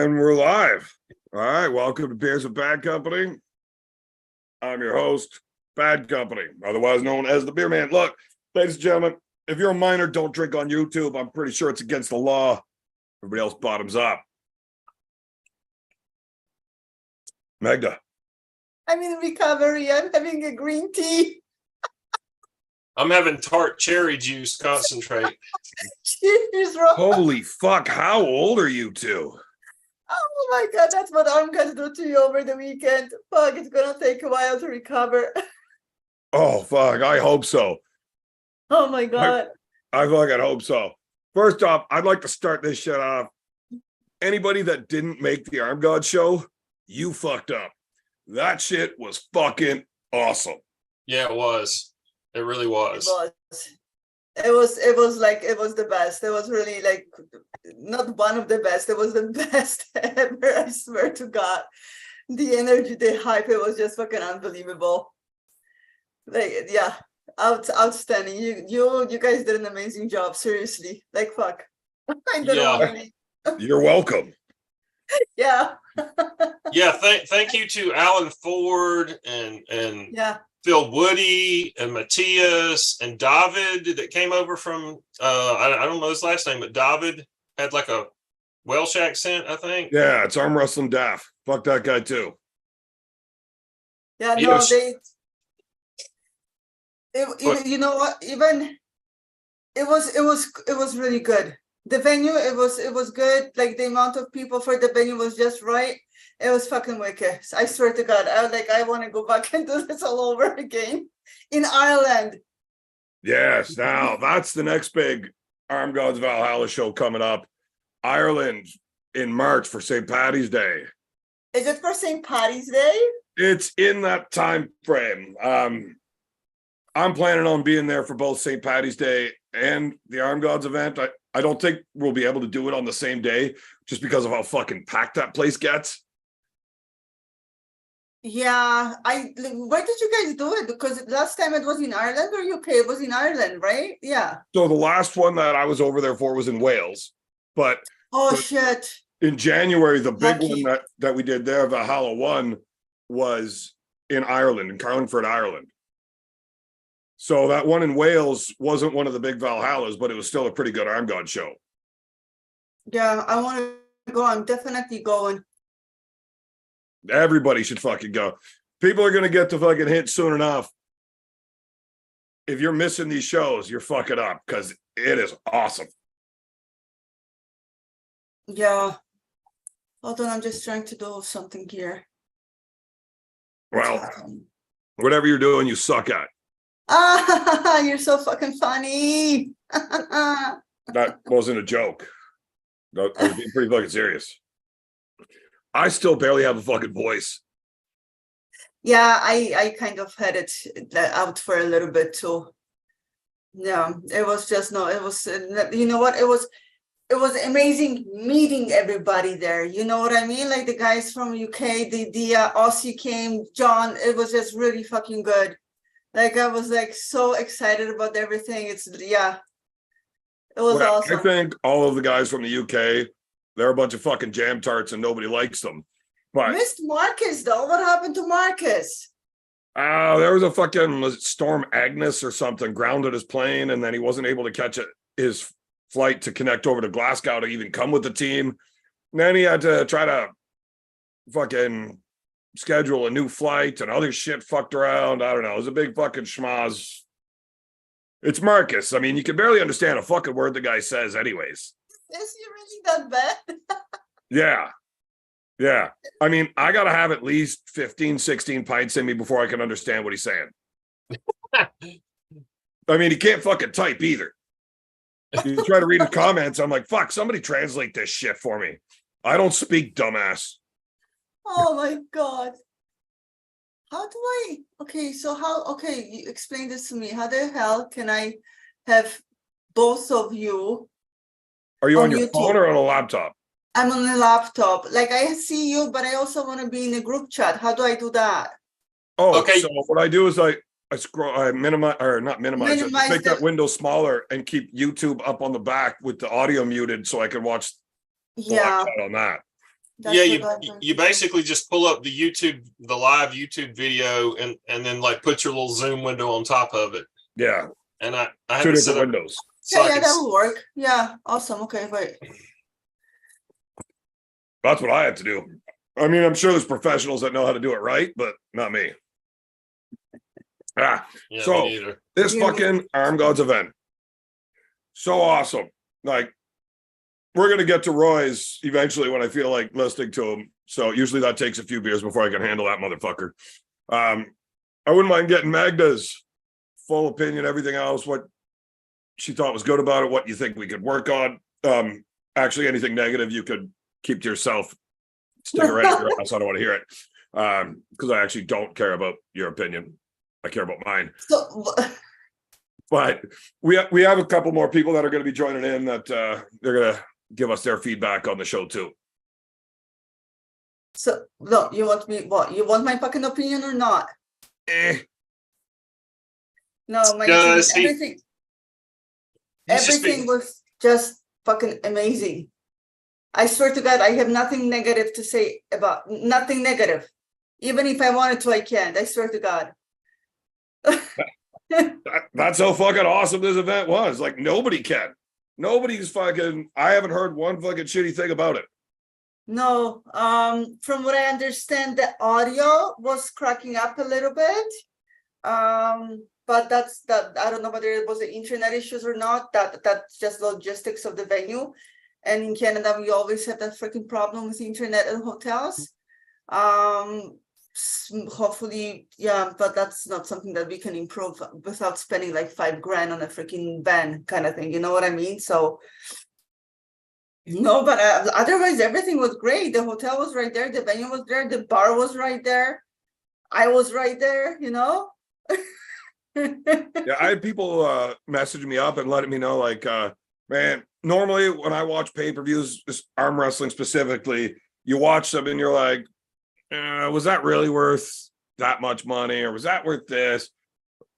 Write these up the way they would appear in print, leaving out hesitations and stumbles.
And we're live. All right. Welcome to Beers with Bad Company. I'm your host, Bad Company, otherwise known as the Beer Man. Look, ladies and gentlemen, if you're a minor, don't drink on YouTube. I'm pretty sure it's against the law. Everybody else bottoms up. Magda. I'm in recovery. I'm having a green tea. I'm having tart cherry juice concentrate. Cheers, Rob. Holy fuck. How old are you two? Oh my God, that's what I'm going to do to you over the weekend. Fuck, it's going to take a while to recover. Oh, fuck. I hope so. Oh my God. I fucking hope so. First off, I'd like to start this shit off. Anybody that didn't make the Arm God show, you fucked up. That shit was fucking awesome. Yeah, it was. It really was. It was the best. It was really like not one of the best. It was the best ever. I swear to God. The energy, the hype, it was just fucking unbelievable. Like, yeah, outstanding. You guys did an amazing job. Seriously. Like, fuck. I don't know really. You're welcome. Yeah. Yeah, thank you to Alan Ford and yeah. Phil Woody and Matthias and David that came over from I don't know his last name, but David had like a Welsh accent, I think. Yeah, it's arm wrestling daft. Fuck that guy too. Yeah, no, Yes. you know what? Even it was really good. The venue, it was good. Like the amount of people for the venue was just right. It was fucking wicked. I swear to God, I want to go back and do this all over again in Ireland. Yes, now that's the next big Arm Gods Valhalla show coming up. Ireland in March for St. Paddy's Day. Is it for St. Paddy's Day? It's in that time frame. I'm planning on being there for both St. Paddy's Day and the Arm Gods event. I don't think we'll be able to do it on the same day just because of how fucking packed that place gets. Yeah, where did you guys do it? Because last time it was in Ireland or UK? It was in Ireland, right? Yeah. So the last one that I was over there for was in Wales, but shit. In January, the big one that we did there, Valhalla 1, was in Ireland, in Carlingford, Ireland. So that one in Wales wasn't one of the big Valhallas, but it was still a pretty good Arm God show. Yeah, I want to go. I'm definitely going. Everybody should fucking go. People are going to get the fucking hint soon enough. If you're missing these shows, you're fucking up because it is awesome. Yeah. Hold on, I'm just trying to do something here. Well, whatever you're doing, you suck at. You're so fucking funny. That wasn't a joke. I was being pretty fucking serious. I still barely have a fucking voice. Yeah, I kind of had it out for a little bit too. Yeah, it was just you know what? It was amazing meeting everybody there. You know what I mean? Like the guys from UK, the Aussie came, John. It was just really fucking good. Like I was like so excited about everything. It was awesome. I think all of the guys from the UK, they're a bunch of fucking jam tarts and nobody likes them. But missed Marcus though. What happened to Marcus? There was a fucking Storm Agnes or something grounded his plane, and then he wasn't able to catch his flight to connect over to Glasgow to even come with the team. And then he had to try to fucking schedule a new flight and other shit fucked around. I don't know. It was a big fucking schmoz. It's Marcus. I mean, you can barely understand a fucking word the guy says anyways. Is he really that bad? Yeah. Yeah. I mean, I got to have at least 15, 16 pints in me before I can understand what he's saying. I mean, he can't fucking type either. You try to read his comments. I'm like, fuck, somebody translate this shit for me. I don't speak, dumbass. Oh my God. You explain this to me. How the hell can I have both of you? Are you on your YouTube? phone or on a laptop? I'm on a laptop. Like I see you, but I also want to be in a group chat. How do I do that? Oh, okay. So what I do is I scroll, I minimize, or not minimize it, make that window smaller and keep YouTube up on the back with the audio muted so I can watch the live chat on that. That's Yeah, what I'm you basically just pull up the live YouTube video and then like put your little zoom window on top of it. Yeah, And I had two it set different up windows. so I yeah, could that will work. Yeah, awesome. Okay, wait. That's what I had to do. I mean, I'm sure there's professionals that know how to do it right, but not me. yeah, So me neither. this Yeah, me fucking Arm Gods event, so awesome. Like, we're gonna get to Roy's eventually when I feel like listening to him. So usually that takes a few beers before I can handle that motherfucker. I wouldn't mind getting Magda's full opinion, everything else, what she thought was good about it, what you think we could work on. Actually, anything negative you could keep to yourself. Stick it right up your ass. I don't want to hear it. Because I actually don't care about your opinion. I care about mine. So, But we have a couple more people that are going to be joining in that they're going to give us their feedback on the show too. so no, you want me what? You want my fucking opinion or not? No, my Does opinion, he- everything was just fucking amazing. I swear to God, I have nothing negative to say about nothing negative. Even if I wanted to, I can't. I swear to God. That's how fucking awesome this event was. Like, nobody can. Nobody's fucking. I haven't heard one fucking shitty thing about it. No, from what I understand, the audio was cracking up a little bit. But that's that. I don't know whether it was the internet issues or not. That's just logistics of the venue. And in Canada, we always have that freaking problem with internet and hotels. Hopefully, yeah, but that's not something that we can improve without spending like $5,000 on a freaking van kind of thing. You know what I mean? So, no, but otherwise, everything was great. The hotel was right there. The venue was there. The bar was right there. I was right there, you know? Yeah, I had people messaging me up and letting me know, like, man, normally when I watch pay-per-views, arm wrestling specifically, you watch them and you're like, was that really worth that much money, or was that worth this?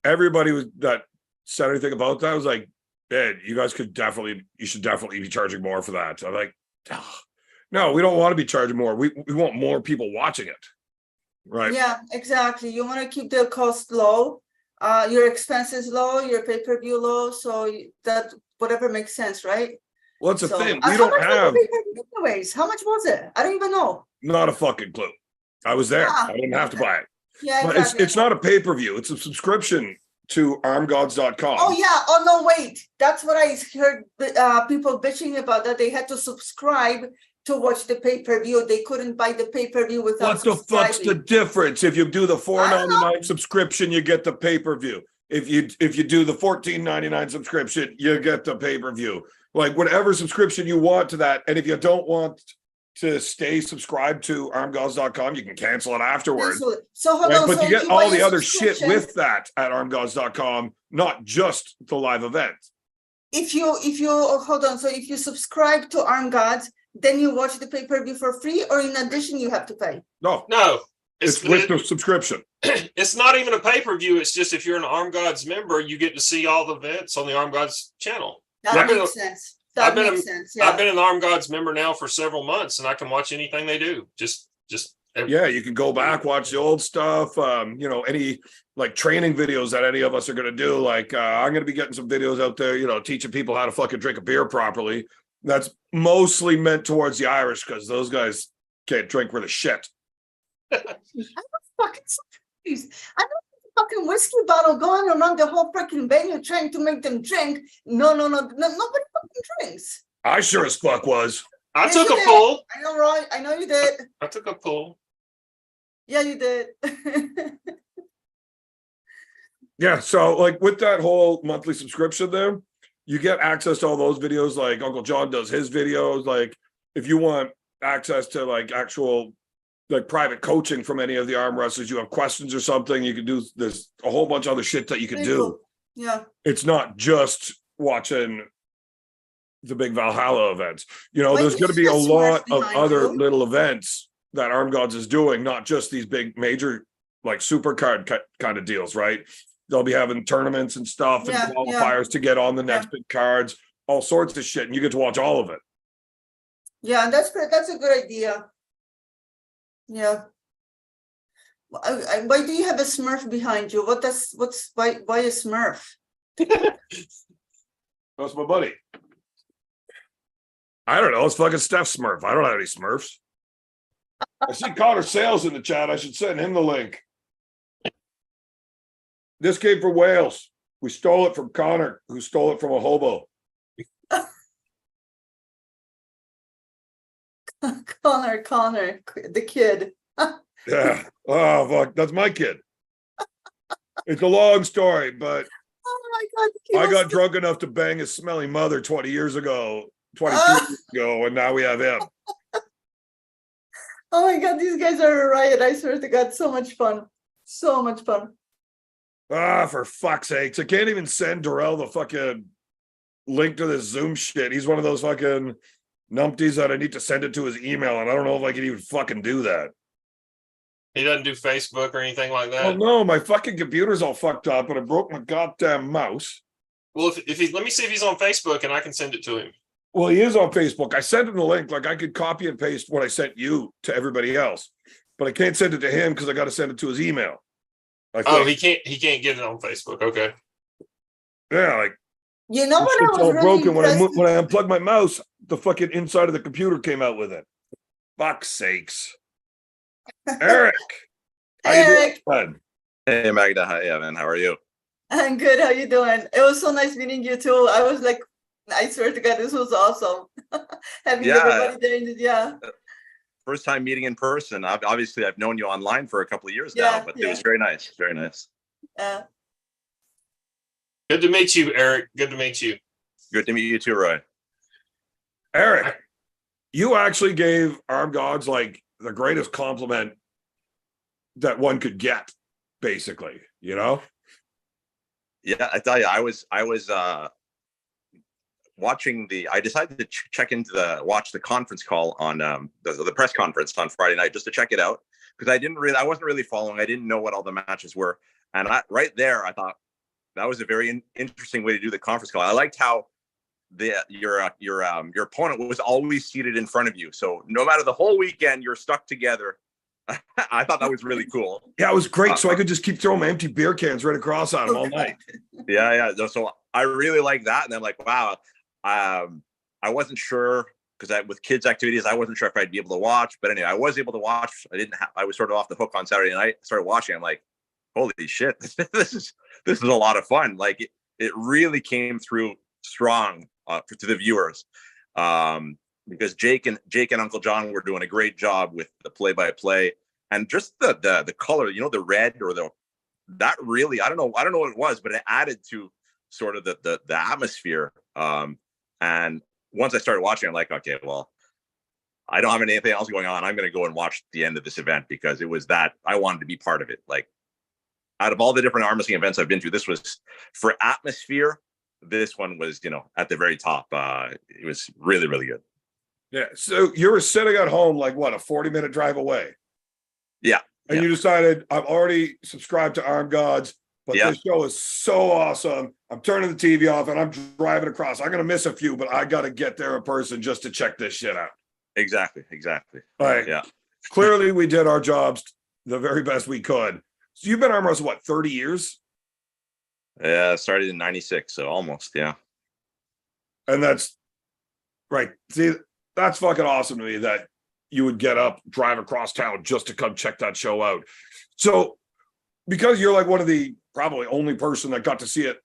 Everybody was that said anything about that was like, man, you should definitely be charging more for that. I'm like, oh, no, we don't want to be charging more. We want more people watching it. Right. Yeah, exactly. You want to keep the cost low, your expenses low, your pay-per-view low, so that whatever makes sense, right? Well, that's the thing. We how don't much was the have pay-per-view anyways? How much was it? I don't even know. not a fucking clue. I was there. Ah, I didn't have to buy it. Yeah, But exactly. it's not a pay-per-view. It's a subscription to armgods.com. Oh yeah. Oh no, wait. That's what I heard people bitching about, that they had to subscribe to watch the pay-per-view. They couldn't buy the pay-per-view without What the fuck's the subscribing. difference? If you do the I don't know. $4.99 subscription, you get the pay-per-view. If you do the $14.99 subscription, you get the pay-per-view. Like, whatever subscription you want to that. And if you don't want to stay subscribed to armgods.com, you can cancel it afterwards. So hold Right? on. But So you if get buy all a the other shit subscription, with that at armgods.com, not just the live event. if you hold on, so if you subscribe to Arm Gods, then you watch the pay-per-view for free, or in addition you have to pay? No, It's with the subscription. It's not even a pay-per-view. It's just if you're an Arm Gods member, you get to see all the events on the Arm Gods channel. That Yeah. makes sense. That makes sense. Yeah. I've been an Arm Gods member now for several months, and I can watch anything they do. Yeah, you can go back, watch the old stuff. Any like training videos that any of us are going to do. Like, I'm going to be getting some videos out there, teaching people how to fucking drink a beer properly. That's mostly meant towards the Irish, because those guys can't drink worth a shit. I'm fucking surprised. I know the fucking whiskey bottle going around the whole freaking venue trying to make them drink. No, nobody fucking drinks. I sure as fuck was. I Yes, took you a did. pull. I know, Roy. I know you did. I took a pull. Yeah, you did. Yeah, so like with that whole monthly subscription there, you get access to all those videos. Like Uncle John does his videos. Like, if you want access to like actual like private coaching from any of the arm wrestlers, you have questions or something, you can do. There's a whole bunch of other shit that you can do. Cool. Yeah. It's not just watching the big Valhalla events. Well, There's going to be a there's lot source of behind other you. little events that Arm Gods is doing, not just these big major like super card kind of deals, right? They'll be having tournaments and stuff and qualifiers to get on the next big cards, all sorts of shit, and you get to watch all of it. Yeah, that's a good idea. Yeah. Why do you have a Smurf behind you? Why a Smurf? That's my buddy. I don't know. It's fucking Steph Smurf. I don't have any Smurfs. I see Connor Sales in the chat. I should send him the link. This came from Wales. We stole it from Connor, who stole it from a hobo. Connor, the kid. Yeah. Oh, fuck. That's my kid. It's a long story, but Oh my God. I got drunk enough to bang his smelly mother 20 years ago, 22 Ah. years ago, and now we have him. Oh my God, these guys are a riot. I swear to God, so much fun. So much fun. Ah, for fuck's sakes. I can't even send Darrell the fucking link to this Zoom shit. He's one of those fucking numpties that I need to send it to his email, and I don't know if I can even fucking do that. He doesn't do Facebook or anything like that. Oh no, my fucking computer's all fucked up, and I broke my goddamn mouse. Well, if he let me see if he's on Facebook and I can send it to him. Well, he is on Facebook. I sent him the link. Like I could copy and paste what I sent you to everybody else, but I can't send it to him because I got to send it to his email. Oh, he can't get it on Facebook. Okay. Yeah, like You know what I it's was all really broken impressed. when I unplugged my mouse. The fucking inside of the computer came out with it. Fuck's sakes, Eric. How you doing, Eric, bud? Hey Magda, hi Evan, how are you? I'm good. How you doing? It was so nice meeting you too. I was like, I swear to God, this was awesome. Having Yeah. everybody there. Yeah. First time meeting in person. Obviously, I've known you online for a couple of years Yeah, now, but it was very nice, very nice. Good to meet you, Eric. Good to meet you. Good to meet you too, Roy. Eric, you actually gave armgods like the greatest compliment that one could get, basically, you know? Yeah, I tell you, I was watching I decided to check into watch the conference call on the press conference on Friday night just to check it out because I wasn't really following. I didn't know what all the matches were, and right there I thought that was a very interesting way to do the conference call. I liked how your opponent was always seated in front of you, so no matter the whole weekend you're stuck together. I thought that was really cool. Yeah, it was great. So I could just keep throwing my empty beer cans right across at him all night. Yeah. So I really like that. And I'm like, wow. I wasn't sure because with kids' activities, I wasn't sure if I'd be able to watch. But anyway, I was able to watch. I was sort of off the hook on Saturday night. I started watching. I'm like, holy shit, this is a lot of fun. Like it really came through strong to the viewers. Because Jake and Uncle John were doing a great job with the play-by-play and just the color, the red or that really, I don't know what it was, but it added to sort of the atmosphere. And once I started watching, I'm like, okay, well, I don't have anything else going on. I'm going to go and watch the end of this event because it was that I wanted to be part of it. Like out of all the different arm wrestling events I've been to, this was for atmosphere. This one was, at the very top. It was really, really good. Yeah. So you were sitting at home, like what, a 40-minute drive away? Yeah. And you decided, I'm already subscribed to armgods, but this show is so awesome. I'm turning the TV off and I'm driving across. I'm going to miss a few, but I got to get there in person just to check this shit out. Exactly. All right. Yeah. Clearly we did our jobs the very best we could. So you've been arm wrestling, what, 30 years? Yeah. Started in 96. So almost. Yeah. And that's right. See, that's fucking awesome to me that you would get up, drive across town just to come check that show out. So because you're like one of the probably only person that got to see it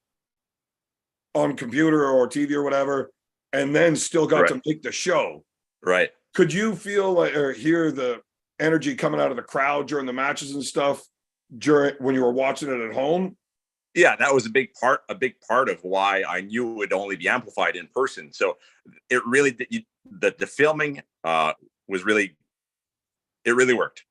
on computer or TV or whatever, and then still got to make the show. Right. Could you feel like or hear the energy coming out of the crowd during the matches and stuff when you were watching it at home? Yeah, that was a big part of why I knew it would only be amplified in person. So it really, the filming was really, it really worked.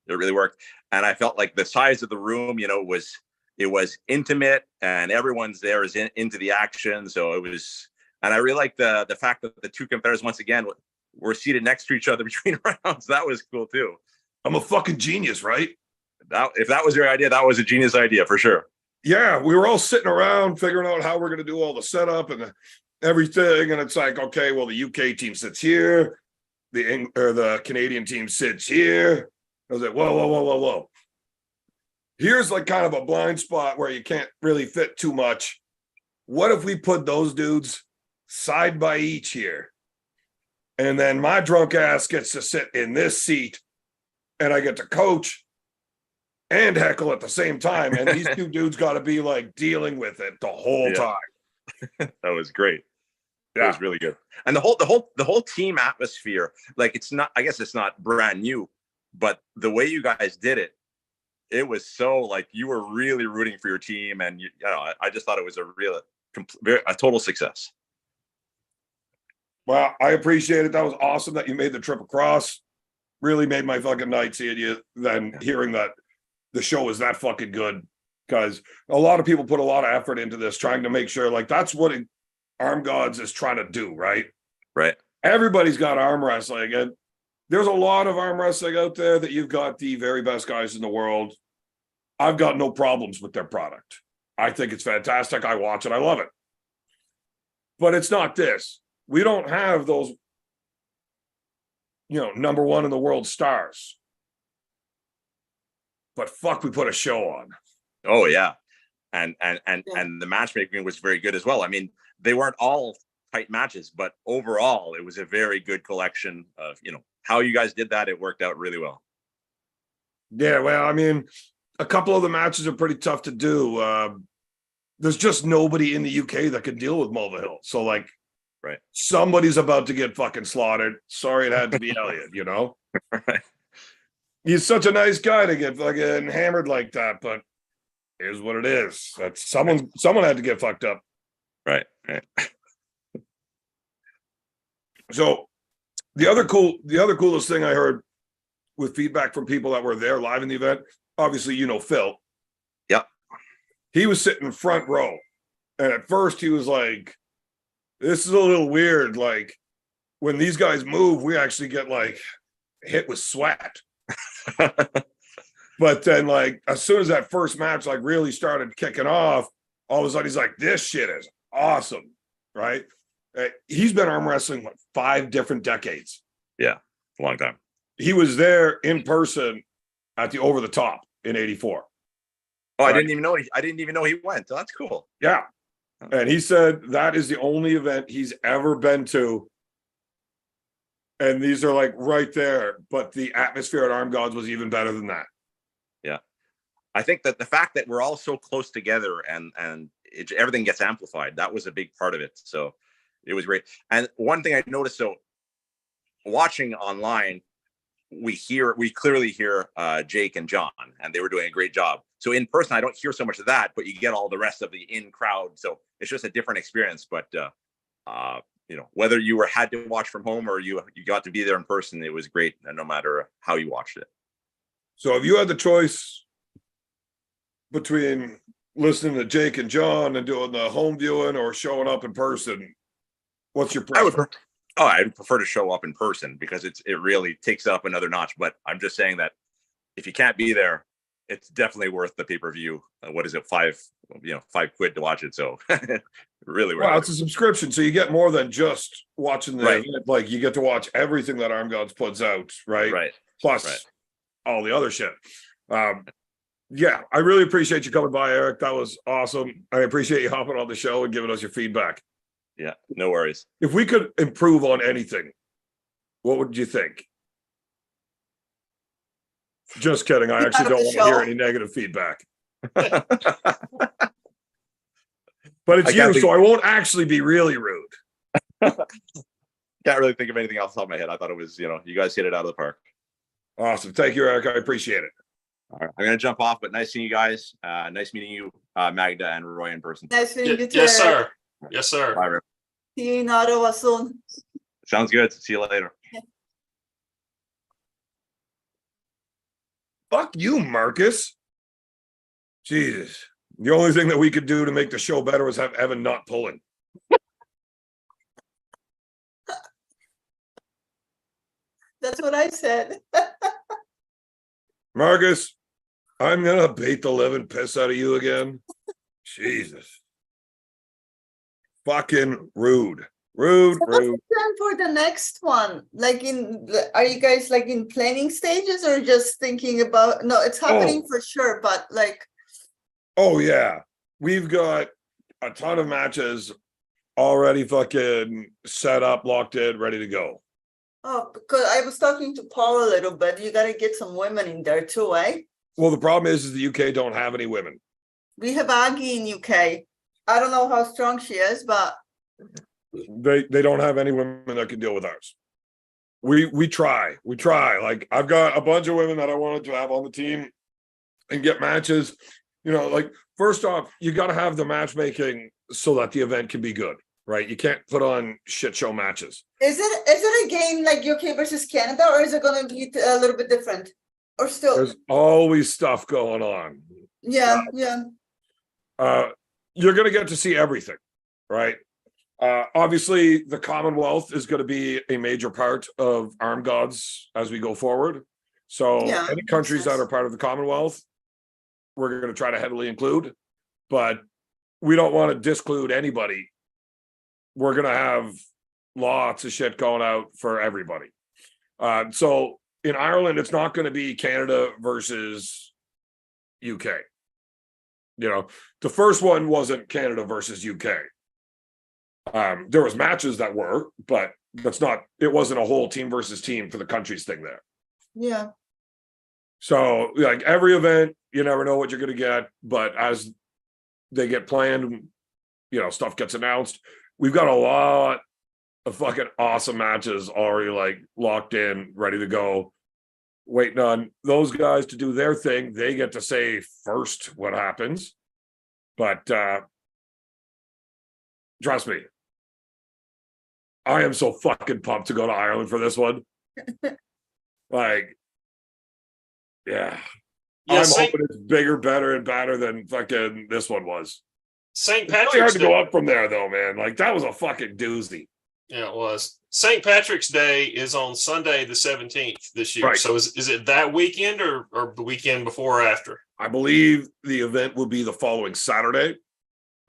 And I felt like the size of the room, it was intimate and everyone's there is into the action. So it was, and I really like the fact that the two competitors, once again, were seated next to each other between rounds. That was cool too. I'm a fucking genius, right? If that was your idea, that was a genius idea for sure. Yeah, we were all sitting around figuring out how we're going to do all the setup and everything. And it's like, okay, well, the UK team sits here. The Canadian team sits here. I was like, whoa, whoa, whoa, whoa, whoa. Here's like kind of a blind spot where you can't really fit too much. What if we put those dudes side by each here? And then my drunk ass gets to sit in this seat and I get to coach and heckle at the same time. And these two dudes got to be like dealing with it the whole time. That was great. Yeah. It was really good. And the whole team atmosphere, like it's not, I guess it's not brand new, but the way you guys did it, it was so like you were really rooting for your team. And you know, I just thought it was a total success. Well, I appreciate it. That was awesome that you made the trip across. Really made my fucking night seeing you, then hearing that the show was that fucking good. Because a lot of people put a lot of effort into this, trying to make sure, like, that's what Arm Gods is trying to do, right? Right. Everybody's got arm wrestling, and there's a lot of arm wrestling out there that you've got the very best guys in the world. I've got no problems with their product. I think it's fantastic. I watch it. I love it. But it's not this. We don't have those, you know, number one in the world stars. But fuck, we put a show on. Oh yeah. And the matchmaking was very good as well. I mean, they weren't all tight matches, but overall it was a very good collection of, you know, how you guys did that. It worked out really well. Yeah, well, I mean, a couple of the matches are pretty tough to do. There's just nobody in the UK that can deal with Mulvihill. So like, right, somebody's about to get fucking slaughtered. Sorry, it had to be Elliot, you know? Right. He's such a nice guy to get fucking hammered like that, but here's what it is. That's someone had to get fucked up. Right. So the other coolest thing I heard with feedback from people that were there live in the event, obviously, you know, Phil. Yep. He was sitting front row. And at first he was like, this is a little weird. Like, when these guys move, we actually get like hit with sweat. But then, like, as soon as that first match like really started kicking off, all of a sudden he's like, this shit is awesome, right? He's been arm wrestling what, 5 different decades. Yeah, a long time. He was there in person at the Over the Top in '84. Oh, right? I didn't even know he went. So that's cool. Yeah. And he said that is the only event he's ever been to. And these are like right there. But the atmosphere at Arm Gods was even better than that. Yeah. I think that the fact that we're all so close together and everything gets amplified, that was a big part of it. So it was great. And one thing I noticed, so watching online, we clearly hear Jake and John, and they were doing a great job. So in person, I don't hear so much of that, but you get all the rest of the in crowd. So it's just a different experience. But you know, whether you had to watch from home or you got to be there in person, it was great, and no matter how you watched it. So if you had the choice between listening to Jake and John and doing the home viewing or showing up in person, what's your preference? I'd prefer to show up in person because it really takes up another notch. But I'm just saying that if you can't be there, it's definitely worth the pay-per-view. What is it, $5 to watch it? So really worth it. Wow, it's a subscription, so you get more than just watching the Right. event. Like, you get to watch everything that Arm Gods puts out, right? Right. Plus all the other shit. Yeah, I really appreciate you coming by, Eric. That was awesome. I appreciate you hopping on the show and giving us your feedback. Yeah, no worries. If we could improve on anything, what would you think? Just kidding. I actually don't want to hear any negative feedback. But it's you, so I won't actually be really rude. Can't really think of anything else off the top of my head. I thought it was, you guys hit it out of the park. Awesome. Thank you, Eric. I appreciate it. All right. I'm going to jump off, but nice seeing you guys. Nice meeting you, Magda and Roy in person. Nice meeting you too. Yes, sir. Yes, sir. Bye, everyone. See you in Ottawa soon. Sounds good. See you later. Fuck you, Marcus. Jesus. The only thing that we could do to make the show better was have Evan not pulling. That's what I said. Marcus, I'm gonna bait the living piss out of you again. Jesus. Fucking rude. Rude, So what's the rude. plan for the next one? Like are you guys like in planning stages or just thinking about, no, it's happening for sure, but like, Oh yeah, we've got a ton of matches already fucking set up, locked in, ready to go. oh, because I was talking to Paul a little bit. You got to get some women in there too, eh? Well, the problem is the UK don't have any women. We have Aggie in UK. I don't know how strong she is, but They don't have any women that can deal with ours. We try. Like I've got a bunch of women that I wanted to have on the team and get matches. You know, like first off, you got to have the matchmaking so that the event can be good, right? You can't put on shit show matches. is it a game like UK versus Canada, or is it going to be a little bit different? Or still? There's always stuff going on. Yeah. You're going to get to see everything, right? Obviously, the Commonwealth is going to be a major part of armgods as we go forward. So Yeah, any countries makes that are part of the Commonwealth, we're going to try to heavily include, but we don't want to disclude anybody. We're going to have lots of shit going out for everybody. So in Ireland, it's not going to be Canada versus UK. You know, the first one wasn't Canada versus UK. There was matches that were, but it wasn't a whole team versus team for the countries thing there. Yeah. So like every event, you never know what you're going to get, but as they get planned, you know, stuff gets announced. We've got a lot of fucking awesome matches already like locked in, ready to go. Waiting on those guys to do their thing. They get to say first what happens. But trust me, I am so fucking pumped to go to Ireland for this one. Like, yeah. I'm hoping it's bigger, better, and badder than fucking this one was. St. It's really hard Patrick's to Day. go up from there, though, man. Like, that was a fucking doozy. Yeah, it was. St. Patrick's Day is on Sunday the 17th this year. Right. So is it that weekend or the weekend before or after? I believe the event will be the following Saturday.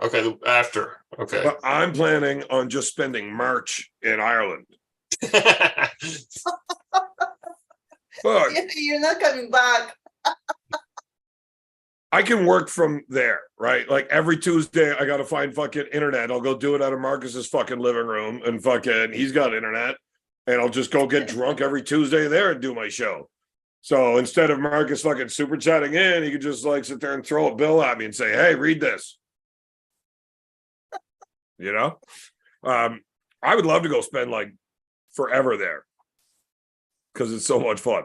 Okay, after. Okay. But I'm planning on just spending March in Ireland. Fuck. You're not coming back. I can work from there, right? Like every Tuesday, I got to find fucking internet. I'll go do it out of Marcus's fucking living room, and fucking he's got internet, and I'll just go get drunk every Tuesday there and do my show. So instead of Marcus fucking super chatting in, he could just like sit there and throw a bill at me and say, "Hey, read this." You know, I would love to go spend like forever there because it's so much fun.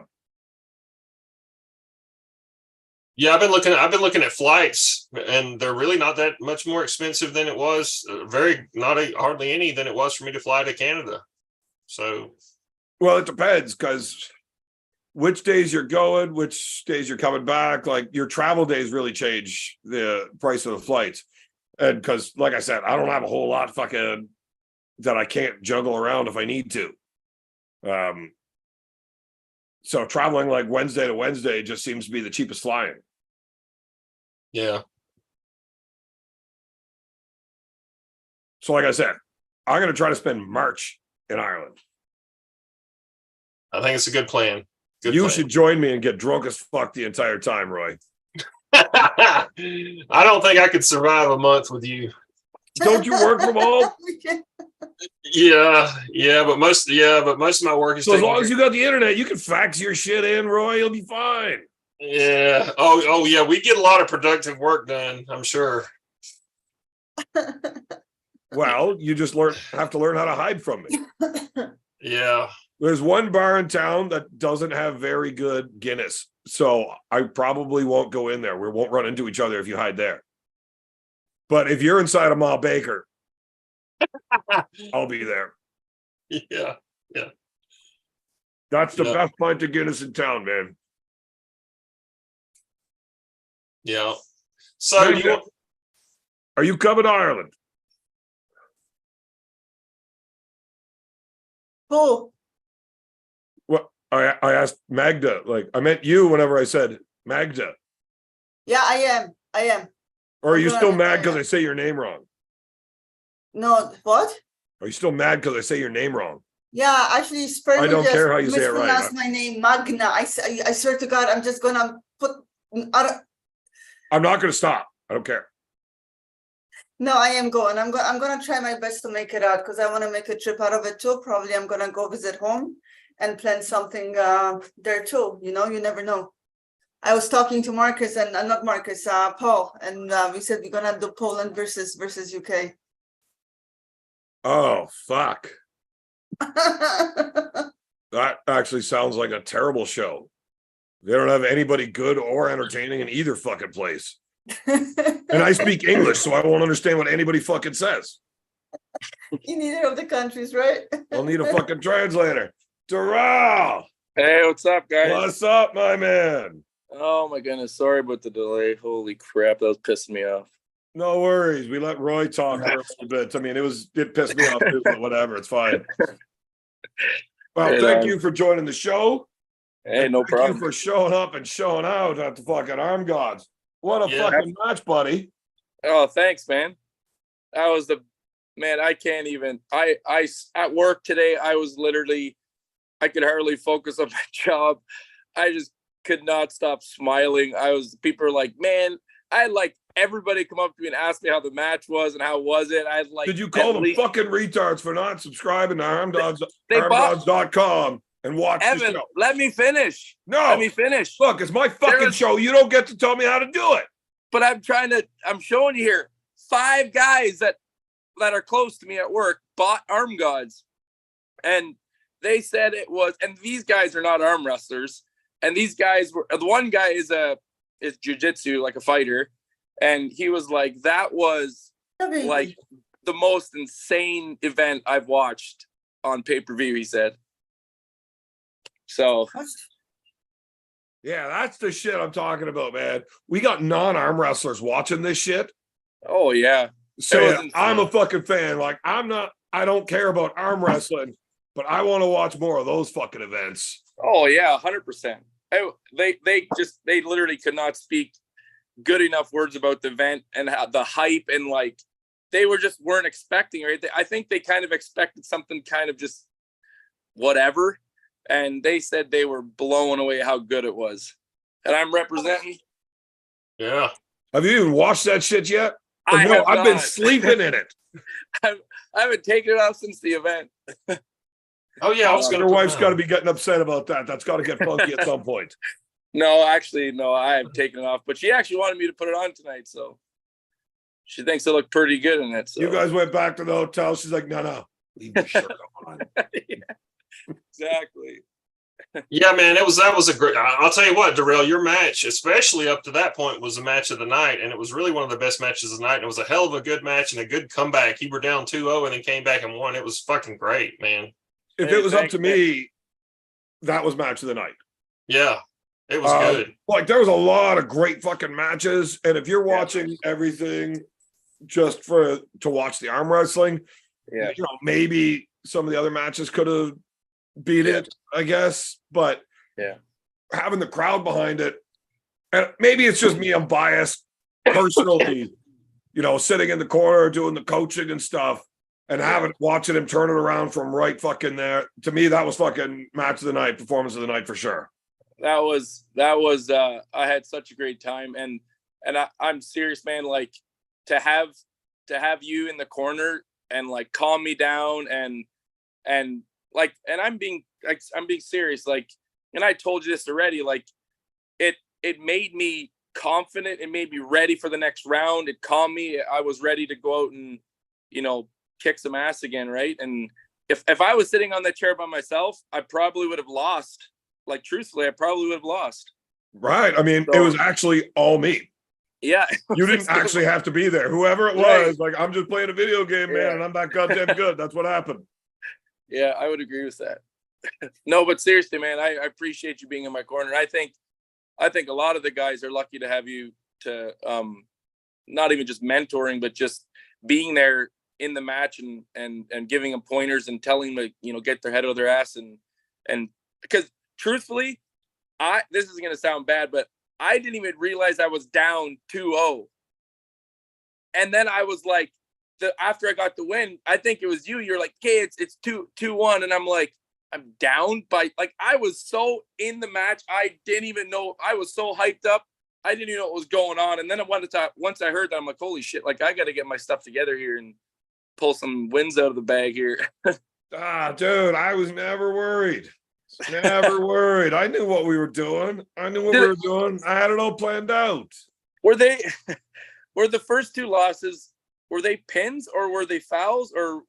Yeah, I've been looking at flights, and they're really not that much more expensive than it was. Hardly any than it was for me to fly to Canada. So, well, it depends because which days you're going, which days you're coming back. Like your travel days really change the price of the flights. And because, like I said, I don't have a whole lot fucking that I can't juggle around if I need to. So traveling like Wednesday to Wednesday just seems to be the cheapest flying. yeah. So like I said, I'm going to try to spend March in Ireland. I think it's a good plan. You should join me and get drunk as fuck the entire time, Roy. I don't think I could survive a month with you. Don't you work from home? Yeah, but most of my work is So as long as you got the internet, you can fax your shit in, Roy. You'll be fine. Yeah. Oh yeah, we get a lot of productive work done, I'm sure. Well, you just have to learn how to hide from me. Yeah. There's one bar in town that doesn't have very good Guinness, so I probably won't go in there. We won't run into each other if you hide there. But if you're inside a Ma Baker, I'll be there. Yeah. That's the best pint of Guinness in town, man. Yeah. So are you coming to Ireland? Who? Well, I asked Magda. Like I meant you whenever I said Magda. Yeah, I am. Or are you I'm still gonna- mad because I say your name wrong? No, what? Are you still mad because I say your name wrong? Yeah, actually, spare I me don't just care how you say it right. mispronounced my name, Magna. I swear to God, I'm just gonna put. I'm not going to stop. I don't care. No, I am going. I'm gonna try my best to make it out because I want to make a trip out of it too. Probably I'm gonna go visit home and plan something there too. You know, you never know. I was talking to Marcus and not Marcus, Paul, and we said we're gonna do Poland versus UK. Oh, fuck. That actually sounds like a terrible show. They don't have anybody good or entertaining in either fucking place. And I speak English, so I won't understand what anybody fucking says. In either of the countries, right? I'll need a fucking translator. Darrell! Hey, what's up, guys? What's up, my man? Oh my goodness, sorry about the delay. Holy crap, that was pissing me off. No worries. We let Roy talk for a little bit. I mean, it pissed me off too, but whatever, it's fine. Well, Right thank on. you for joining the show. Hey, no Thank problem. you for showing up and showing out at the fucking Arm Gods. What a Yeah. fucking match, buddy. Oh, thanks, man. That was man, I can't even. I at work today, I was literally, I could hardly focus on my job. I just could not stop smiling. People are like, man, I had like everybody come up to me and ask me how the match was and how was it. I had like, Did you call at them least- fucking retards for not subscribing to They bought- armgods.com and watch the Evan, show? let me finish. No. Let me finish. Look, it's my fucking show. You don't get to tell me how to do it. But I'm showing you here 5 guys that are close to me at work bought arm gods, and they said it was, and these guys are not arm wrestlers, and these guys were, the one guy is jiu-jitsu, like a fighter, and he was like, that was like the most insane event I've watched on pay-per-view, he said. So Yeah, that's the shit I'm talking about, man. We got non-arm wrestlers watching this shit. oh yeah, Saying, I'm a fucking fan. Like, I don't care about arm wrestling, but I want to watch more of those fucking events. oh yeah, 100%. They literally could not speak good enough words about the event and how the hype, and like they weren't expecting, right? I think they kind of expected something kind of just whatever, and they said they were blown away how good it was. And I'm representing. Yeah. Have you even watched that shit yet? Or I no, have I've been not. sleeping in it. I haven't taken it off since the event. Oh yeah, I was Your gonna. wife's got to be getting upset about that. That's got to get funky at some point. No, actually, no, I have taken it off. But she actually wanted me to put it on tonight, so she thinks I look pretty good in it. So. You guys went back to the hotel. She's like, no, leave your shirt on. Yeah, exactly. Yeah, man, that was a great. I'll tell you what, Darrell, your match, especially up to that point, was the match of the night, and it was really one of the best matches of the night. And it was a hell of a good match and a good comeback. You were down 2-0 and then came back and won. It was fucking great, man. If Hey, it was up thanks, to me, that was match of the night. Yeah, it was good. Like, there was a lot of great fucking matches, and if you're watching everything just to watch the arm wrestling, Yeah. you know, maybe some of the other matches could have beat it, I guess. But Yeah. having the crowd behind it, and maybe it's just me, I'm biased personally, you know, sitting in the corner doing the coaching and stuff, and watching him turn it around from right fucking there. To me, that was fucking match of the night, performance of the night for sure. That was I had such a great time, and I'm serious, man. Like to have you in the corner and like calm me down and I'm being serious, like, and I told you this already, like it made me confident, it made me ready for the next round, it calmed me, I was ready to go out and, you know, kick some ass again, right? And if I was sitting on that chair by myself, I probably would have lost. Like, truthfully, I probably would have lost. Right. I mean, it was actually all me. Yeah. You didn't actually have to be there. Whoever it was, Right. like, I'm just playing a video game, man, Yeah. and I'm that goddamn good. That's what happened. Yeah, I would agree with that. No, but seriously, man, I appreciate you being in my corner. I think a lot of the guys are lucky to have you to not even just mentoring, but just being there in the match and giving them pointers and telling them to, you know, get their head out of their ass and because truthfully, this is gonna sound bad, but I didn't even realize I was down 2-0. And then I was like, after I got the win, I think it was you. You're like, okay, it's 2-1, and I'm like, I'm down by like I was so in the match. I didn't even know. I was so hyped up. I didn't even know what was going on. And then once I heard that, I'm like, holy shit! Like I got to get my stuff together here and pull some wins out of the bag here. Dude, I was never worried. Never worried. I knew what we were doing. I knew what we were doing. I had it all planned out. Were the first 2 losses? Were they pins or were they fouls or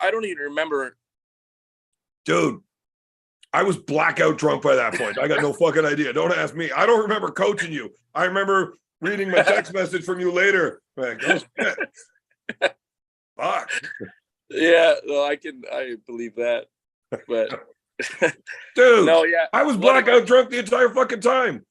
I don't even remember. Dude, I was blackout drunk by that point. I got no fucking idea. Don't ask me. I don't remember coaching you. I remember reading my text message from you later. Like, oh shit. Fuck. Yeah, well, I believe that. But dude, no, yeah. I was blackout drunk the entire fucking time.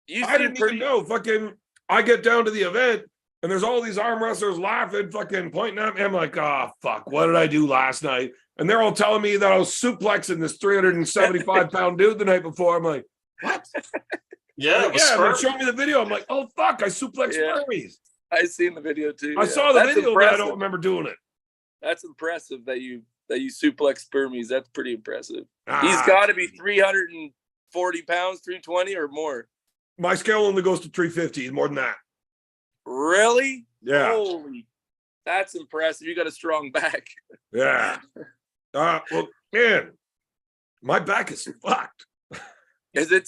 I didn't even know. Fucking, I get down to the event and there's all these arm wrestlers laughing, fucking pointing at me. I'm like, oh fuck, what did I do last night? And they're all telling me that I was suplexing this 375-pound dude the night before. I'm like, what? Yeah, like, yeah. Show me the video. I'm like, oh fuck, I suplexed Hermes. I seen the video too. I saw the video, but I don't remember doing it. That's impressive that you suplex Hermes. That's pretty impressive. He's got to be 340 pounds, 320 or more. My scale only goes to 350. More than that. Really? Yeah. Holy, that's impressive. You got a strong back. Yeah. Well, man, my back is fucked. Is it?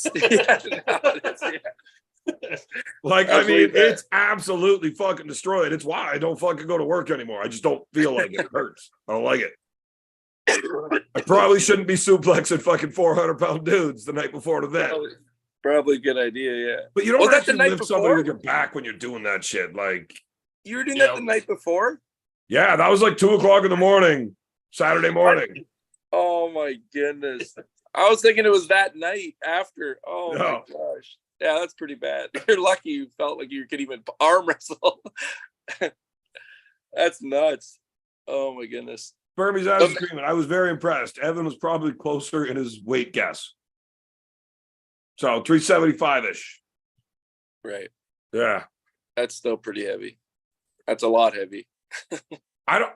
Like, I mean, it's absolutely fucking destroyed. It's why I don't fucking go to work anymore. I just don't feel like it. It hurts. I don't like it. I probably shouldn't be suplexing fucking 400-pound dudes the night before an event. Probably a good idea, yeah. But you don't actually lift somebody with your back when you're doing that shit. Like, you were doing that the night before? Yeah, that was like 2:00 in the morning, Saturday morning. Oh my goodness. I was thinking it was that night after. Oh my gosh. Yeah, that's pretty bad. You're lucky you felt like you could even arm wrestle. That's nuts. Oh my goodness. Burmese out of screaming. I was very impressed. Evan was probably closer in his weight guess. So 375-ish. Right. Yeah. That's still pretty heavy. That's a lot heavy. I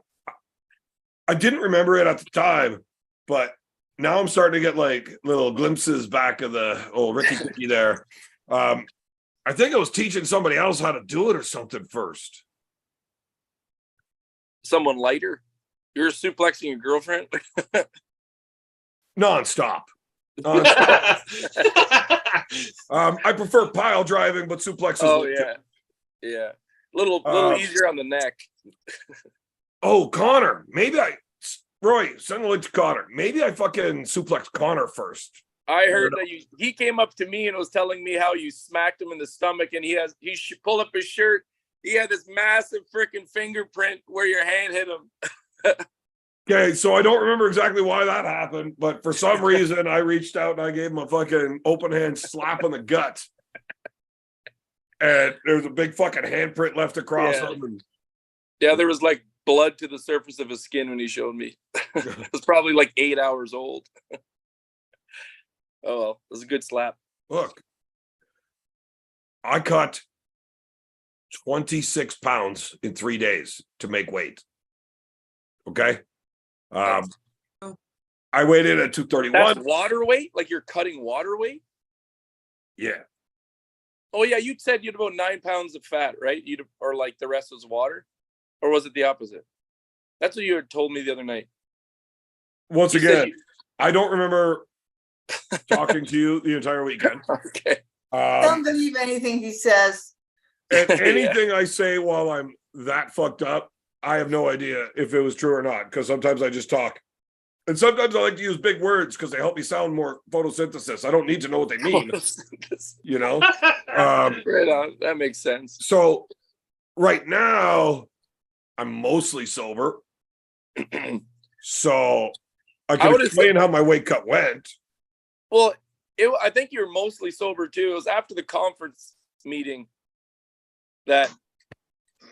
didn't remember it at the time, but now I'm starting to get like little glimpses back of the old Ricky Ticky there. I think I was teaching somebody else how to do it or something first. Someone lighter? You're suplexing your girlfriend? Nonstop. I prefer pile driving, but suplexes. Oh yeah, yeah. Little easier on the neck. Oh, Connor. Roy, send the link to Connor. Maybe I fucking suplexed Connor first. I heard that he came up to me and was telling me how you smacked him in the stomach, and he pulled up his shirt. He had this massive freaking fingerprint where your hand hit him. Okay, so I don't remember exactly why that happened, but for some reason I reached out and I gave him a fucking open hand slap on the gut. And there was a big fucking handprint left across him. Yeah, there was like blood to the surface of his skin when he showed me. It was probably like 8 hours old. Oh, well, it was a good slap. Look, I cut 26 pounds in 3 days to make weight. Okay? I weighed in at 231. That's water weight? Like you're cutting water weight? Yeah. Oh, yeah, you said you had about 9 pounds of fat, right? Or like the rest was water? Or was it the opposite? That's what you had told me the other night. Once again, I don't remember talking to you the entire weekend. Okay. Don't believe anything he says. And anything I say while I'm that fucked up, I have no idea if it was true or not, because sometimes I just talk. And sometimes I like to use big words because they help me sound more photosynthesis. I don't need to know what they mean. You know? Right on. That makes sense. So right now, I'm mostly sober. So I can explain how my weight cut went. Well, I think you're mostly sober too. It was after the conference meeting that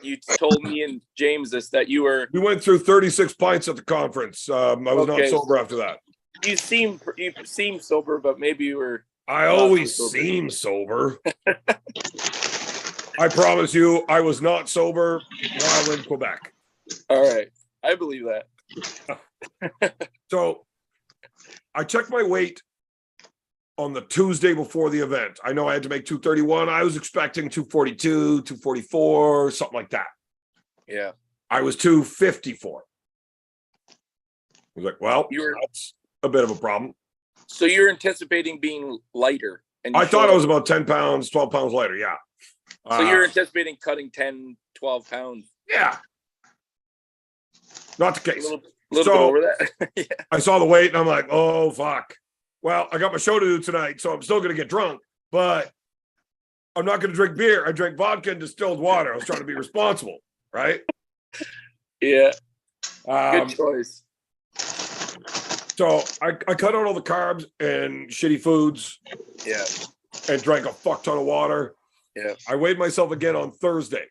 you told me and James that you were. We went through 36 pints at the conference. I was not sober after that. You seem sober, but maybe you were. I always seem sober. I promise you, I was not sober while in Quebec. All right. I believe that. So I checked my weight on the Tuesday before the event. I know I had to make 231. I was expecting 242, 244, something like that. Yeah. I was 254. I was like, well, that's a bit of a problem. So you're anticipating being lighter. And I thought I was about 10 pounds, 12 pounds lighter. Yeah. So you're anticipating cutting 10, 12 pounds. Yeah. Not the case. A little bit over that. Yeah. I saw the weight and I'm like, oh, fuck. Well, I got my show to do tonight, so I'm still going to get drunk, but I'm not going to drink beer. I drank vodka and distilled water. I was trying to be responsible, right? Yeah. Good choice. So I cut out all the carbs and shitty foods. Yeah. And drank a fuck ton of water. Yeah. I weighed myself again on Thursday.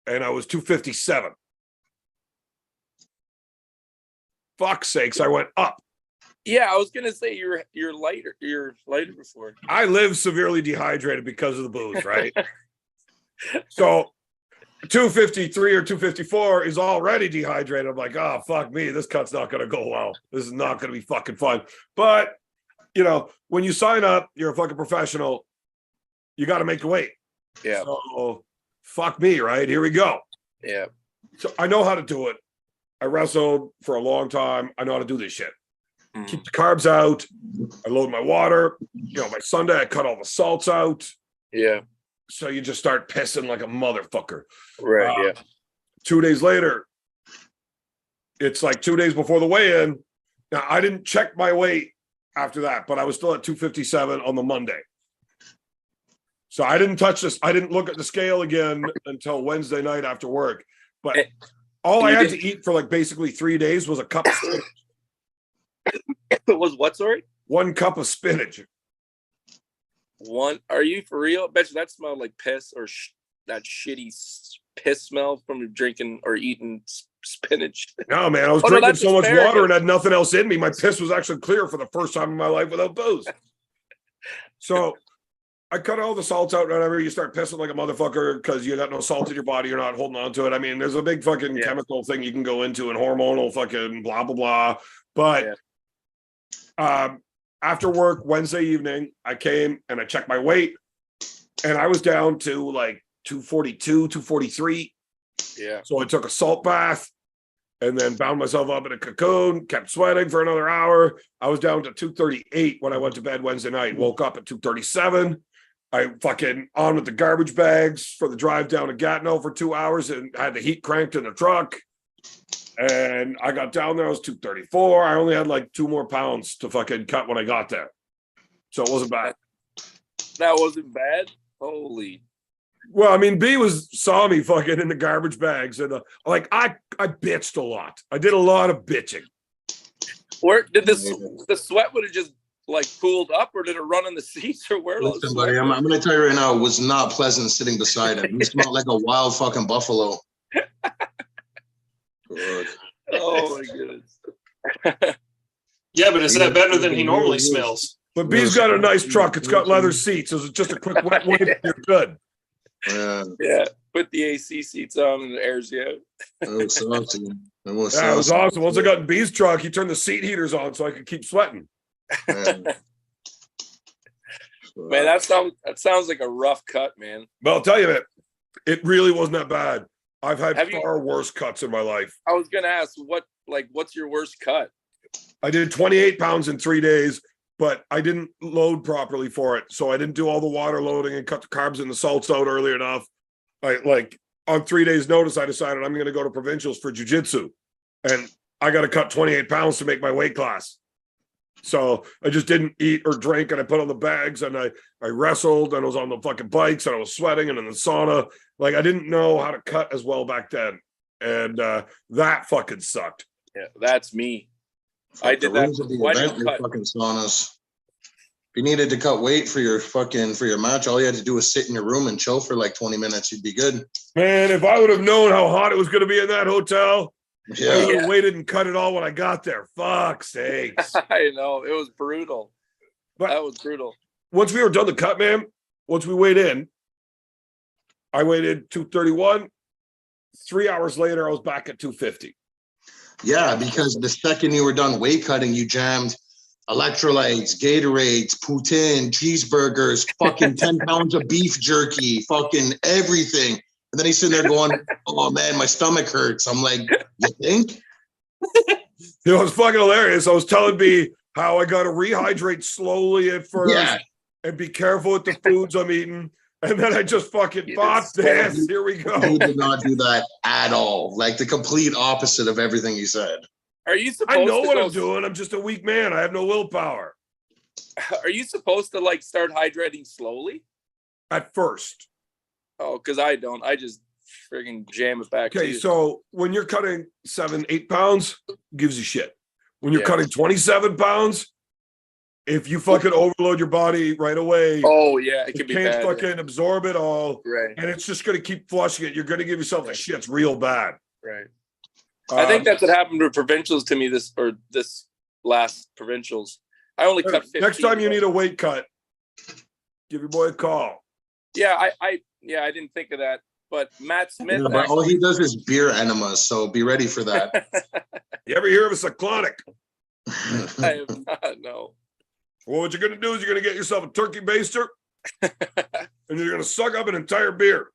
And I was 257. Fuck's sakes, I went up. Yeah, I was gonna say you're lighter. You're lighter before. I live severely dehydrated because of the booze, right? So 253 or 254 is already dehydrated. I'm like, oh, fuck me. This cut's not going to go well. This is not going to be fucking fun. But, you know, when you sign up, you're a fucking professional. You got to make the weight. Yeah. So, fuck me, right? Here we go. Yeah. So I know how to do it. I wrestled for a long time. I know how to do this shit. Keep the carbs out. I load my water. You know, by Sunday, I cut all the salts out. Yeah. So you just start pissing like a motherfucker. Right. Yeah. 2 days later, it's like 2 days before the weigh-in. Now, I didn't check my weight after that, but I was still at 257 on the Monday. So I didn't touch this. I didn't look at the scale again until Wednesday night after work. But all I had to eat for like basically 3 days was a cup of spinach. It was what, sorry? 1 cup of spinach. One? Are you for real? I bet you that smelled like piss or that shitty piss smell from drinking or eating spinach. No, man, I was drinking so much water and had nothing else in me. My piss was actually clear for the first time in my life without booze. So I cut all the salts out. Whenever you start pissing like a motherfucker because you got no salt in your body, you're not holding on to it. I mean, there's a big fucking chemical thing you can go into and hormonal fucking blah, blah, blah. But after work Wednesday evening, I came and I checked my weight and I was down to like 242, 243. Yeah. So I took a salt bath and then bound myself up in a cocoon, kept sweating for another hour. I was down to 238 when I went to bed Wednesday night, woke up at 237. I fucking on with the garbage bags for the drive down to Gatineau for 2 hours and had the heat cranked in the truck. And I got down there, I was 234. I only had like 2 more pounds to fucking cut when I got there. So it wasn't bad. That wasn't bad? Holy. Well, I mean, B saw me fucking in the garbage bags. And like, I bitched a lot. I did a lot of bitching. Where did the sweat would have just like pooled up or did it run in the seats or where? Listen, buddy, I'm going to tell you right now, it was not pleasant sitting beside him. He smelled like a wild fucking buffalo. Good. Oh my goodness. Yeah, but is that better than he normally smells? But B's got a nice truck. It's got leather seats. It's just a quick wet wipe. You're good. Yeah. Put the AC seats on and it airs you out. It was awesome. It was awesome. Once I got in B's truck, he turned the seat heaters on so I could keep sweating. Man, that sounds like a rough cut, man. But I'll tell you, man, it really wasn't that bad. I've had far worse cuts in my life. I was gonna ask what's your worst cut? I did 28 pounds in 3 days, but I didn't load properly for it. So I didn't do all the water loading and cut the carbs and the salts out early enough. On 3 days notice, I decided I'm going to go to provincials for jiu-jitsu and I got to cut 28 pounds to make my weight class. So I just didn't eat or drink and I put on the bags and I wrestled and I was on the fucking bikes and I was sweating and in the sauna. Like I didn't know how to cut as well back then. And that fucking sucked. Yeah, that's me. I did that. Why did you cut? Fucking saunas. If you needed to cut weight for your match, all you had to do was sit in your room and chill for like 20 minutes. You'd be good. Man, if I would have known how hot it was going to be in that hotel, I would have waited and cut it all when I got there. Fuck's sakes. I know. It was brutal. But that was brutal. Once we were done the cut, man, once we weighed in, I waited 231, 3 hours later, I was back at 250. Yeah, because the second you were done weight cutting, you jammed electrolytes, Gatorades, poutine, cheeseburgers, fucking 10 pounds of beef jerky, fucking everything. And then he's sitting there going, oh man, my stomach hurts. I'm like, you think? You know, it's fucking hilarious. I was telling B how I got to rehydrate slowly at first Yeah. and be careful with the foods I'm eating. And then I just fucking bought this. Here we go. He did not do that at all. Like the complete opposite of everything he said. Are you supposed I know to what go, I'm doing. I'm just a weak man. I have no willpower. Are you supposed to like start hydrating slowly? At first. Oh, because I don't. I just friggin' jam it back. Okay, too. so when you're cutting 7-8 pounds, gives you shit. When you're Yeah. cutting 27 pounds, if you fucking overload your body right away, Oh yeah, it it can be can't bad. fucking absorb it all, Right, and it's just going to keep flushing it. You're going to give yourself the shits real bad. right. I think Um, that's what happened with provincials to me this last provincials. I only cut 15. next time you need a weight cut, give your boy a call. Yeah, I didn't think of that. But Matt Smith, Yeah, but all actually, he does is beer enemas, so be ready for that. You ever hear of a cyclonic? I have not, no. Well, what you're going to do is you're going to get yourself a turkey baster, and you're going to suck up an entire beer.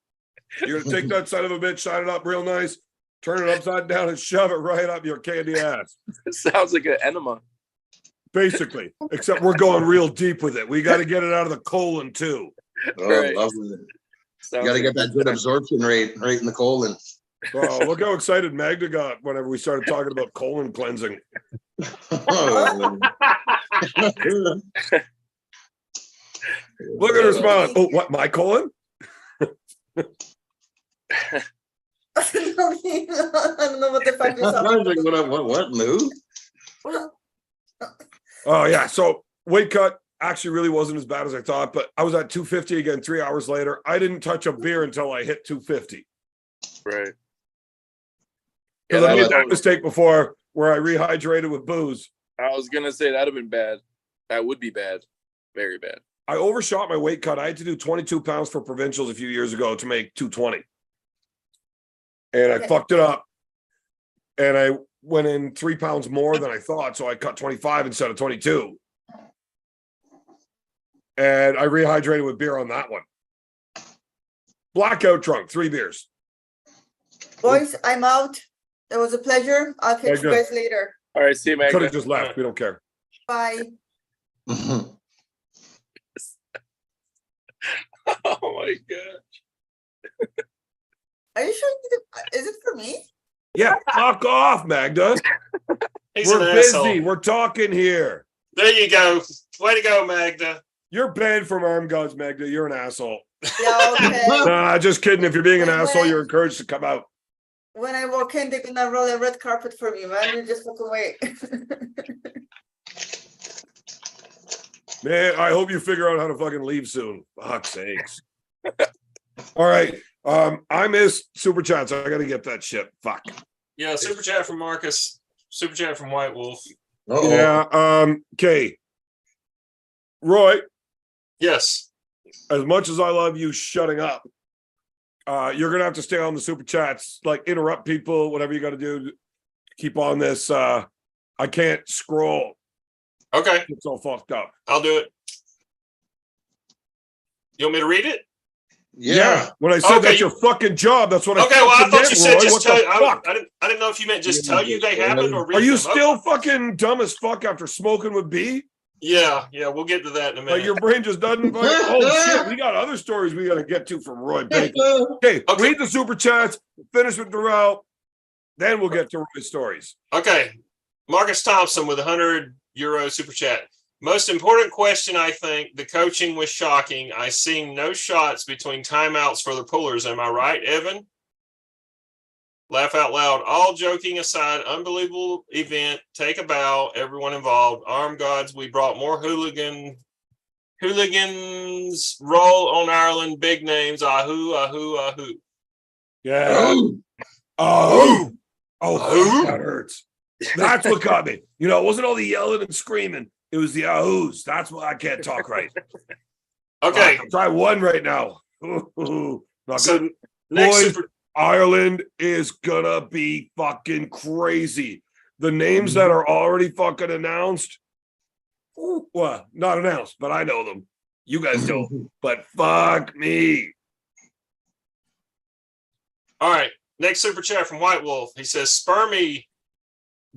You're going to take that son of a bitch, shine it up real nice, turn it upside down, and shove it right up your candy ass. It sounds like an enema. Basically, except we're going real deep with it. We got to get it out of the colon too. Oh, Right. lovely. Sounds You got to like get that good absorption rate right in the colon. Oh, look how excited Magda got whenever we started talking about colon cleansing. Oh, Look at her smiling. Oh, what, my colon? I don't know what the fuck you're I talking was like, what move? about. Oh, yeah. So weight cut actually really wasn't as bad as I thought, but I was at 250 again 3 hours later. I didn't touch a beer until I hit 250. right. Because I made that was- mistake before where I rehydrated with booze. I was gonna say that'd have been bad. That would be bad. Very bad. I overshot my weight cut. I had to do 22 pounds for provincials a few years ago to make 220. And I Okay. fucked it up. And I went in 3 pounds more than I thought. So I cut 25 instead of 22. And I rehydrated with beer on that one. Blackout drunk, 3 beers. Boys, I'm out. It was a pleasure. I'll catch you Magda. guys later. All right, see you, Could have Magda. just left. We don't care. Bye. Oh my god. Are you sure? Is it for me? Yeah, fuck off, Magda. He's We're an busy. asshole. We're talking here. There you go. Way to go, Magda. You're banned from armgods, Magda. You're an asshole. Yeah, okay. Nah, just kidding. If you're being an asshole, you're encouraged to come out. When I walk in, they're gonna roll a red carpet for me, man. You just fucking wait. Man, I hope you figure out how to fucking leave soon. Fuck's sakes. All right. I missed super chats. I gotta get that shit. Fuck. Yeah, super chat from Marcus. Super chat from White Wolf. Yeah. Okay. Roy, Yes. as much as I love you shutting up, you're gonna have to stay on the super chats, like interrupt people, whatever you gotta do to keep on this. I can't scroll. Okay, It's all fucked up. I'll do it. You want me to read it? Yeah. When I said Okay, that's your fucking job, that's what I Okay, well, I fucking thought meant, you said Roy. just What tell. the fuck? I didn't know if you meant just tell you they happened or read Are you them. still fucking dumb as fuck after smoking with B? Yeah, we'll get to that in a minute. Like your brain just doesn't. Oh shit, we got other stories we got to get to from Roy Bacon. Okay, Okay. read the super chats. Finish with Darrell. Then we'll get to Roy's stories. Okay, Marcus Thompson with €100 super chat. Most important question, I think. The coaching was shocking. I seen no shots between timeouts for the pullers. Am I right, Evan? Laugh out loud. All joking aside, unbelievable event. Take a bow. Everyone involved. Arm gods. We brought more hooligans. Roll on Ireland. Big names. Ahoo, ahoo, ahoo. Yeah. Oh, fuck, that hurts. That's what got me. You know, it wasn't all the yelling and screaming. It was the ahoos. That's why I can't talk right. Okay, I'll try one right now. Ooh, not so good. next Boys, super. Ireland is gonna be fucking crazy. The names that are already fucking announced, well, not announced, but I know them. You guys don't, but fuck me. All right. Next super chat from White Wolf. He says, Spermy,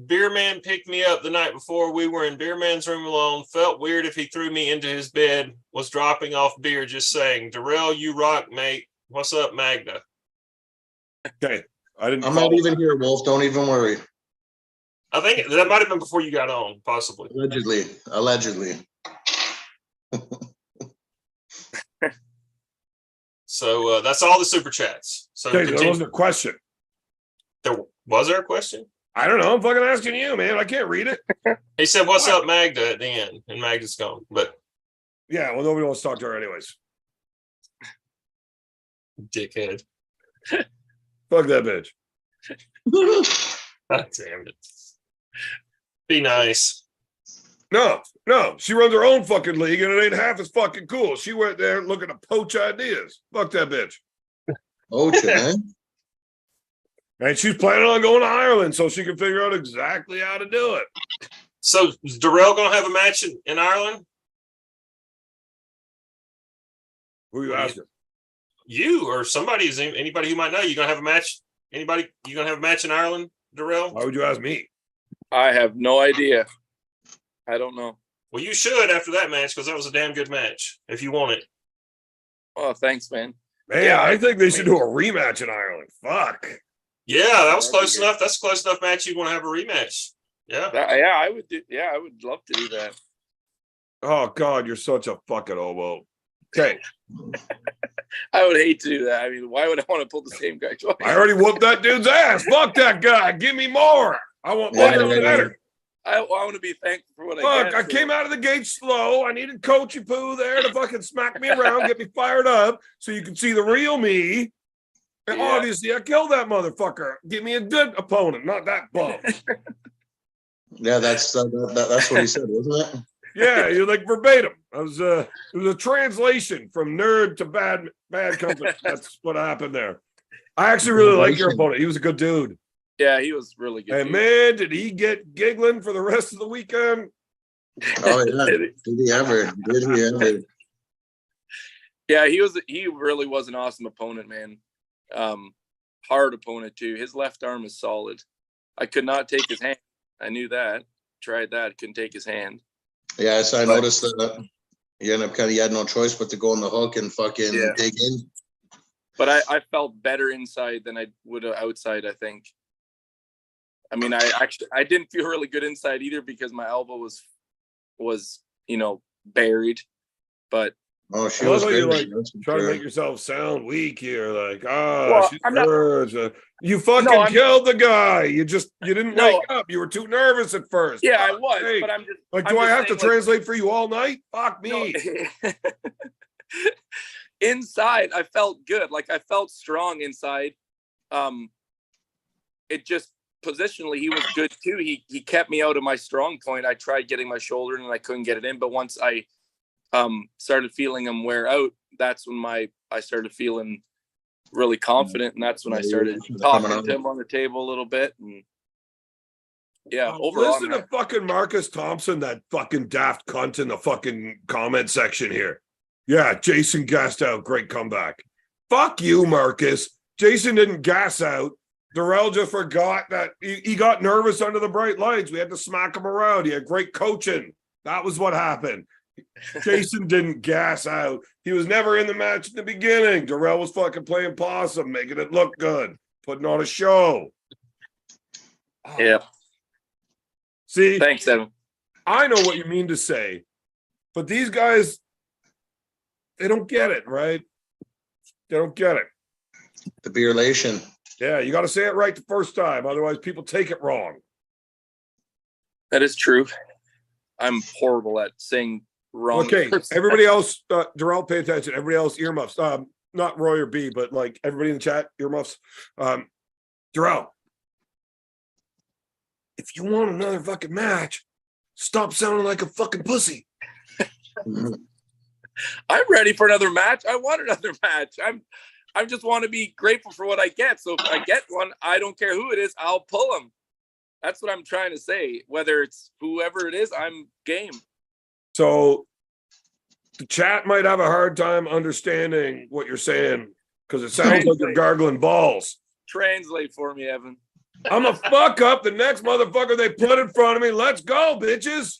Beer Man picked me up the night before. We were in Beer Man's room alone. Felt weird if he threw me into his bed. Was dropping off beer. Just saying. Darrell, you rock, mate. What's up, Magda? Okay. I'm not even here, Wolf. Don't even worry. I think that might have been before you got on, possibly. Allegedly. So that's all the super chats. So okay, there wasn't a question. Was there a question? I don't know. I'm fucking asking you, man. I can't read it. He said, "What's up, Magda?" at the end, and Magda's gone. But yeah, well, nobody wants to talk to her anyways. Dickhead. Fuck that bitch. God damn it. Be nice. No, she runs her own fucking league, and it ain't half as fucking cool. She went there looking to poach ideas. Fuck that bitch. Poach, man. And she's planning on going to Ireland so she can figure out exactly how to do it. So is Darrell gonna have a match in Ireland? Who are you asking? You or somebody, is anybody who might know, you gonna have a match? Anybody, you gonna have a match in Ireland, Darrell? Why would you ask me? I have no idea. I don't know. Well, you should after that match, because that was a damn good match. If you want it. Oh, thanks, man. Man, yeah, I think they should do a rematch in Ireland. Fuck. Yeah, that was close enough. That's a close enough match. You want to have a rematch? Yeah. I would do. Yeah, I would love to do that. Oh God, you're such a fucking hobo. Okay. I would hate to do that. I mean, why would I want to pull the same guy twice? I already whooped that dude's ass. Fuck that guy. Give me more. I want more better. I want to be thankful for what I get. Look, I came out of the gate slow. I needed Coachy Poo there to fucking smack me around, get me fired up, so you can see the real me. And obviously, I killed that motherfucker. Give me a good opponent, not that bum. Yeah, that's what he said, wasn't it? Yeah, you're like verbatim. It was a translation from nerd to bad company. That's what happened there. I actually really like your opponent. He was a good dude. Yeah, he was really good. And man, did he get giggling for the rest of the weekend? Oh yeah, did he ever? Yeah, he really was an awesome opponent, man. Hard opponent too. His left arm is solid. I could not take his hand. I knew that. Tried that. Couldn't take his hand. Yeah, so I noticed that you end up you had no choice but to go on the hook and fucking dig in. But I felt better inside than I would outside, I think. I mean, I didn't feel really good inside either because my elbow was buried. But she was great. You like trying to make yourself sound weak here, like she's you fucking killed the guy. You didn't wake up. You were too nervous at first. Yeah, I was. But I'm just like, do I have to translate for you all night? Fuck me. No. Inside, I felt good. Like I felt strong inside. It just positionally he was good too. He kept me out of my strong point. I tried getting my shoulder and I couldn't get it in. But once I started feeling him wear out, that's when I started feeling really confident, and that's when I started talking to him on the table a little bit. And overall, listen to fucking Marcus Thompson, that fucking daft cunt in the fucking comment section here. Yeah, Jason gassed out. Great comeback. Fuck you, Marcus. Jason didn't gas out. Darrell just forgot that he got nervous under the bright lights. We had to smack him around. He had great coaching. That was what happened. Jason didn't gas out. He was never in the match in the beginning. Darrell was fucking playing possum, making it look good, putting on a show. Yeah. See? Thanks, Evan. I know what you mean to say, but these guys, they don't get it, right? They don't get it. The beerlation. Yeah, you got to say it right the first time. Otherwise, people take it wrong. That is true. I'm horrible at saying wrong. Okay, everybody else, Darrell, pay attention. Everybody else, earmuffs. Not Roy or B, but like everybody in the chat, earmuffs. Darrell, if you want another fucking match, stop sounding like a fucking pussy. I'm ready for another match. I want another match. I just want to be grateful for what I get. So if I get one, I don't care who it is, I'll pull them. That's what I'm trying to say. Whether it's whoever it is, I'm game. So the chat might have a hard time understanding what you're saying because it sounds like you're gargling balls. Translate for me, Evan. I'm a fuck up the next motherfucker they put in front of me. Let's go, bitches.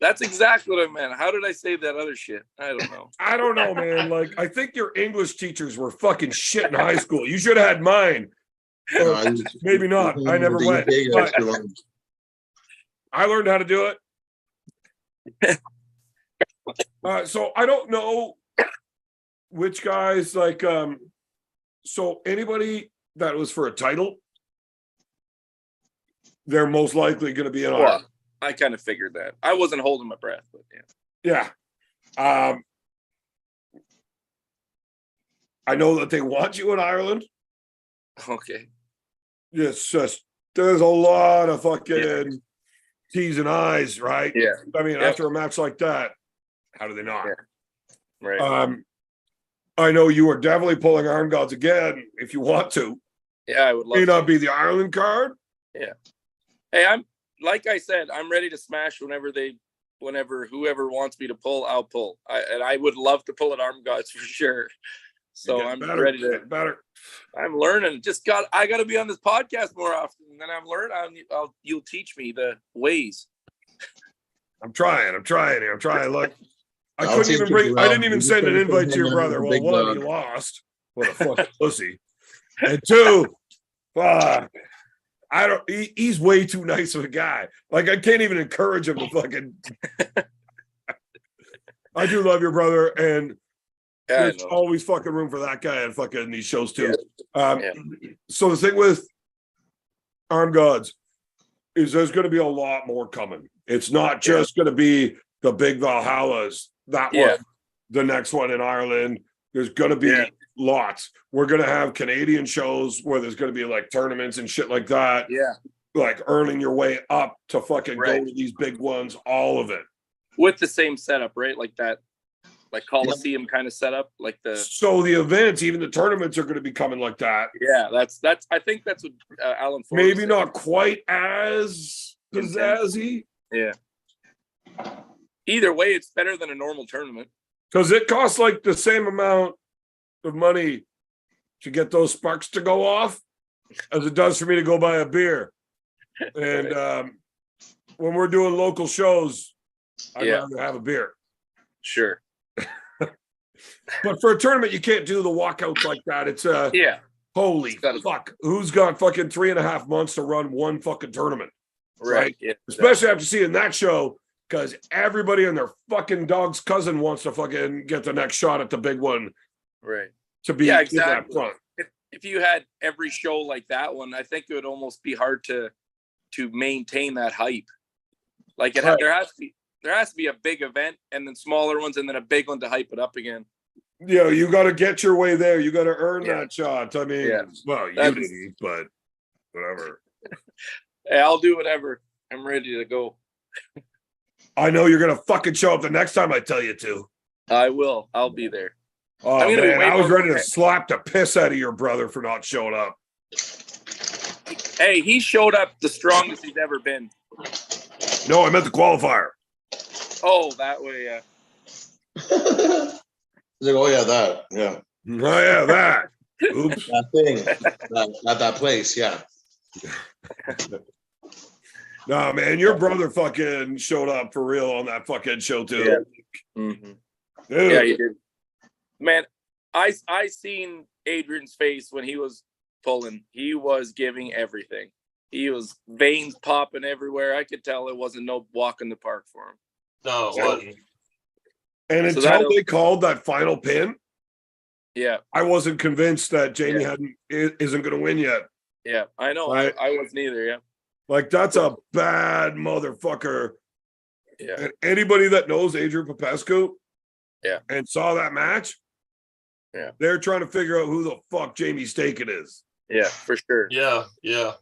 That's exactly what I meant. How did I say that other shit? I don't know. I don't know, man. Like, I think your English teachers were fucking shit in high school. You should have had mine. Maybe not. I never went. But I learned how to do it. So I don't know which guys like. So anybody that was for a title, they're most likely going to be in Ireland. I kind of figured that. I wasn't holding my breath, but yeah. Yeah. I know that they want you in Ireland. Okay. It's just there's a lot of fucking T's and I's, right? Yeah. I mean, after a match like that, how do they not? Yeah. Right. I know you are definitely pulling armgods again if you want to. Yeah, I would love May to. not be the Ireland card. Yeah. Hey, I'm like I said, I'm ready to smash whenever whoever wants me to pull, I'll pull. I would love to pull at armgods for sure. So I'm ready to get better. I'm learning. I got to be on this podcast more often. And then I'm learning. You'll teach me the ways. I'm trying. Look, I didn't even send an invite to your brother. Well, one, he lost. What a fucking pussy. And two, fuck. He's way too nice of a guy. Like, I can't even encourage him to fucking. I do love your brother, and there's always fucking room for that guy and fucking these shows too. Yeah. So the thing with armgods is there's going to be a lot more coming. It's not just going to be the big Valhallas. That one, the next one in Ireland. There's going to be lots. We're going to have Canadian shows where there's going to be like tournaments and shit like that. Yeah. Like earning your way up to fucking go to these big ones, all of it. With the same setup, right? Like that, like Coliseum kind of setup. Like So the events, even the tournaments are going to be coming like that. Yeah, that's I think that's what Alan Ford maybe said. Not quite as pizzazzy. Yeah. Either way, it's better than a normal tournament. Because it costs like the same amount of money to get those sparks to go off as it does for me to go buy a beer. And when we're doing local shows, I'd rather have a beer. Sure. But for a tournament, you can't do the walkouts like that. It's holy fuck. Who's got fucking 3.5 months to run one fucking tournament? Right. Yeah, especially after seeing that show. Because everybody and their fucking dog's cousin wants to fucking get the next shot at the big one. Right. To be in that front. If you had every show like that one, I think it would almost be hard to maintain that hype. Like there has to be a big event and then smaller ones and then a big one to hype it up again. Yeah, you got to get your way there. You got to earn that shot. I mean, well, you didn't, but whatever. Hey, I'll do whatever. I'm ready to go. I know you're going to fucking show up the next time I tell you to. I will. I'll be there. Oh, man, I was ready to slap the piss out of your brother for not showing up. Hey, he showed up the strongest he's ever been. No, I meant the qualifier. Oh, that way, yeah. Like, oh, yeah, that. Yeah. Oh, yeah, that. Oops. That thing. At that place, yeah. No, man, your brother fucking showed up for real on that fucking show too. Yeah, yeah, he did. Man, I seen Adrian's face when he was pulling. He was giving everything. He was veins popping everywhere. I could tell it wasn't no walk in the park for him. No, and until they called that final pin, I wasn't convinced that Jamie isn't going to win yet. Yeah, I know. Right? I wasn't either. Yeah. Like, that's a bad motherfucker. Yeah. And anybody that knows Adrian Popescu and saw that match, they're trying to figure out who the fuck Jamie Staken is. Yeah, for sure. Yeah. Go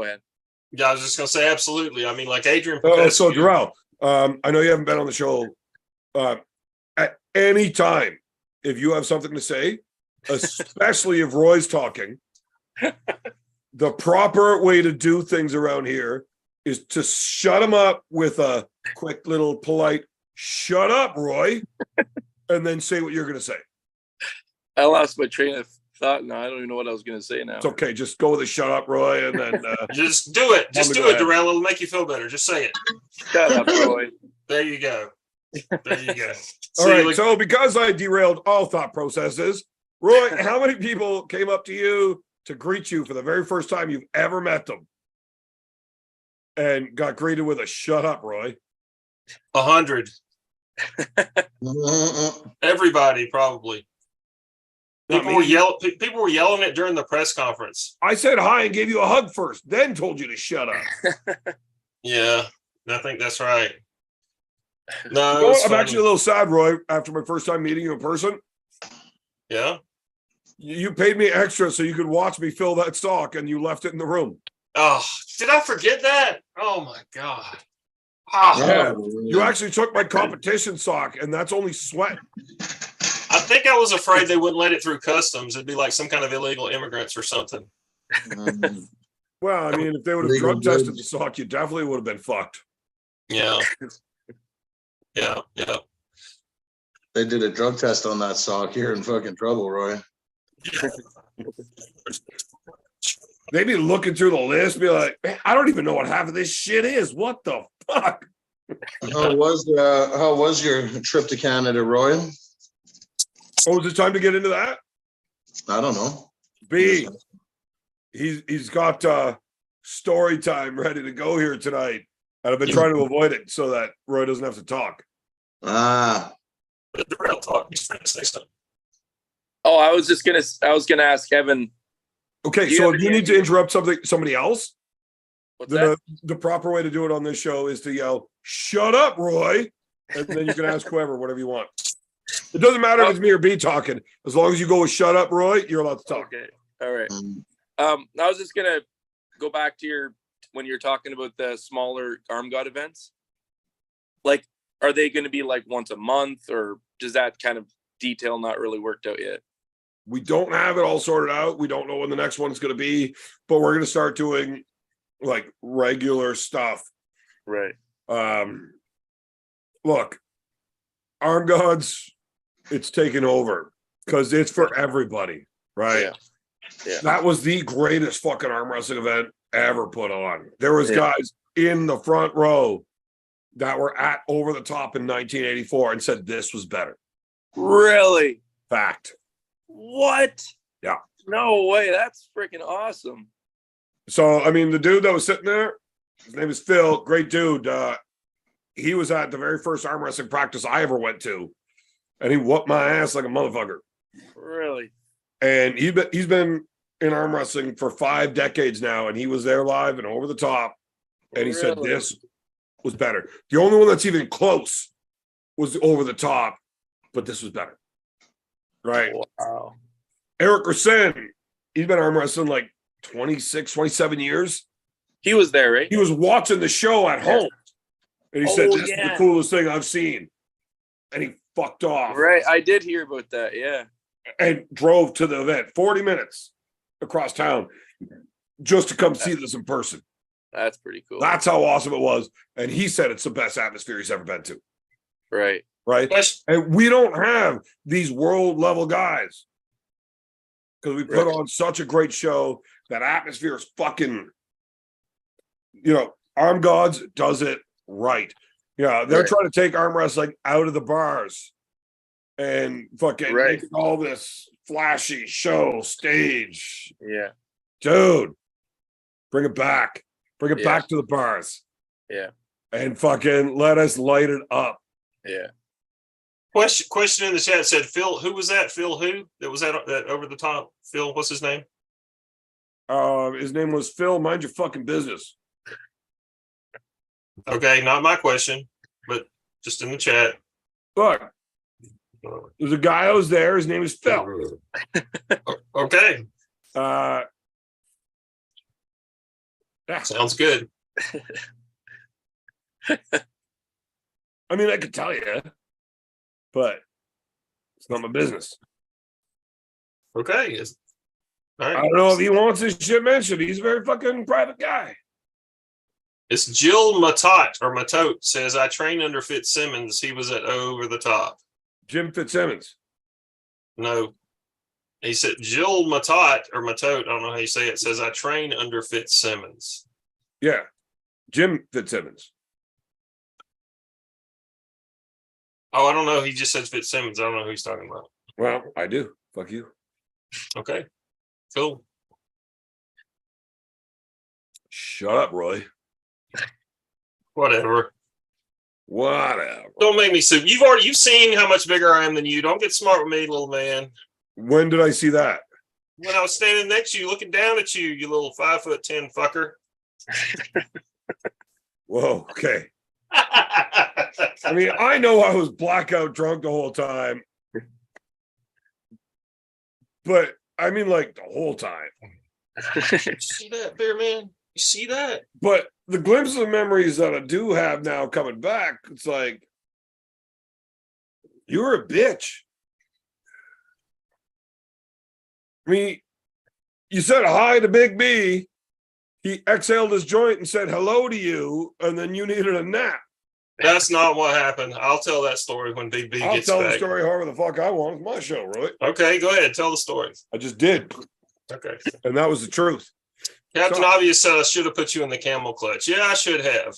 ahead. Yeah, I was just going to say absolutely. I mean, like Adrian Popescu. So, Darrell, I know you haven't been on the show. At any time if you have something to say, especially if Roy's talking, the proper way to do things around here is to shut him up with a quick little polite, shut up, Roy, and then say what you're going to say. I lost my train of thought now. I don't even know what I was going to say now. It's okay. Just go with a shut up, Roy, and then Just do it. Just do it, Darrell. It'll make you feel better. Just say it. Shut up, Roy. There you go. There you go. All right. So because I derailed all thought processes, Roy, how many people came up to you to greet you for the very first time you've ever met them and got greeted with a shut up, Roy? 100. Everybody, probably. People were yelling it during the press conference. I said hi and gave you a hug first, then told you to shut up. Yeah, I think that's right. No, You know, I'm actually a little sad, Roy, after my first time meeting you in person. Yeah. You paid me extra so you could watch me fill that sock, and you left it in the room. Oh, did I forget that? Oh my God. Yeah. You actually took my competition sock, and that's only sweat. I think I was afraid they wouldn't let it through customs. It'd be like some kind of illegal immigrants or something. Well, I mean, if they would have drug tested the sock, you definitely would have been fucked. Yeah. Yeah. They did a drug test on that sock. You're in fucking trouble, Roy. They'd be looking through the list, be like, man, I don't even know what half of this shit is. What the fuck? How was your trip to Canada, Roy? Oh, is it time to get into that? I don't know. B, he's got story time ready to go here tonight. And I've been trying to avoid it so that Roy doesn't have to talk. Ah. The real talk. He's trying to say something. Oh, I was gonna ask Kevin. Okay, so if you need to interrupt somebody else, What's that? the proper way to do it on this show is to yell, "Shut up, Roy," and then you can ask whoever whatever you want. It doesn't matter if it's me or B talking. As long as you go with "Shut up, Roy," you're allowed to talk. Okay. All right. I was just gonna go back to when you're talking about the smaller arm god events. Like, are they going to be like once a month, or does that kind of detail not really worked out yet? We don't have it all sorted out. We don't know when the next one's going to be, but we're going to start doing like regular stuff. Right. Look, arm gods, it's taken over because it's for everybody, right? Yeah. That was the greatest fucking arm wrestling event ever put on. There was guys in the front row that were at Over the Top in 1984 and said this was better. Really? Fact. What? Yeah. No way. That's freaking awesome. So, I mean, the dude that was sitting there, his name is Phil, great dude. He was at the very first arm wrestling practice I ever went to, and he whooped my ass like a motherfucker. Really? And he's been in arm wrestling for 5 decades now, and he was there live and Over the Top, and he said this was better. The only one that's even close was Over the Top, but this was better. Right? Wow. Eric Rasen, he's been arm wrestling like 26, 27 years. He was there, right? He was watching the show at home, and he said, this is the coolest thing I've seen. And he fucked off. Right. I did hear about that. Yeah. And drove to the event 40 minutes across town just to come see this in person. That's pretty cool. That's how awesome it was. And he said it's the best atmosphere he's ever been to. Right. Right. And we don't have these world level guys because we put on such a great show. That atmosphere is fucking, Arm Gods does it right. Yeah. They're trying to take arm wrestling out of the bars and fucking make all this flashy show stage. Yeah. Dude, bring it back. Bring it back to the bars. Yeah. And fucking let us light it up. Yeah. Question in the chat said, Phil, who was that? Phil who? That was that Over the Top? Phil, what's his name? His name was Phil. Mind your fucking business. Okay, not my question, but just in the chat. Look, there's a guy that was there. His name is Phil. Okay. Yeah. Sounds good. I mean, I could tell you, but It's not my business. Okay. All right. I don't know if he wants his shit mentioned. He's a very fucking private guy. It's Jill Matot says, I trained under Fitzsimmons. He was at Over the Top. Jim Fitzsimmons. No. He said Jill Matot, I don't know how you say it, says, I train under Fitzsimmons. Yeah. Jim Fitzsimmons. Oh, I don't know. He just says Fitzsimmons. I don't know who he's talking about. Well, I do. Fuck you. Okay. Cool. Shut up, Roy. Whatever. Whatever. Don't make me sue. You've seen how much bigger I am than you. Don't get smart with me, little man. When did I see that? When I was standing next to you, looking down at you, you little 5'10" fucker. Whoa, okay. I mean, I know I was blackout drunk the whole time. But I mean, like, the whole time. You see that, Bear Man? You see that? But the glimpses of memories that I do have now coming back, it's like, you were a bitch. I mean, you said hi to Big B. He exhaled his joint and said hello to you, and then you needed a nap. That's not what happened. I'll tell that story when Big B I'll gets tell back. the story however the fuck I want. It's my show, right? Okay, go ahead. Tell the story. I just did. Okay. And that was the truth. Captain Obvious said I should have put you in the camel clutch. Yeah, I should have.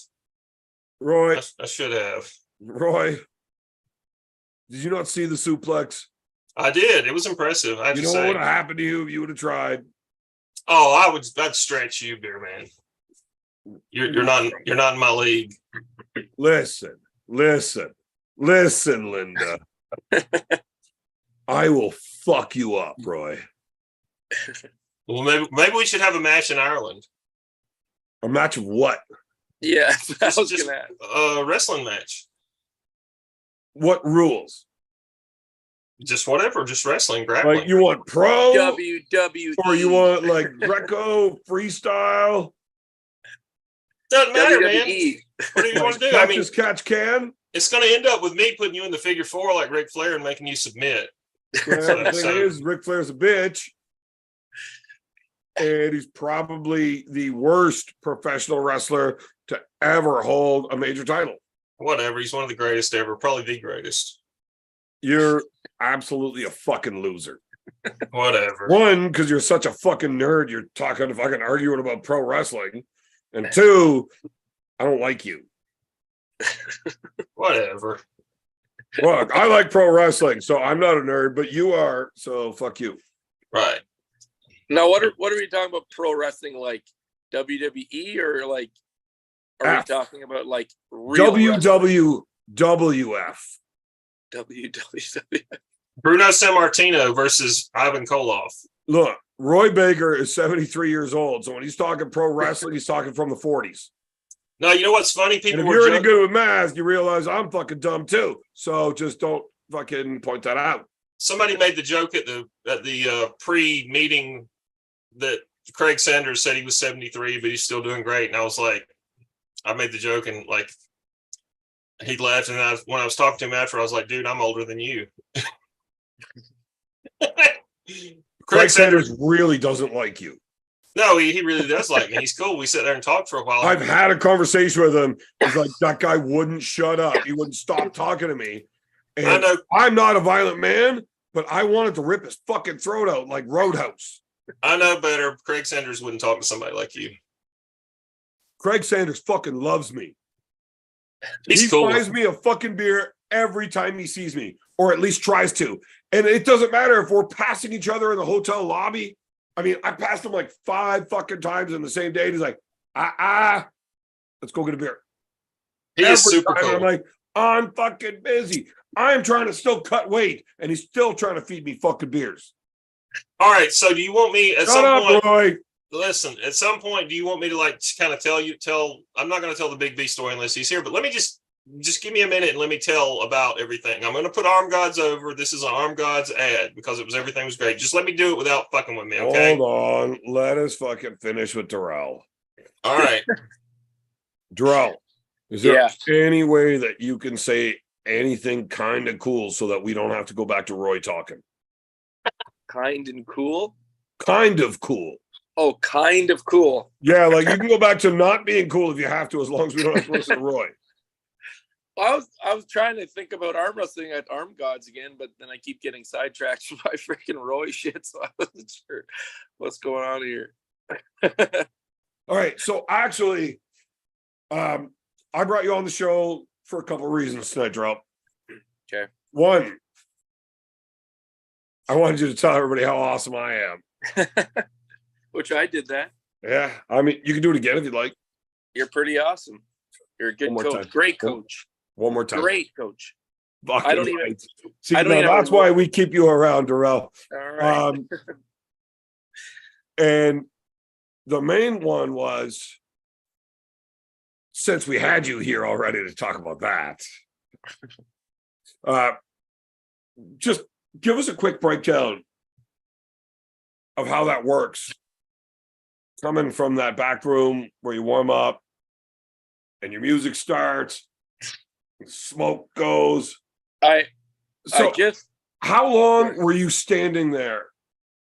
Roy, I should have. Roy, did you not see the suplex? I did. It was impressive. I have You to know say. what would have happened to you if you would have tried? Oh, I'd stretch you, Beer Man. You're not in my league. Listen, Linda. I will fuck you up, Roy. Well, maybe we should have a match in Ireland. A match of what? Yeah, I was Just gonna ask. a wrestling match. What rules? Just whatever, just wrestling, grappling. Like, you want pro? WWE. Or you want, like, Greco, freestyle? Doesn't matter, man. WWE. What do you want to do? I Catch mean, as catch can? it's going to end up with me putting you in the figure four like Ric Flair and making you submit. Well, the thing is, Ric Flair's a bitch. And he's probably the worst professional wrestler to ever hold a major title. Whatever. He's one of the greatest ever, probably the greatest. You're absolutely a fucking loser. Whatever. One, because you're such a fucking nerd. You're talking fucking arguing about pro wrestling. And two, I don't like you. Whatever. Look, I like pro wrestling, so I'm not a nerd, but you are, so fuck you. Right. Now, what are we talking about? Pro wrestling, like WWE, or like are we talking about like real WWF. WWF? Bruno Sammartino versus Ivan Koloff. Look, Roy Baker is 73 years old, so when he's talking pro wrestling, he's talking from the 40s. No, you know what's funny? And People if were you're any joking. good with math, you realize I'm fucking dumb too. So just don't fucking point that out. Somebody made the joke at the pre-meeting that Craig Sanders said he was 73, but he's still doing great. And I was like, I made the joke and like he laughed. And when I was talking to him after, I was like, dude, I'm older than you. Craig Sanders really doesn't like you. No, he really does like me. He's cool. We sat there and talked for a while. I've had a conversation with him. He's like, that guy wouldn't shut up. He wouldn't stop talking to me. And I know. I'm not a violent man, but I wanted to rip his fucking throat out like Roadhouse. I know better. Craig Sanders wouldn't talk to somebody like you. Craig Sanders fucking loves me. He's He cool. buys me a fucking beer every time he sees me, or at least tries to. And it doesn't matter if we're passing each other in the hotel lobby. I mean, I passed him like 5 fucking times in the same day. And he's like, let's go get a beer. He is super time cool. I'm like, I'm fucking busy. I'm trying to still cut weight, and he's still trying to feed me fucking beers. All right. So do you want me at Shut some up, point? Roy. Listen, at some point, do you want me to like kind of tell? I'm not going to tell the Big B story unless he's here, but let me just give me a minute and let me tell about everything. I'm going to put Arm Gods over. This is an Arm Gods ad because everything was great. Just let me do it without fucking with me, okay? Hold on. Let us fucking finish with Darrell. All right. Darrell, is there any way that you can say anything kind of cool so that we don't have to go back to Roy talking? Kind and cool. Kind of cool. Oh, kind of cool. Yeah, like you can go back to not being cool if you have to, as long as we don't have to listen to Roy. I was trying to think about arm wrestling at Arm Gods again, but then I keep getting sidetracked by freaking Roy shit, so I wasn't sure what's going on here. All right, so actually, I brought you on the show for a couple of reasons tonight, Drop. Okay. One, I wanted you to tell everybody how awesome I am. Which I did that. Yeah, I mean, you can do it again if you'd like. You're pretty awesome. You're a good One more coach. time. Great coach. One more time. Great coach. Fucking I don't even. right. See, I don't even that's why we keep you around, Darrell. All right. And the main one was, since we had you here already to talk about that, just give us a quick breakdown of how that works. Coming from that back room where you warm up and your music starts, smoke goes. How long were you standing there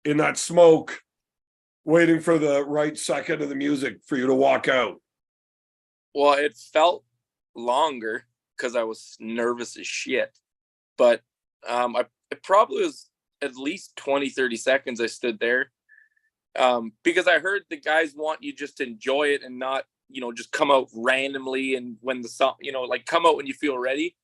in that smoke, waiting for the right second of the music for you to walk out? Well, it felt longer because I was nervous as shit. But it probably was at least 20, 30 seconds I stood there. Because I heard the guys want you just to enjoy it and not, just come out randomly. And when the song, like come out when you feel ready.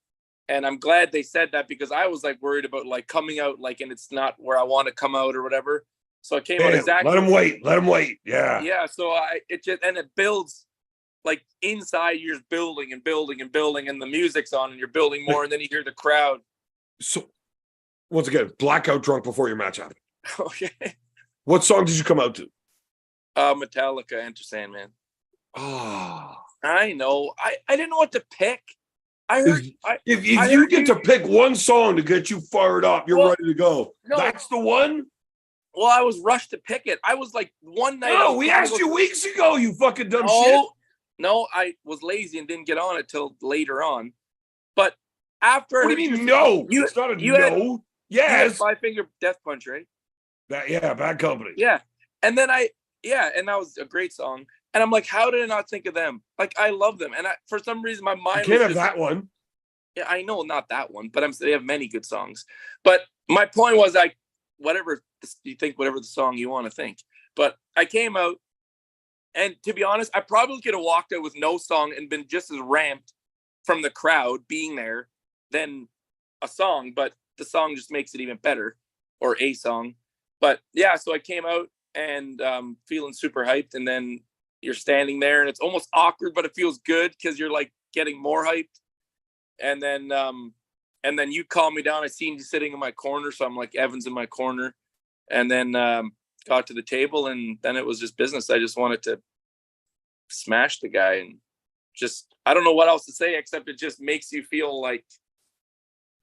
And I'm glad they said that, because I was like worried about like coming out and it's not where I want to come out or whatever. So I came out exactly. Let them wait. Yeah. Yeah. So it builds like inside, you're just building and building and building, and the music's on and you're building more. And then you hear the crowd. So once again, blackout drunk before your match happened. Okay. What song did you come out to? Metallica, Enter Sandman. Oh, I know. I didn't know what to pick. I heard. If you get to pick one song to get you fired up, you're ready to go. No, that's the one? Well, I was rushed to pick it. I was like one night. No, we asked you weeks ago, you fucking dumb shit. No, I was lazy and didn't get on it till later on. But after. What do you mean, no? It's not a no. Yes. Five Finger Death Punch, right? Bad company. Yeah. And then and that was a great song. And I'm like, how did I not think of them? Like, I love them. And for some reason, my mind. You can't have that one. Yeah, I know, not that one, but they have many good songs. But my point was, whatever you think, whatever the song you want to think. But I came out, and to be honest, I probably could have walked out with no song and been just as ramped from the crowd being there than a song. But the song just makes it even better, or a song. But yeah, so I came out and feeling super hyped, and then you're standing there and it's almost awkward, but it feels good because you're like getting more hyped. And then you calm me down. I seen you sitting in my corner, so I'm like, Evan's in my corner. And then got to the table, and then it was just business. I just wanted to smash the guy, and just, I don't know what else to say, except it just makes you feel like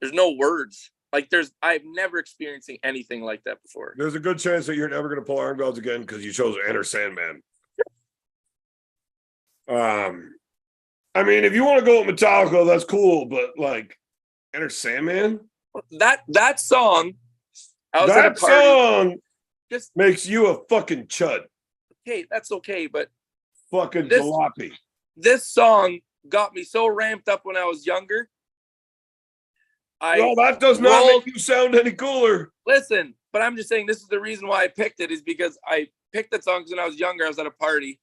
there's no words. Like I've never experienced anything like that before. There's a good chance that you're never going to pull arm gods again because you chose Enter Sandman. I mean, if you want to go with Metallica, that's cool, but like Enter Sandman, that song, just makes you a fucking chud. Okay, that's okay, but fucking jalopy. This song got me so ramped up when I was younger. No, that does not make you sound any cooler. Listen, but I'm just saying, this is the reason why I picked it, is because I picked that song when I was younger. I was at a party,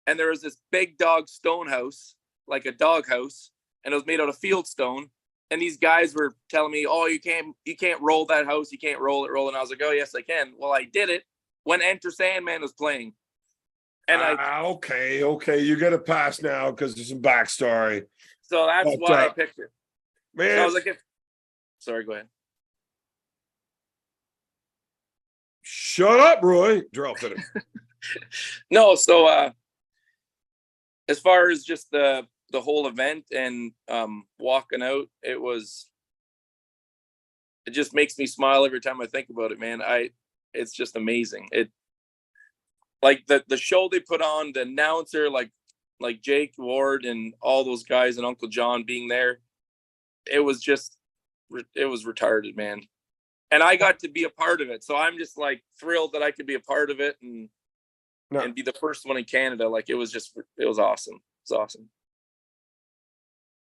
and there was this big dog stone house, like a dog house, and it was made out of field stone. And these guys were telling me, "Oh, you can't roll that house. You can't roll it." And I was like, "Oh, yes, I can." Well, I did it when Enter Sandman was playing. And okay, you get a pass now because there's some backstory. So that's why I picked it. Man, so I was like, sorry, go ahead. Shut up, Roy. Drop it. No, so as far as just the whole event and walking out, it just makes me smile every time I think about it, man. It's just amazing. It, like the show they put on, the announcer, like Jake Ward and all those guys, and Uncle John being there. it was retarded, man. And I got to be a part of it. So I'm just like thrilled that I could be a part of it and be the first one in Canada. Like it was awesome. It's awesome.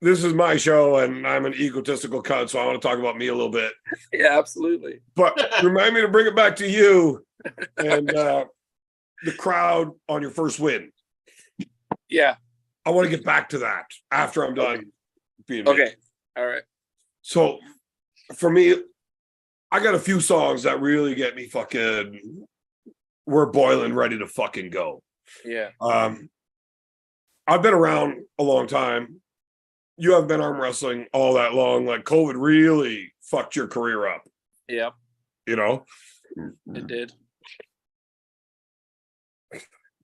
This is my show and I'm an egotistical cunt, so I want to talk about me a little bit. Yeah, absolutely. But remind me to bring it back to you and the crowd on your first win. Yeah. I want to get back to that after I'm done being okay. me. All right. So for me, I got a few songs that really get me fucking, we're boiling, ready to fucking go. Yeah. I've been around a long time. You haven't been arm wrestling all that long. Like COVID really fucked your career up. Yeah. You know? It did.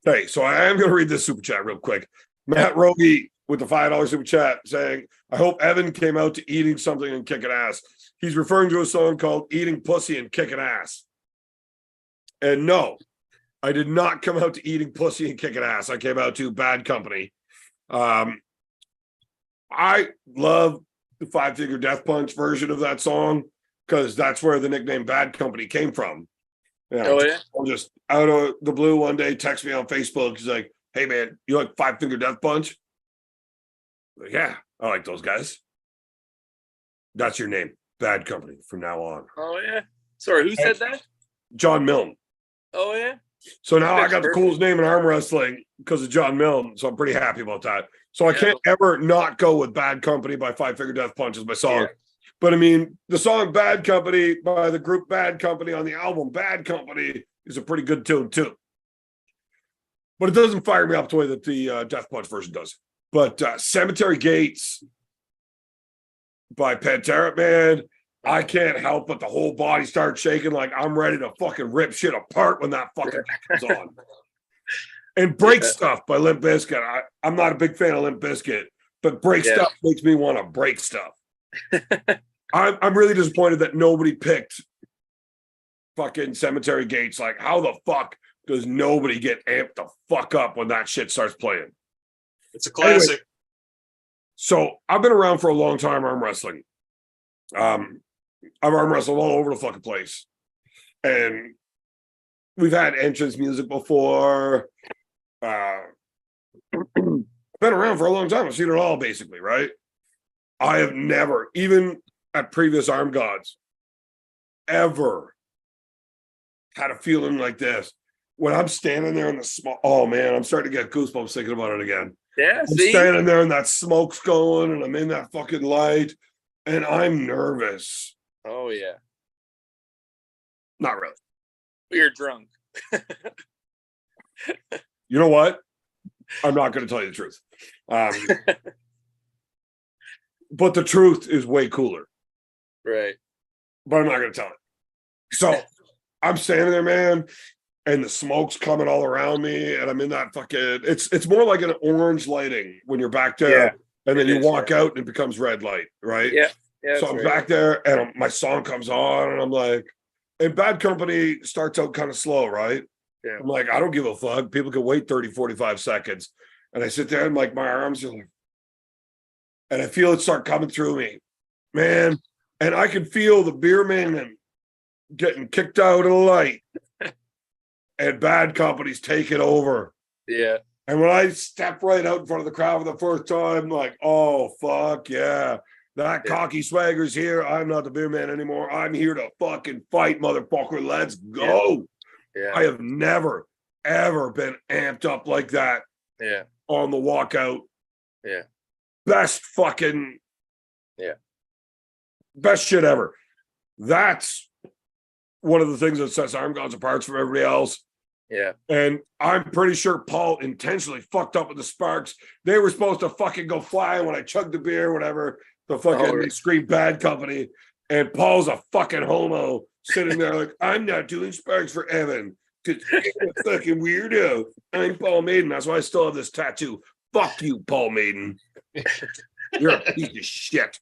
Hey, so I am going to read this super chat real quick. Matt Rogie with the $5 super chat saying, I hope Evan came out to eating something and kicking ass. He's referring to a song called Eating Pussy and Kicking Ass. And no, I did not come out to eating pussy and kicking ass. I came out to Bad Company. I love the Five Finger Death Punch version of that song because that's where the nickname Bad Company came from. You know, Oh, yeah? just out of the blue one day, text me on Facebook. He's like, hey, man, you like Five Finger Death Punch? Like, yeah, I like those guys. That's your name, Bad Company, from now on. Oh, yeah? Sorry, who said that? John Milne. Oh, yeah? So now I That's got the perfect. coolest name in arm wrestling because of John Milne. So I'm pretty happy about that. So I Yeah. can't ever not go with Bad Company by Five Finger Death Punch as my song. Yeah. But I mean, the song Bad Company by the group Bad Company on the album Bad Company is a pretty good tune too. But it doesn't fire me up the way that the Death Punch version does. But Cemetery Gates by Pantera, man, I can't help but the whole body starts shaking like I'm ready to fucking rip shit apart when that fucking comes on. And Break Stuff by Limp Bizkit. I'm not a big fan of Limp Bizkit, but Break Stuff makes me want to break stuff. I'm really disappointed that nobody picked fucking Cemetery Gates. Like, how the fuck does nobody get amped the fuck up when that shit starts playing? It's a classic. Anyway, so I've been around for a long time arm wrestling. I've arm wrestled all over the fucking place. And we've had entrance music before. Been around for a long time. I've seen it all, basically, right? I have never, even at previous arm gods, ever had a feeling like this. When I'm standing there in the smoke, oh man, I'm starting to get goosebumps thinking about it again. Yeah, I'm see? standing there and that smoke's going and I'm in that fucking light and I'm nervous. Oh, yeah. Not really. You're drunk. You know what? I'm not going to tell you the truth. But the truth is way cooler. Right. But I'm not going to tell it. So I'm standing there, man, and the smoke's coming all around me, and I'm in that fucking. It's more like an orange lighting when you're back there, and then you walk out and it becomes red light, right? Yeah. So I'm back there, and my song comes on, and I'm like, and Bad Company starts out kind of slow, right? Yeah. I'm like, I don't give a fuck. People can wait 30, 45 seconds. And I sit there and like my arms are like, and I feel it start coming through me, man. And I can feel the beer man getting kicked out of the light and Bad Company's taking over. Yeah. And when I step right out in front of the crowd for the first time, like, oh, fuck yeah. That cocky swagger's here. I'm not the beer man anymore. I'm here to fucking fight, motherfucker. Let's go. Yeah. I have never, ever been amped up like that on the walkout. Yeah. Best fucking best shit ever. That's one of the things that sets Arm Gods apart from everybody else. Yeah. And I'm pretty sure Paul intentionally fucked up with the sparks. They were supposed to fucking go flying when I chugged the beer, whatever. The fucking they scream Bad Company. And Paul's a fucking homo sitting there like, I'm not doing sparks for Evan. Because you're a fucking weirdo. I'm Paul Maiden. That's why I still have this tattoo. Fuck you, Paul Maiden. You're a piece of shit.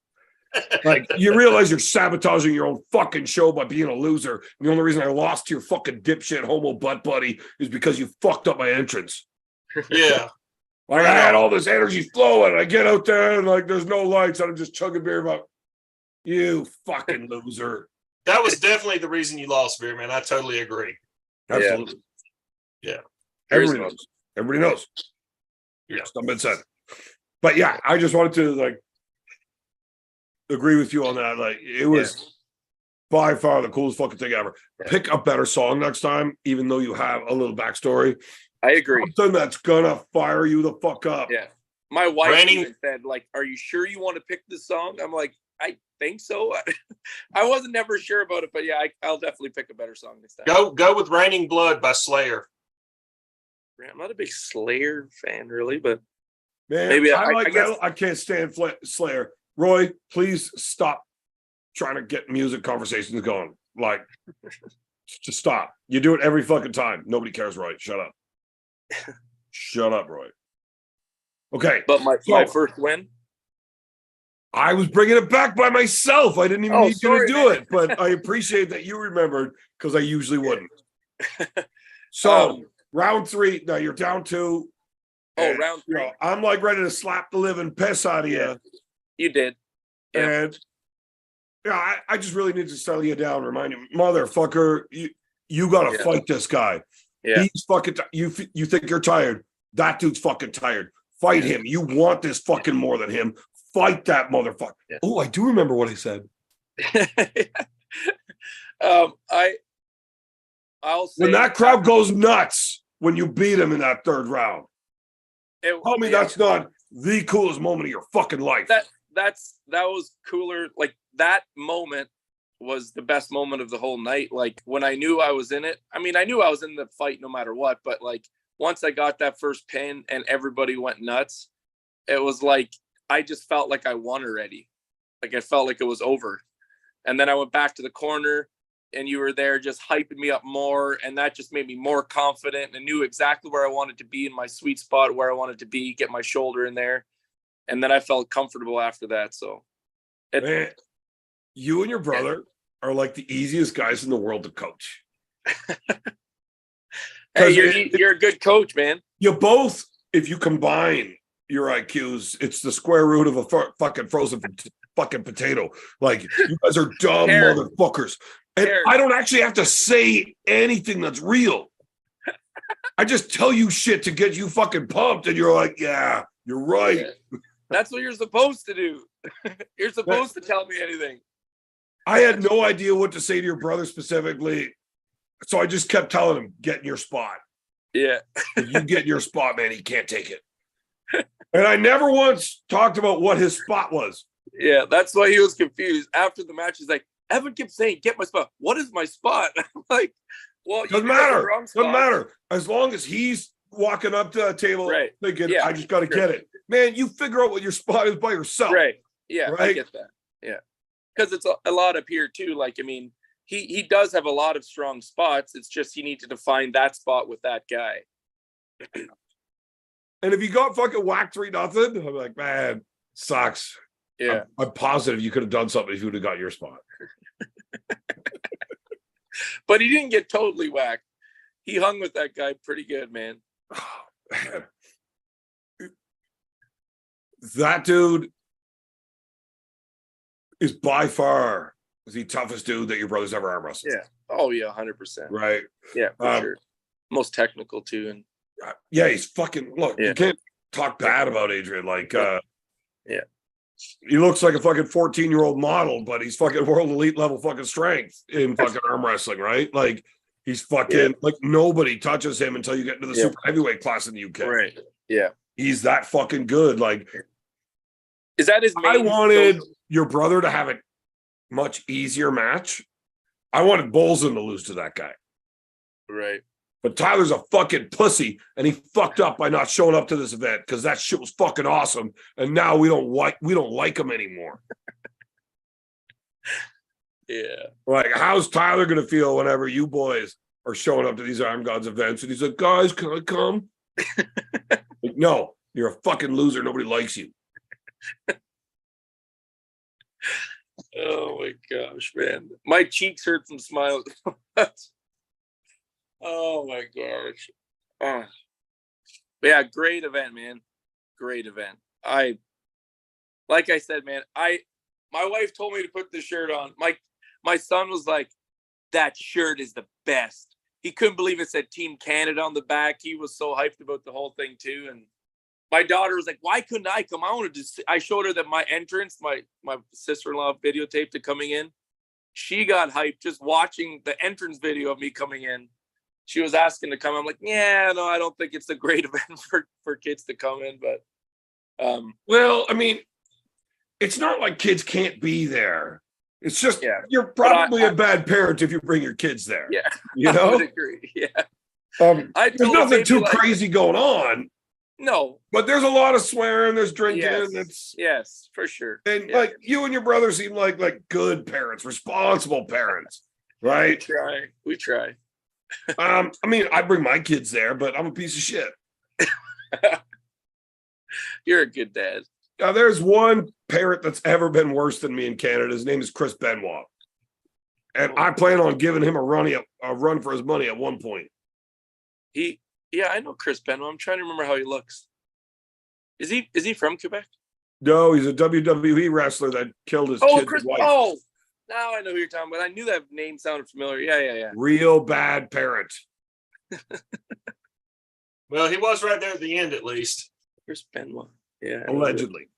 Like, you realize you're sabotaging your own fucking show by being a loser. And the only reason I lost to your fucking dipshit homo butt buddy is because you fucked up my entrance. Yeah. Like, I had all this energy flowing. I get out there and like there's no lights and I'm just chugging beer about You fucking loser. That was definitely the reason you lost, Beer Man. I totally agree. Absolutely. Yeah. Everybody knows. Everybody knows. Yeah. Something said. But yeah, I just wanted to like agree with you on that. Like it was by far the coolest fucking thing ever. Pick a better song next time, even though you have a little backstory. I agree. Something that's gonna fire you the fuck up. Yeah. My wife even said, like, are you sure you want to pick this song? I'm like, I think so. I wasn't never sure about it, but yeah, I'll definitely pick a better song this time. Go with Raining Blood by Slayer. I'm not a big Slayer fan, really, but man, maybe I guess I can't stand Slayer. Roy, please stop trying to get music conversations going. Like, just stop. You do it every fucking time. Nobody cares, Roy. Shut up. Shut up, Roy. Okay. But my first win? I was bringing it back by myself. I didn't even need you to do it, but I appreciate that you remembered because I usually wouldn't. So, round 3. Now you're down 2. Round 3. You know, I'm like ready to slap the living piss out of you. You did. Yeah. And yeah, I just really need to settle you down. Remind you, motherfucker, you got to fight this guy. Yeah. He's fucking. You think you're tired? That dude's fucking tired. Fight him. You want this fucking more than him. Fight that motherfucker. Yeah. Oh, I do remember what I said. I'll say when that crowd goes nuts when you beat him in that 3rd round. Tell me that's not the coolest moment of your fucking life. That was cooler. Like that moment was the best moment of the whole night. Like when I knew I was in it. I mean, I knew I was in the fight no matter what, but like once I got that first pin and everybody went nuts, it was like I just felt like I won already. Like I felt like it was over. And then I went back to the corner and you were there just hyping me up more. And that just made me more confident and knew exactly where I wanted to be in my sweet spot, where I wanted to be, get my shoulder in there. And then I felt comfortable after that. So man, you and your brother are like the easiest guys in the world to coach. Hey, you're a good coach, man. You both, if you combine your IQs, it's the square root of a fucking frozen fucking potato. Like, you guys are dumb motherfuckers. And I don't actually have to say anything that's real. I just tell you shit to get you fucking pumped, and you're like, yeah, you're right. Yeah. That's what you're supposed to do. You're supposed to tell me anything. I had no idea what to say to your brother specifically, so I just kept telling him, get in your spot. Yeah. If you get in your spot, man, he can't take it. And I never once talked about what his spot was. Yeah, that's why he was confused. After the match, he's like, Evan kept saying, get my spot. What is my spot? I'm like, well, doesn't matter. Doesn't matter. As long as he's walking up to the table thinking, I just got to get it. Man, you figure out what your spot is by yourself. Right. Yeah, right? I get that. Yeah. Because it's a lot up here, too. Like, I mean, he does have a lot of strong spots. It's just he needs to find that spot with that guy. And if you got fucking whacked 3-0, I'm like, man, sucks. Yeah. I'm positive you could have done something if you would have got your spot. But he didn't get totally whacked. He hung with that guy pretty good, man. Oh, man. That dude is by far the toughest dude that your brother's ever arm wrestled. Yeah. Oh, yeah, 100%. Right. Yeah, for sure. Most technical, too. And yeah, he's fucking, look, you can't talk bad about Adrian. Like, he looks like a fucking 14-year-old model, but he's fucking world elite level fucking strength in fucking arm wrestling, right? Like, he's fucking, like, nobody touches him until you get into the super heavyweight class in the UK. Right. Yeah. He's that fucking good. Like, is that his main? I wanted your brother to have a much easier match. I wanted Bolson to lose to that guy. Right. But Tyler's a fucking pussy, and he fucked up by not showing up to this event because that shit was fucking awesome. And now we don't like him anymore. Yeah. Like, how's Tyler gonna feel whenever you boys are showing up to these Arm Gods events? And he's like, guys, can I come? Like, no, you're a fucking loser. Nobody likes you. Oh my gosh, man. My cheeks hurt from smiling. Oh my gosh. But yeah, great event, man. Great event. Like I said, man, My wife told me to put the shirt on. My son was like, that shirt is the best. He couldn't believe it said Team Canada on the back. He was so hyped about the whole thing too. And my daughter was like, why couldn't I come? I showed her that my entrance, my sister-in-law videotaped it coming in. She got hyped just watching the entrance video of me coming in. She was asking to come. I'm like, yeah, no, I don't think it's a great event for kids to come in. But well, I mean, it's not like kids can't be there. It's just you're probably a bad parent if you bring your kids there. Yeah, you know. I would agree. Yeah, there's nothing too crazy going on. No, but there's a lot of swearing. There's drinking. Yes, for sure. And like you and your brother seem like good parents, responsible parents, right? We try. I mean, I bring my kids there, but I'm a piece of shit. You're a good dad. Now, there's one parent that's ever been worse than me in Canada. His name is Chris Benoit. And I plan on giving him a run for his money at one point. I know Chris Benoit. I'm trying to remember how he looks. Is he from Quebec? No, he's a WWE wrestler that killed his kid's wife. Oh, now I know who you're talking about. I knew that name sounded familiar. Yeah. Real bad parent. Well, he was right there at the end, at least. Chris Benoit. Yeah. Allegedly.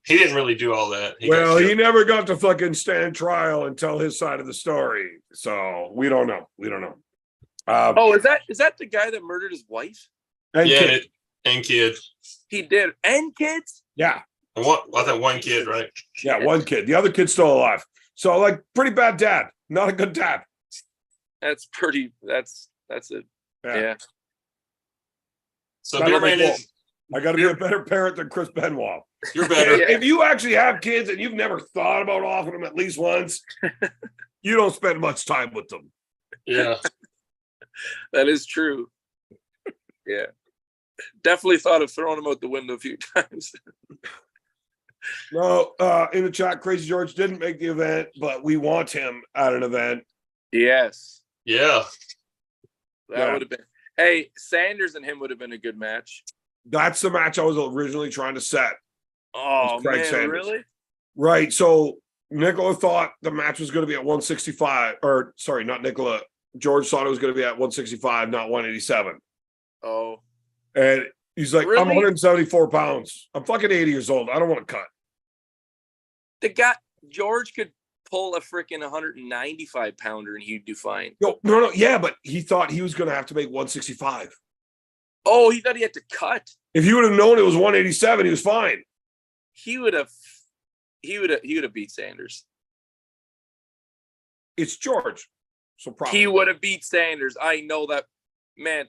He didn't really do all that. He never got to fucking stand trial and tell his side of the story. So we don't know. Is that the guy that murdered his wife? And kid. He did. And kids? Yeah. I think one kid, right? Yeah, one kid. The other kid's still alive. So pretty bad dad. Not a good dad. That's it. Yeah. So Beerman I got to be a better parent than Chris Benoit. You're better. If you actually have kids and you've never thought about offering them at least once, you don't spend much time with them. Yeah. That is true. Yeah. Definitely thought of throwing him out the window a few times. No, in the chat, Crazy George didn't make the event, but we want him at an event. Yes. Yeah. That would have been. Hey, Sanders and him would have been a good match. That's the match I was originally trying to set. Oh, man, Sanders. Really? Right. So Nicola thought the match was going to be at 165. Or, sorry, not Nicola. George thought it was going to be at 165, not 187. Oh. And he's like, really? I'm 174 pounds. I'm fucking 80 years old. I don't want to cut. The guy, George could pull a freaking 195 pounder and he'd do fine. No. Yeah, but he thought he was going to have to make 165. Oh, he thought he had to cut. If he would have known it was 187, he was fine. He would have beat Sanders. It's George. So probably he would have beat Sanders. I know that, man.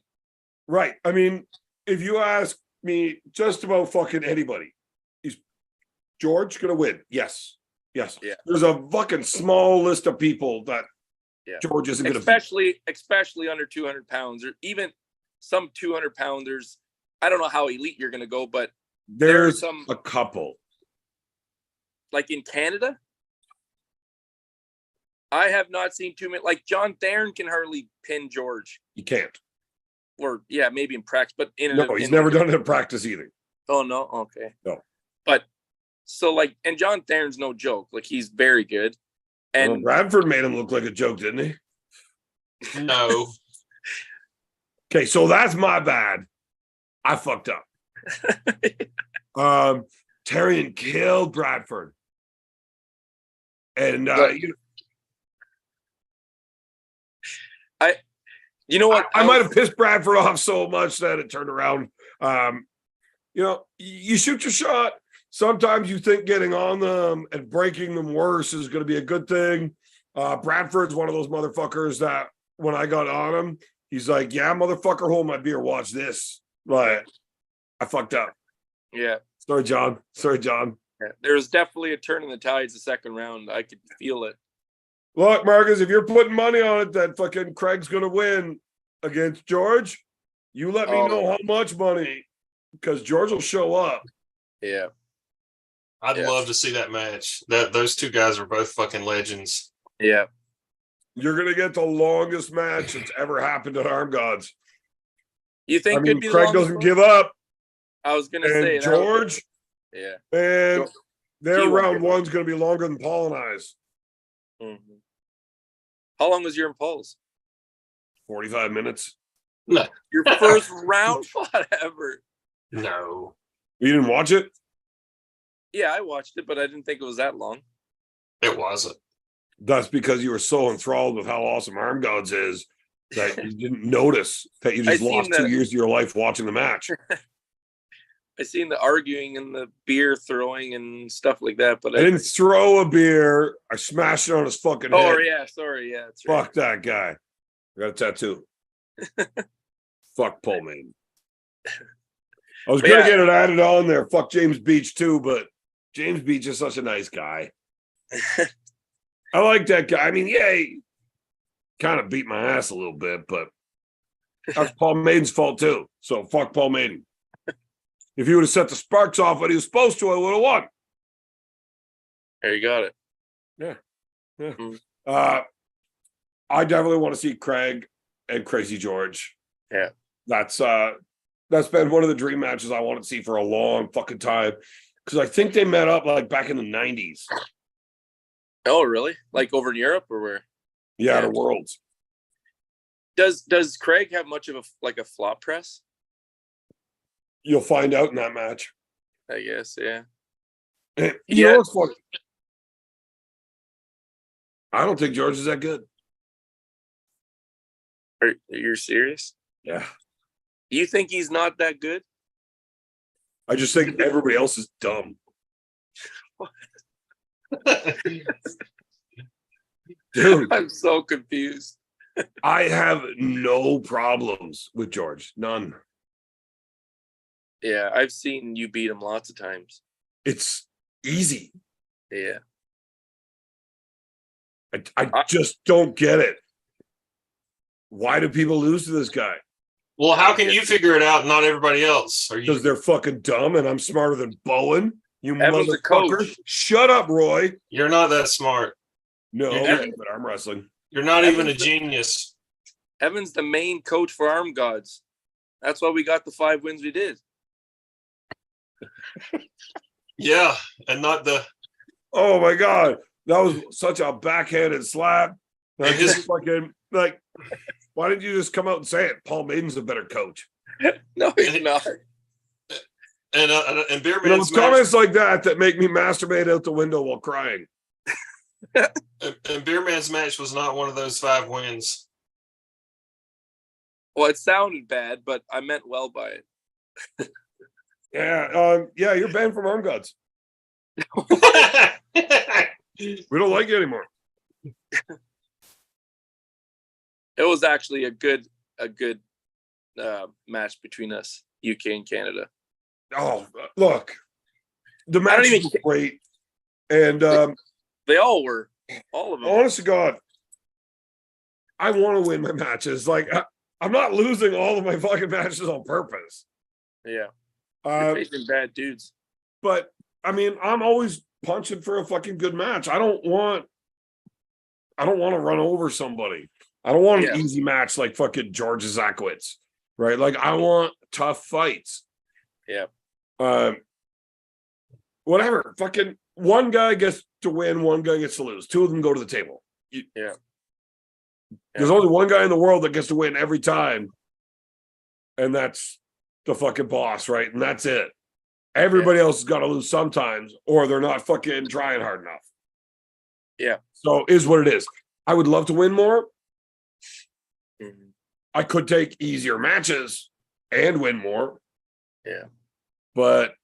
Right. I mean, if you ask me just about fucking anybody, is George gonna win? Yes. Yeah. There's a fucking small list of people that George isn't gonna beat. Especially under 200 pounds, or even some 200 pounders. I don't know how elite you're gonna go, but there's a couple. Like in Canada, I have not seen too many. Like John Theron can hardly pin George. You can't. Or maybe in practice, but he's never done it in practice either. Oh no, okay. No. But so and John Theron's no joke. Like he's very good. And Bradford made him look like a joke, didn't he? No. Okay, so that's my bad. I fucked up. Terrian killed Bradford. And you know what? I might have pissed Bradford off so much that it turned around. You shoot your shot. Sometimes you think getting on them and breaking them worse is going to be a good thing. Bradford's one of those motherfuckers that when I got on him, he's like, yeah, motherfucker, hold my beer. Watch this. But I fucked up. Yeah. Sorry, John. Yeah. There was definitely a turn in the tides the second round. I could feel it. Look, Marcus, if you're putting money on it that fucking Craig's going to win against George, you let me know how much money, because George will show up. Yeah. I'd love to see that match. Those two guys are both fucking legends. Yeah. You're going to get the longest match that's ever happened at Armgods. You think Craig doesn't give up. I was going to say George. Yeah. And Their He won't round give up. one's going to be longer than Paul and I's. Mhm. How long was your and Paul's? 45 minutes. No, Your first round fought ever. no. You didn't watch it? Yeah, I watched it, but I didn't think it was that long. It wasn't. That's because you were so enthralled with how awesome armgods is that you didn't notice that you just I seen lost 2 the- years of your life watching the match. I seen the arguing and the beer throwing and stuff like that, but I didn't throw a beer. I smashed it on his fucking head. Oh yeah, sorry, yeah, that's right. Fuck that guy. I got a tattoo. Fuck Paul Maiden. I was But gonna yeah. get it added on there. Fuck James Beach too, but James Beach is such a nice guy. I like that guy. I mean, yeah, he kind of beat my ass a little bit, but that's Paul Maiden's fault too. So fuck Paul Maiden. If he would have set the sparks off when he was supposed to, I would have won. There you got it. I definitely want to see Craig and Crazy George. Yeah. That's been one of the dream matches I want to see for a long fucking time. Because I think they met up like back in the 90s. Oh, really? Like over in Europe or where? Yeah, Yeah. the Worlds. Does Craig have much of a flop press? You'll find out in that match. I guess, yeah. You Yeah. know what's funny? I don't think George is that good. Are you serious? Yeah. You think he's not that good? I just think everybody else is dumb. Dude, I'm so confused. I have no problems with George. None. Yeah, I've seen you beat him lots of times. It's easy. Yeah. I just don't get it. Why do people lose to this guy? Well, how can you figure it out and not everybody else? Are you? Because they're fucking dumb and I'm smarter than Bowen. You Evan's a motherfucker. coach. Shut up, Roy. You're not that smart. No, You're- but arm wrestling. You're not even a Evan's the- genius. Evan's the main coach for Arm Gods. That's why we got the 5 wins we did. Yeah, and not the. Oh my god. That was such a backhanded slap. Like, His- just fucking like, why didn't you just come out and say it? Paul Maiden's a better coach. No, he's not. And Beer You know, Man's it's match, comments like that make me masturbate out the window while crying. and Beer Man's match was not one of those 5 wins. Well, it sounded bad, but I meant well by it. Yeah, you're banned from Arm Gods. We don't like you anymore. It was actually a good match between us, UK and Canada. Oh, look, the I match don't even was great, and They all were, all of them. honest to God, I want to win my matches. Like, I'm not losing all of my fucking matches on purpose. Yeah, you're Uh, facing bad dudes. but I mean, I'm always punching for a fucking good match. I don't want to run over somebody. I don't want an Yeah. easy match like fucking George Zakowicz, right? Like, I want tough fights. Yeah. Whatever. Fucking one guy gets to win, one guy gets to lose. 2 of them go to the table. Yeah. There's only one guy in the world that gets to win every time, and that's the fucking boss, right? And that's it. Everybody else has got to lose sometimes, or they're not fucking trying hard enough. Yeah. So is what it is. I would love to win more. Mhm. I could take easier matches and win more. Yeah. But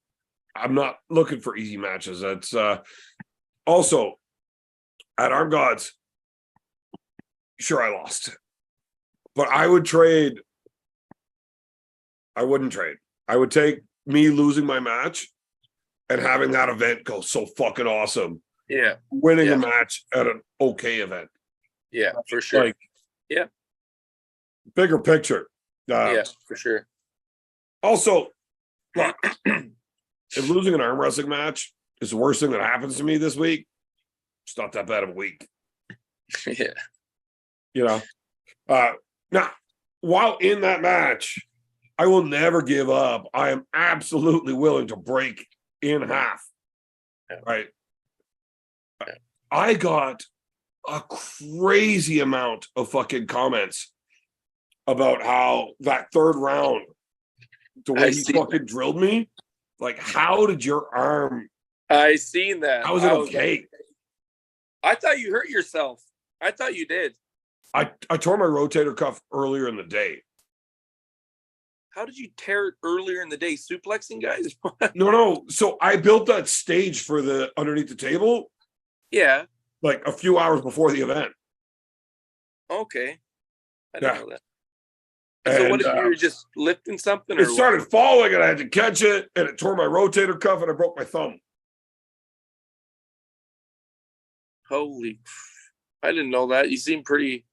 I'm not looking for easy matches. That's also at Arm Gods. Sure, I lost, but I would trade. I wouldn't trade. I would take me losing my match and having that event go so fucking awesome. Yeah. Winning Yeah. a match at an okay event. Yeah, for sure. Like, Yeah. bigger picture. Yeah, for sure. Also, look, if losing an arm wrestling match is the worst thing that happens to me this week, it's not that bad of a week. Yeah. You know, now while in that match, I will never give up. I am absolutely willing to break in half Right. I got a crazy amount of fucking comments about how that third round, the way he fucking drilled me, like, how did your arm? I seen that. How was it okay? I thought you hurt yourself. I thought you did. I tore my rotator cuff earlier in the day. How did you tear it earlier in the day? Suplexing guys? No. So I built that stage for the underneath the table. Yeah. Like a few hours before the event. Okay. I didn't know that. And so what if you were just lifting something? Or it started falling and I had to catch it and it tore my rotator cuff and I broke my thumb. Holy, I didn't know that. You seem pretty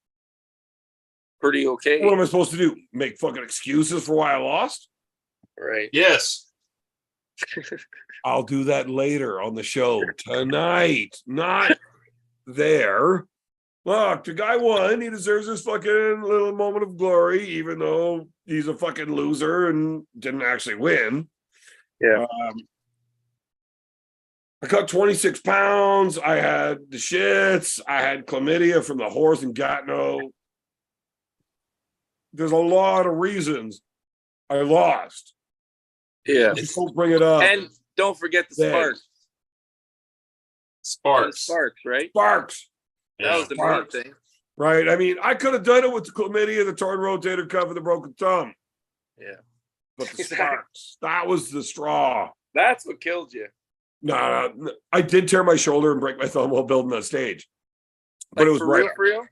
okay. What am I supposed to do? Make fucking excuses for why I lost? Right. Yes. I'll do that later on the show tonight. Not there. Look, the guy won. He deserves his fucking little moment of glory, even though he's a fucking loser and didn't actually win. Yeah. I cut 26 pounds. I had the shits. I had chlamydia from the horse in Gatineau. There's a lot of reasons I lost. Yeah. Don't bring it up. And don't forget the sparks. Sparks, right? Sparks. That was the main thing. Right. I mean, I could have done it with the chlamydia, the torn rotator cuff, and the broken thumb. Yeah. But the sparks, that was the straw. That's what killed you. No, I did tear my shoulder and break my thumb while building that stage. But it was right. For real?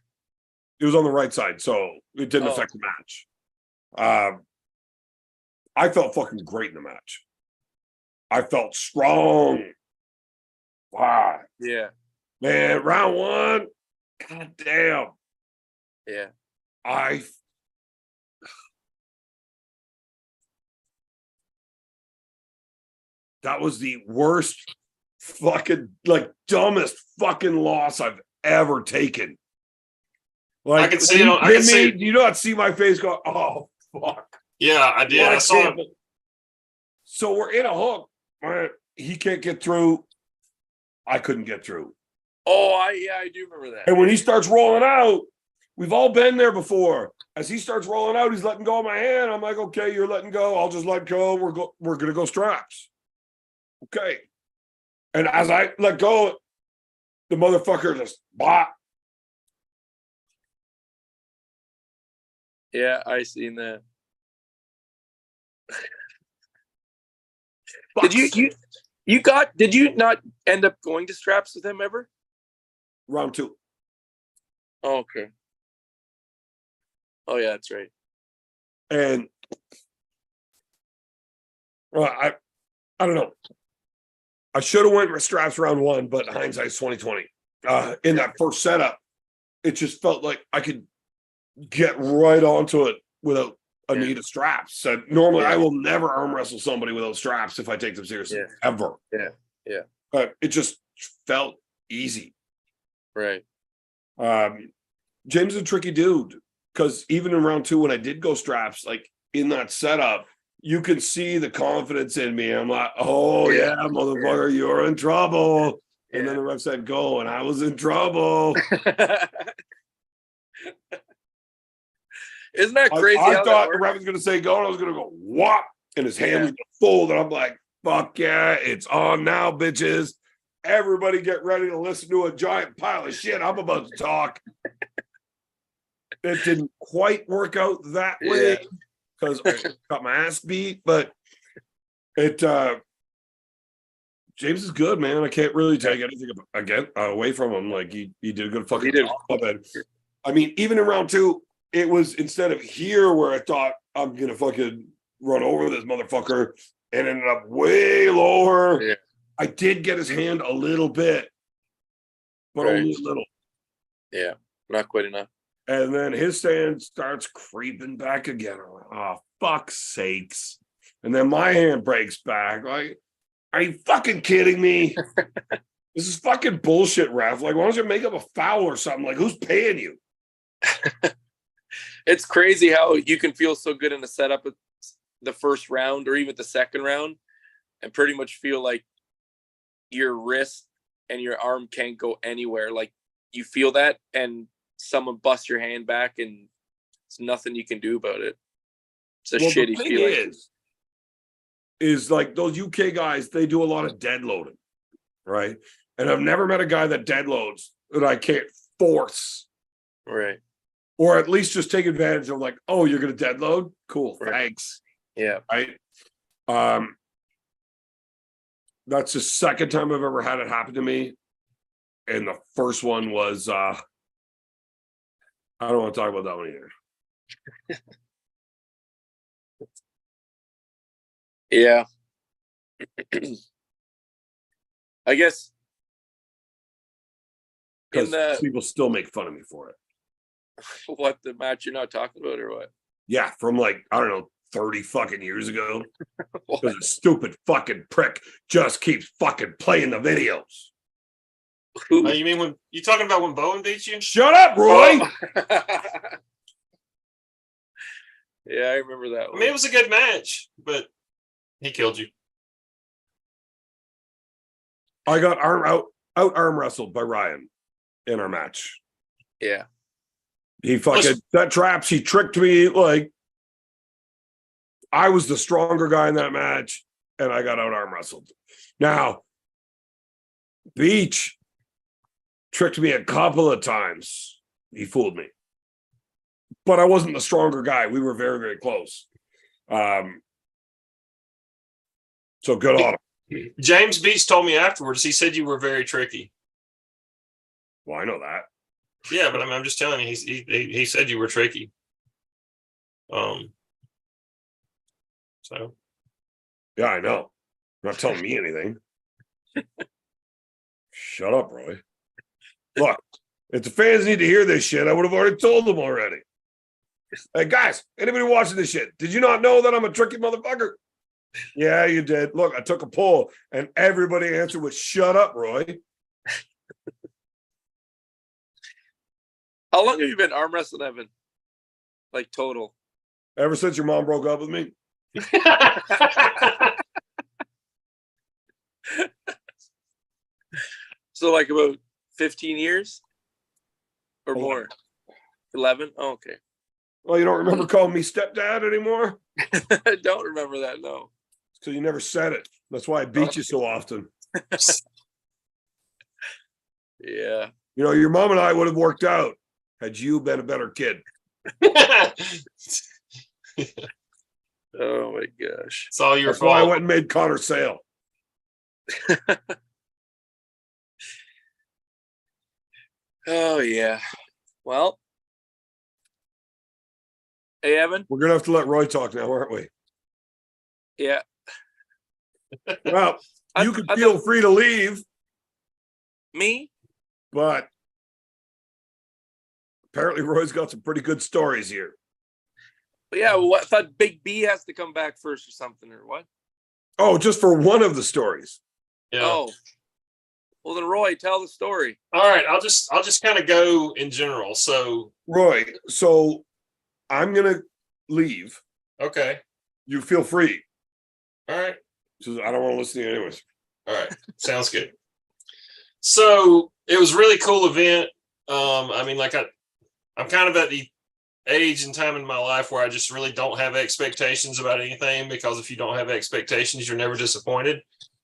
It was on the right side, so it didn't affect the match. I felt fucking great in the match. I felt strong. Wow. Yeah. Man, round one, god damn. Yeah. That was the worst fucking, like, dumbest fucking loss I've ever taken. Like, I can see it. Do you not see my face go, oh, fuck. Yeah, I did. I saw it. So we're in a hook. Right? He can't get through. I couldn't get through. Oh, I do remember that. And when he starts rolling out, we've all been there before. As he starts rolling out, he's letting go of my hand. I'm like, okay, you're letting go. I'll just let go. We're going to go straps. Okay. And as I let go, the motherfucker just bop. Yeah, I seen that. Did you not end up going to straps with him ever? Round two. Oh, okay. Oh yeah, that's right. And well, I don't know. I should have went with straps round one, but hindsight's 2020. In that first setup, it just felt like I could get right onto it without a need of straps. So normally I will never arm wrestle somebody without straps if I take them seriously, ever. Yeah. But it just felt easy. Right. James is a tricky dude because even in round two, when I did go straps, like in that setup, you can see the confidence in me. I'm like, oh yeah, motherfucker, you're in trouble. And then the ref said go, and I was in trouble. Isn't that crazy? I thought the ref was going to say go, and I was going to go whop, and his hand was going to fold, and I'm like, fuck yeah, it's on now, bitches. Everybody get ready to listen to a giant pile of shit I'm about to talk. It didn't quite work out that way because I got my ass beat, but it James is good, man. I can't really take anything away from him. Like he did a good fucking job of it. I mean, even in round two, it was instead of here where I thought I'm gonna fucking run over this motherfucker, and ended up way lower. Yeah. I did get his hand a little bit, but only a little. Yeah, not quite enough. And then his hand starts creeping back again. I'm like, oh, fuck's sakes. And then my hand breaks back. Like, are you fucking kidding me? This is fucking bullshit, ref. Like, why don't you make up a foul or something? Like, who's paying you? It's crazy how you can feel so good in a setup at the first round or even the second round and pretty much feel like your wrist and your arm can't go anywhere. Like you feel that, and someone busts your hand back, and it's nothing you can do about it. It's a shitty the thing feeling. Is like those UK guys, they do a lot of dead loading, right? And I've never met a guy that dead loads that I can't force. Right. Or at least just take advantage of like, oh, you're going to dead load? Cool. Right. Thanks. Yeah. Right. That's the second time I've ever had it happen to me. And the first one was, I don't want to talk about that one either. Yeah. I guess Because people still make fun of me for it. what, the match you're not talking about or what? Yeah, from like, I don't know, 30 fucking years ago. Because a stupid fucking prick just keeps fucking playing the videos. You mean when you talking about when Bowen beat you? Shut up, Roy. Yeah, I remember that one. I mean, it was a good match, but he killed you. I got out arm wrestled by Ryan in our match. Yeah. He fucking set traps. He tricked me. Like, I was the stronger guy in that match, and I got out arm wrestled. Now, Beach tricked me a couple of times. He fooled me. But I wasn't the stronger guy. We were very, very close. So good on him. James Beach told me afterwards, he said you were very tricky. Well, I know that. Yeah, but I'm just telling you, he said you were tricky. So. Yeah, I know. Not telling me anything. Shut up, Roy. Look, if the fans need to hear this shit, I would have already told them already. Hey, guys, anybody watching this shit, did you not know that I'm a tricky motherfucker? Yeah, you did. Look, I took a poll, and everybody answered with, shut up, Roy. How long have you been arm wrestling, Evan? Like total? Ever since your mom broke up with me? So like about 15 years? Or 11. more? 11? Oh, okay. Well, you don't remember calling me stepdad anymore? I don't remember that, no. So you never said it. That's why I beat you so often. Yeah. You know, your mom and I would have worked out had you been a better kid. Oh my gosh. It's all your That's why I fault. went and made Connor Sale. Oh yeah. Well. Hey Evan. We're gonna have to let Roy talk now, aren't we? Yeah. Well, you can feel free to leave, Me? but apparently Roy's got some pretty good stories here. But yeah, I thought Big B has to come back first or something, or what? Oh, just for one of the stories. Yeah. Oh. Well then Roy, tell the story. All right, I'll just kind of go in general. So Roy, so I'm gonna leave. okay. You feel free. All right. Because I don't want to listen to you anyways. All right. Sounds good. So it was a really cool event. I mean, like I'm kind of at the age and time in my life where I just really don't have expectations about anything, because if you don't have expectations, you're never disappointed.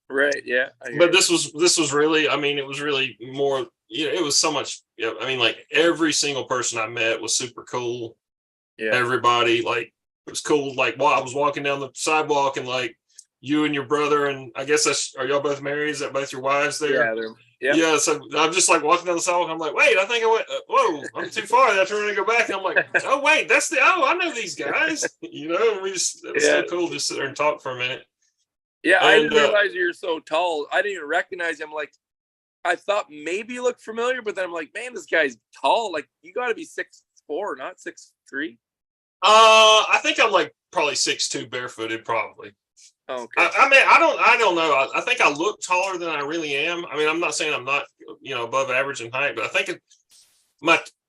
Right, yeah. But this was really, I mean, it was really more, you know, it was so much, I mean, like every single person I met was super cool. Yeah. Everybody, like, it was cool. Like, while I was walking down the sidewalk and like you and your brother, and I guess are y'all both married? Is that both your wives there? Yeah. Yeah. So I'm just like walking down the sidewalk. I'm like, wait, I think I went, whoa, I'm too far. I turn and go back. And I'm like, oh, wait, I know these guys. You know, it was so cool to sit there and talk for a minute. Yeah, And, I didn't realize you were so tall. I didn't even recognize him. Like, I thought maybe you looked familiar, but then I'm like, man, this guy's tall. Like, you got to be 6'4", not 6'3". I think I'm like probably 6'2", barefooted, probably. Oh, okay. I mean, I don't know. I think I look taller than I really am. I mean, I'm not saying I'm not, you know, above average in height, but I think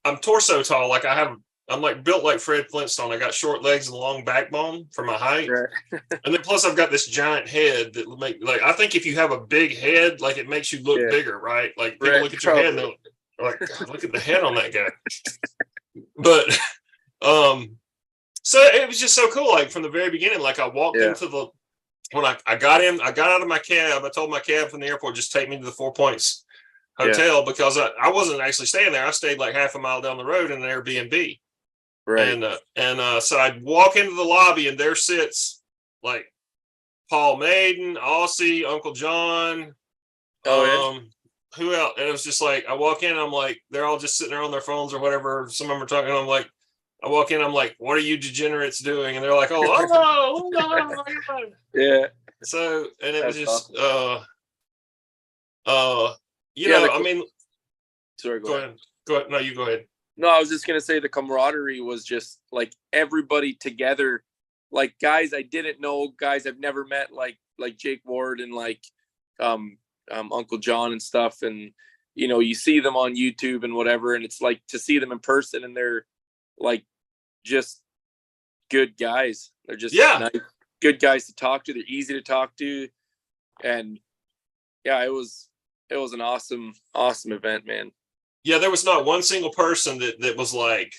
I'm torso tall. Like I have I'm like built like Fred Flintstone. I got short legs and a long backbone for my height. Right. And then plus I've got this giant head that will make like, I think if you have a big head, like it makes you look bigger, right? Like people look at your head and they're like, God, look at the head on that guy. But so it was just so cool. Like from the very beginning, like I walked into the, when I got out of my cab, I told my cab from the airport, just take me to the 4 Points hotel because I wasn't actually staying there. I stayed like half a mile down the road in an Airbnb. Right. And so I'd walk into the lobby and there sits like Paul Maiden, Aussie, Uncle John. Who else? And it was just like, I walk in, I'm like, they're all just sitting there on their phones or whatever. Some of them are talking. I'm like, I walk in, I'm like, what are you degenerates doing? And they're like, oh no. Yeah. So, and it was just, awesome. you know, I mean, sorry, go ahead. Go ahead. No, you go ahead. No, I was just going to say the camaraderie was just like everybody together, like guys I didn't know, guys I've never met, like Jake Ward and like Uncle John and stuff. And, you know, you see them on YouTube and whatever, and it's like to see them in person and they're like just good guys. They're just nice, good guys to talk to. They're easy to talk to. And yeah, it was an awesome event, man. Yeah, there was not one single person that was like,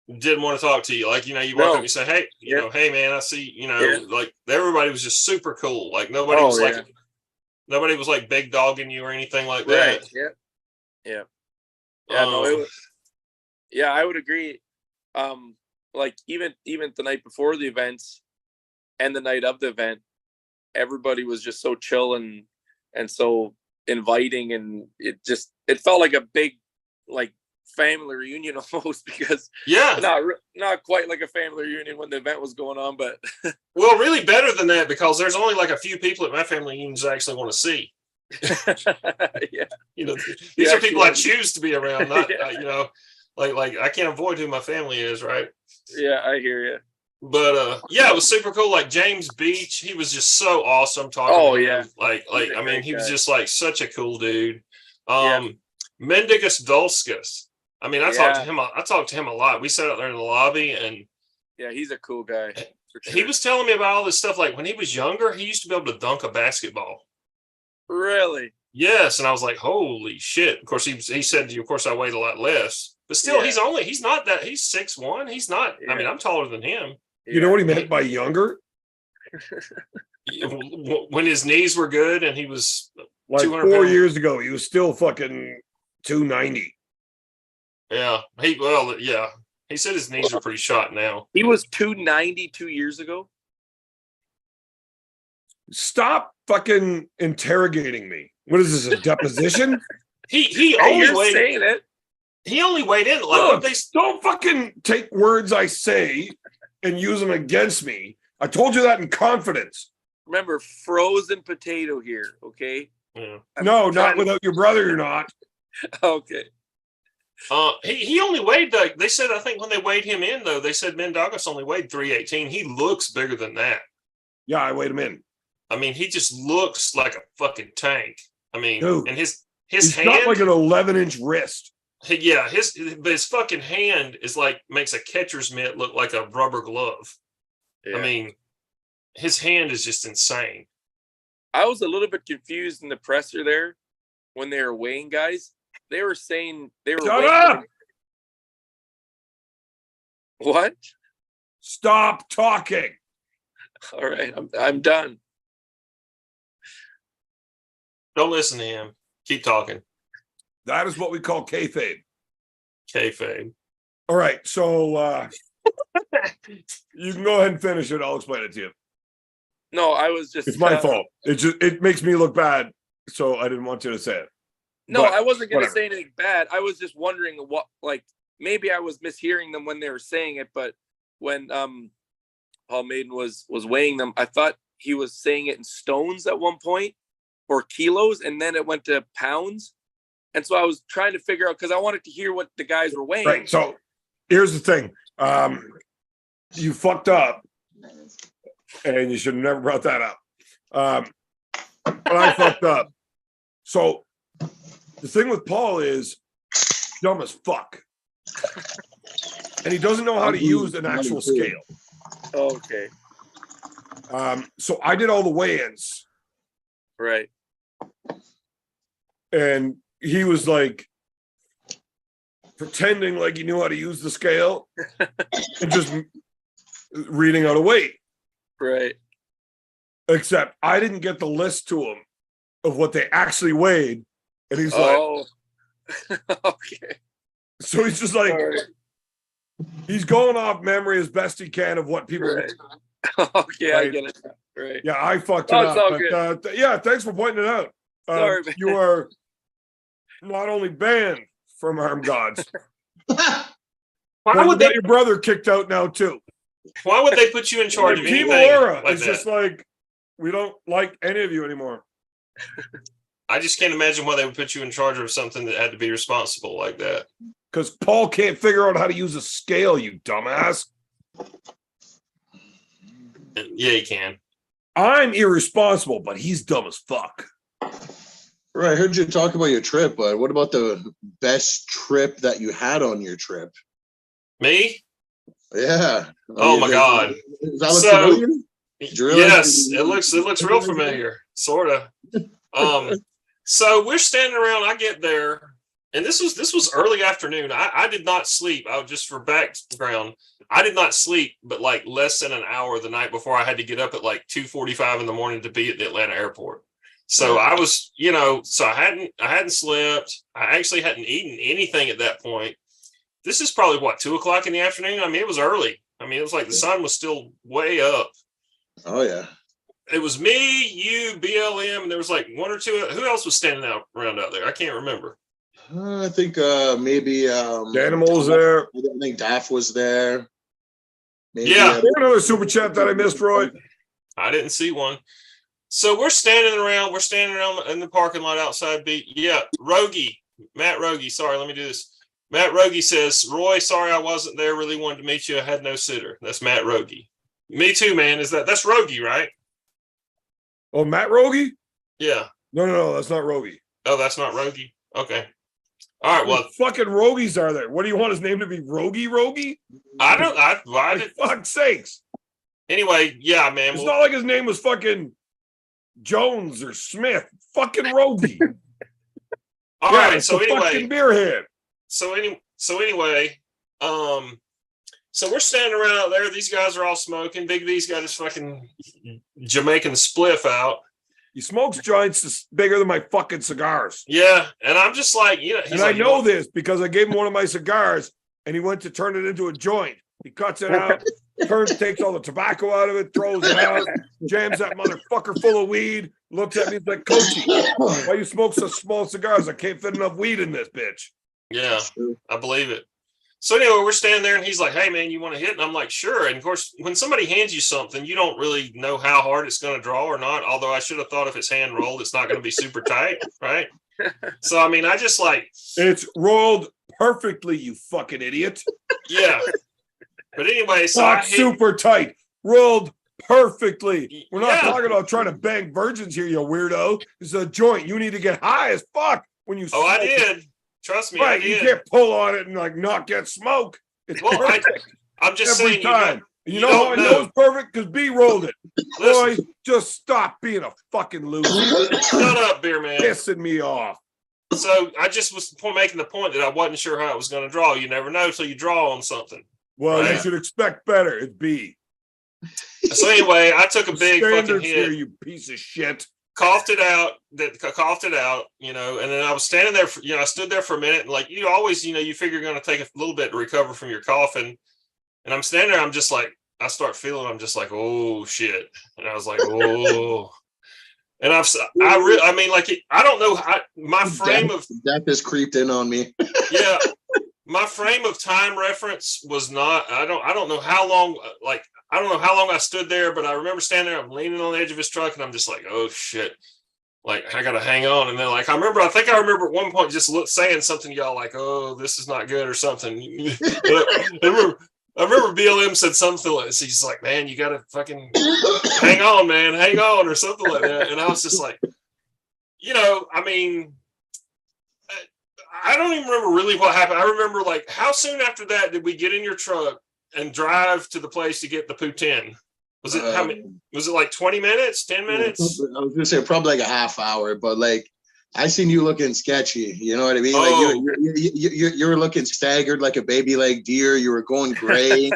didn't want to talk to you. Like, you know, you walk up and you say, hey, you know, hey man, I see, you know, like everybody was just super cool. Like nobody was like big dogging you or anything like that. Right. Yeah. No, it was, I would agree. Like even the night before the events and the night of the event, everybody was just so chill and so inviting, and it felt like a big like family reunion almost, because not quite like a family reunion when the event was going on, but well, really better than that, because there's only like a few people at my family reunions I actually want to see. You know, these are people I choose to be around, not you know, like I can't avoid who my family is, right? Yeah, I hear you. But it was super cool. Like James Beach, he was just so awesome talking to him. Like I mean, he was just like such a cool dude. Mendigus Dulskus. I mean, I talked to him a lot. We sat out there in the lobby, and he's a cool guy. Sure. He was telling me about all this stuff. Like when he was younger, he used to be able to dunk a basketball. Really? Yes. And I was like, holy shit. Of course, he said, of course, I weighed a lot less, but still, he's not that. He's 6'1". He's not. I mean, I'm taller than him. You know what he meant by younger? When his knees were good and he was like 4 pounds. years ago, he was still fucking 290. Yeah. He said his knees are pretty shot now. He was 290 2 years ago. Stop fucking interrogating me. What is this, a deposition? He only weighed saying it. He only weighed in. Look, don't fucking take words I say and use them against me. I told you that in confidence. Remember, frozen potato here, okay? Yeah. No, not without your brother, you're not. Okay. He only weighed, they said, I think when they weighed him in, though, they said Mendogas only weighed 318. He looks bigger than that. Yeah, I weighed him in. I mean, he just looks like a fucking tank. I mean, dude, and his he's hand, got like an 11-inch wrist. Yeah, his fucking hand is like, makes a catcher's mitt look like a rubber glove. Yeah. I mean, his hand is just insane. I was a little bit confused in the presser there when they were weighing guys. They were saying they were Shut up! What? Stop talking. All right, I'm done. Don't listen to him. Keep talking. That is what we call kayfabe. Kayfabe. All right, so you can go ahead and finish it. I'll explain it to you. No, I was just. It's my fault. It makes me look bad, so I didn't want you to say it. No, I wasn't going to say anything bad. I was just wondering what, like, maybe I was mishearing them when they were saying it, but when Paul Maiden was weighing them, I thought he was saying it in stones at one point or kilos, and then it went to pounds. And so I was trying to figure out, because I wanted to hear what the guys were weighing. Right. So here's the thing. You fucked up, and you should have never brought that up. But I fucked up. So the thing with Paul is dumb as fuck. and he doesn't know how to use an actual scale. Okay. So I did all the weigh-ins, Right. and he was like pretending like he knew how to use the scale and just reading out a weight. Right. Except I didn't get the list to him of what they actually weighed, and he's like, okay. so he's just like, he's going off memory as best he can of what people. Right. Okay, right? I get it. Right. Yeah, I fucked it up. But, yeah, thanks for pointing it out. Sorry, man. You are not only banned from armgods, why would they? Your brother kicked out now too. Why would they put you in charge of anything? Team Laura like is just like, we don't like any of you anymore. I just can't imagine why they would put you in charge of something that had to be responsible like that. Because Paul can't figure out how to use a scale, you dumbass. Yeah, he can. I'm irresponsible, but he's dumb as fuck. Right, I heard you talk about your trip, but what about the best trip that you had on your trip? Me? Yeah. Oh my God. Does that look familiar? Yes, it looks real familiar, sort of. So we're standing around. I get there, and this was early afternoon. I did not sleep. I was just for background. I did not sleep, but like less than an hour the night before. I had to get up at like 2:45 in the morning to be at the Atlanta airport. So I was, so I hadn't slept. I actually hadn't eaten anything at that point. This is probably what, 2:00 in the afternoon. I mean, it was early. I mean, it was like the sun was still way up. Oh yeah. It was me, you, BLM, and there was like one or two. Who else was standing around out there? I can't remember. I think maybe Danimal was there. I think Daff was there. Maybe, yeah. Another super chat that I missed, Roy. I didn't see one. So we're standing around in the parking lot outside. Matt Rogie. Sorry, let me do this. Matt Rogie says, Roy, sorry I wasn't there. Really wanted to meet you. I had no sitter. That's Matt Rogie. Me too, man. That's Rogie, right? Oh, Matt Rogie? Yeah. No, that's not Rogie. Oh, that's not Rogie. Okay. All right. Well, fucking Rogies are there? What do you want his name to be? Rogie? I fuck's sakes. Anyway, yeah, man. It's not like his name was fucking Jones or Smith. Fucking Rogie. All right. So anyway, fucking beerhead. So anyway, so we're standing around out there. These guys are all smoking. Big V's got his fucking Jamaican spliff out. He smokes joints that's bigger than my fucking cigars. Yeah, and I'm just like, and I know this because I gave him one of my cigars, and he went to turn it into a joint. He cuts it out, takes all the tobacco out of it, throws it out, jams that motherfucker full of weed, looks at me like, Coachy, why you smoke such small cigars? I can't fit enough weed in this bitch. Yeah, I believe it. So anyway, we're standing there and he's like, hey man, you want to hit? And I'm like, sure. And of course, when somebody hands you something, you don't really know how hard it's going to draw or not. Although I should have thought if it's hand rolled, it's not going to be super tight. Right. So, I mean, I just like. It's rolled perfectly, you fucking idiot. Yeah. But anyway, so not super tight, rolled perfectly. We're not talking about trying to bang virgins here, you weirdo. It's a joint. You need to get high as fuck when you. Oh, I did. Trust me, right, you can't pull on it and like not get smoke. It's perfect. I'm just every saying, time. You know how I know it's perfect? Because B rolled it. Boy, just stop being a fucking loser. Shut up, beer man. Pissing me off. So I just was making the point that I wasn't sure how it was going to draw. You never know till you draw on something. Well, right? You should expect better. It's B. So anyway, I took a big fucking hit. Here, you piece of shit. Coughed it out, and then I was standing there for, I stood there for a minute and like, you always, you figure you're going to take a little bit to recover from your coughing. And I'm standing there, I'm just like, I start feeling, I'm just like, oh shit. And I was like, oh, and I don't know how my frame of death has creeped in on me. Yeah. My frame of time reference was not, I don't know how long, I don't know how long I stood there, but I remember standing there, I'm leaning on the edge of his truck and I'm just like, oh shit. Like, I got to hang on. And then like, I think I remember at one point just saying something to y'all like, oh, this is not good or something. I remember BLM said something like this. He's like, man, you got to fucking hang on, man, hang on or something like that. And I was just like, I mean, I don't even remember really what happened. I remember like how soon after that did we get in your truck and drive to the place to get the poutine? Was it how many? Was it like 20 minutes, 10 minutes? I was gonna say probably like a half hour, but like I seen you looking sketchy. You know what I mean? Oh. Like you were looking staggered like a baby leg deer. You were going gray.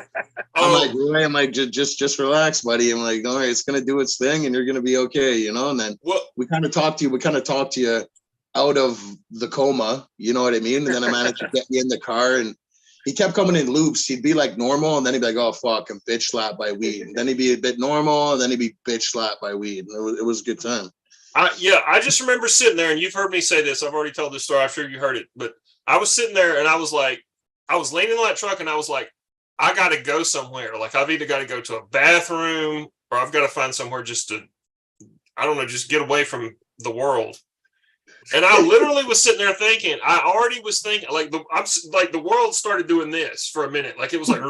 I'm like, just relax, buddy. I'm like, all right, it's gonna do its thing, and you're gonna be okay, you know. And then we kind of talked to you out of the coma, you know what I mean? And then I managed to get you in the car, and he kept coming in loops. He'd be like normal, and then he'd be like, oh fuck, I'm bitch slapped by weed. And then he'd be a bit normal, and then he'd be bitch slapped by weed. It was a good time. I just remember sitting there, and you've heard me say this. I've already told this story. I'm sure you heard it, but I was sitting there, and I was leaning on that truck, and I was like, I got to go somewhere. Like I've either got to go to a bathroom, or I've got to find somewhere just to, I don't know, just get away from the world. And I literally was sitting there thinking, I already was thinking, like the world started doing this for a minute. Like it was like,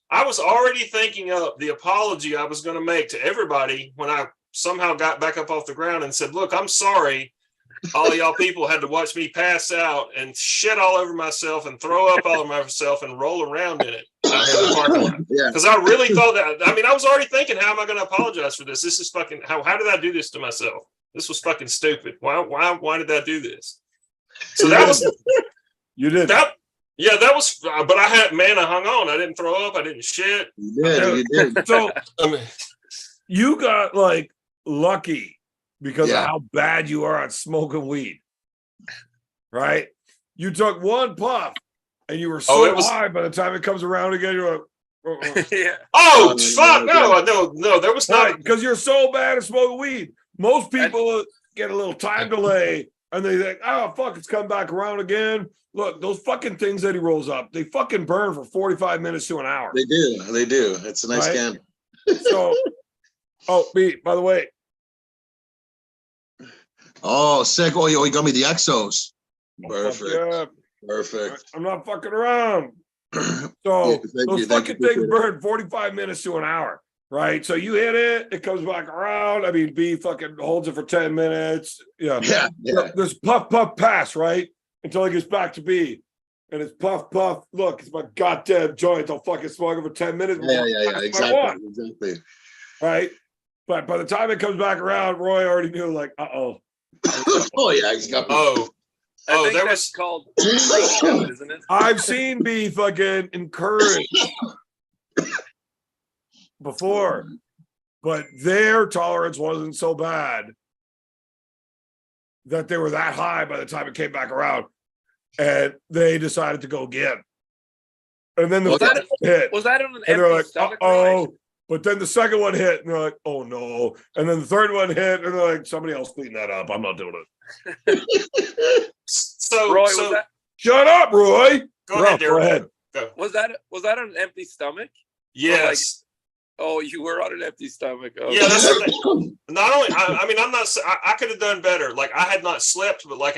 I was already thinking of the apology I was going to make to everybody when I somehow got back up off the ground and said, look, I'm sorry. All y'all people had to watch me pass out and shit all over myself and throw up all over myself and roll around in it out here in the parking lot. Because I really thought that. I mean, I was already thinking, how am I going to apologize for this? This is fucking. How did I do this to myself? This was fucking stupid. Why did I do this? So that was. You did that. Yeah, that was. But I hung on. I didn't throw up. I didn't shit. You did. So I mean, you got like lucky. Because of how bad you are at smoking weed, right? You took one puff, and you were so high. By the time it comes around again, you're like, oh fuck, no, there was not because you're so bad at smoking weed. Most people get a little time delay, and they think, oh fuck, it's come back around again. Look, those fucking things that he rolls up, they fucking burn for 45 minutes to an hour. They do. It's a nice can. So, B, by the way. Oh, sick. Oh, you got me the Exos. Perfect. Yeah. Perfect. I'm not fucking around. So those fucking things burn 45 minutes to an hour, right? So you hit it, it comes back around. I mean, B fucking holds it for 10 minutes. Yeah. This puff, pass, right? Until it gets back to B. And it's puff. Look, it's my goddamn joint. I'll fucking smoke it for 10 minutes. Yeah. Exactly. Right? But by the time it comes back around, Roy already knew, like, uh-oh. Oh yeah, he's got. I think that was called. Isn't it? I've seen B fucking encouraged before, but their tolerance wasn't so bad that they were that high by the time it came back around, and they decided to go again. And then the first hit. Was that on an and they're like, stomach? Uh-oh. But then the second one hit, and they're like, oh no. And then the third one hit, and they're like, somebody else clean that up. I'm not doing it. So, Roy, shut up, Roy. Go ahead. Go. Was that on an empty stomach? Yes. You were on an empty stomach. Oh. Yeah, that's the thing. Not only, I could have done better. Like I had not slept, but like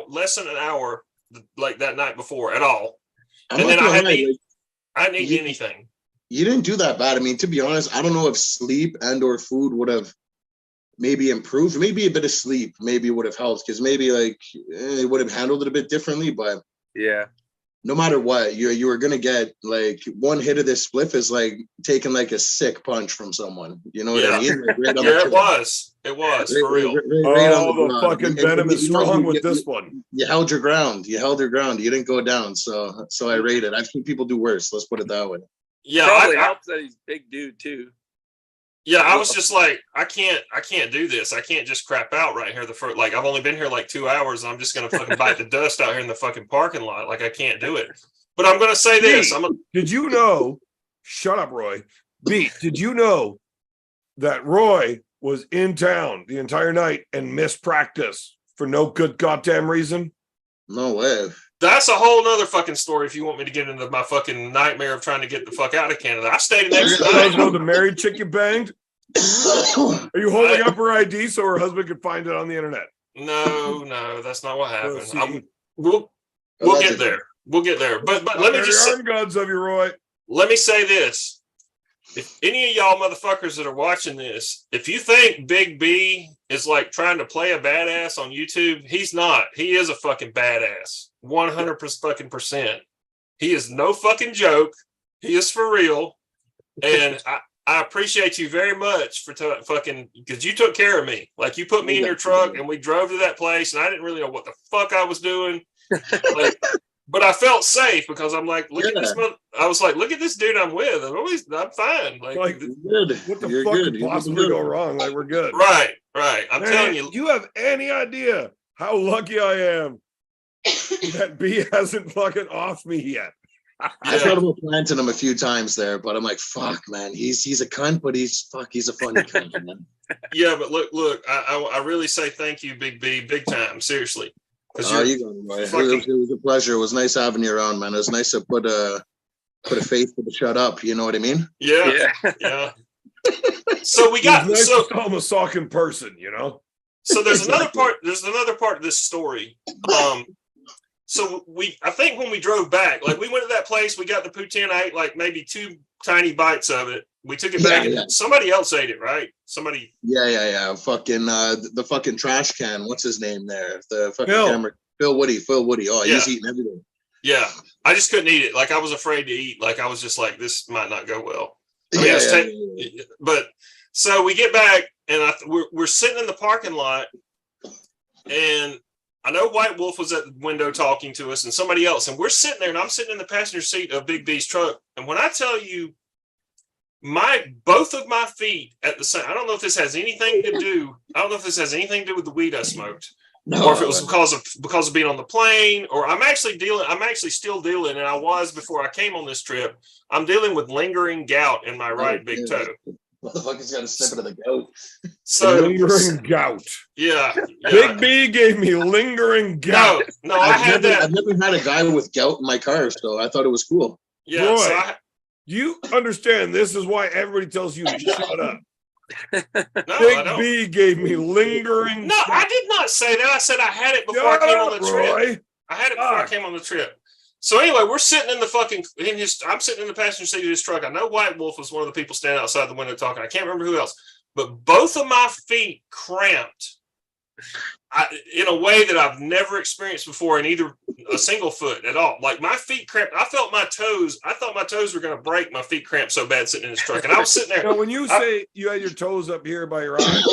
less than an hour, like that night before at all. And then I hadn't eaten anything. You didn't do that bad. I mean, to be honest, I don't know if sleep and or food would have maybe improved. Maybe a bit of sleep maybe would have helped, because maybe it would have handled it a bit differently. But yeah, no matter what, you were gonna get like one hit of this spliff is like taking like a sick punch from someone. You know what I mean? Like, it was for real. The fucking venom is strong with this one. You held your ground. You didn't go down. So I rate it. I've seen people do worse. Let's put it that way. Yeah, probably helps that he's big dude too. Yeah, I was just like, I can't do this. I can't just crap out right here. I've only been here like 2 hours. I'm just gonna fucking bite the dust out here in the fucking parking lot. Like I can't do it. But I'm gonna say this. Did you know? Shut up, Roy. B, did you know that Roy was in town the entire night and missed practice for no good goddamn reason? No way. That's a whole nother fucking story if you want me to get into my fucking nightmare of trying to get the fuck out of Canada. I stayed an extra night. Know the married chick you banged? Are you holding up her ID so her husband could find it on the internet? No, that's not what happened. We'll get there. We'll get there. But let me just say, armgods of you, Roy. Let me say this. if any of y'all motherfuckers that are watching this, if you think Big B is like trying to play a badass on YouTube, he's not. He is a fucking badass. 100%. He is no fucking joke. He is for real. And I appreciate you very much for fucking, because you took care of me. Like, you put me in your truck and we drove to that place, and I didn't really know what the fuck I was doing. Like, but I felt safe because I'm like, look at this. I was like, look at this dude I'm with. I'm fine. Like what the You're fuck good. could possibly go wrong? Like, we're good. Right. I'm Man, telling you. Do you have any idea how lucky I am that B hasn't fucking off me yet? I thought about planting him a few times there, but I'm like, fuck, man. He's a cunt, but he's a funny cunt, man. Yeah, but look, I really say thank you, Big B, big time, seriously. Oh, you got it, right. It was a pleasure. It was nice having you around, man. It was nice to put a face to the shut up. You know what I mean? Yeah. So we got nice to call him a sock in person, you know. So there's another part. There's another part of this story. So I think when we drove back, like, we went to that place, we got the poutine. I ate like maybe 2 tiny bites of it. We took it back, and somebody else ate it, right? Somebody. Yeah. Fucking the fucking trash can. What's his name there? The fucking camera. Phil Woody. Oh, he's eating everything. Yeah, I just couldn't eat it. Like, I was afraid to eat. Like, I was just like, this might not go well. But so we get back, and we're sitting in the parking lot, and I know White Wolf was at the window talking to us and somebody else, and we're sitting there, and I'm sitting in the passenger seat of Big B's truck. And when I tell you, both of my feet at the same, I don't know if this has anything to do with the weed I smoked, or if it was because of being on the plane, or I'm actually still dealing, and I was before I came on this trip. I'm dealing with lingering gout in my right big toe. Motherfucker's got a snippet of the goat. So lingering gout. Yeah. Big B gave me lingering gout. No, I've never had a guy with gout in my car, so I thought it was cool. Yeah. Roy, so you understand this is why everybody tells you to shut up. No, Big B gave me lingering. No, I did not say that. I said I had it before I came on the trip. Roy. I had it before I came on the trip. So anyway, we're sitting in I'm sitting in the passenger seat of his truck. I know White Wolf was one of the people standing outside the window talking. I can't remember who else, but both of my feet cramped in a way that I've never experienced before in either a single foot at all. Like, my feet cramped. I thought my toes were going to break. My feet cramped so bad sitting in his truck. And I was sitting there. Now, when you say you had your toes up here by your eyes,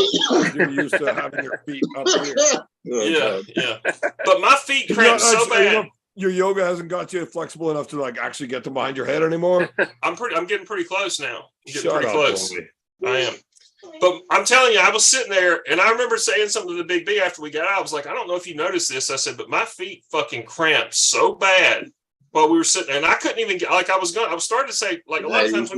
you're used to having your feet up here. Yeah. But my feet cramped so bad. Your yoga hasn't got you flexible enough to, like, actually get them behind your head anymore. I'm getting pretty close now. Shut up, close. Boy. I am. But I'm telling you, I was sitting there, and I remember saying something to the Big B after we got out. I was like, I don't know if you noticed this. I said, but my feet fucking cramped so bad while we were sitting there, and I couldn't even get, like, I was starting to say, like, a lot of times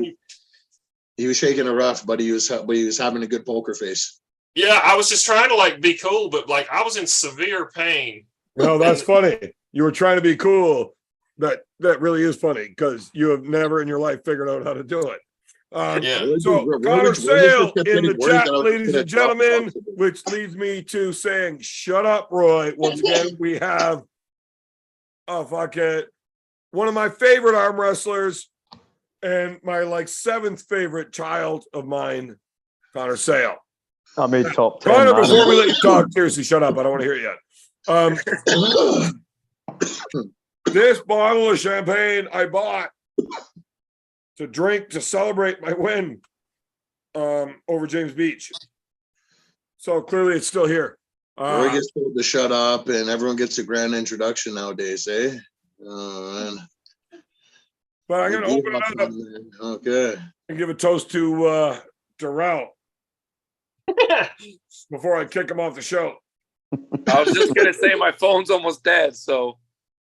he was shaking it rough, but he was having a good poker face. Yeah, I was just trying to, like, be cool, but, like, I was in severe pain. No, that's funny. You were trying to be cool. That really is funny, because you have never in your life figured out how to do it. So Connor Sale in the chat, ladies and gentlemen, which leads me to saying, shut up, Roy. Once again, we have one of my favorite arm wrestlers and my, like, 7th favorite child of mine, Connor Sale. I made top 10. Connor, before we let you talk, seriously, shut up. I don't want to hear it yet. This bottle of champagne I bought to drink to celebrate my win over James Beach. So clearly it's still here. Roy gets told to shut up, and everyone gets a grand introduction nowadays, eh? Oh, man. But I'm going to open it up. Okay. And give a toast to Darrell before I kick him off the show. I was just going to say my phone's almost dead, so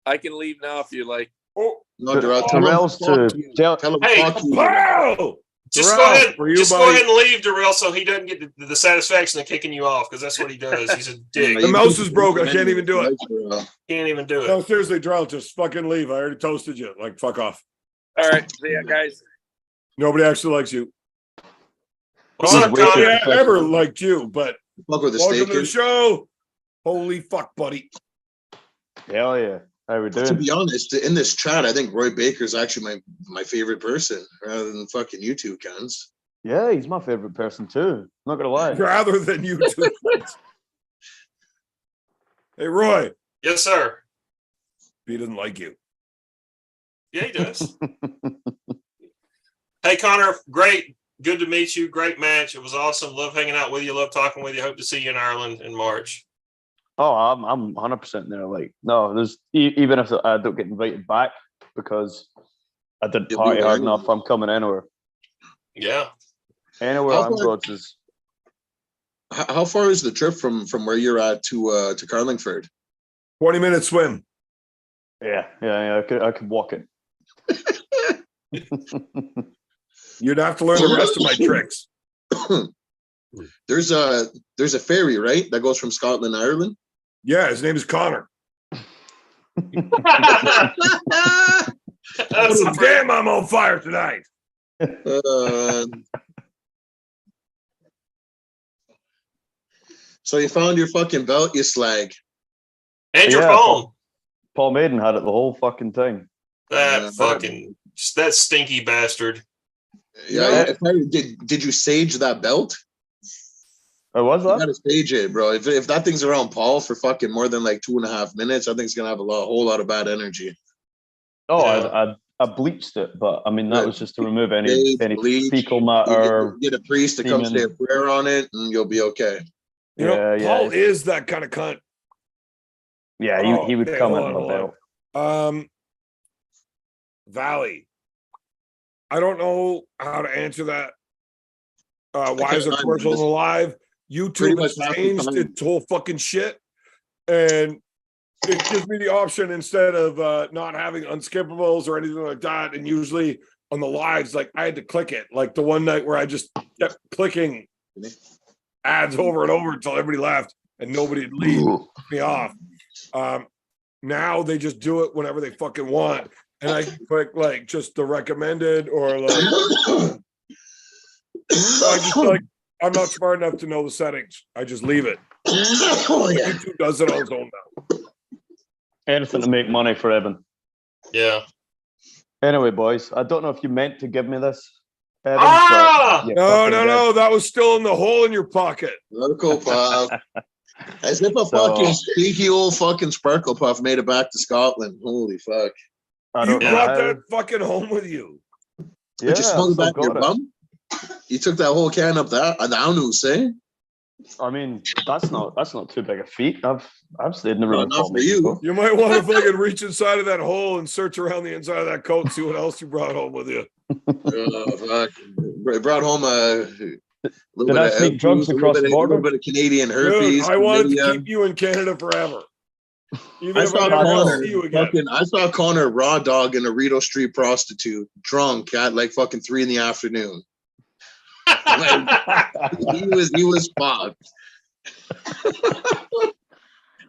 I can leave now if you like. Oh, no, Darrell, Darrell's to tell him. Hey, wow! Just go ahead and leave, Darrell, so he doesn't get the satisfaction of kicking you off, because that's what he does. He's a dick. The mouse is broken. I can't even do it. Can't even do it. No, seriously, Darrell, just fucking leave. I already toasted you. Like, fuck off. All right. See ya, guys. Nobody actually likes you. What's up, Nobody Connor? ever liked you, but Fuck with the welcome steak. to the show. Holy fuck, buddy. Hell yeah. How we To doing? be honest, in this chat, I think Roy Baker's actually my favorite person, rather than fucking you two cunts. Yeah, he's my favorite person too. Not gonna lie. Rather than you two. Hey, Roy. Yes, sir. He doesn't like you. Yeah, he does. Hey, Connor, great. Good to meet you. Great match. It was awesome. Love hanging out with you. Love talking with you. Hope to see you in Ireland in March. Oh, I'm 100% there. Like, no, there's even if I don't get invited back because I didn't You'll be party there hard anyway. enough, I'm coming anywhere. Yeah. Anywhere How I'm far- gods is. How far is the trip from where you're at to Carlingford? 20-minute swim. Yeah. I could walk it. You'd have to learn the rest of my tricks. There's a ferry, right, that goes from Scotland to Ireland. Yeah, his name is Connor. That's a Damn, I'm on fire tonight. So you found your fucking belt, you slag. And your Yeah, phone. Paul Maiden had it the whole fucking time. That fucking, that stinky bastard. Yeah. Did you sage that belt? Oh, was You that? gotta sage it, bro. If that thing's around Paul for fucking more than like 2.5 minutes, I think it's gonna have a whole lot of bad energy. Oh, Yeah. I bleached it, but I mean that Right. was just to remove any Bleach, fecal matter. Get a priest to come semen. say a prayer on it, and you'll be okay. You know, Yeah, Paul yeah. is that kind of cunt. Yeah, he would Okay, come hold in on, the hold belt. on. Valley. I don't know how to answer that. Why is a commercial live? YouTube Pretty has much half the changed time. its whole fucking shit. And it gives me the option instead of not having unskippables or anything like that. And usually on the lives, like I had to click it. Like the one night where I just kept clicking ads over and over until everybody left and nobody would leave me off. Now they just do it whenever they fucking want. And I can click like just the recommended or like I just like I'm not smart enough to know the settings. I just leave it. Oh yeah. YouTube does it on its own now. Anything to make money for Evan. Yeah. Anyway, boys, I don't know if you meant to give me this, Evan. Ah! But you No, fucking no, did. no. That was still in the hole in your pocket. Sparkle Puff. As if a fucking sneaky old fucking Sparkle Puff made it back to Scotland. Holy fuck. I You don't know brought how. that fucking home with you. Yeah, Did you smuggle I've still back your got it. bum? You took that whole can up that down to say? I mean, that's not too big a feat. I've stayed in the room No, with not Paul for Maiden you. before. You might want to fucking reach inside of that hole and search around the inside of that coat and see what else you brought home with you. Fuck. Brought home a little Did I bit sneak of drugs across the a border? little bit of Canadian Dude, herpes. I wanted to chlamydia. keep you in Canada forever. Even I if I saw never Connor. see you again. I saw Connor raw dog in a Rito Street prostitute, drunk at like fucking 3 PM. He was fucked.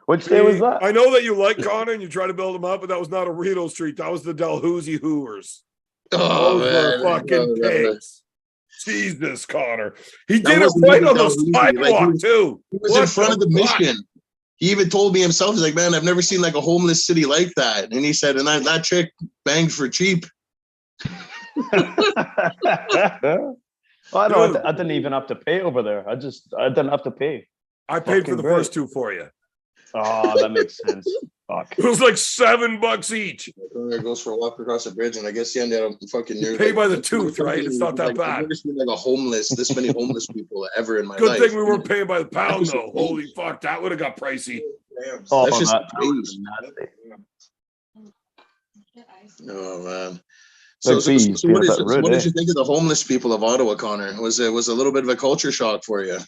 Which day was that? I know that you like Connor and you try to build him up, but that was not a Rito Street. That was the Dalhousie Hoovers. Oh Those man, were fucking no. pigs. Jesus, Connor. He That did it wasn't right even on the Dalhousie. sidewalk, Like, too. He was What in front of the fuck? mission. He even told me himself, he's like, man, I've never seen like a homeless city like that. And he said, and that chick banged for cheap. I know. Dude. I didn't even have to pay over there. I didn't have to pay. I paid for Fucking the great. first two for you. Oh, that makes sense. Fuck. It was like $7 each. Connor goes for a walk across the bridge, and I guess he ended up fucking near. You pay like, by the tooth, right? It's not that I've bad. never seen like this many homeless people ever in my Good life. thing we weren't paying by the pound, though. Holy fuck, that would have got pricey. Oh, That's just that the would taste. be nasty. Oh man. Like bees being a bit rude, What did eh? you think of the homeless people of Ottawa, Connor? Was a little bit of a culture shock for you?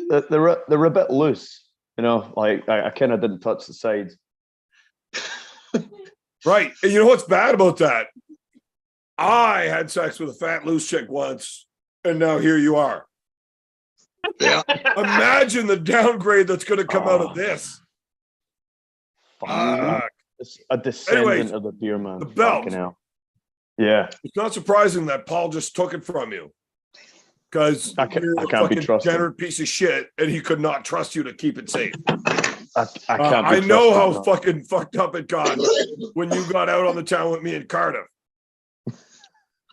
They're a bit loose, you know. Like I kind of didn't touch the sides. Right. And you know what's bad about that? I had sex with a fat, loose chick once, and now here you are. Yeah. Imagine the downgrade that's going to come out of this. Fuck. It's a descendant Anyways, of the beer man. the belt. Fucking hell. Yeah, It's not surprising that Paul just took it from you. Because I can't you're be a fucking trusted. degenerate piece of shit, and he could not trust you to keep it safe. I can't. I know how fucking fucked up it got when you got out on the town with me in Cardiff.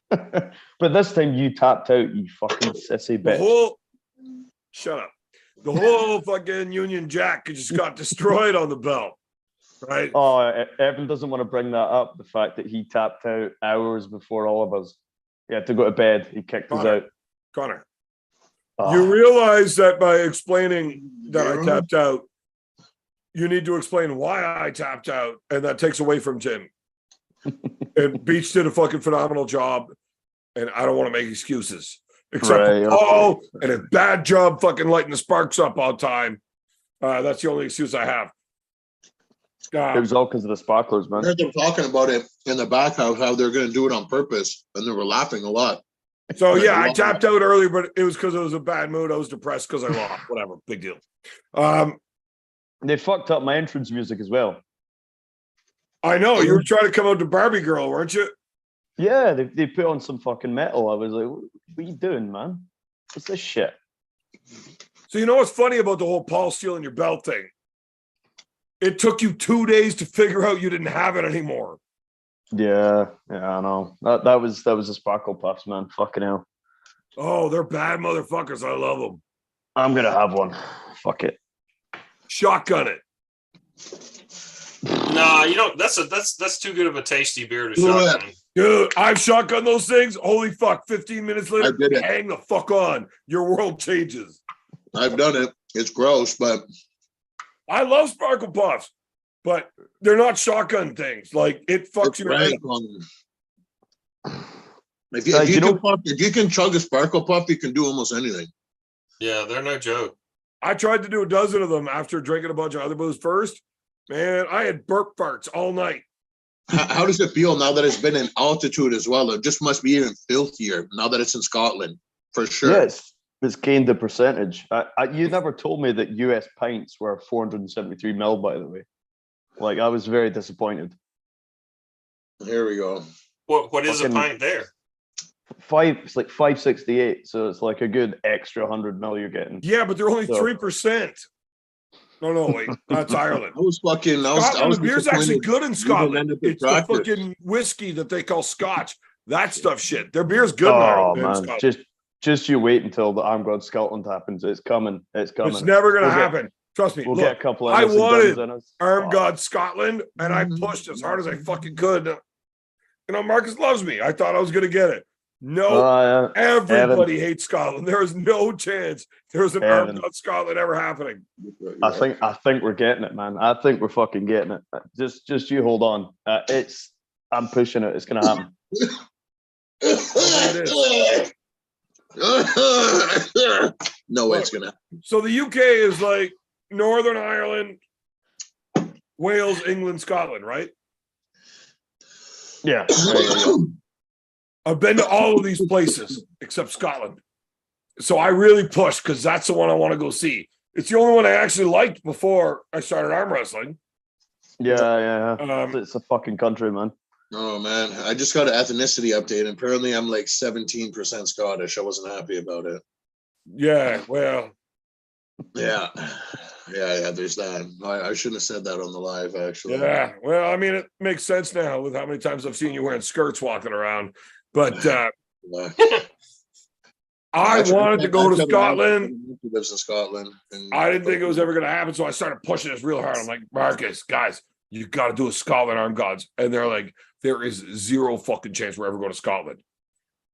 But this time you tapped out, you fucking sissy The bitch. whole shut up. The whole fucking Union Jack just got destroyed on the belt, right? Oh, Evan doesn't want to bring that up. The fact that he tapped out hours before all of us. He had to go to bed. He kicked us out. Connor, Oh. you realize that by explaining that I tapped out, you need to explain why I tapped out, and that takes away from Tim. And Beach did a fucking phenomenal job, and I don't want to make excuses. Except for Paul and a bad job fucking lighting the sparks up all time. That's the only excuse I have. It was all because of the sparklers, man. I heard them talking about it in the back how they're going to do it on purpose, and they were laughing a lot. So yeah, I tapped out earlier, but it was because I was in a bad mood. I was depressed because I lost. Whatever, big deal. They fucked up my entrance music as well. I know you were trying to come out to Barbie Girl, weren't you? Yeah, they put on some fucking metal. I was like, what are you doing, man? What's this shit? So you know what's funny about the whole Paul stealing your belt thing? It took you 2 days to figure out you didn't have it anymore. Yeah, I know. That was the Sparkle Puffs, man. Fucking hell. Oh, they're bad motherfuckers. I love them. I'm gonna have one. Fuck it. Shotgun it. Nah, you don't. That's too good of a tasty beer to shotgun. Dude, I've shotgunned those things. Holy fuck! 15 minutes later, I did it. hang the fuck on. Your world changes. I've done it. It's gross, but I love Sparkle Puffs, but they're not shotgun things. Like it fucks it's your head. If you can chug a Sparkle Puff, you can do almost anything. Yeah, they're no joke. I tried to do a dozen of them after drinking a bunch of other booze first. Man, I had burp farts all night. How does it feel now that it's been in altitude as well? It just must be even filthier now that it's in Scotland, for sure. Yes, it's gained the percentage. You never told me that US pints were 473 ml, by the way. Like, I was very disappointed. Here we go. What is a pint there? It's like 568, so it's like a good extra 100 ml you're getting. Yeah, but they're only 3%. No, wait, that's Ireland. The beer's actually good in Scotland. It's the fucking whiskey that they call Scotch. That stuff shit. Their beer's good in Ireland. Man, just you wait until the Armgods Scotland happens. It's coming. It's coming. It's never going to happen. Trust me. We'll get a couple of I wanted us. Armgods Scotland, and I pushed as hard as I fucking could. You know, Marcus loves me. I thought I was going to get it. No, everybody hates Scotland. There is no chance there's an Armgods Scotland ever happening. I think we're getting it, man. I think we're fucking getting it. Just you hold on. I'm pushing it. It's gonna happen. No way it's gonna happen. So the UK is like Northern Ireland, Wales, England, Scotland, right? Yeah. I've been to all of these places except Scotland. So I really pushed because that's the one I want to go see. It's the only one I actually liked before I started arm wrestling. Yeah. It's a fucking country, man. Oh, man. I just got an ethnicity update. And apparently I'm like 17% Scottish. I wasn't happy about it. Yeah, well. Yeah, there's that. I shouldn't have said that on the live, actually. Yeah, well, I mean, it makes sense now with how many times I've seen you wearing skirts walking around. But I wanted to go to Scotland. He lives in Scotland. I didn't think it was ever going to happen, so I started pushing this real hard. I'm like, Marcus, guys, you got to do a Scotland Arm Gods. And they're like, there is zero fucking chance we're ever going to Scotland.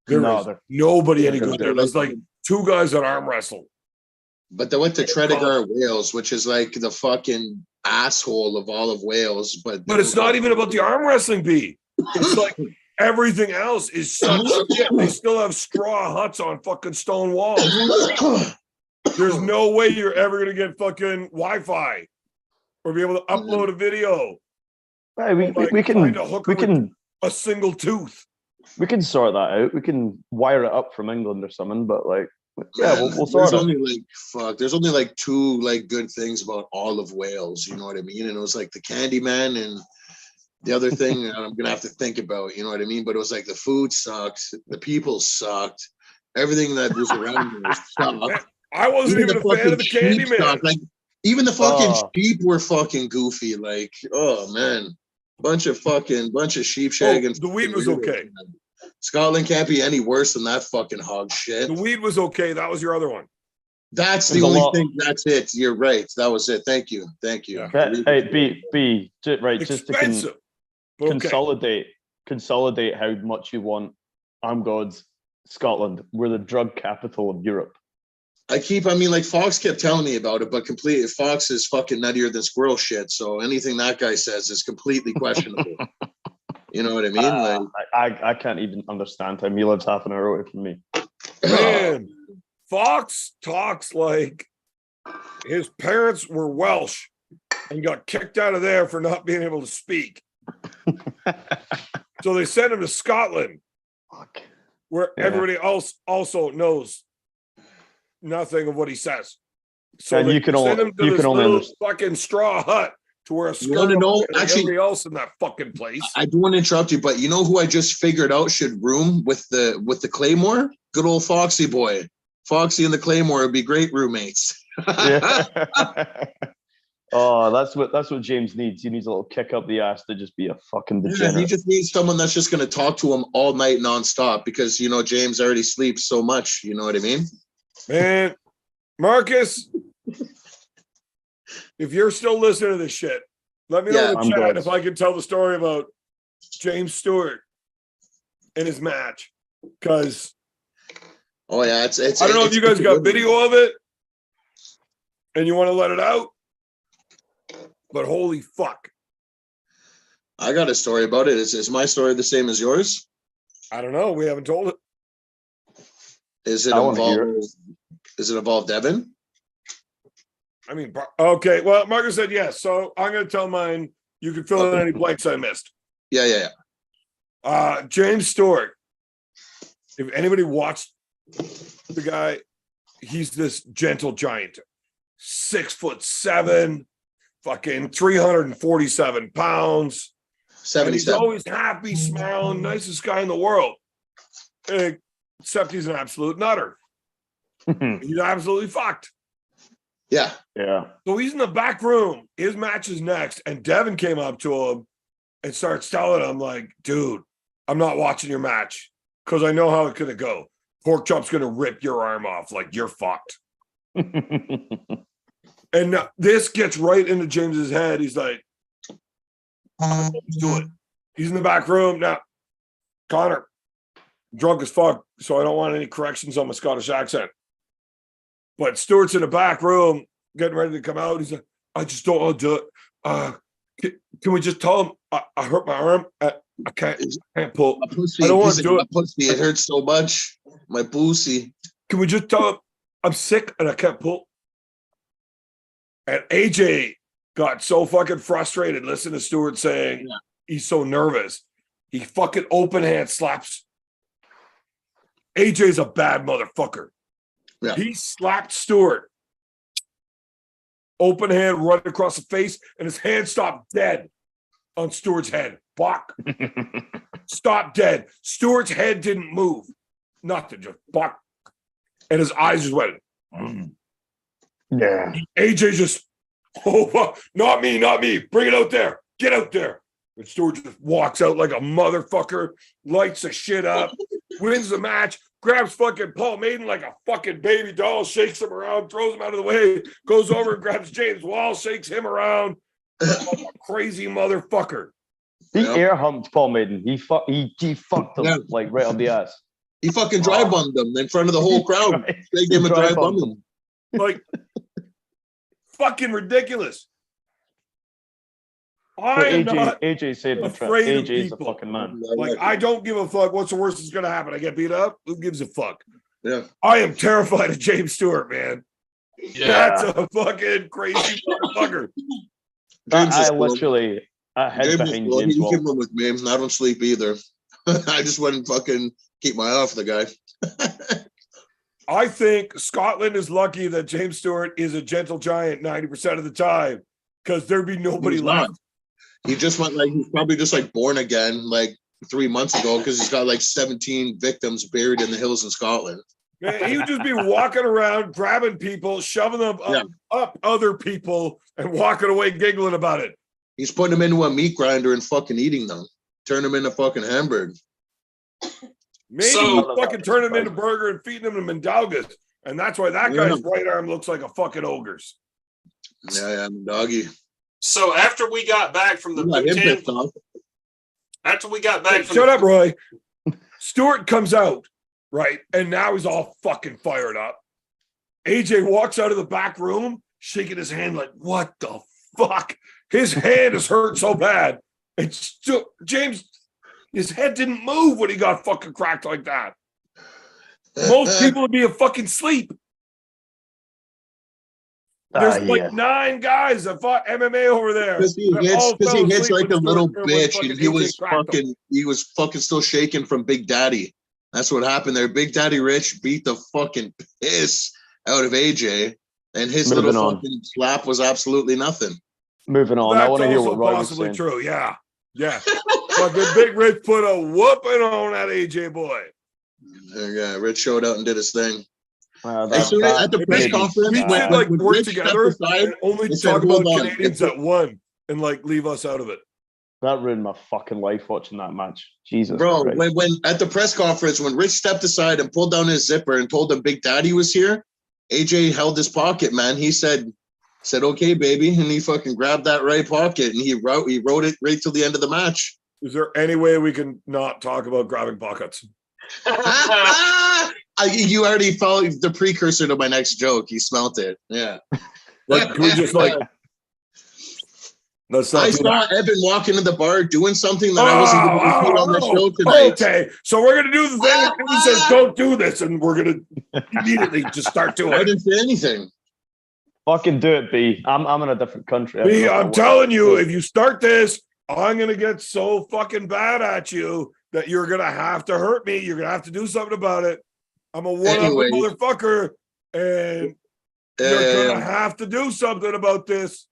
There is nobody any good there. There's like 2 guys that arm wrestle. But they went to Tredegar, Wales, which is like the fucking asshole of all of Wales. But it's not even about the arm wrestling, B. It's like everything else is such shit. They still have straw huts on fucking stone walls. There's no way you're ever going to get fucking Wi-Fi or be able to upload a video. Right, we can a single tooth. We can sort that out. We can wire it up from England or something, but like, yeah, we'll sort it. There's only like 2 like good things about all of Wales. You know what I mean? And it was like the Candyman and the other thing I'm gonna have to think about. You know what I mean? But it was like the food sucked, the people sucked, everything that was around me sucked. I wasn't even a fan of the Candyman. Even the fucking Oh. sheep were fucking goofy. Like, oh man, bunch of sheep shagging. the weed was okay. Scotland can't be any worse than that fucking hog shit. The weed was okay. That was your other one. That's There's the a only lot- thing. That's it. You're right. That was it. Thank you. Yeah. Hey, right, just to Expensive. Okay. consolidate how much you want armgods, Scotland. We're the drug capital of Europe. I mean, like Fox kept telling me about it, but completely, Fox is fucking nuttier than squirrel shit. So anything that guy says is completely questionable. You know what I mean? I can't even understand him. He lives half an hour away from me. Man, Fox talks like his parents were Welsh and got kicked out of there for not being able to speak. So they sent him to Scotland, where everybody else also knows nothing of what he says. So And they you can send him to this only little understand. fucking straw hut to where a You want to know? Actually, everybody else in that fucking place. I don't want to interrupt you, but you know who I just figured out should room with the Claymore? Good old Foxy boy. Foxy and the Claymore would be great roommates. Yeah. Oh, that's what James needs. He needs a little kick up the ass to just be a fucking Yeah, degenerate. he just needs someone that's just going to talk to him all night nonstop because, you know, James already sleeps so much. You know what I mean? Man, Marcus, if you're still listening to this shit, let me know in the I'm chat good. if I can tell the story about James Stewart and his match. Because Oh, yeah. It's I don't know if you guys a got good video of it and you want to let it out, but holy fuck. I got a story about it. Is my story the same as yours? I don't know. We haven't told it. Is it I wanna hear involved? Does it involve Devin? I mean, okay. Well, Marcus said yes. So I'm going to tell mine. You can fill in any blanks I missed. Yeah. James Stewart. If anybody watched the guy, he's this gentle giant, 6'7", fucking 347 pounds. And he's 77. always happy, smiling, nicest guy in the world. Except he's an absolute nutter. He's absolutely fucked. Yeah. Yeah. So he's in the back room. His match is next. And Devin came up to him and starts telling him, like, dude, I'm not watching your match because I know how it's going to go. Pork chop's going to rip your arm off. Like, you're fucked. And this gets right into James's head. He's like, let's do it. He's in the back room. Now, Connor, drunk as fuck, so I don't want any corrections on my Scottish accent. But Stewart's in the back room, getting ready to come out. He's like, I just don't want to do it. Can we just tell him I hurt my arm? I can't pull. Pussy, I don't want to do it. My pussy, it hurts so much. My pussy. Can we just tell him I'm sick and I can't pull? And AJ got so fucking frustrated listening to Stewart saying he's so nervous. He fucking open hand slaps. AJ's a bad motherfucker. Yeah. He slapped Stewart. Open hand right across the face, and his hand stopped dead on Stewart's head. Buck. Stopped dead. Stewart's head didn't move. Nothing, just buck. And his eyes just went. Yeah. AJ just, oh, not me. Bring it out there. Get out there. And Stewart just walks out like a motherfucker, lights the shit up, wins the match, grabs fucking Paul Maiden like a fucking baby doll, shakes him around, throws him out of the way, goes over and grabs James Wall, shakes him around. Like a crazy motherfucker. He air humped Paul Maiden. He fucked him like right on the ass. He fucking dry bummed them in front of the whole crowd. They give him a dry bum. Like, fucking ridiculous. I am not AJ said afraid of AJ's a people. fucking man. Like, I don't give a fuck. What's the worst that's going to happen? I get beat up? Who gives a fuck? Yeah. I am terrified of James Stewart, man. Yeah. That's a fucking crazy motherfucker. I hid behind James He Wall. can run with me. I don't sleep either. I just wouldn't fucking keep my eye off the guy. I think Scotland is lucky that James Stewart is a gentle giant 90% of the time because there'd be nobody He's left. not. He just went he's probably just like born again like 3 months ago because he's got like 17 victims buried in the hills in Scotland. Man, he would just be walking around, grabbing people, shoving them up other people, and walking away giggling about it. He's putting them into a meat grinder and fucking eating them. Turn them into fucking hamburger. Maybe he's fucking turning them into burger and feeding them to Mindaugas. And that's why that guy's right arm looks like a fucking ogre's. Yeah, doggy. So after we got back from the Poutine, after we got back from shut up, Roy. Stewart comes out, right? And now he's all fucking fired up. AJ walks out of the back room, shaking his hand like, what the fuck? His hand is hurt so bad. It's still, James, his head didn't move when he got fucking cracked like that. Most people would be a fucking sleep. There's like 9 guys that fought MMA over there. Because he hits like a little bitch, and he was fucking still shaking from Big Daddy. That's what happened there. Big Daddy Rich beat the fucking piss out of AJ, and his little fucking slap was absolutely nothing. Moving on. That's I want to hear also what Roy was possibly saying. true. Yeah. Fucking Big Rich put a whooping on that AJ boy. Yeah, Rich showed out and did his thing. At the press conference, we should like work together and only talk about Canadians that won and like leave us out of it. That ruined my fucking life watching that match. Jesus, bro. Christ. When at the press conference, when Rich stepped aside and pulled down his zipper and told him Big Daddy was here, AJ held his pocket, man. He said, "Okay, baby," and he fucking grabbed that right pocket and he wrote it right till the end of the match. Is there any way we can not talk about grabbing pockets? You already felt the precursor to my next joke. You smelt it. Yeah. Like, can we just like? I saw Evan walk into the bar doing something that I wasn't going to do on the show tonight. Okay, so we're gonna do the thing. And he says, "Don't do this," and we're gonna immediately just start doing it. I didn't say anything. Fucking do it, B. I'm in a different country. B, I'm telling you, if you start this, I'm gonna get so fucking bad at you that you're gonna have to hurt me. You're gonna have to do something about it. I'm a one-up motherfucker, and you're gonna have to do something about this.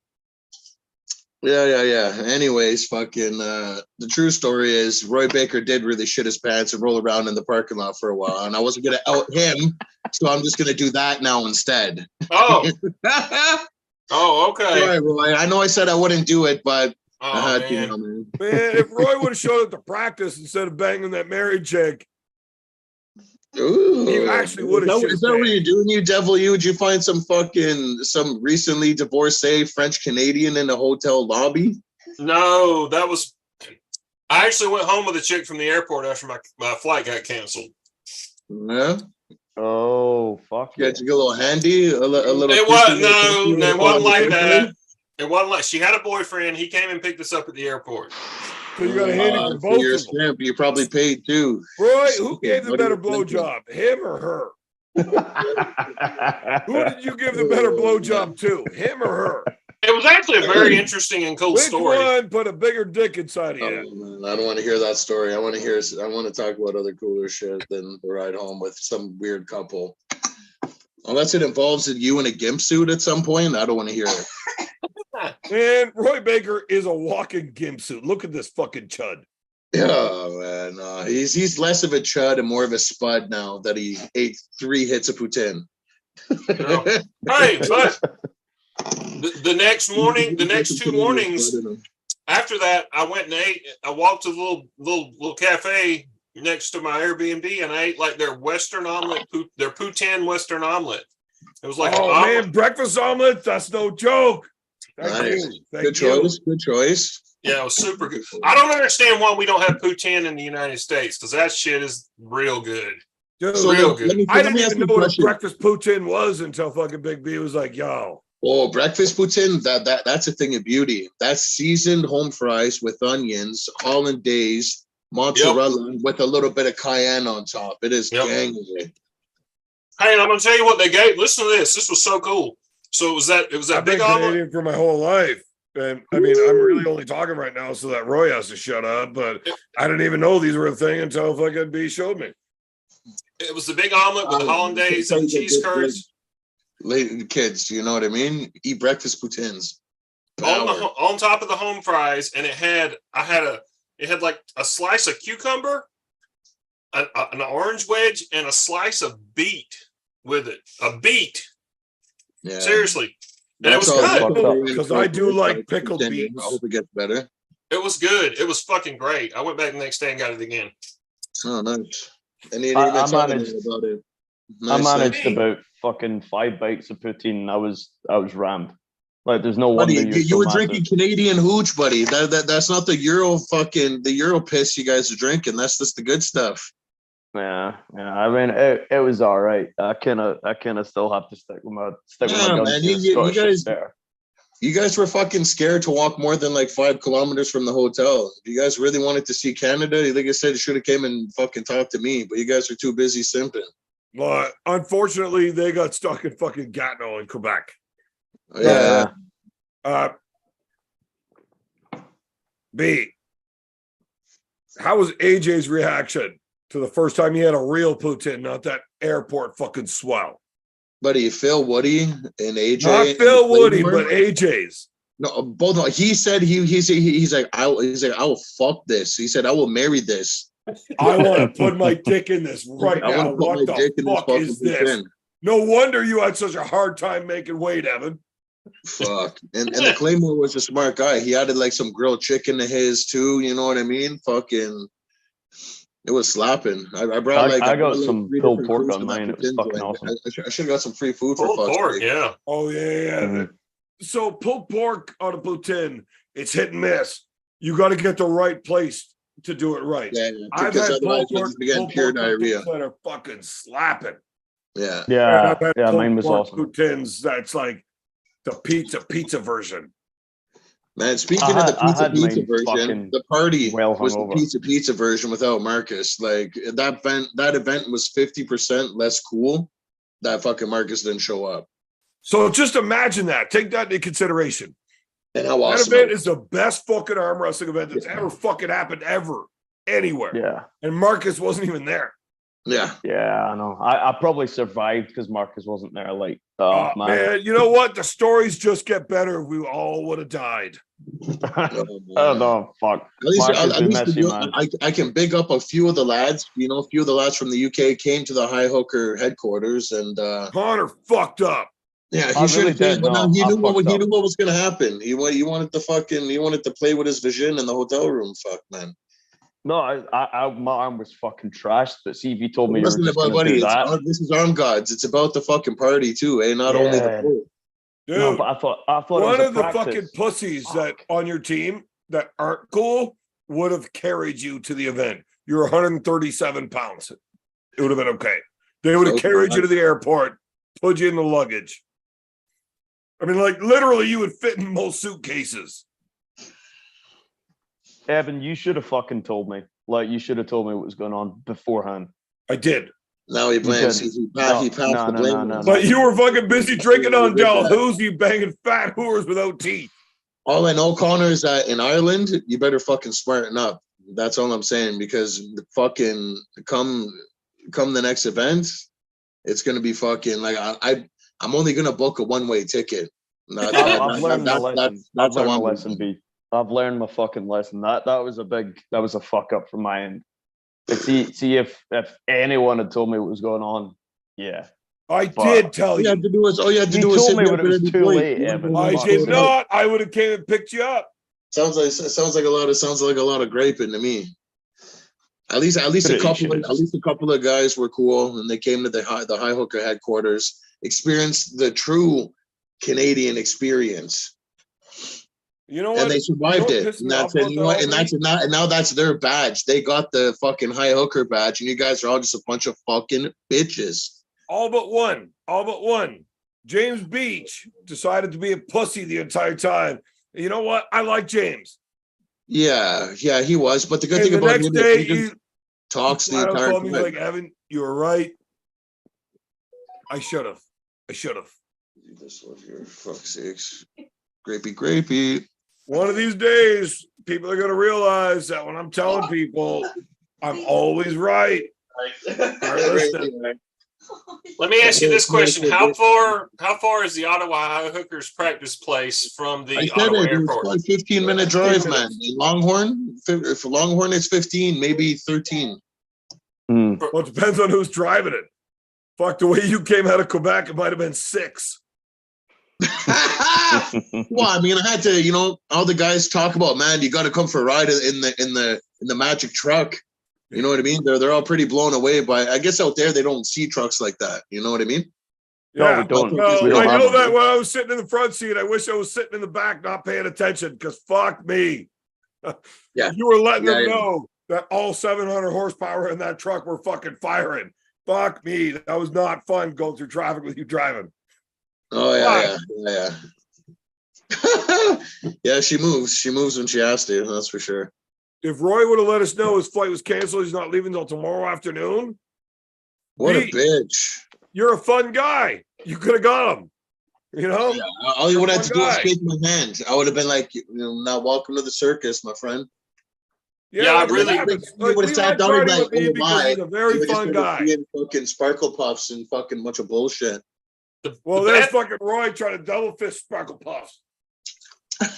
Yeah. Anyways, fucking the true story is Roy Baker did really shit his pants and roll around in the parking lot for a while, and I wasn't gonna out him, so I'm just gonna do that now instead. Oh. Okay. Sorry, Roy. I know I said I wouldn't do it, but I had man. to, man. Man, if Roy would have showed up to practice instead of banging that married chick, ooh, you actually would have. Is that what you're doing, you devil? Would you find some recently divorcee French Canadian in the hotel lobby? No, I actually went home with a chick from the airport after my flight got canceled. Yeah. Oh, fuck. Yeah, to get a little handy, a little. It wasn't like that. It wasn't like she had a boyfriend. He came and picked us up at the airport. So you got a handy for both of them. You probably paid too. Roy, who gave the better blowjob, him or her? Who did you give the better blowjob to, him or her? It was actually a very interesting and cool story. Which one put a bigger dick inside of you? I don't want to hear that story. I want to talk about other cooler shit than the ride home with some weird couple. Unless it involves you in a gimp suit at some point, I don't want to hear it. Man, Roy Baker is a walking gimp suit. Look at this fucking chud. Oh man, he's less of a chud and more of a spud now that he ate 3 hits of poutine. Hey, but the next morning, the next 2 mornings after that, I went and ate. I walked to the little cafe next to my Airbnb, and I ate like their Western omelet, their poutine Western omelet. It was like, oh man, breakfast omelet. That's no joke. Nice. Good choice. Yeah, it was super good. I don't understand why we don't have poutine in the United States, because that shit is real good. Dude, real good. I didn't even know what a breakfast poutine was until fucking Big B was like, yo. Oh, breakfast poutine, that's a thing of beauty. That's seasoned home fries with onions, hollandaise, mozzarella with a little bit of cayenne on top. It is gang. Hey, and I'm gonna tell you what they gave. Listen to this. This was so cool. So it was that I've big been Canadian for my whole life. And I mean, I'm really only talking right now so that Roy has to shut up, but I didn't even know these were a thing until fucking B showed me. It was the big omelet with hollandaise and cheese curds. Lady kids, you know what I mean? Eat breakfast poutines. On top of the home fries, and it had like a slice of cucumber, an orange wedge and a slice of beet with it. A beet. Yeah. Seriously. And it was That's all good. Because I do like pickled I beets. hope it gets better. It was good. It was fucking great. I went back the next day and got it again. Oh, nice. And you I even managed- about it. I Nice, managed nice. about fucking 5 bites of poutine. I was rammed. Like, there's no Buddy, wonder you're you so were massive. drinking Canadian hooch, buddy. That's not the Euro piss you guys are drinking. That's just the good stuff. Yeah. I mean, it was all right. I kind of still have to stick with my Yeah, guns man, here. you Scottish guys- is better. You guys were fucking scared to walk more than like 5 kilometers from the hotel. If you guys really wanted to see Canada, like I said, you should have came and fucking talked to me, but you guys are too busy simping. But unfortunately, they got stuck in fucking Gatineau in Quebec. Yeah. B, how was AJ's reaction to the first time he had a real poutine, not that airport fucking swell? Buddy, Phil Woody and AJ. Not and Phil Woody, Claymore. but AJ's. No, both. He said he's like I will fuck this. He said I will marry this. I want to put my dick in this right I now. want to put What my dick the in this fuck fucking is this? poutine. No wonder you had such a hard time making weight, Evan. Fuck. And the Claymore was a smart guy. He added like some grilled chicken to his too. You know what I mean? Fucking. It was slapping. I brought I got brought, some 3 pulled different pork foods on to that mine. It was poutine fucking joint. awesome. I should have got some free food for Pulled fuck's pork, sake. yeah. Oh, yeah. Mhm. So pulled pork on a poutine, it's hit and miss. You got to get the right place to do it right. Yeah, I've because had otherwise pulled you'll pork, just be getting pulled pure pork poutines diarrhea. that are fucking slapping. Yeah. And Yeah, I've had yeah, pulled mine was pork awesome. poutines that's like the pizza version. Man, speaking I of the had pizza mine version, fucking the party well was the hungover. pizza version without Marcus. Like that event was 50% less cool. That fucking Marcus didn't show up. So just imagine that. Take that into consideration. And how That awesome event it is the best fucking arm wrestling event that's ever fucking happened ever, anywhere. Yeah, And Marcus wasn't even there. Yeah. yeah, I know. I probably survived because Marcus wasn't there. Like, oh, Oh, man, you know what? The stories just get better if we all would have died. Oh no, fuck. At least, Marcus, we miss you, you- man. I can big up a few of the lads. You know, a few of the lads from the UK came to the High Hooker headquarters, and Connor fucked up. yeah, I he really should have. did, But no, he I knew what fucked he up. knew what was gonna happen. He wanted to play with his vision in the hotel room. Fuck, man. No, my arm was fucking trashed. But see, if you told me you were Listen, just going to buddy, do that, this is Arm Gods. It's about the fucking party too, eh? Not only the Yeah. food. Dude, no, but I thought it one was a of the practice. fucking pussies that Fuck. on your team that aren't cool would have carried you to the event. You're 137 pounds. It would have been okay. They would have Okay. carried you to the airport, put you in the luggage. I mean, like literally, you would fit in most suitcases. Evan, you should have fucking told me. Like, you should have told me what was going on beforehand. I did. Now he blames. didn't. He No, passed no, the no, blame. no, no, on But us. you were fucking busy drinking on Dalhousie, banging fat whores without teeth. All I know, Connor, is that in Ireland, you better fucking smarten up. That's all I'm saying, because the fucking come the next event, it's gonna be fucking like I'm only gonna book a one-way ticket. I've learned my lesson. That's I've how learned my I'm lesson, moving. B. I've learned my fucking lesson. That was a fuck up from my end. But see if anyone had told me what was going on, yeah. I But- did tell All you you. had to do is You told me when it was too late, Evan. I Fuck. did not. I would have came and picked you up. Sounds like a lot of graping to me. At least a couple of guys were cool, and they came to the High Hooker headquarters, experienced the true Canadian experience, You know what? and they survived You know what it. pissed And me that's off it. about You know what? And that, now that's their badge. They got the fucking High Hooker badge, and you guys are all just a bunch of fucking bitches. All but one. All but one. James Beach decided to be a pussy the entire time. You know what? I like James. Yeah, he was. But the good And thing the about next him day, is he just talks the flat out entire told me, time. like, Evan, you were right. I should have. This one here, fuck's sakes. Grapey. One of these days, people are going to realize that when I'm telling people, I'm always right. Listen. Let me ask you this question: How far is the Ottawa High Hookers practice place from the I said Ottawa it was airport? like 15-minute drive, 15 man. minutes. In Longhorn, for Longhorn, it's 15, maybe 13. Mm. Well, it depends on who's driving it. Fuck, the way you came out of Quebec, it might have been 6. Well, I mean, I had to, you know, all the guys talk about, man, you got to come for a ride in the magic truck. You know what I mean? They're all pretty blown away by. I guess out there they don't see trucks like that. You know what I mean? No, we don't. Well, We don't I have know them. that when I was sitting in the front seat, I wish I was sitting in the back, not paying attention, because fuck me. Yeah. You were letting them Yeah. know that all 700 horsepower in that truck were fucking firing. Fuck me. That was not fun going through traffic with you driving. Oh yeah. Yeah, she moves. She moves when she has to. That's for sure. If Roy would have let us know his flight was canceled, he's not leaving until tomorrow afternoon. What a Pete, bitch. You're a fun guy. You could have got him. You know? Yeah, all you would have Fun to do is guy. shake my hand. I would have been like, you know, now welcome to the circus, my friend. Yeah, I it really- happens. You would have We sat like down and partying like, with me oh, because he's why? a very You would just fun started guy. seeing fucking sparkle puffs and fucking bunch of bullshit. Well, the there's bad- fucking Roy trying to double fist Sparkle Puffs.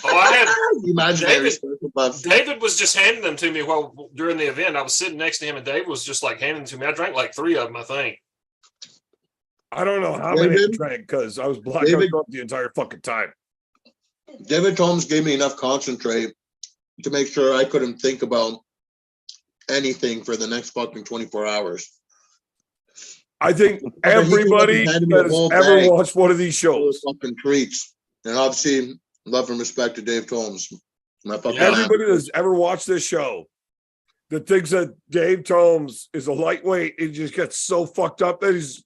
Oh, I had Imaginary David- sparkle puffs. David was just handing them to me while during the event. I was sitting next to him, and David was just like handing them to me. I drank like 3 of them, I think. I don't know how many I David? drank because I was blackout David? drunk the entire fucking time. David Holmes gave me enough concentrate to make sure I couldn't think about anything for the next fucking 24 hours. I think He everybody handed me that a whole has ever bag watched one of these full of shows, fucking treats. And obviously, love and respect to Dave Holmes. My fucking Yeah. everybody that's ever watched this show that thinks that Dave Tomes is a lightweight, he just gets so fucked up that he's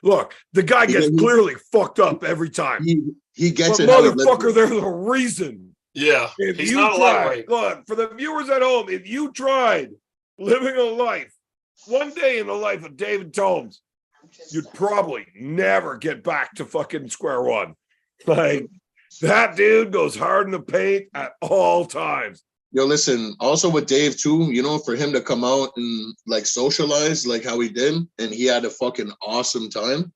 look, the guy gets clearly fucked up every time. he gets But it. how he lives motherfucker, it. there's a reason. Yeah, If he's you not a tried, lightweight. look, for the viewers at home, if you tried living a life, one day in the life of David Tomes, you'd probably never get back to fucking square one. Like, that dude goes hard in the paint at all times. Yo, listen, also with Dave too, you know, for him to come out and like socialize like how he did, and he had a fucking awesome time.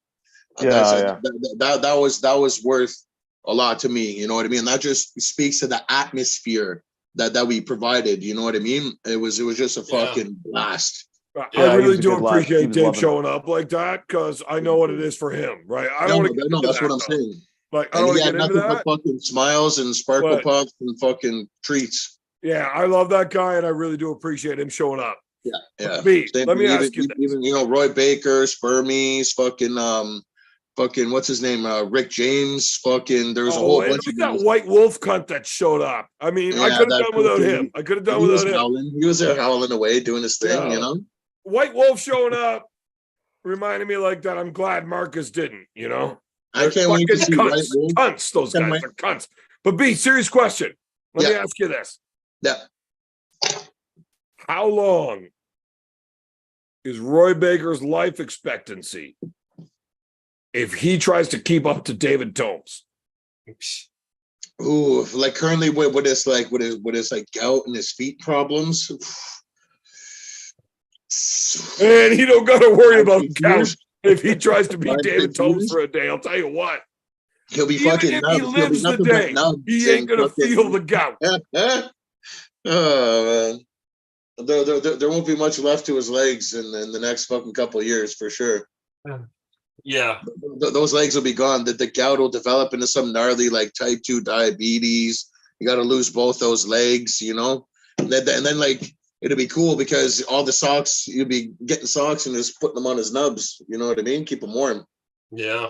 That was worth a lot to me. You know what I mean? That just speaks to the atmosphere that we provided. You know what I mean? It was just a fucking blast. I Yeah, he really was a do good lad. He appreciate was Dave loving it. showing up like that because I know what it is for him, right? I don't want to get into That's that, what I'm though. saying. Like, I And don't he want to had get into nothing but that. fucking smiles and sparkle But- puffs and fucking treats. Yeah, I love that guy, and I really do appreciate him showing up. Yeah. Pete, Same let me thing. ask you this. Even you know, Roy Baker, Spermies, fucking what's his name? Rick James, fucking there's a whole and bunch look of at that guys. white wolf cunt that showed up. I mean, I Yeah, could have that done without fucking- him. I could have done He was without him. howling. He was there howling away, doing his thing, Yeah. you know? White wolf showing up reminded me like that. I'm glad Marcus didn't, you know? I can't wait to see Fucking White cunts. Wolf. Cunts, those Can't guys wait. are cunts. But B, serious question. Let me Yeah. ask you this. Yeah. How long is Roy Baker's life expectancy if he tries to keep up to David Tomes? Ooh, like currently with his like gout and his feet problems. And he don't got to worry about 5 count years? if he tries to beat 5, David 6 Tomes years? for a day. I'll tell you what. He'll be Even fucking if nuts. he He'll be lives the nothing but day, nuts he ain't and gonna fucking- feel the gout. Oh man. There won't be much left to his legs in the next fucking couple of years for sure. Yeah, Those legs will be gone. The gout will develop into some gnarly like type 2 diabetes. You got to lose both those legs, you know? And then like it'll be cool because all the socks, you'll be getting socks and just putting them on his nubs. You know what I mean? Keep him warm. yeah.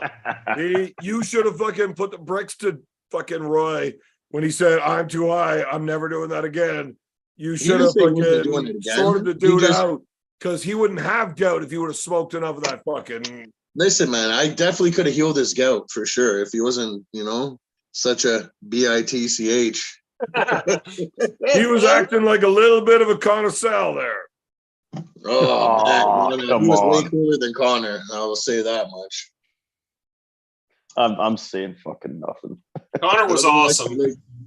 You should have fucking put the bricks to fucking Roy when he said, I'm too high. I'm never doing that again. You should have didn't say he wasn't doing fucking it again. sorted the He dude just- out because he wouldn't have gout if he would have smoked enough of that fucking. Listen, man, I definitely could have healed his gout for sure if he wasn't, you know, such a bitch. He was acting like a little bit of a connoisseur there. Oh, man, come he was way on. cooler than Connor. I will say that much. I'm saying fucking nothing. Connor was awesome.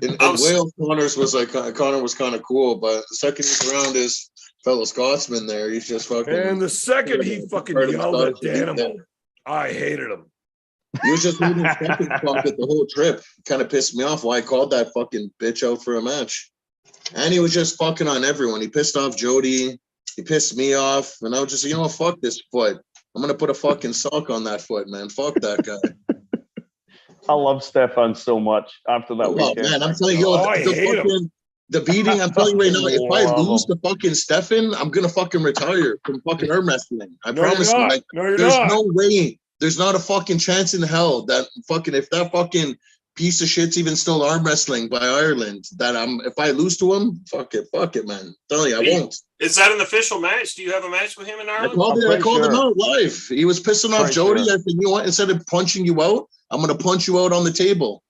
In I was- Wales, Connor was kind of cool, but the second he's around his fellow Scotsman there, he's just fucking. And the second he fucking Part of the yelled at Scottish Danimal, I hated him. He was just moving fucking pocket the whole trip. Kind of pissed me off why I called that fucking bitch out for a match. And he was just fucking on everyone. He pissed off Jody. He pissed me off, and I was just, fuck this foot. I'm gonna put a fucking sock on that foot, man. Fuck that guy. I love Stefan so much after that Oh weekend. man, I'm telling you, I hate him. the beating. I'm telling you right now, if I Love lose him. to fucking Stefan, I'm gonna fucking retire from fucking arm wrestling. I No, you're promise you. not. Like, No, you're there's not. no way. There's not a fucking chance in hell that fucking if that fucking piece of shit's even still arm wrestling by Ireland, that if I lose to him, fuck it, man. I'm telling you, I won't. Is that an official match? Do you have a match with him in I Ireland? called him out live. He was pissing off Pretty Jody. sure. I said, you know what? Instead of punching you out, I'm gonna punch you out on the table.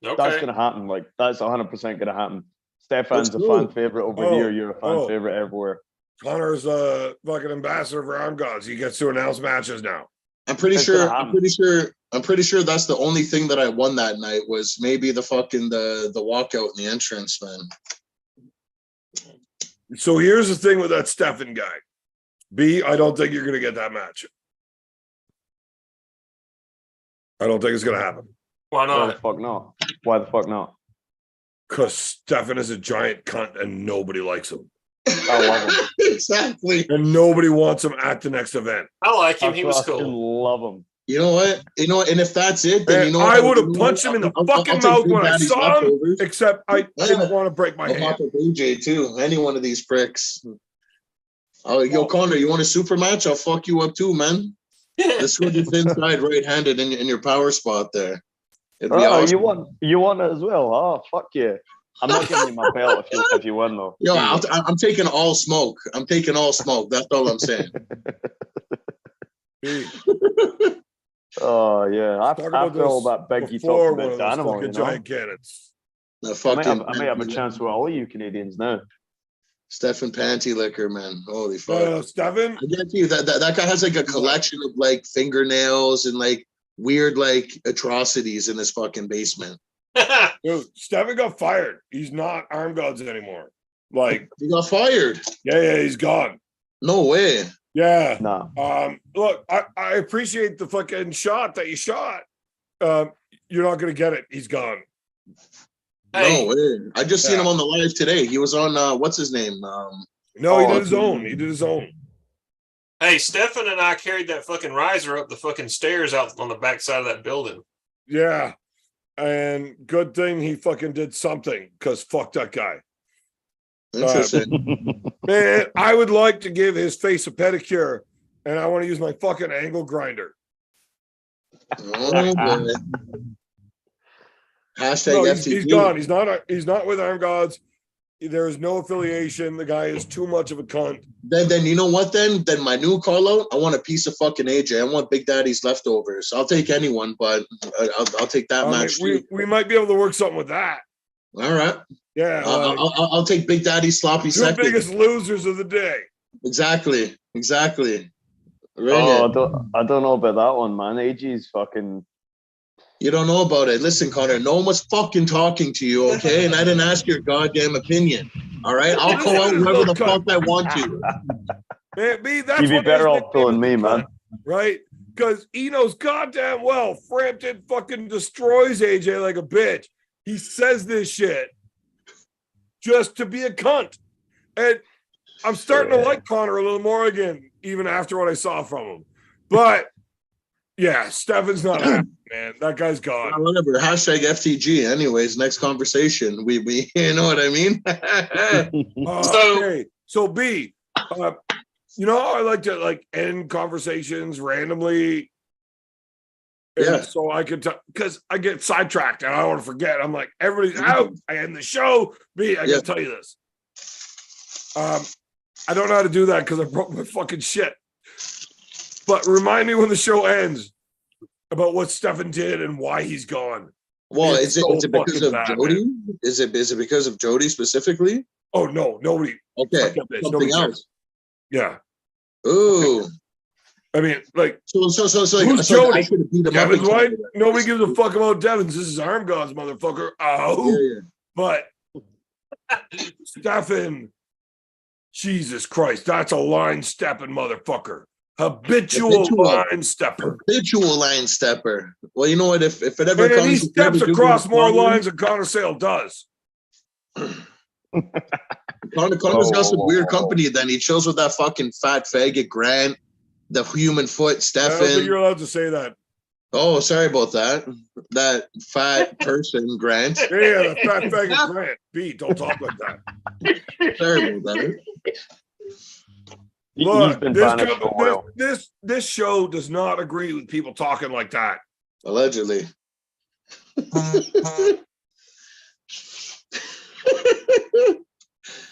Okay. That's gonna happen. Like that's 100% gonna happen. Stefan's That's a fan cool. favorite over Oh, here. You're a fan favorite everywhere. Connor's a fucking ambassador for armgods. He gets to announce matches now. I'm pretty It's sure. gonna I'm pretty sure that's the only thing that I won that night was maybe the fucking the walkout in the entrance, man. So here's the thing with that Stefan guy. B, I don't think you're gonna get that match. I don't think it's gonna happen. Why Why the not? fuck not? Why the fuck not? Because Stefan is a giant cunt and nobody likes him. I love him. Exactly. And nobody wants him at the next event. I like him. I He was fucking cool. love him. You know what? And if that's it, then you know I what? would have punched him in the fucking take mouth Big when I Daddy's saw him, leftovers. except I didn't want to break my I'll hand. hop with AJ too. Any one of these pricks. Oh, yo, Connor, you want a super match? I'll fuck you up too, man. Let's go just inside right-handed in your power spot there. It'd be Oh, awesome. you want it as well? Oh, fuck yeah. I'm not giving you my belt if you win though. Yo, I'm taking all smoke. I'm taking all smoke. That's all I'm saying. B, Oh yeah, talk about after all this that big you before talked one about of those animal, fucking you know. giant cannons. The I fucking may have a chance with all you Canadians now. Stefan Panty Liquor, man. Holy fuck. No, Stefan, I guarantee you that guy has like a collection of like fingernails and like weird like atrocities in his fucking basement. dude, Stefan got fired. He's not arm gods anymore. Like, He got fired. yeah, he's gone. No way. Yeah. Nah. Look, I appreciate the fucking shot that you shot. You're not gonna get it. He's gone. Hey. No way. I just seen him on the live today. He was on what's his name? No, he did his own. He did his own. Hey, Stefan and I carried that fucking riser up the fucking stairs out on the backside of that building. Yeah. And good thing he fucking did something, because fuck that guy. Interesting. Man, I would like to give his face a pedicure, and I want to use my fucking angle grinder. Oh, boy. Hashtag No, FTG. he's gone. He's not with Arm Gods. There is no affiliation. The guy is too much of a cunt. Then you know what? Then my new call out. I want a piece of fucking AJ. I want Big Daddy's leftovers. I'll take anyone, but I'll take that match. We might be able to work something with that. All right. Yeah, I'll take Big Daddy's sloppy two second. biggest losers of the day. Exactly. Ring Oh, it. I don't know about that one, man. AG's fucking. You don't know about it. Listen, Connor, no one was fucking talking to you, okay? And I didn't ask your goddamn opinion. All right? I'll call out whoever the fuck I want to. Man, that's You'd be what better his off pulling me, nickname is, man. right? Because he knows goddamn well Frampton fucking destroys AJ like a bitch. He says this shit just to be a cunt. And I'm starting to like Connor a little more again, even after what I saw from him. But yeah, Stefan's not happy, man. That guy's gone. Whatever. Hashtag FTG. Anyways, next conversation. We you know what I mean? Okay. So B, you know how I like to end conversations randomly. And Yeah. so I could because I get sidetracked and I don't want to forget. I'm like, everybody's out. I end the show. B, I gotta tell you this. I don't know how to do that because I broke my fucking shit. But remind me when the show ends about what Stefan did and why he's gone. Well, It's is so it because fucking of bad, Jody? Is it because of Jody specifically? Oh no, nobody. Okay. Fuck that bitch. Something Nobody cares. else. Yeah. Ooh. I mean, like, So who's so Jody? I should have beat him Devin's up. wife? Nobody gives a fuck about Devin's. This is Arm Gods, motherfucker. Oh, Yeah. but Stefan, Jesus Christ, that's a line stepping motherfucker. Habitual line stepper. Habitual line stepper. Well, you know what? If it ever And comes, he if you steps ever do across get more followed- lines than Connor Sale does. Connor's got some weird company. Then he chills with that fucking fat faggot Grant, the human foot I don't think Stefan. you're allowed to say that. Oh, sorry about that. That fat person Grant. Yeah, the fat faggot Grant. B, don't talk like that. Sorry about that. He's Look, been banished for a while. this show does not agree with people talking like that. Allegedly.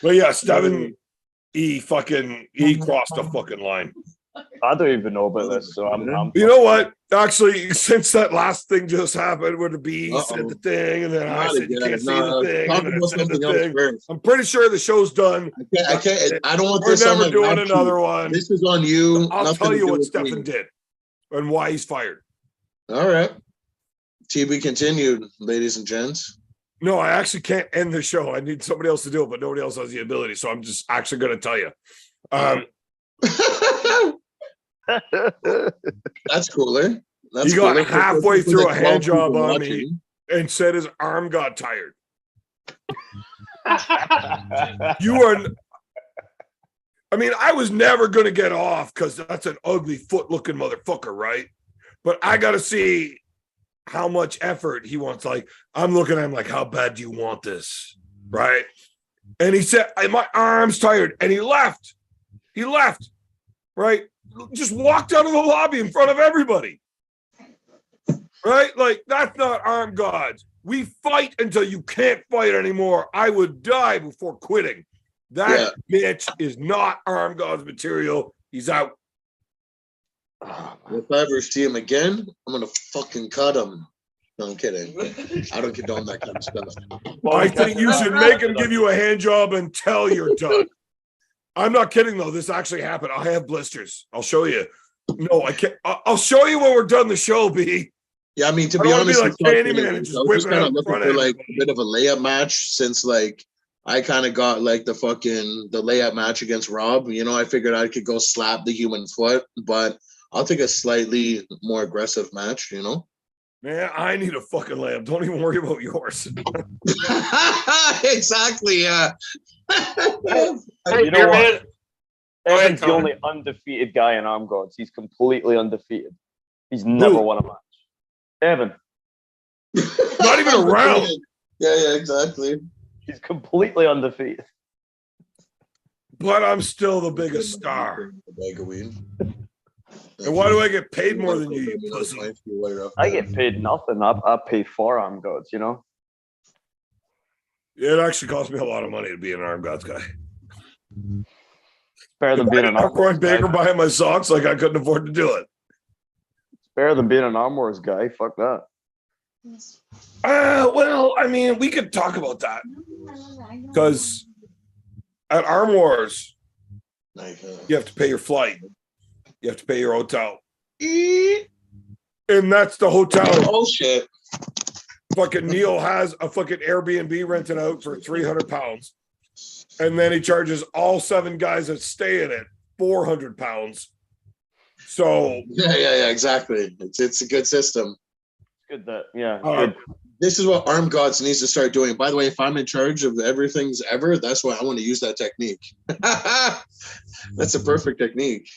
But yeah, Steven, he crossed the fucking line. I don't even know about this, so I'm You know what? Actually, since that last thing just happened where the bee said the thing, and then I said you can't see the thing, and then I said the thing, I'm pretty sure the show's done. I can't. I don't want We're this on never my doing rap sheet. another one. This is on you. I'll Nothing tell to you do what with me. Stefan did and why he's fired. All right. TB continued, ladies and gents. No, I actually can't end the show. I need somebody else to do it, but nobody else has the ability. So I'm just actually going to tell you. That's cooler. That's He got cooler. halfway For through the a hand 12 job people on me watching. and said his arm got tired. You are. I mean, I was never going to get off because that's an ugly foot-looking motherfucker, right? But I got to see how much effort he wants. Like, I'm looking at him like, how bad do you want this? Right? And he said, my arm's tired. And he left. He left. Right? Just walked out of the lobby in front of everybody. Right? Like, that's not arm gods. We fight until you can't fight anymore. I would die before quitting. That bitch is not arm gods material. He's out. If I ever see him again, I'm gonna fucking cut him. No, I'm kidding. I don't condone that kind of stuff. I think you should make him give you a hand job until you're done. I'm not kidding though. This actually happened. I have blisters. I'll show you. No, I can't. I'll show you when we're done the show, B. Yeah, I mean, to I be don't wanna be honest, like it's not Candyman funny. and just I was whip just it kind out of in looking front for of like a everybody. bit of a layup match since like I kind of got like the layup match against Rob. You know, I figured I could go slap the human foot, but I'll take a slightly more aggressive match, you know? Man, I need a fucking layup. Don't even worry about yours. Exactly, yeah. Hey, You know Beer what? Man. Go ahead, Evan's the Connor. only undefeated guy in Arm Gods. He's completely undefeated. He's never won a match. Evan, Not even around. Yeah, exactly. he's completely undefeated. But I'm still the biggest star. A bag of weed. And why do I get paid more than you, you pussy? I get paid nothing. I pay for Arm Gods, you know? It actually cost me a lot of money to be an arm gods guy. Better than being an Arm Corn Wars guy. Baker buying my socks like I couldn't afford to do it. Better than being an Arm Wars guy. Fuck that. Well, I mean, we could talk about that because at Arm Wars, you have to pay your flight, you have to pay your hotel, and that's the hotel. Oh shit! Fucking Neil has a fucking Airbnb rented out for £300, and then he charges all 7 guys that stay in it £400. So Yeah, exactly. It's a good system. Good that, yeah. Uh, good. This is what Arm Gods needs to start doing. By the way, if I'm in charge of everything's ever, that's why I want to use that technique. That's a perfect technique.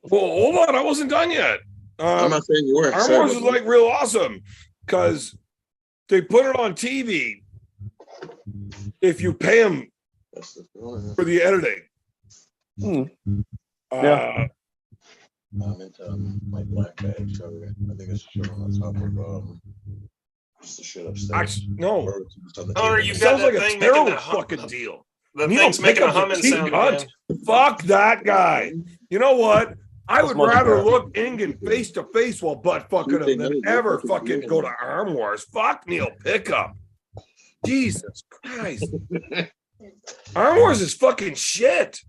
well, hold on, I wasn't done yet. I'm not saying you were. Arm Sorry Wars is about like real awesome because they put it on TV if you pay them that. for the editing. Yeah. I'm into my black bag, so I think it's shit on the top of just the shit upstairs. Actually, no. Or it's on the Connor, table. you got Sounds that like a thing making terrible that hum- fucking deal. The Neil thing's making a Pickup's humming cheap sound cunt. again. Fuck that guy. You know what? I would much rather better. look Ingen face to face while butt fucking him than ever fucking go to Arm Wars. Fuck Neil Pickup. Jesus Christ. Arm Wars is fucking shit.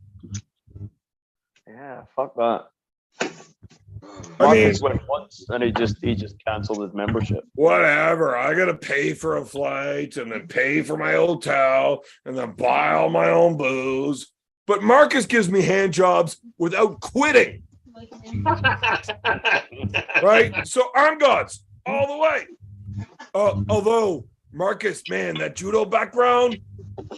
Yeah, fuck that. I mean, Marcus went once and he just canceled his membership. whatever. I gotta pay for a flight and then pay for my hotel and then buy all my own booze. But Marcus gives me hand jobs without quitting. Right? So Arm Gods all the way. Although Marcus, man, that judo background,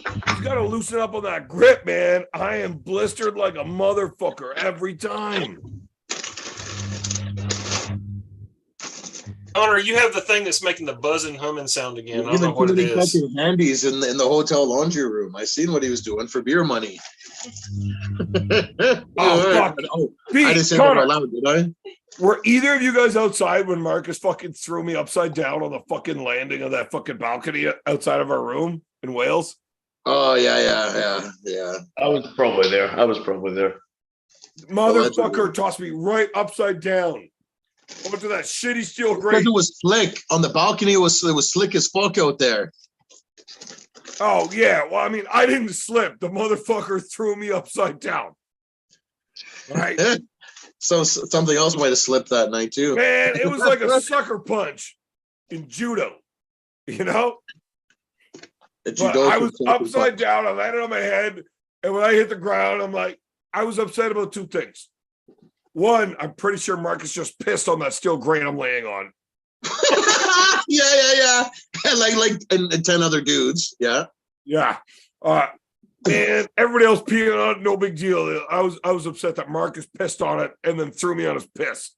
He's got to loosen up on that grip, man. I am blistered like a motherfucker every time. Connor, you have the thing that's making the buzzing, humming sound again. I don't Even know what it putting is. fucking handies in the hotel laundry room. I seen what he was doing for beer money. Oh, fuck. Oh, Pete, I didn't say Connor, that out loud, did I? were either of you guys outside when Marcus fucking threw me upside down on the fucking landing of that fucking balcony outside of our room in Wales? Oh yeah. I was probably there. Motherfucker tossed me right upside down onto that shitty steel grate. Because it was slick on the balcony. It was slick as fuck out there. Oh yeah, well I mean I didn't slip. The motherfucker threw me upside down. Right, So something else might have slipped that night too. man. It was like a sucker punch in judo, you know. But I was upside down. I landed on my head, and when I hit the ground, I'm like, I was upset about two things. One, I'm pretty sure Marcus just pissed on that steel grate I'm laying on. yeah. And 10 other dudes. Yeah. Yeah. And everybody else peeing on it, no big deal. I was upset that Marcus pissed on it and then threw me on his piss.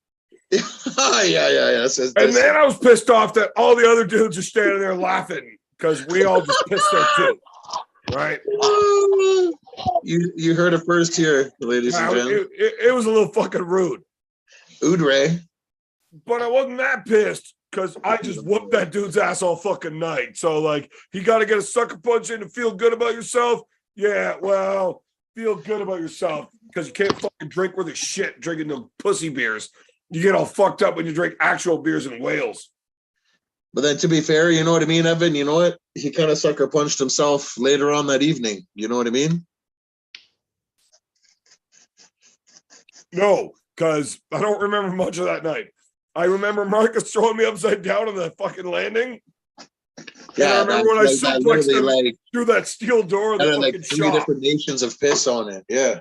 yeah. And then I was pissed off that all the other dudes are standing there laughing because we all just pissed there too. Right? You heard it first here, ladies and gentlemen. It was a little fucking rude. Udre. But I wasn't that pissed because I just whooped that dude's ass all fucking night. So, like, you got to get a sucker punch in to feel good about yourself. Yeah, well, feel good about yourself because you can't fucking drink worth of shit drinking the pussy beers. You get all fucked up when you drink actual beers in Wales. But then to be fair, you know what I mean, Evan? You know what? He kind of sucker punched himself later on that evening. You know what I mean? No, because I don't remember much of that night. I remember Marcus throwing me upside down on the fucking landing. Yeah, I remember when I suplexed him through that steel door in the fucking like 3 different nations of piss on it. Yeah.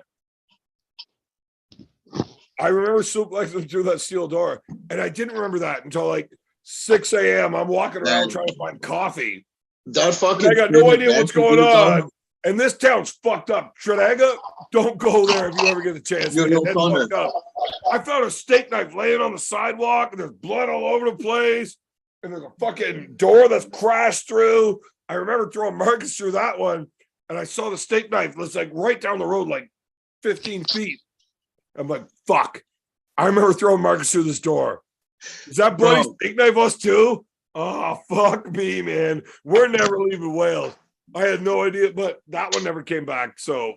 I remember suplexing him through that steel door. And I didn't remember that until like 6 a.m. I'm walking around trying to find coffee. That fucking. I got no idea what's going on. And this town's fucked up. Tredaga, don't go there if you ever get a chance. I found a steak knife laying on the sidewalk, and there's blood all over the place. And there's a fucking door that's crashed through. I remember throwing Marcus through that one, and I saw the steak knife. It's like right down the road, like 15 feet. I'm like, fuck. I remember throwing Marcus through this door. Is that bloody steak knife us too? Oh, fuck me, man. We're never leaving Wales. I had no idea, but that one never came back. So,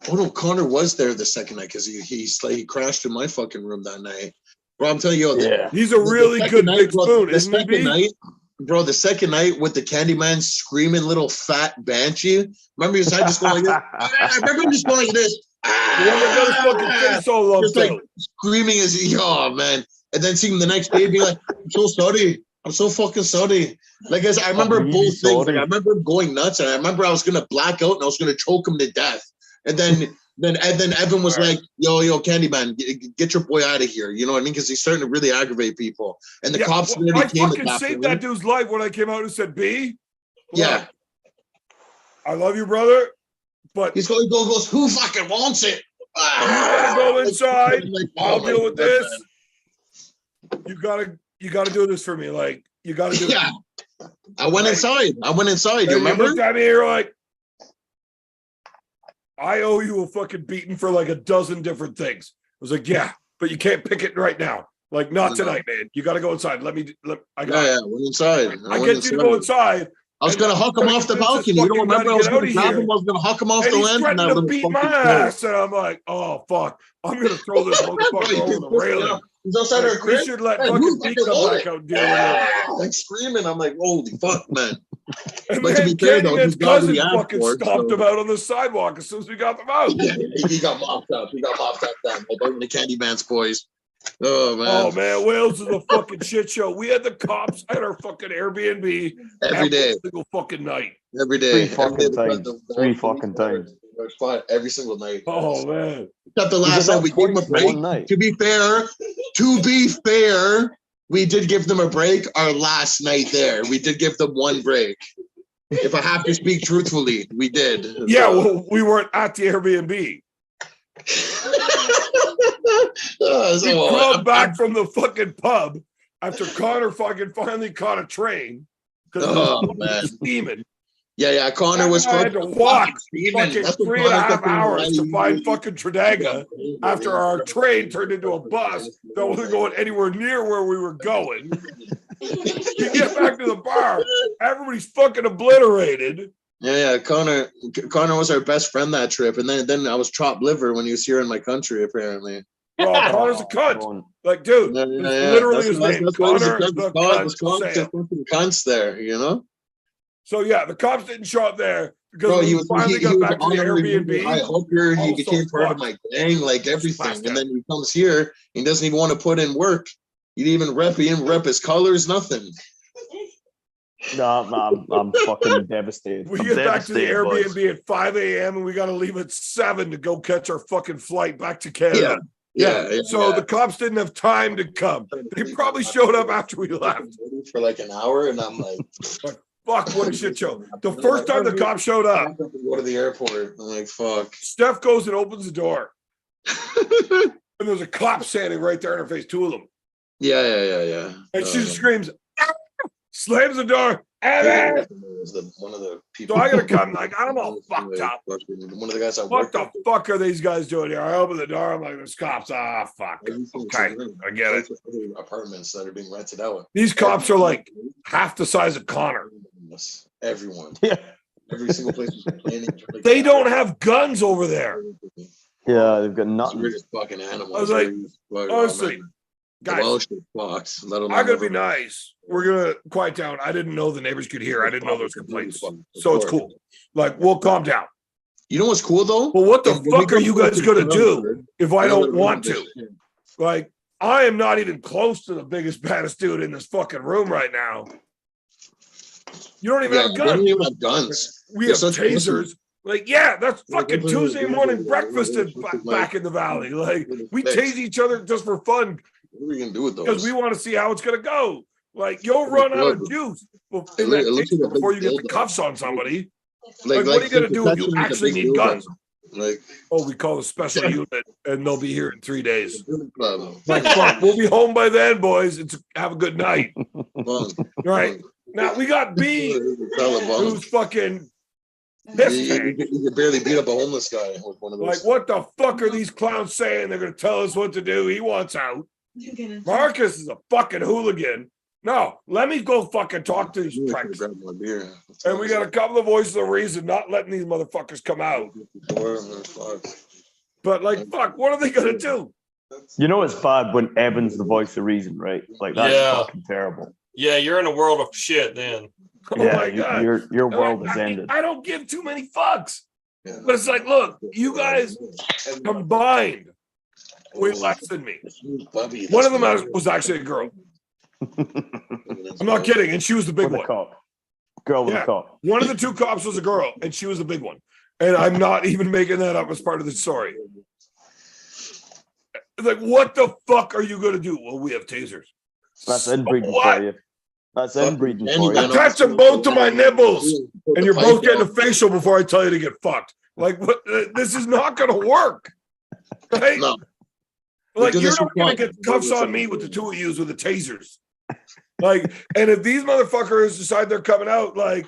oh no, Connor was there the second night because he crashed in my fucking room that night. Bro, I'm telling you, he's a really good big spoon. The second night, bro, the second night with the Candyman screaming little fat banshee. Remember, I just going like this. I remember him just going like this. The one that got his fucking face all lumped just like screaming as oh man, and then seeing him the next day being like, "I'm so sorry." I'm so fucking sorry. Like I remember both things. Like, I remember him going nuts, and I remember I was gonna black out and I was gonna choke him to death. And then Evan was like, "Yo, Candyman, get your boy out of here." You know what I mean? Because he's starting to really aggravate people. And the cops I fucking saved that dude's life when I came out and said, "B, yeah, I love you, brother." But he's going to goes, "Who fucking wants it?" I'm gonna go inside. I'll deal with this. Man. You gotta do this for me. Like, you gotta do it. I went inside. You remember? You looked at me, you're like, I owe you a fucking beating for like a dozen different things. I was like, yeah, but you can't pick it right now. Like, not tonight, man. You gotta go inside. I went inside. I get you to go inside. I was gonna huck him off the balcony. You don't remember? I was gonna grab him. I was gonna huck him off the land. And he's to beat my ass. And I'm like, oh fuck, I'm gonna throw this motherfucker over the railing. He's outside our crib. We should let fucking Pete come back out and deal with it. Like screaming. I'm like, holy fuck, man. And but then Kenny's cousin fucking stomped him out on the sidewalk as soon as we got them out. Yeah, he got mopped up. Then. Like the Candyman's boys. Oh man, Wales is a fucking shit show. We had the cops at our fucking Airbnb every day, single fucking night. Every day, 3 fucking times. Every single night. Oh man! Except the last night we gave them a break. To be fair, we did give them a break. Our last night there, we did give them one break. If I have to speak truthfully, we did. Yeah, well, we weren't at the Airbnb. We crawled back from the fucking pub after Connor fucking finally caught a train because was steaming. Yeah, Connor was I had to walk fucking 3.5 hours to find fucking Tredaga after our train turned into a bus that wasn't going anywhere near where we were going. We get back to the bar, everybody's fucking obliterated. Yeah, Connor was our best friend that trip, and then I was chopped liver when he was here in my country, apparently. Oh, Connor's a cunt. Like, dude, literally his name. Connor the cunt. Cunts there, you know? So yeah, the cops didn't show up there because he finally got back to the Airbnb. I hope he became part of my gang, like everything. And then he comes here, he doesn't even want to put in work. He didn't even rep his colors, nothing. No, I'm fucking devastated. We get back to the Airbnb at 5 a.m. and we got to leave at 7 to go catch our fucking flight back to Canada. Yeah. So the cops didn't have time to come. They probably showed up after we left for like an hour, and I'm like, fuck, what a shit show. The first time the cops showed up, go to the airport. I'm like, fuck. Steph goes and opens the door. And there's a cop standing right there in her face, two of them. Yeah. And she screams, slams the door. One of the people. So I gotta come, like, I'm all fucked up. One of the guys what the fuck are these guys doing here? I open the door, I'm like, there's cops. Ah, fuck. Okay, I get it. Apartments that are being rented out. These cops are like half the size of Connor. Everyone. Yeah. Every single place is complaining. They don't have guns over there. Yeah, they've got nothing. We're just fucking animals. I was like, honestly, guys, I gotta be nice. We're gonna quiet down. I didn't know the neighbors could hear. I didn't know there was complaints. So it's cool. Like, we'll calm down. You know what's cool though? Well, what the fuck are you guys gonna do if I don't want to? Like, I am not even close to the biggest, baddest dude in this fucking room right now. You don't even have guns. We don't even have guns. We have tasers. Like, yeah, that's fucking Tuesday morning breakfast back in the valley. Like, we tase each other just for fun. What are we gonna do with those? Because we want to see how it's gonna go. Like, you'll run out of juice before you get the cuffs on somebody. Like what are you gonna do if you actually need guns? Like, we call the special unit, and they'll be here in 3 days. Like, fuck, we'll be home by then, boys. Have a good night. Right now, we got B, who's fucking. You could barely beat up a homeless guy with one of those. Like, what the fuck are these clowns saying? They're gonna tell us what to do. He wants out. Marcus is a fucking hooligan. No, let me go fucking talk to these pricks. And we got a couple of voices of reason not letting these motherfuckers come out. But like, fuck, what are they gonna do? You know it's bad when Evan's the voice of reason, right? Like, that's fucking terrible. Yeah, you're in a world of shit then. Oh my God. Your world is ended. I don't give too many fucks. But it's like, look, you guys combined way less than me. One of them was actually a girl. I'm not kidding. And she was the big one. Girl with a cop. One of the two cops was a girl, and she was the big one. And I'm not even making that up as part of the story. Like, what the fuck are you going to do? Well, we have tasers. That's inbreeding for you. That's inbreeding for you. Attach them both to my nipples, and you're both getting a facial before I tell you to get fucked. Like, what? This is not going to work. Right? No. Like, you're not going to get cuffs on me with the two of you with the tasers. Like, and if these motherfuckers decide they're coming out, like,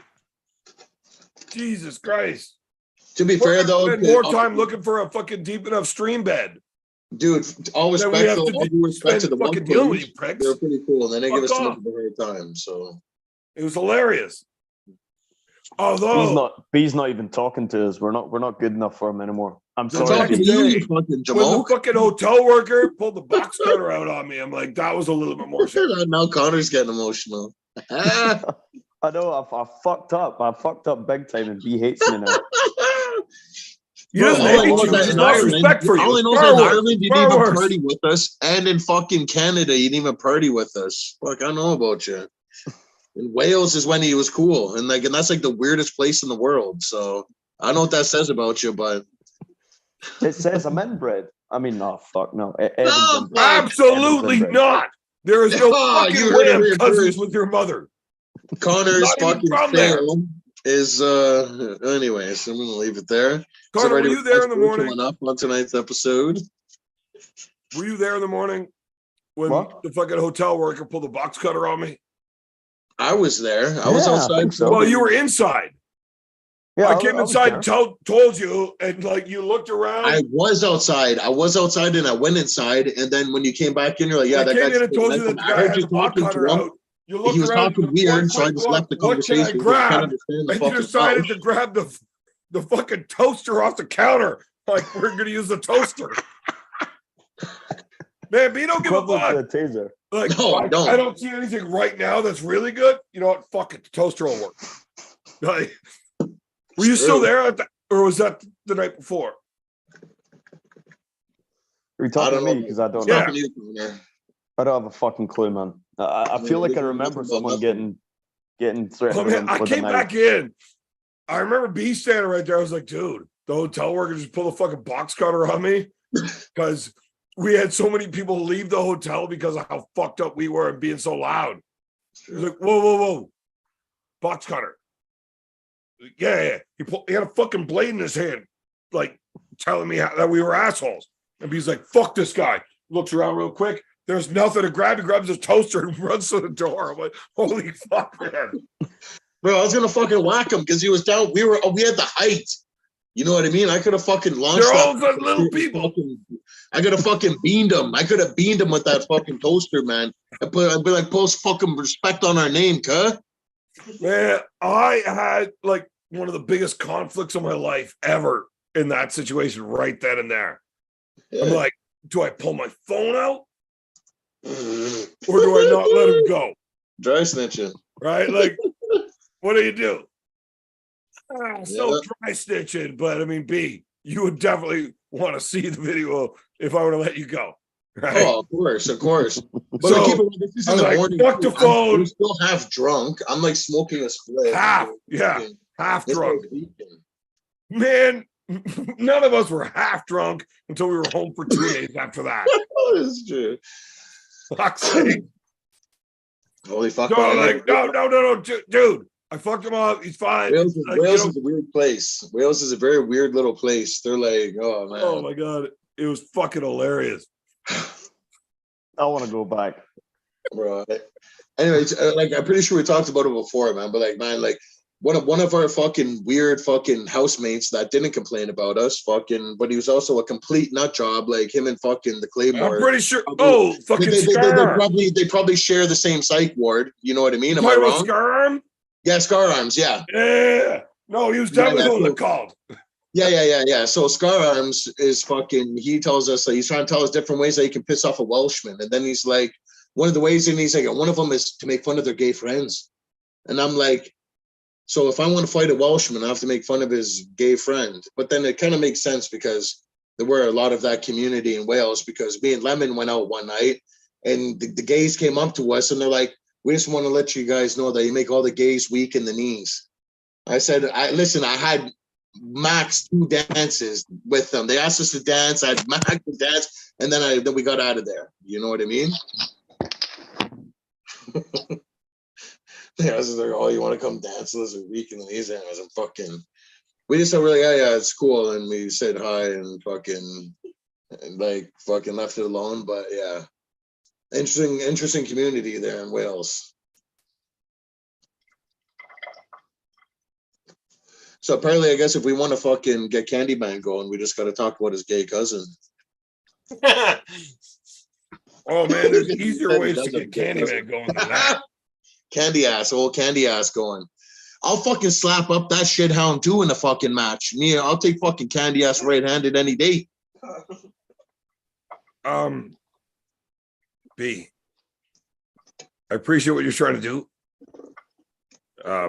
Jesus Christ. To be fair, though, spend more time looking for a fucking deep enough stream bed. Dude, all respect to the fucking deal with you pricks. They're pretty cool, and then they give us some of the right time. So it was hilarious. Although B's not even talking to us. We're not good enough for him anymore. I'm sorry. Talking to you, fucking Jamal. When the fucking hotel worker pulled the box cutter out on me, I'm like, that was a little bit more shit. Now Connor's getting emotional. I know. I fucked up. I fucked up big time, and B hates me now. He doesn't hate you. There's no respect for you. All I know is in Ireland, you didn't even party with us, and in fucking Canada, you didn't even party with us. Fuck, I know about you. In Wales is when he was cool, and that's like the weirdest place in the world. So I don't know what that says about you, but it says I'm inbred. I mean, no, fuck no. No, absolutely not. There is no fucking way I'm cousins with your mother. Connor's fucking feral. is anyways, I'm gonna leave it there. Connor, were you there in the morning? Coming up on tonight's episode. Were you there in the morning when What? the fucking hotel worker pulled the box cutter on me? I was there. I was Yeah, I outside. think so. Well, you were inside. Yeah, I came was inside there. and told you, and like you looked around. I was outside. I was outside, and I went inside. And then when you came back in, you're like, "Yeah, I that came guy's." in and told you that the I guy heard had you the box talking cutter to him. out. You looked He was around. talking weird, so I just left the What can I conversation. because I can't grab? understand the And you fucking decided mouth. to grab the fucking toaster off the counter. Like we're gonna use the toaster. Man, B don't give a Equivalent fuck. to a taser. Like, No, I don't. I don't see anything right now that's really good. You know what? Fuck it. The toaster will work. Like, were you still there, or was that the night before? Are you talking to don't me? know. Because I don't Yeah. know. Talking to you, Connor. I don't have a fucking clue, man. I feel like I remember someone getting threatened Oh man, I with a came knife. back in. I remember B standing right there. I was like, dude, the hotel worker just pulled a fucking box cutter on me because we had so many people leave the hotel because of how fucked up we were and being so loud. He was like, whoa. Box cutter. Yeah. He had a fucking blade in his hand, like telling me that we were assholes. And he's like, fuck this guy. Looks around real quick. There's nothing to grab. He grabs his toaster and runs to the door. I'm like, holy fuck, man. Bro, I was gonna fucking whack him because he was down. We had the height. You know what I mean? I could have fucking launched. They're all that good little people. I could have fucking beamed him. I could have beamed him with that fucking toaster, man. I'd be like, post fucking respect on our name, cuh. Man, I had like one of the biggest conflicts of my life ever in that situation right then and there. Yeah. I'm like, do I pull my phone out or do I not let him go? Dry snitching. Right? Like, what do? So dry snitching, but I mean, B, you would definitely want to see the video if I were to let you go. Right? Oh, of course. But So, keep it, this is I in was the like, morning. fuck the phone. I'm still half drunk. I'm like smoking a split. Half drunk. Man, none of us were half drunk until we were home for 2 days after that. That's true. Fuck's sake. Holy fuck. No, dude. I fucked him up. He's fine. Wales Like, is a weird place. Wales is a very weird little place. They're like, oh man. Oh my god. It was fucking hilarious. I want to go back. Bro. Anyways, like I'm pretty sure we talked about it before, man. But like, man, like one of our fucking weird fucking housemates that didn't complain about us, fucking, but he was also a complete nut job, like him and fucking the Claymore. I'm pretty sure. Oh, fucking Scar. They probably share the same psych ward. You know what I mean? Am I Talking about wrong? Scar Arm? Yeah, Scar Arms. Yeah. Yeah. No, he was definitely the one that called. Yeah. So Scar Arms is fucking. He tells us that he's trying to tell us different ways that he can piss off a Welshman, and then he's like, one of the ways, and he's like, one of them is to make fun of their gay friends, and I'm like, so if I want to fight a Welshman, I have to make fun of his gay friend. But then it kind of makes sense because there were a lot of that community in Wales. Because me and Lemon went out one night, and the gays came up to us, and they're like, we just want to let you guys know that you make all the gays weak in the knees. I said, listen, I had max 2 dances with them. They asked us to dance. I had max to dance, and then we got out of there. You know what I mean? Yeah, I was like, oh, you want to come dance with us a week in the knees? And I was fucking. We just said, really, yeah, it's cool, and we said hi and fucking, and like fucking left it alone. But yeah. Interesting community there in Wales. So apparently, I guess if we want to fucking get Candyman going, we just got to talk about his gay cousin. Oh man, there's easier ways to get Candyman going than that. Old candy ass going. I'll fucking slap up that shit hound too in a fucking match. Me, I'll take fucking candy ass right-handed any day. B, I appreciate what you're trying to do. I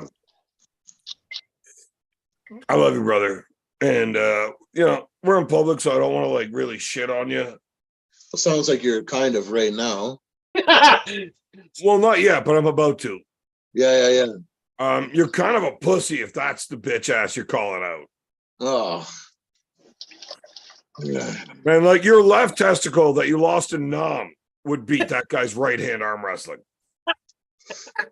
love you, brother. And you know, we're in public, so I don't want to like really shit on you. It sounds like you're kind of right now. Well, not yet, but I'm about to. Yeah. You're kind of a pussy if that's the bitch ass you're calling out. Oh. Yeah. Man, like your left testicle that you lost in Nam would beat that guy's right hand arm wrestling.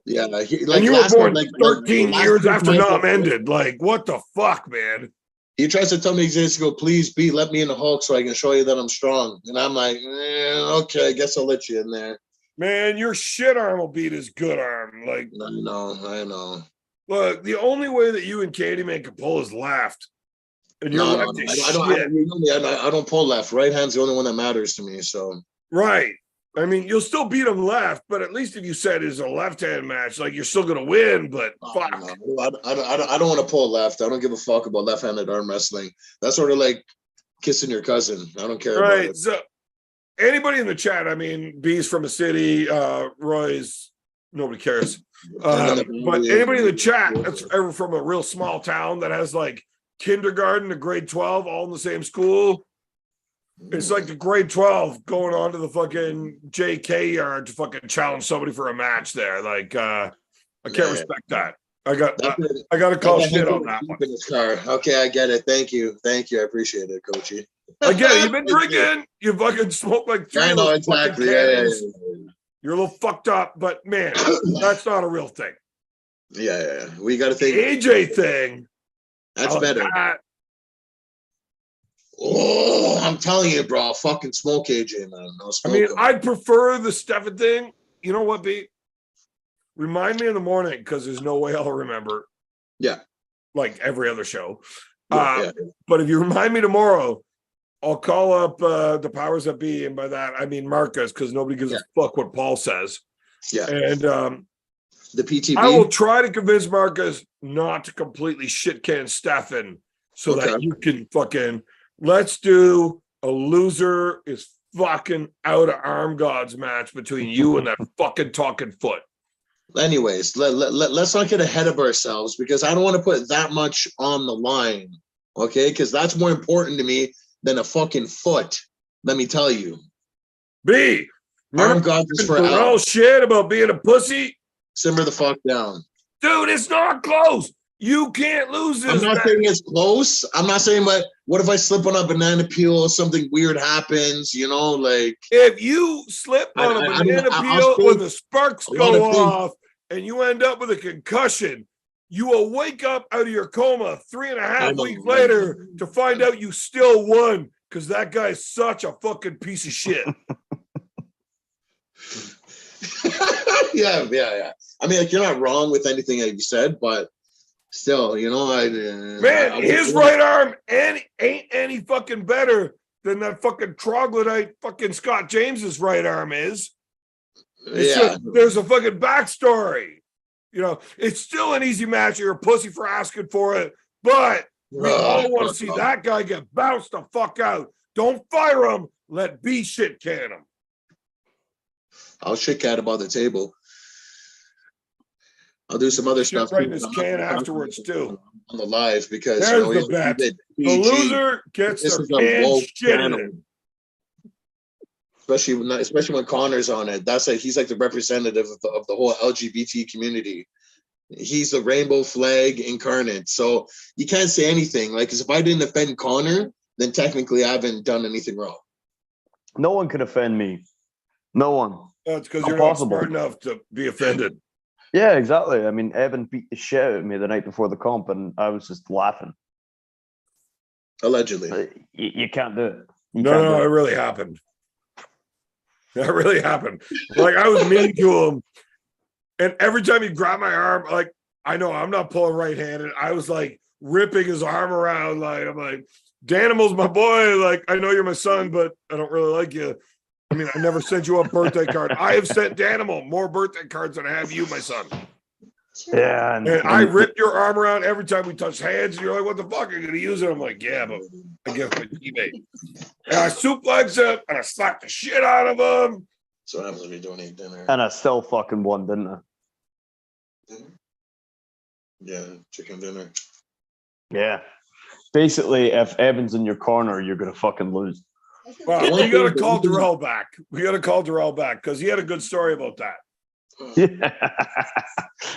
Yeah, and you were born 13 last years week, after Michael, Nam ended. Like, what the fuck, man? He tries to tell me he's going to go, please, B, let me in the Hulk so I can show you that I'm strong. And I'm like, okay, I guess I'll let you in there. Man, your shit arm will beat his good arm. Like, I know. Look, the only way that you and Katie man can pull is left. And you're No. I don't pull left. Right hand's the only one that matters to me. So right. I mean, you'll still beat him left, but at least if you said it's a left-hand match, like you're still gonna win. But fuck, I don't want to pull left. I don't give a fuck about left-handed arm wrestling. That's sort of like kissing your cousin. I don't care. Right. About it. So anybody in the chat, I mean, B's from a city, Roy's nobody cares. But anybody in the chat that's ever from a real small town that has like kindergarten to grade 12 all in the same school. It's like the grade 12 going on to the fucking JK yard to fucking challenge somebody for a match there. Like, I can't respect that. I got to call shit on that one. Okay, I get it. Thank you. I appreciate it, Coachy. I get it. You've been drinking. You fucking smoked like 3 I know exactly. Yeah. You're a little fucked up, but man, that's not a real thing. Yeah. We got to think. The AJ thing. That's better. Oh, I'm telling you, bro. I'll fucking smoke AJ, man. I mean, I'd prefer the Stefan thing. You know what, B? Remind me in the morning because there's no way I'll remember. Yeah. Like every other show. Yeah. But if you remind me tomorrow, I'll call up the powers that be. And by that, I mean Marcus, because nobody gives a fuck what Paul says. Yeah. And the PTB. I will try to convince Marcus not to completely shit can Stefan so that you can fucking let's do a loser is fucking out of arm gods match between you and that fucking talking foot. Anyways, let's not get ahead of ourselves because I don't want to put that much on the line. Okay, because that's more important to me than a fucking foot. Let me tell you. B. Arm gods is for all shit about being a pussy. Simmer the fuck down. Dude, it's not close. You can't lose this. I'm not saying it's close. I'm not saying, but what if I slip on a banana peel or something weird happens, you know, like. If you slip on a banana peel when the sparks go off and you end up with a concussion, you will wake up out of your coma 3.5 weeks later to find out you still won because that guy's such a fucking piece of shit. Yeah. I mean, like, you're not wrong with anything that you said, but still, you know, his right arm ain't any fucking better than that fucking troglodyte fucking Scott James's right arm is. There's a fucking backstory. You know, it's still an easy match. You're a pussy for asking for it, but we all want to see that guy get bounced the fuck out. Don't fire him. Let B shit can him. I'll shit cat about the table. I'll do some other stuff right in his can afterwards too on the live because there's the bet. The loser gets their can shit in it. Especially when Connor's on it. That's like he's like the representative of the whole LGBT community. He's the rainbow flag incarnate. So you can't say anything. Like, because if I didn't offend Connor, then technically I haven't done anything wrong. No one could offend me. No one. That's because you're not smart enough to be offended. Yeah, exactly. I mean, Evan beat the shit out of me the night before the comp, and I was just laughing. Allegedly. You can't do it. No, it really happened. That really happened. Like, I was mean to him, and every time he grabbed my arm, like, I know I'm not pulling right-handed. I was like ripping his arm around. Like, I'm like, Danimal's my boy. Like, I know you're my son, but I don't really like you. I mean, I never sent you a birthday card. I have sent Danimal more birthday cards than I have you, my son. Yeah. And I ripped your arm around every time we touched hands. And you're like, what the fuck? Are you going to use it? I'm like, yeah, but I guess my teammate. And I suplex him and I slapped the shit out of him. So what happens if you don't eat dinner? And I still fucking won, didn't I? Dinner? Yeah, chicken dinner. Yeah. Basically, if Evan's in your corner, you're going to fucking lose. Well, we got to call Darrell back. We got to call Darrell back because he had a good story about that.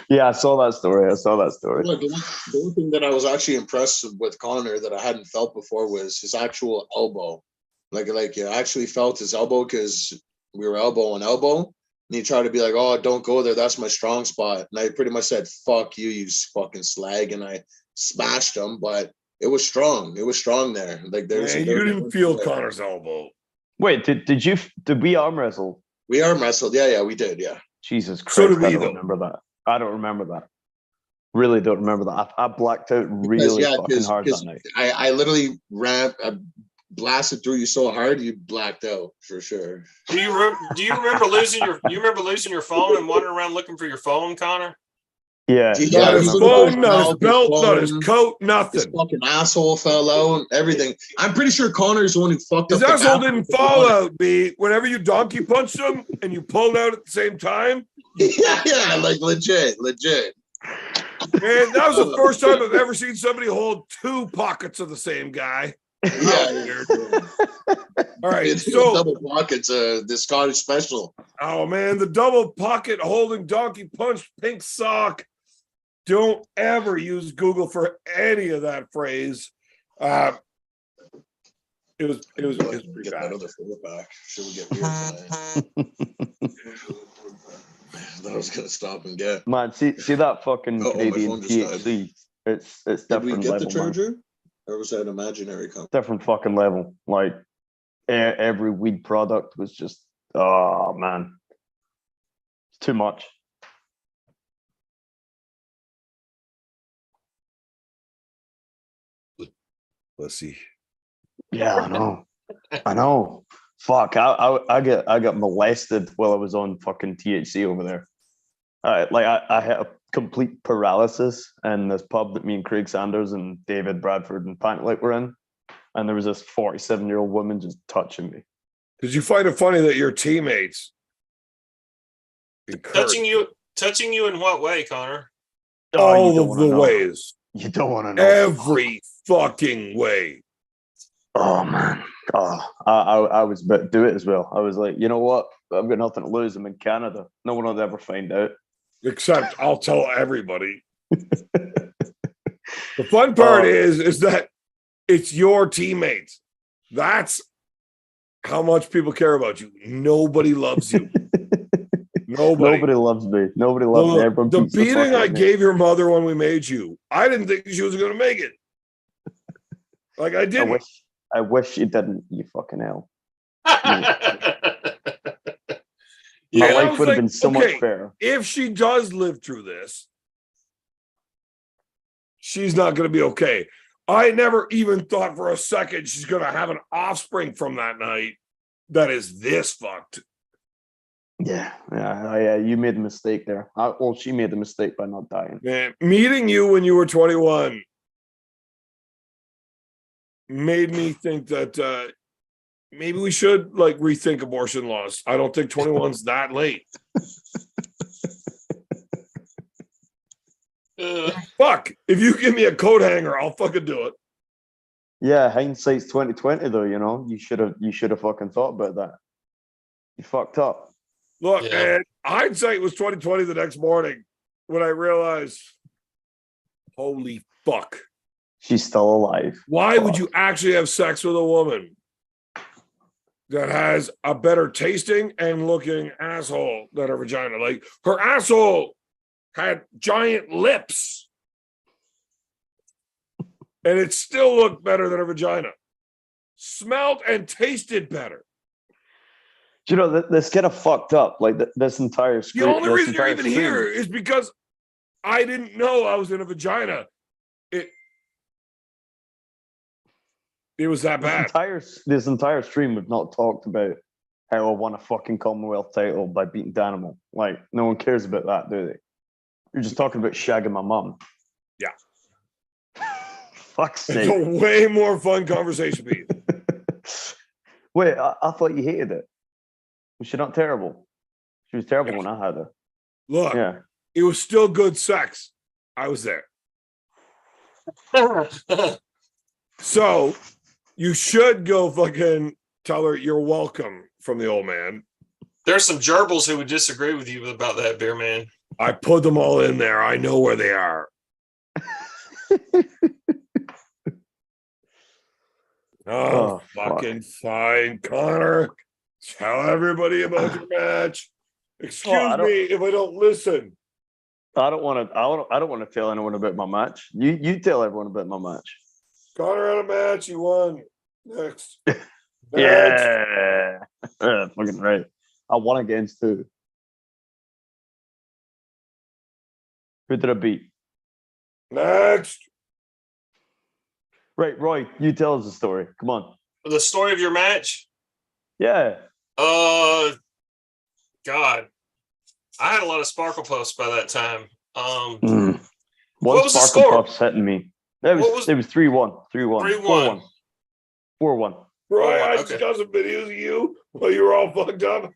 Yeah, I saw that story. Look, the one thing that I was actually impressed with Connor that I hadn't felt before was his actual elbow. Like you actually felt his elbow because we were elbow on elbow. And he tried to be like, "Oh, don't go there. That's my strong spot." And I pretty much said, "Fuck you, you fucking slag," and I smashed him. But it was strong. It was strong there. Like there's. Man, you didn't feel Connor's elbow. Wait, did we arm wrestle? We arm wrestled. Yeah, we did. Yeah. Jesus Christ! So did we, I don't though. remember that. I don't remember that. Really don't remember that. I blacked out really fucking hard that night. I literally blasted through you so hard you blacked out for sure. Do you remember losing your phone and wandering around looking for your phone, Connor? Yeah. Not his phone, not his belt, not his coat, nothing. His fucking asshole fell out, everything. I'm pretty sure Connor's the one who fucked up. His asshole didn't fall out, B. Whenever you donkey punched him and you pulled out at the same time. Yeah, like legit. Man, that was the first time I've ever seen somebody hold two pockets of the same guy. Yeah. All right, It's so double pockets, the Scottish special. oh man, the double pocket holding donkey punch pink sock. Don't ever use Google for any of that phrase. It was pretty Get bad. that other four back. Should we get weird tonight? That I was gonna stop and get. Man, see that fucking my Canadian phone just died. THC. It's Did different we get level, the man. charger? Or was that an imaginary company? Different fucking level. Like every weed product was just, oh man, it's too much. Let's see. Yeah, I know. Fuck, I got molested while I was on fucking THC over there. I had a complete paralysis in this pub that me and Craig Sanders and David Bradford and Pantlick were in, and there was this 47-year-old woman just touching me. Did you find it funny that your teammates Touching you in what way, Connor? all of the ways? You don't want to know. Every fucking way. Oh man. Oh, I was about to do it as well. I was like, you know what? I've got nothing to lose. I'm in Canada. No one will ever find out. Except I'll tell everybody. The fun part is that it's your teammates. That's how much people care about you. Nobody loves you. Nobody loves me. Nobody loves me. Everyone the beats the beating fuck out I of me. gave your mother when we made you, I didn't think she was going to make it. Like I didn't. I wish you didn't, you fucking hell. Yeah, My I life was would have like, been so okay, much fairer. If she does live through this, she's not going to be okay. I never even thought for a second she's going to have an offspring from that night that is this fucked. Yeah. You made a mistake there. Well, she made the mistake by not dying. Man, meeting you when you were 21 made me think that maybe we should like rethink abortion laws. I don't think 21's that late. Fuck, if you give me a coat hanger, I'll fucking do it. Yeah, hindsight's 2020 though, you know. You should have fucking thought about that. You fucked up. Look, man, hindsight was 2020 the next morning when I realized, holy fuck. She's still alive. Why would you actually have sex with a woman that has a better tasting and looking asshole than her vagina? Like, her asshole had giant lips. And it still looked better than her vagina. Smelled and tasted better. Do you know, this kind of fucked up. Like, this entire The only reason you're even here is because I didn't know I was in a vagina. It was that bad. This entire stream we've not talked about how I won a fucking Commonwealth title by beating Danimal. Like, no one cares about that, do they? You're just talking about shagging my mum. Yeah. Fuck's sake. It's a way more fun conversation, Pete. Wait, I thought you hated it. Was she not terrible? She was terrible when I had her. Look, Yeah. It was still good sex. I was there. So you should go fucking tell her you're welcome from the old man. There's some gerbils who would disagree with you about that, beer man. I put them all in there. I know where they are. Fucking fine, Connor. Tell everybody about your match. Excuse I don't- me if I don't listen. I don't want to. I don't want to tell anyone about my match. You tell everyone about my match. Connor had a match. He won. Next. Next. Yeah, fucking right. I won against who? Who did I beat? Next. Right, Roy. You tell us the story. Come on. The story of your match? Yeah. God. I had a lot of Sparkle Puffs by that time. One What was the Sparkle score? Puff's hitting me. It was 3-1. 3-1. 3-1. 4-1. Roy, I okay. got some videos of you while you were all fucked up.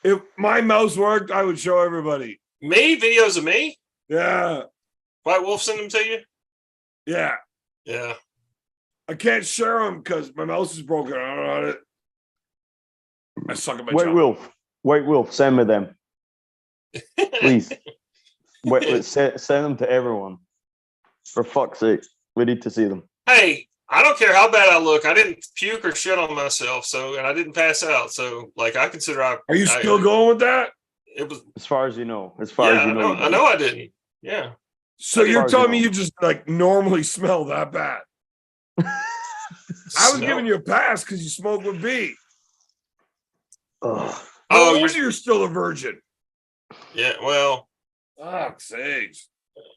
If my mouse worked, I would show everybody. Me? Videos of me? Yeah. White Wolf sent them to you? Yeah. Yeah. I can't share them because my mouse is broken. I don't know how to. I suck at my White job. Wolf. White Wolf, send me them. Please. Send them to everyone. For fuck's sake. We need to see them. Hey, I don't care how bad I look. I didn't puke or shit on myself, and I didn't pass out. So, like, I consider Are you still going with that? It was. As far as you know. As far as you know. I know I didn't. Yeah. So As far you're as telling you me know. you just like normally smell that bad? I was giving you a pass because you smoked with B. Ugh. No Oh, wonder you're still a virgin. Yeah. Well, Fuck's sakes.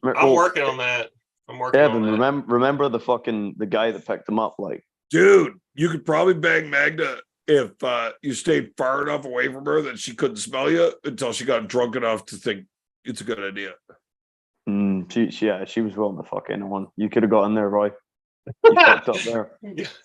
I'm working on that. I'm working Evan, on that. remember the guy that picked him up, like, Dude, you could probably bang Magda if you stayed far enough away from her that she couldn't smell you until she got drunk enough to think it's a good idea. she was willing to fuck anyone. You could have got in there, Roy. You fucked up there.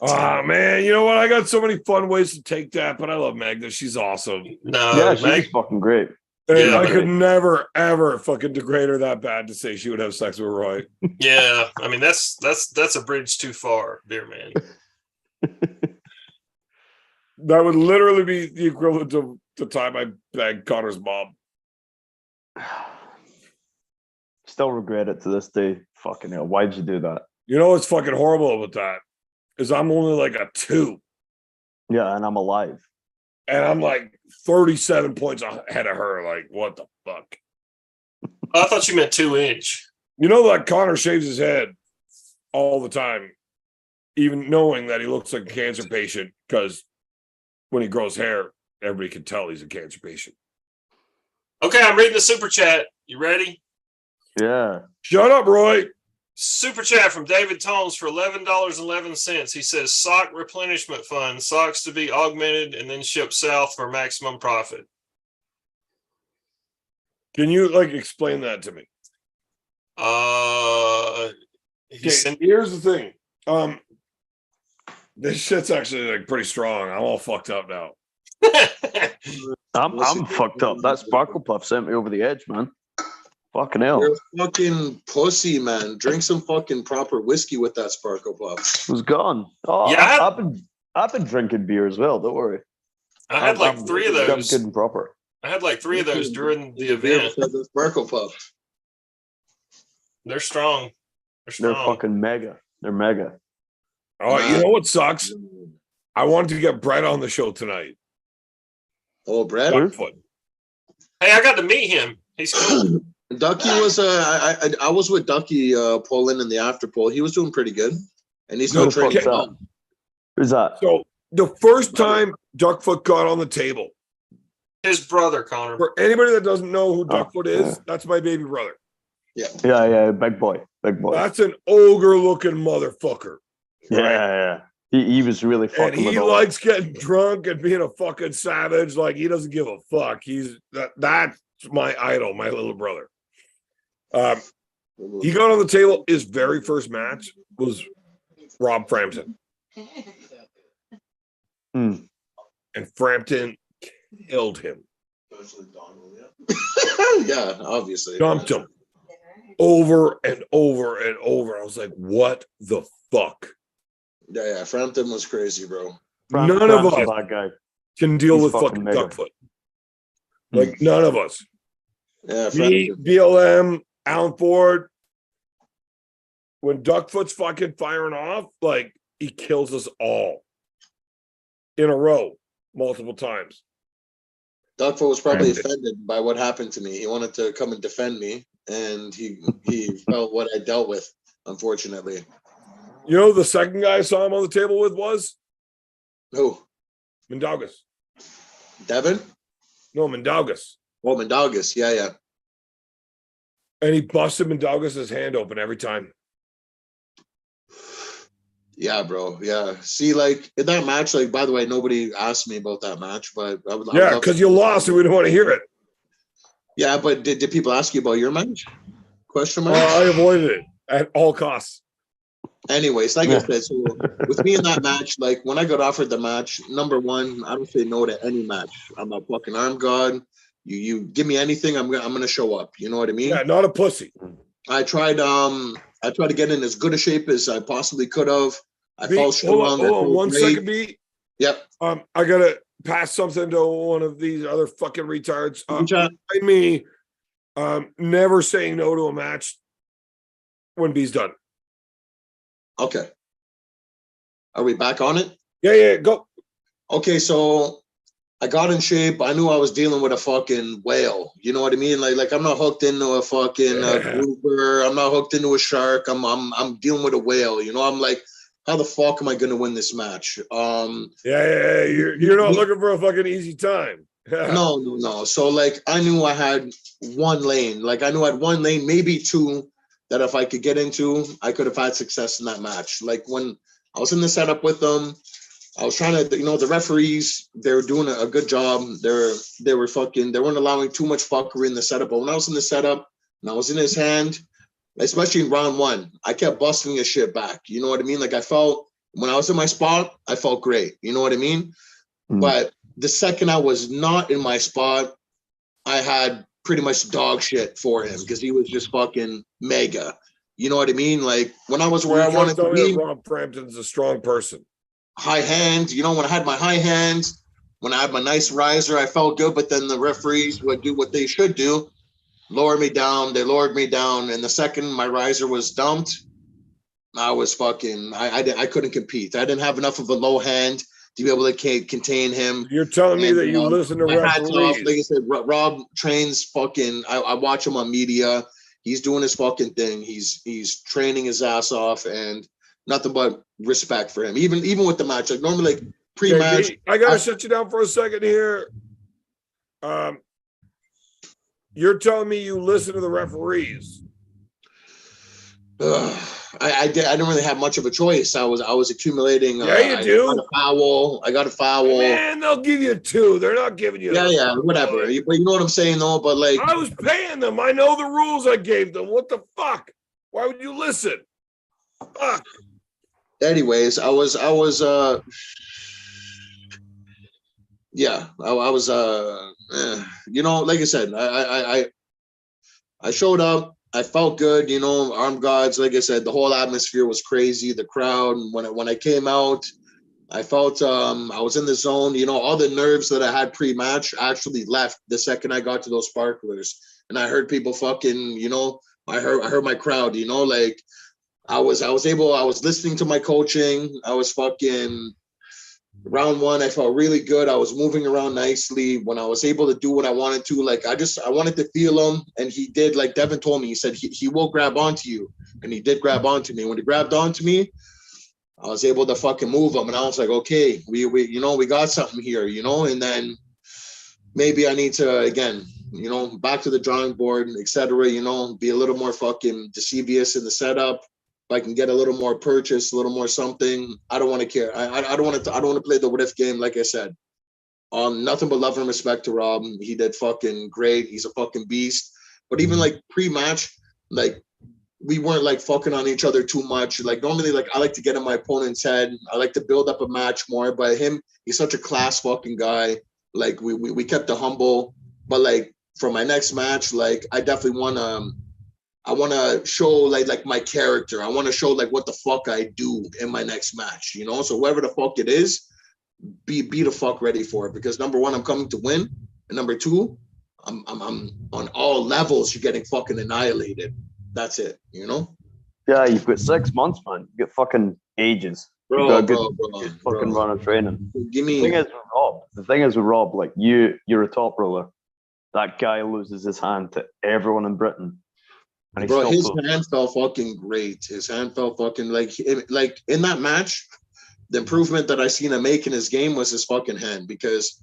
Oh man, you know what? I got so many fun ways to take that, but I love Magda. She's awesome. No, Yeah, she was fucking great. And Yeah, I but- could never, ever fucking degrade her that bad to say she would have sex with Roy. Yeah, I mean that's a bridge too far, dear man. That would literally be the equivalent of the time I banged Connor's mom. Still regret it to this day. Fucking hell. Why'd you do that? You know what's fucking horrible about that? Is I'm only like a 2. Yeah, and I'm alive. And I'm like 37 points ahead of her. Like, what the fuck? I thought you meant 2-inch. You know that Connor shaves his head all the time, even knowing that he looks like a cancer patient, because when he grows hair, everybody can tell he's a cancer patient. Okay, I'm reading the super chat. You ready? Yeah. Shut up, Roy. Super chat from David Tones for $11.11. He says sock replenishment fund, socks to be augmented and then shipped south for maximum profit. Can you like explain that to me? Here's the thing. This shit's actually like pretty strong. I'm all fucked up now. I'm fucked up. That Sparkle Puff sent me over the edge, man. Fucking hell. You're a fucking pussy, man. Drink some fucking proper whiskey with that Sparkle Puff. It was gone. Oh, Yeah, I've been drinking beer as well. Don't worry. I had like I'm 3 of I'm those. good and proper. I had like 3 of those during the Beer event. with the Sparkle Puff. They're strong. They're fucking mega. They're mega. Oh, you know what sucks? I wanted to get Brett on the show tonight. Oh, Brad. Duckfoot. Hey, I got to meet him. He's cool. Ducky was I was with Ducky pulling in the after pull. He was doing pretty good, and he's No, still training. okay. well. Who's that? So the first time Duckfoot got on the table, His brother, Connor. for anybody that doesn't know who Duckfoot is, yeah. that's my baby brother. Yeah, big boy. Big boy. That's an ogre-looking motherfucker. Yeah. He was really And fucking he with all- likes getting drunk and being a fucking savage. Like he doesn't give a fuck. That's my idol, my little brother. He got on the table. His very first match was Rob Frampton. Hmm. And Frampton killed him. Yeah, obviously. Dumped him over and over and over. I was like, what the fuck? Yeah. Frampton was crazy, bro. Fram- None of Fram's a us bad guy. can deal He's with fucking fucking mega. Duckfoot. Like none of us. Yeah, Me, Frampton. BLM, Alan Ford. When Duckfoot's fucking firing off, like he kills us all in a row, multiple times. Dogfoot was probably offended by what happened to me. He wanted to come and defend me, and he felt what I dealt with, unfortunately. You know, the second guy I saw him on the table with was Who? Mindaugas. Devin? No, Mindaugas. Oh, Mindaugas. Yeah. And he busted Mindaugas' hand open every time. Yeah, bro. Yeah. See, like in that match, like by the way, nobody asked me about that match, but I would Yeah, because you lost and we don't want to hear it. Yeah, but did people ask you about your match? Question mark? I avoided it at all costs. Anyways, like I said, so with me in that match, like when I got offered the match, number one, I don't say no to any match. I'm a fucking arm god. You give me anything, I'm gonna show up. You know what I mean? Yeah, not a pussy. I tried to get in as good a shape as I possibly could have. I B, felt strong. hold on 1 second, B. Yep. I gotta pass something to one of these other fucking retards. Me, never saying no to a match when B's done. Okay. Are we back on it? Yeah, go. Okay, so I got in shape. I knew I was dealing with a fucking whale. You know what I mean? Like I'm not hooked into a fucking grouper. I'm not hooked into a shark. I'm dealing with a whale. You know, I'm like, how the fuck am I gonna win this match? Yeah. You're not looking for a fucking easy time. No. So like I knew I had one lane. Like I knew I had one lane, maybe two, that if I could get into, I could have had success in that match. Like when I was in the setup with them, I was trying to, the referees, they were doing a good job. They weren't allowing too much fuckery in the setup. But when I was in the setup and I was in his hand, especially in round one, I kept busting his shit back. You know what I mean? Like I felt, when I was in my spot, I felt great. You know what I mean? But the second I was not in my spot, I had pretty much dog shit for him because he was just fucking mega. You know what I mean? Like when I was where I wanted to be. Rob Frampton's a strong person. High hands, when I had my high hands, when I had my nice riser, I felt good. But then the referees would do what they should do, lower me down. They lowered me down, and the second my riser was dumped, I was fucking. I couldn't compete. I didn't have enough of a low hand to be able to contain him. You're telling me that you listen to referees. Like I said, Rob trains fucking. I watch him on media. He's doing his fucking thing. He's training his ass off, and nothing but respect for him. Even with the match, like normally, like pre-match. Okay, I gotta shut you down for a second here. You're telling me you listen to the referees. I didn't really have much of a choice. I was accumulating. Yeah, you do. I got a foul. Man, they'll give you two. They're not giving you. Yeah, whatever. But you know what I'm saying, though. But like, I was paying them. I know the rules I gave them. What the fuck? Why would you listen? Fuck. Anyways, I was like I said, I showed up. I felt good, arm gods. Like I said, the whole atmosphere was crazy. The crowd, when I came out, I felt I was in the zone. All the nerves that I had pre-match actually left the second I got to those sparklers, and I heard people fucking. I heard my crowd. Like I was listening to my coaching. I was fucking. Round one, I felt really good. I was moving around nicely. When I was able to do what I wanted to, like I wanted to feel him, and he did. Like Devin told me, he said he will grab onto you, and he did grab onto me. When he grabbed onto me, I was able to fucking move him, and I was like, okay, we got something here, and then maybe I need to again, back to the drawing board, etc. Be a little more fucking devious in the setup. If I can get a little more purchase, a little more something, I don't want to care. I don't want to play the what if game. Like I said, nothing but love and respect to Rob. He did fucking great. He's a fucking beast. But even like pre-match, like we weren't like fucking on each other too much. Like normally, like I like to get in my opponent's head. I like to build up a match more. But he's such a class fucking guy. Like we kept it humble. But like for my next match, like I definitely want to. I want to show like my character. I want to show like what the fuck I do in my next match, So whoever the fuck it is, be the fuck ready for it. Because number one, I'm coming to win, and number two, I'm on all levels. You're getting fucking annihilated. That's it, Yeah, you've got 6 months, man. You've got fucking ages. You've got a good, bro, good fucking run of training. Give The thing me. is with Rob, like you're a top roller. That guy loses his hand to everyone in Britain. And Bro, his pulls. hand felt fucking great. His hand felt fucking like in that match. The improvement that I seen him make in his game was his fucking hand, because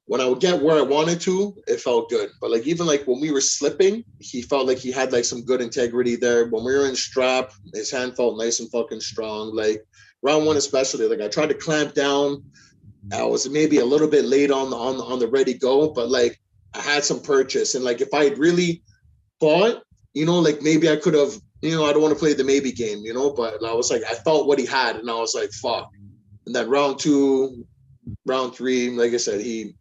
when I would get where I wanted to, it felt good. But like even like when we were slipping, he felt like he had like some good integrity there. When we were in strap, his hand felt nice and fucking strong. Like round one especially, like I tried to clamp down. I was maybe a little bit late on the ready go, but like I had some purchase. And like if I had really fought, like maybe I could have, I don't want to play the maybe game, but I was like, I felt what he had, and I was like, fuck. And then round two, round three, like I said, he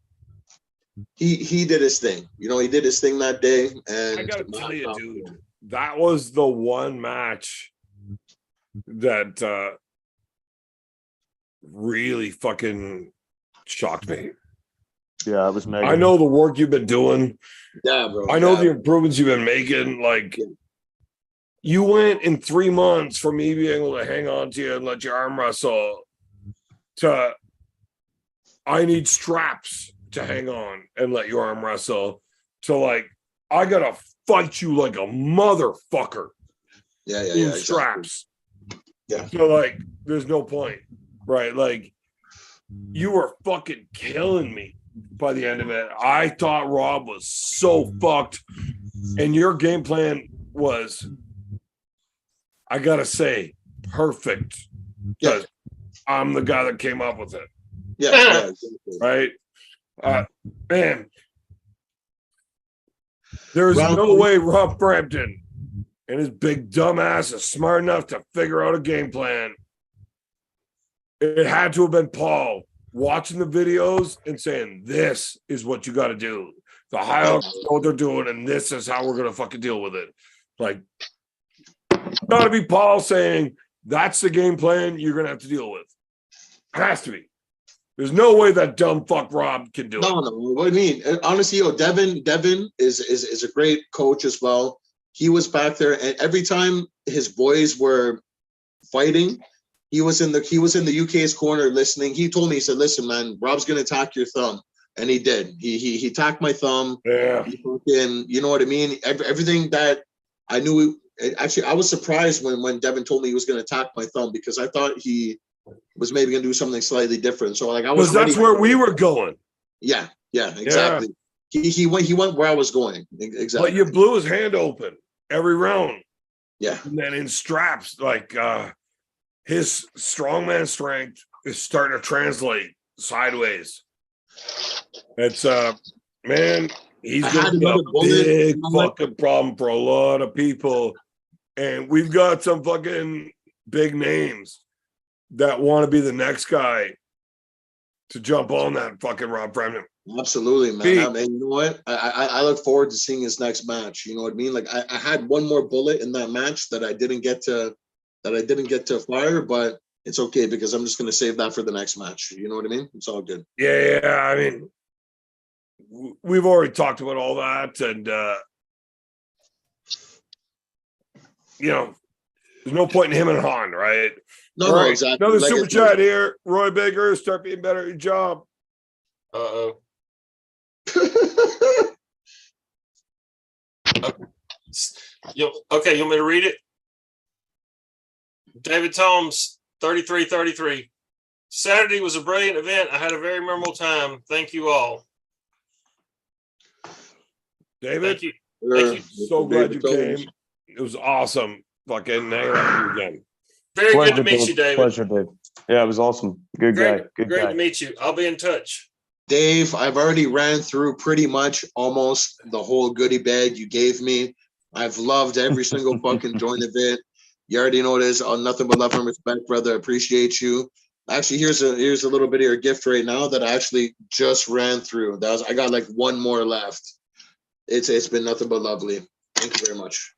did his thing. He did his thing that day. And I gotta tell you, dude, that was the one match that really fucking shocked me. Yeah, it was mega. I know the work you've been doing. Yeah, bro. I know the improvements you've been making. Like, you went in 3 months from me being able to hang on to you and let you arm wrestle to I need straps to hang on and let you arm wrestle to like, I gotta fight you like a motherfucker in straps. Yeah. So like, there's no point, right? Like, you were fucking killing me by the end of it. I thought Rob was so fucked, and your game plan was, I gotta say, perfect. Because I'm the guy that came up with it. Yeah. Right? Man, there's no way Rob Frampton and his big dumb ass is smart enough to figure out a game plan. It had to have been Paul watching the videos and saying, this is what you got to do. The High know what they're doing, and this is how we're going to fucking deal with it. Like, got to be Paul saying, that's the game plan you're going to have to deal with. It has to be. There's no way that dumb fuck Rob can do it. No. What I mean, honestly, Devin is a great coach as well. He was back there, and every time his boys were fighting, he was in the UK's corner listening. He told me, he said, "Listen, man, Rob's gonna attack your thumb," and he did. He attacked my thumb. Yeah. He fucking, you know what I mean? Everything that I knew. Actually, I was surprised when Devin told me he was gonna attack my thumb, because I thought he was maybe gonna do something slightly different. So like I was. Because that's where we were going. Yeah, exactly. Yeah. He went where I was going. Exactly. But you blew his hand open every round. Yeah. And then in straps, like his strongman strength is starting to translate sideways. It's man, he's gonna be a big fucking problem for a lot of people. And we've got some fucking big names that want to be the next guy to jump on that fucking Rob Frampton. Absolutely, man. And you know what? I look forward to seeing his next match. You know what I mean? Like I had one more bullet in that match that I didn't get to fire, but it's okay because I'm just gonna save that for the next match. You know what I mean? It's all good. Yeah. I mean, we've already talked about all that, and there's no point in him and Han, right? No, exactly. Another super chat here. Roy Baker, start being better at your job. Okay, you want me to read it? David Tomes, 3333. Saturday was a brilliant event. I had a very memorable time. Thank you all. David, thank you. So glad you came. It was awesome. Fucking hanging out with you again. Very good to meet you, David. Pleasure, Dave. Yeah, it was awesome. Good guy. Great to meet you. I'll be in touch. Dave, I've already ran through pretty much almost the whole goodie bag you gave me. I've loved every single fucking joint of it. You already know it is nothing but love and respect, brother. Appreciate you. Actually, here's a little bit of your gift right now that I actually just ran through. I got like one more left. It's been nothing but lovely. Thank you very much.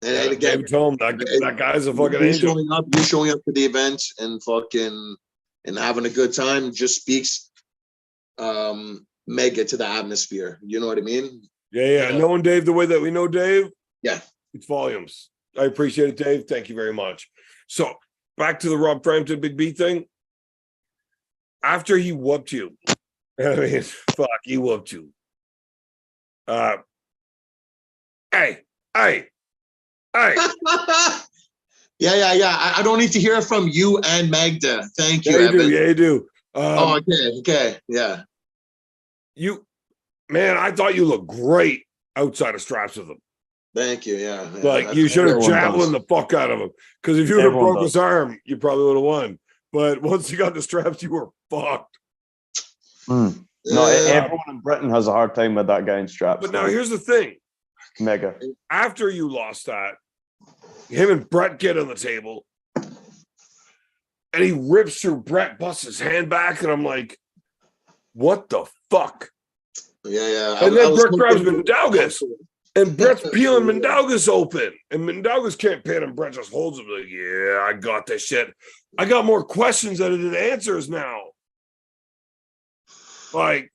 And again, that guy's a fucking angel. You showing up to the event and fucking and having a good time just speaks mega to the atmosphere. You know what I mean? Yeah. Knowing Dave the way that we know Dave, yeah, it's volumes. I appreciate it, Dave. Thank you very much. So back to the Rob Frampton Big B thing. After he whooped you, I mean, fuck, he whooped you. Hey. Yeah. I don't need to hear it from you and Magda. Thank you, Evan. You do. Oh, okay. Yeah. Man, I thought you looked great outside of straps with him. Thank you. Yeah. Like, you should have javelin the fuck out of him. Because if you would have broke his arm, you probably would have won. But once you got the straps, you were fucked. No, everyone in Britain has a hard time with that guy in straps. But now here's the thing. Mega. After you lost that, him and Brett get on the table, and he rips through Brett, busts his hand back, and I'm like, what the fuck? Yeah. And then Brett grabs Mindaugas, and Brett's peeling Mindaugas open, and Mindaugas can't pin him. Brett just holds him like, yeah, I got this shit. I got more questions than I did answers now. Like,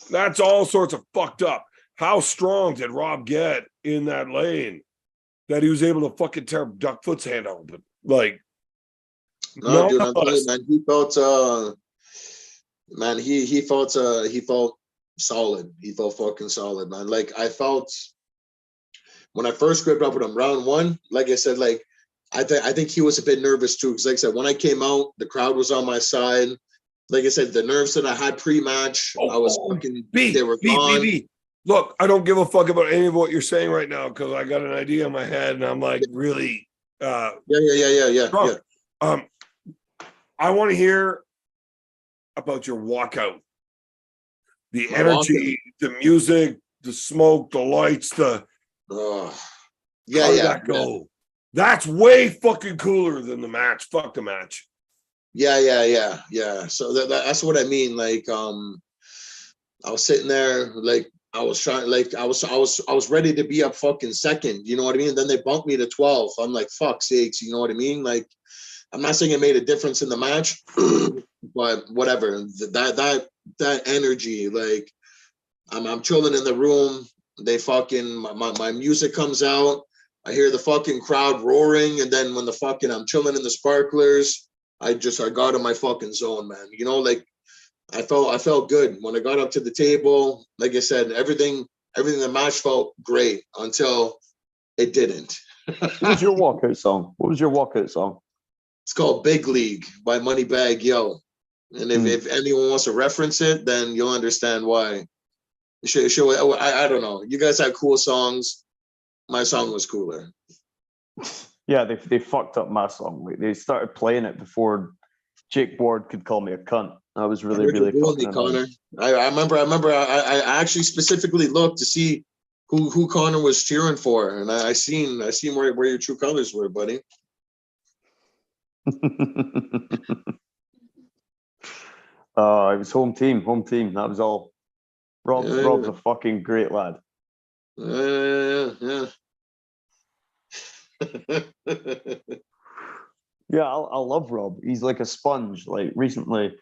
that's all sorts of fucked up. How strong did Rob get in that lane that he was able to fucking tear Duckfoot's hand open? Like, no, dude, I'm telling you, man, he felt he felt solid. He felt fucking solid, man. Like, I felt when I first gripped up with him round one, like I said, like I think he was a bit nervous too. Because like I said, when I came out, the crowd was on my side. Like I said, the nerves that I had pre-match, I was fucking they were gone. Look, I don't give a fuck about any of what you're saying right now because I got an idea in my head and I'm like really Yeah. I want to hear about your walkout. The energy, the music, the smoke, the lights, that go? That's way fucking cooler than the match. Fuck the match. Yeah. So that's what I mean. Like, I was sitting there, like, I was trying, like, I was ready to be up fucking second. You know what I mean? Then they bumped me to 12. I'm like, fuck sakes. You know what I mean? Like, I'm not saying it made a difference in the match, but whatever. That energy, like, I'm chilling in the room. They fucking my music comes out. I hear the fucking crowd roaring, and then when I'm chilling in the sparklers, I got in my fucking zone, man. You know, like I felt good when I got up to the table. Like I said, everything in the match felt great until it didn't. What was your walkout song? It's called Big League by Moneybagg Yo. And if anyone wants to reference it, then you'll understand why. I don't know. You guys had cool songs. My song was cooler. Yeah, they fucked up my song. Like, they started playing it before Jake Ward could call me a cunt. I was really fucking Connor. I remember. I actually specifically looked to see who Connor was cheering for, and I seen where your true colors were, buddy. It was home team. That was all. Rob's a fucking great lad. Yeah. Yeah, I love Rob. He's like a sponge. Like, recently,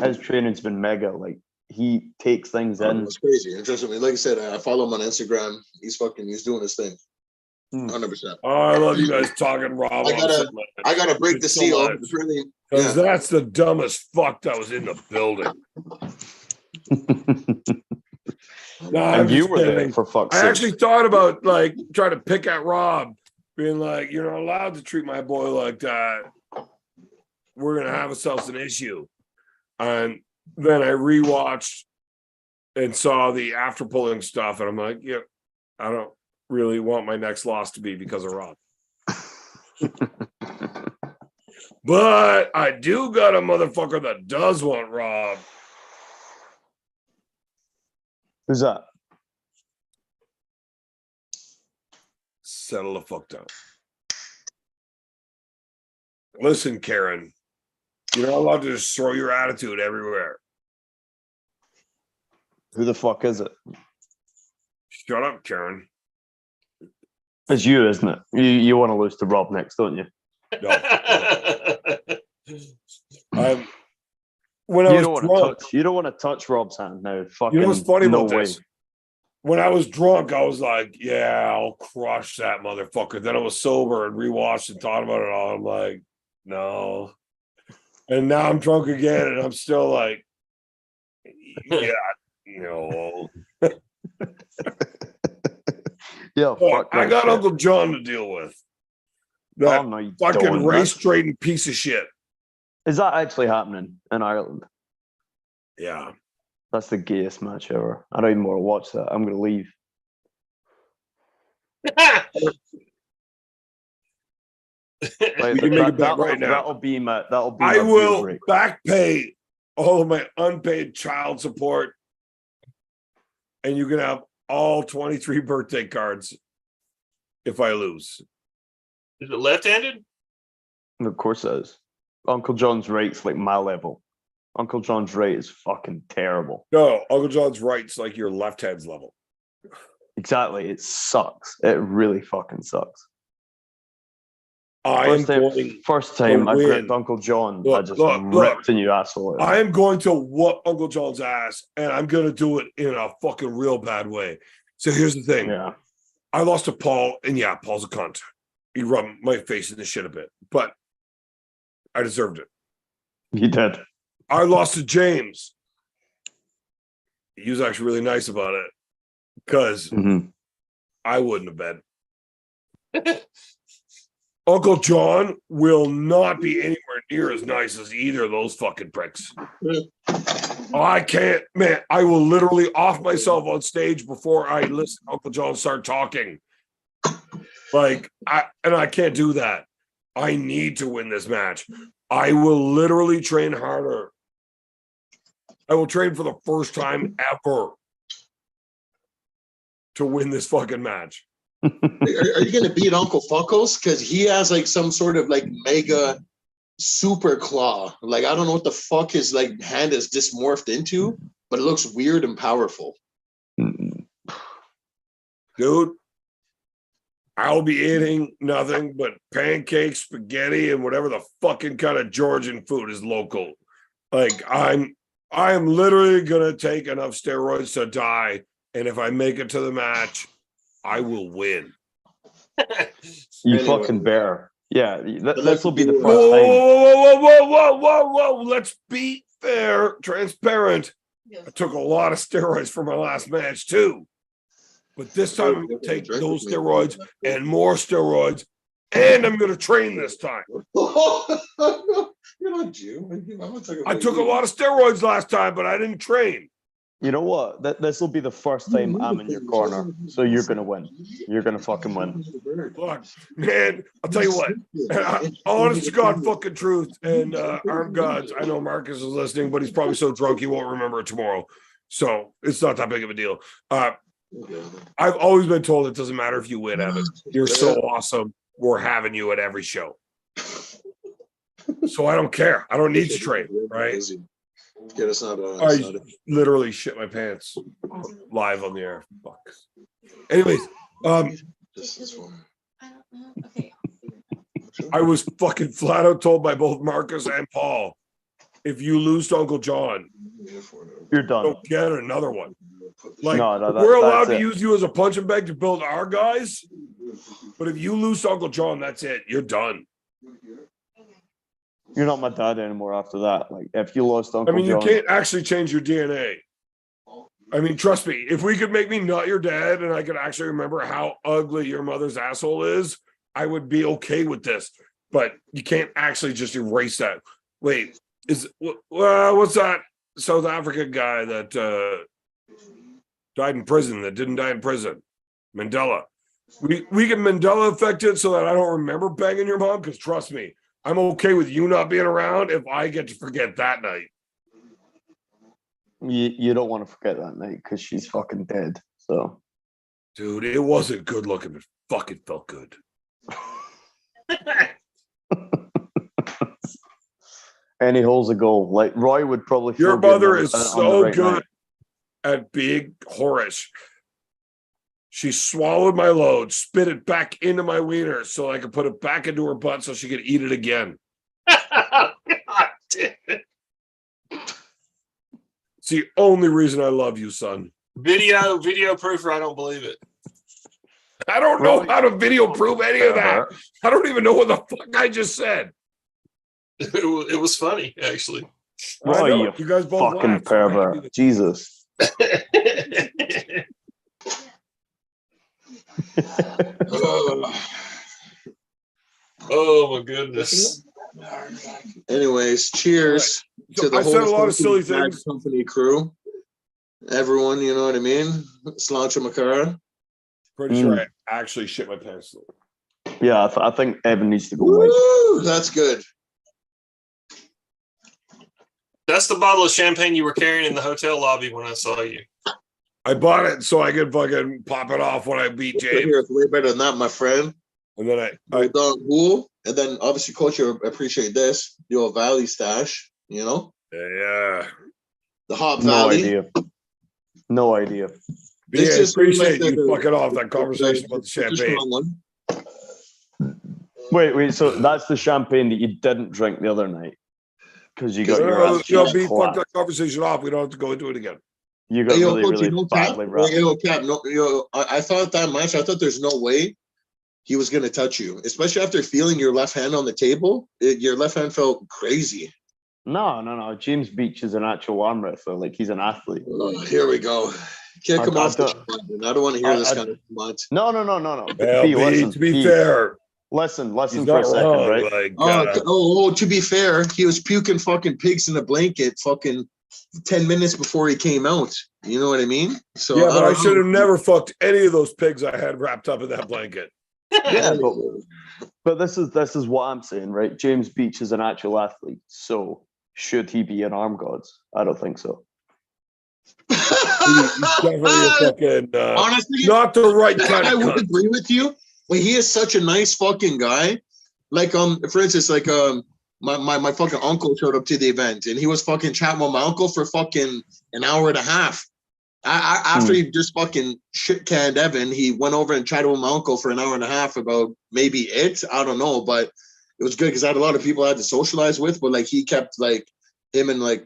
his training's been mega. Like, he takes things in. It's crazy. Interesting. Like I said, I follow him on Instagram. He's doing his thing. 100%. Oh, I love you guys talking Rob. I gotta break the seal. Really, because that's the dumbest fuck that was in the building. And you were there, for fuck's sake. I actually thought about like trying to pick at Rob, being like, "You're not allowed to treat my boy like that. We're gonna have ourselves an issue." And then I rewatched and saw the after pulling stuff, and I'm like, "Yeah, I don't really want my next loss to be because of Rob." But I do got a motherfucker that does want Rob. Who's that? Settle the fuck down. Listen, Karen, you're not allowed to just throw your attitude everywhere. Who the fuck is it? Shut up, Karen. It's you, isn't it? You want to lose to Rob next, don't you? No. When I was drunk, you don't want to touch Rob's hand now. Fucking, you know what's funny no about way. this? When I was drunk, I was like, "Yeah, I'll crush that motherfucker." Then I was sober and rewatched and thought about it all. I'm like, No. And now I'm drunk again, and I'm still like, yeah, no. Yeah, But fuck I that got shit. Uncle John to deal with. That Oh, no, you fucking don't. race trading piece of shit. Is that actually happening in Ireland? Yeah. That's the gayest match ever. I don't even want to watch that. I'm going to leave. Like, We can make a bet right now. That'll be I my beer will break. back pay all of my unpaid child support, and you can have all 23 birthday cards if I lose. Is it left-handed? Of course it is. Uncle John's rate's like my level. Uncle John's rate is fucking terrible. No, Uncle John's right's like your left hand's level. Exactly. It sucks. It really fucking sucks. First time I gripped Uncle John, I just ripped a new asshole. I am going to whoop Uncle John's ass, and I'm going to do it in a fucking real bad way. So here's the thing. Yeah. I lost to Paul, and yeah, Paul's a cunt. He rubbed my face in the shit a bit, but I deserved it. You did. I lost to James. He was actually really nice about it because I wouldn't have been. Uncle John will not be anywhere near as nice as either of those fucking pricks. I can't, man. I will literally off myself on stage before I listen to Uncle John start talking. Like, I can't do that. I need to win this match. I will literally train harder. I will train for the first time ever to win this fucking match. Are you going to beat Uncle Fuckles? Because he has like some sort of like mega super claw. Like, I don't know what the fuck his like hand is dismorphed into, but it looks weird and powerful. Dude, I'll be eating nothing but pancakes, spaghetti, and whatever the fucking kind of Georgian food is local. Like, I am literally going to take enough steroids to die. And if I make it to the match, I will win. You fucking bear. Yeah, this will be the first Whoa. Let's be fair, transparent. I took a lot of steroids for my last match, too. But this time I'm going to take those steroids and more steroids, and I'm going to train this time. You're not Jew. I took a lot of steroids last time, but I didn't train. You know what? This will be the first time I'm in your corner, so you're gonna win. You're gonna fucking win. Look, man, I'll tell you what. Honest to God, fucking truth, and armgods. I know Marcus is listening, but he's probably so drunk he won't remember it tomorrow. So it's not that big of a deal. I've always been told it doesn't matter if you win, Evan. You're so awesome. We're having you at every show. So I don't care. I don't need to train, right? Get us out I literally shit my pants live on the air. Fuck. Anyways, I was fucking flat out told by both Marcus and Paul, if you lose to Uncle John, you're done. Don't get another one. Like, no, we're allowed to use you as a punching bag to build our guys, but if you lose to Uncle John, that's it. You're done. You're not my dad anymore after that. Like, if you lost Uncle John, you can't actually change your DNA. I mean, trust me, if we could make me not your dad and I could actually remember how ugly your mother's asshole is, I would be okay with this. But you can't actually just erase that. Wait, what's that South African guy that died in prison, that didn't die in prison? Mandela. We can Mandela affect it so that I don't remember banging your mom, because trust me, I'm okay with you not being around if I get to forget that night. You don't want to forget that night because she's fucking dead. So, dude, it wasn't good looking, but fucking felt good. Any hole's a goal. Like, Roy would probably. Your mother is so good at being whorish. She swallowed my load, spit it back into my wiener so I could put it back into her butt so she could eat it again. God damn it. It's the only reason I love you, son. Video proof, or I don't believe it. I don't know how to video prove any of that. I don't even know what the fuck I just said. It was funny, actually. What I are know, you guys both fucking laughed. pervert? Jesus. Oh my goodness. Anyways, cheers So to the I whole said a lot of silly fucking Bad things. Company crew. Everyone, you know what I mean? Slancha Makara. Pretty sure I actually shit my pants. Yeah, I think Evan needs to go white. Woo, that's good. That's the bottle of champagne you were carrying in the hotel lobby when I saw you. I bought it so I could fucking pop it off when I beat James. Here, it's way better than that, my friend. And then I Cool. And then obviously, coach, you appreciate this. Your Valley stash, you know? yeah. The Hot No Valley. idea. No idea. Yeah, This just appreciate like you fucking off that conversation about the it's a champagne. strong one. Wait. So that's the champagne that you didn't drink the other night because you got your ass B, fuck clapped. that conversation off. We don't have to go into it again. You got Hey, yo, really, coach, really you know, badly Cap? wrapped. Yo, Cap, no, yo, I thought that match, I thought there's no way he was going to touch you, especially after feeling your left hand on the table. Your left hand felt crazy. No. James Beach is an actual arm wrestler. Like, he's an athlete. Oh, here we go. Kick him off the show. I don't want to hear this kind of much. No. Well, B, listen, to be B, fair, listen he's for not a second, wrong. right? Like, To be fair, he was puking fucking pigs in a blanket fucking 10 minutes before he came out. You know what I mean? So yeah, but I don't should have know. never fucked any of those pigs I had wrapped up in that blanket. Yeah, but this is what I'm saying, right? James Beach is an actual athlete, so should he be an arm gods? I don't think so. He's definitely a fucking Honestly, not the right kind I of would cunt. agree with you, but he is such a nice fucking guy. Like, for instance, like, my fucking uncle showed up to the event and he was fucking chatting with my uncle for fucking an hour and a half. After he just fucking shit canned Evan, he went over and chatted with my uncle for an hour and a half about maybe it. I don't know, but it was good because I had a lot of people I had to socialize with, but like he kept like him and like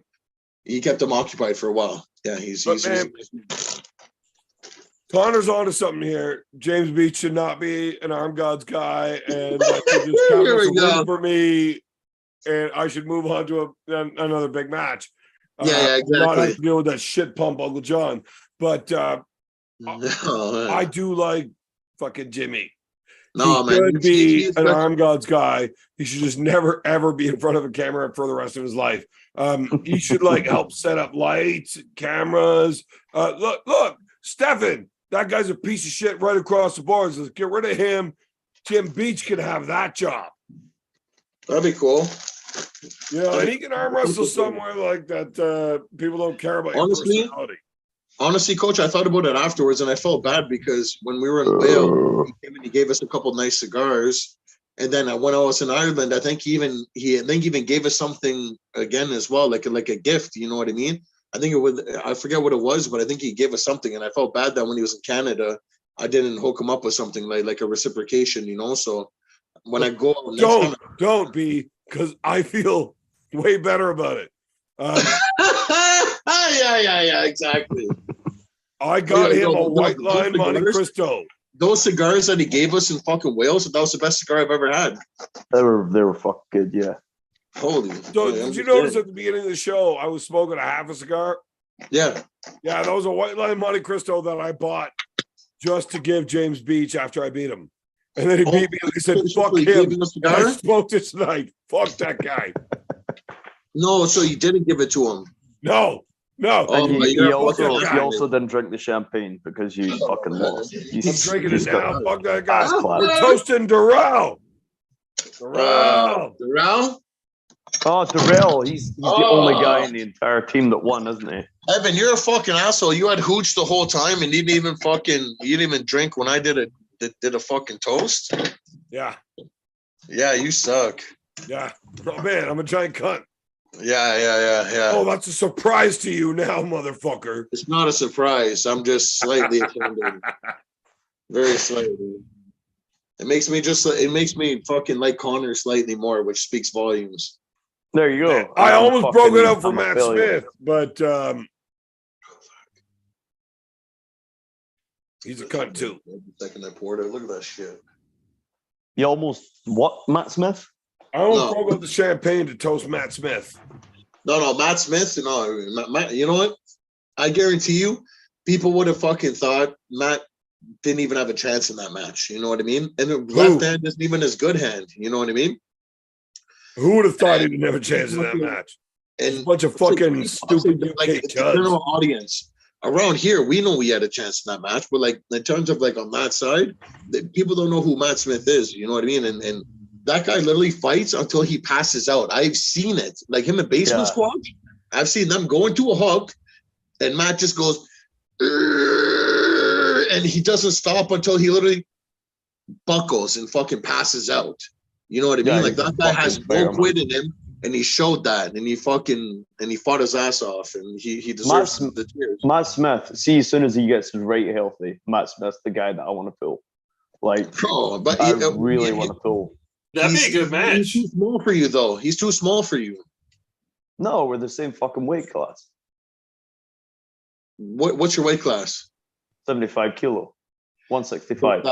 he kept him occupied for a while. Yeah, he's Connor's onto something here. James Beach should not be an arm gods guy, and that should just count as a win for me. And I should move on to another big match. Yeah, exactly. Not have to deal with that shit pump Uncle John. But I do like fucking Jimmy. No, he man, should be an arm gods guy. He should just never ever be in front of a camera for the rest of his life. He should like help set up lights, cameras. Look, Stefan, that guy's a piece of shit right across the board. Let's get rid of him. Jim Beach can have that job. That'd be cool. Yeah, and he can arm wrestle somewhere like that. People don't care about your personality. Honestly, coach, I thought about it afterwards and I felt bad because when we were in Wales, he came and he gave us a couple nice cigars. And then when I was in Ireland, I think he even gave us something again as well, like a gift. You know what I mean? I forget what it was, but I think he gave us something. And I felt bad that when he was in Canada, I didn't hook him up with something like a reciprocation, you know? So when I go, don't be, because I feel way better about it. Yeah, exactly. I got him a white line Monte Cristo. Those cigars that he gave us in fucking Wales, that was the best cigar I've ever had. They were fucking good, yeah. Holy. So did you notice at the beginning of the show I was smoking a half a cigar? Yeah. Yeah, that was a white line Monte Cristo that I bought just to give James Beach after I beat him. And then he beat me and he said, fuck him. I smoked it tonight. Fuck that guy. No, so you didn't give it to him. No. And you also didn't drink the champagne because you fucking lost. I'm drinking it now. Fuck that guy. We're toasting Darrell. Darrell? Oh, Darrell. He's the only guy in the entire team that won, isn't he? Evan, you're a fucking asshole. You had hooch the whole time and you didn't even drink when I did a fucking toast. Yeah. Yeah, you suck. Yeah. Oh man, I'm a giant cunt. Yeah. Oh, that's a surprise to you now, motherfucker. It's not a surprise. I'm just slightly offended. Very slightly. It makes me fucking like Connor slightly more, which speaks volumes. There you go. I almost broke it up for Matt Smith, but he's a cunt too. Second I poured it. Look at that shit. You almost what, Matt Smith? I won't throw up the champagne to toast Matt Smith. No, Matt Smith. No, Matt, you know what? I guarantee you, people would have fucking thought Matt didn't even have a chance in that match. You know what I mean? And the left hand isn't even his good hand. You know what I mean? Who would have thought he didn't have a chance in that match? And a bunch of fucking stupid UK like, judges. General audience around here, we know we had a chance in that match, but like in terms of like on that side, people don't know who Matt Smith is. You know what I mean? And that guy literally fights until he passes out. I've seen it. Like him in basement squash, I've seen them go into a hug, and Matt just goes, and he doesn't stop until he literally buckles and fucking passes out. You know what I mean? Like that guy has no quit in him, and he showed that, and he fought his ass off, and he deserves the tears. Matt Smith, see, as soon as he gets right healthy, Matt Smith's the guy that I want to pull. Like, but I really want to pull. That'd be a good match. He's too small for you, though. He's too small for you. No, we're the same fucking weight class. What's your weight class? 75 kilo, 165.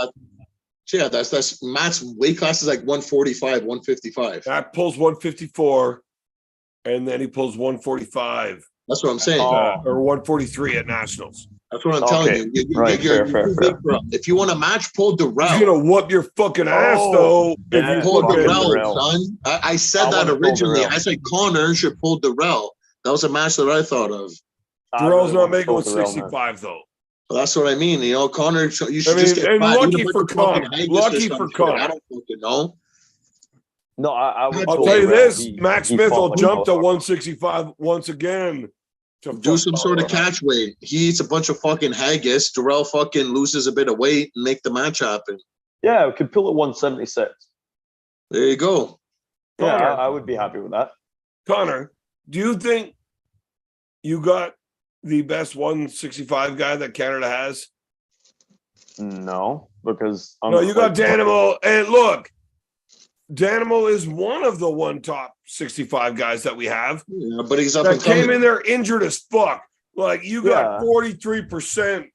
That's Matt's weight class is like 145, 155. That pulls 154, and then he pulls 145. That's what I'm saying. Or 143 at nationals. That's what I'm telling you. Fair. If you want a match, pull Darrell. He's gonna whoop your fucking ass, though. If you pull Darrell, son. I said that originally. I said Connor should pull Darrell. That was a match that I thought of. Darrell's not making 165, though. Well, that's what I mean. You know, Connor, you should just get and lucky for Connor. Lucky for Connor. I don't fucking know. No, I'll tell you this: Matt Smith will jump to 165 once again. Do some sort of catch weight. He eats a bunch of fucking haggis. Darrell fucking loses a bit of weight and make the match happen. Yeah, we could pull at 176. There you go. Yeah, I would be happy with that. Connor, do you think you got the best 165 guy that Canada has? No, because you got Danimal, and look, Danimal is one of the top 65 guys that we have. Yeah, but he's up that came in there injured as fuck. Like you got 43%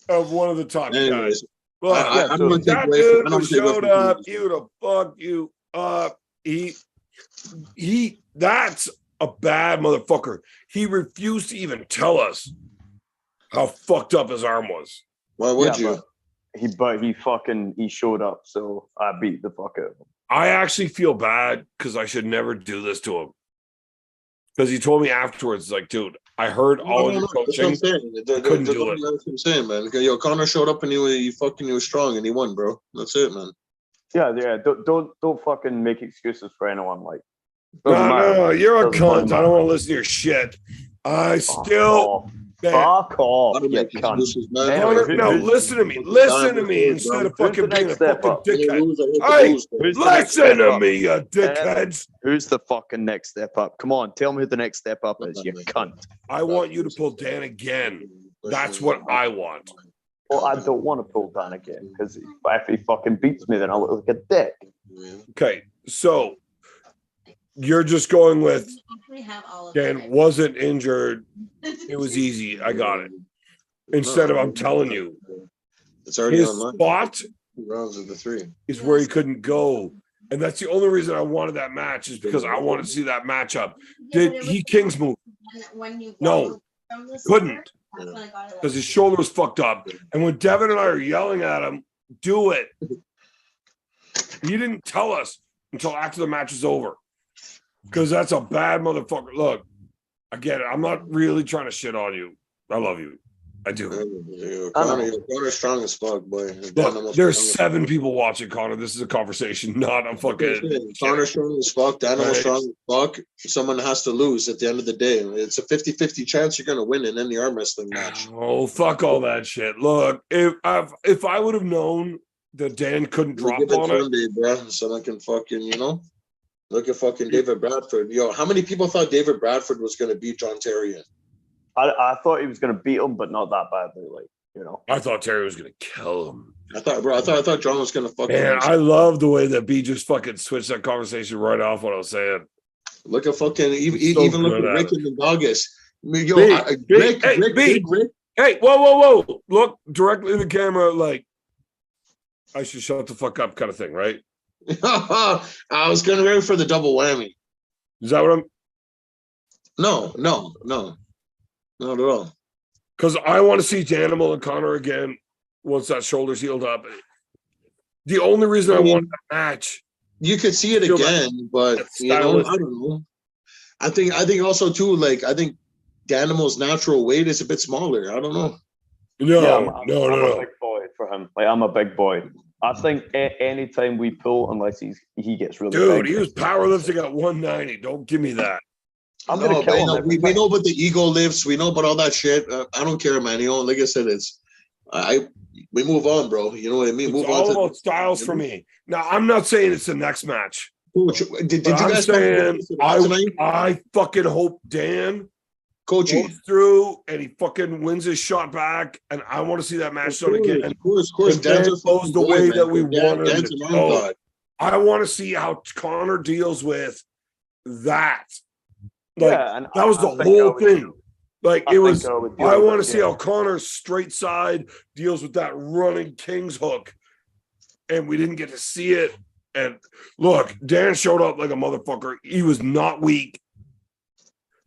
of one of the top guys. But that dude who showed up, he would have fucked you up. He that's a bad motherfucker. He refused to even tell us how fucked up his arm was. Why would you? He showed up, so I beat the fuck out of him. I actually feel bad because I should never do this to him. Because he told me afterwards, like, dude, I heard all your coaching. Couldn't do it. That's what I'm saying, man. Yo, Connor showed up and he was strong and he won, bro. That's it, man. Yeah. Don't fucking make excuses for anyone. Like, no, you're a cunt. I don't want to listen to your shit. I still. Fuck off. No, listen to me. Listen to me instead of fucking being a fucking dickhead. Hey, listen to me, you dickheads. Who's the fucking next step up? Come on, tell me who the next step up is, you cunt. I want you to pull Dan again. That's what I want. Well, I don't want to pull Dan again because if he fucking beats me, then I'll look like a dick. Okay, so you're just going with Dan wasn't injured. It was easy. I got it. Instead of I'm telling you, it's already his online. Spot rounds of the three is where he couldn't go. And that's the only reason I wanted that match is because I wanted to see that matchup. Did he King's move? No, couldn't. Because his shoulder was fucked up. And when Devin and I are yelling at him, do it. He didn't tell us until after the match was over. Because that's a bad motherfucker. Look, I get it. I'm not really trying to shit on you. I love you. I do. Connor's strong as fuck, boy. Look, there's 7 people watching, Connor. This is a conversation, not a fucking. Connor's strong as fuck. Daniel's strong as fuck. Someone has to lose at the end of the day. It's a 50-50 chance you're going to win in any arm wrestling match. Oh, fuck all that shit. Look, if I would have known that Dan couldn't drop on it. Sunday, bro. Someone can fucking, look at fucking David Bradford. Yo, how many people thought David Bradford was going to beat John Terry? I thought he was going to beat him, but not that badly. I thought Terry was going to kill him. I thought John was going to fucking. Man, I love the way that B just fucking switched that conversation right off what I was saying. Look at fucking even look at Rick and the Doggis. Yo, Rick. Hey, whoa! Look directly in the camera, like I should shut the fuck up, kind of thing, right? I was going to go for the double whammy. Is that what I'm? No, not at all. Because I want to see Danimal and Connor again once that shoulder's healed up. The only reason I want that match. You could see it again, but you know, I don't know. I think also too, like I think Danimal's natural weight is a bit smaller. I don't know. No, I'm no. a big boy for him. Like I'm a big boy. I think any time we pull, unless he gets really Dude, big, he was powerlifting at 190. Don't give me that. I'm gonna kill him. We know about the ego lifts. We know about all that shit. I don't care, man. You know, like I said, we move on, bro. You know what I mean? It's all about styles for me. Now, I'm not saying it's the next match. Did you guys saying I fucking hope Dan Coach goes through and he fucking wins his shot back, and I want to see that match done again. Of course. Dan goes the way that we wanted him to to go. go. I want to see how Connor deals with that. Like, yeah, that was the whole thing. Like I want to see how Connor straight side deals with that running King's hook, and we didn't get to see it. And look, Dan showed up like a motherfucker. He was not weak,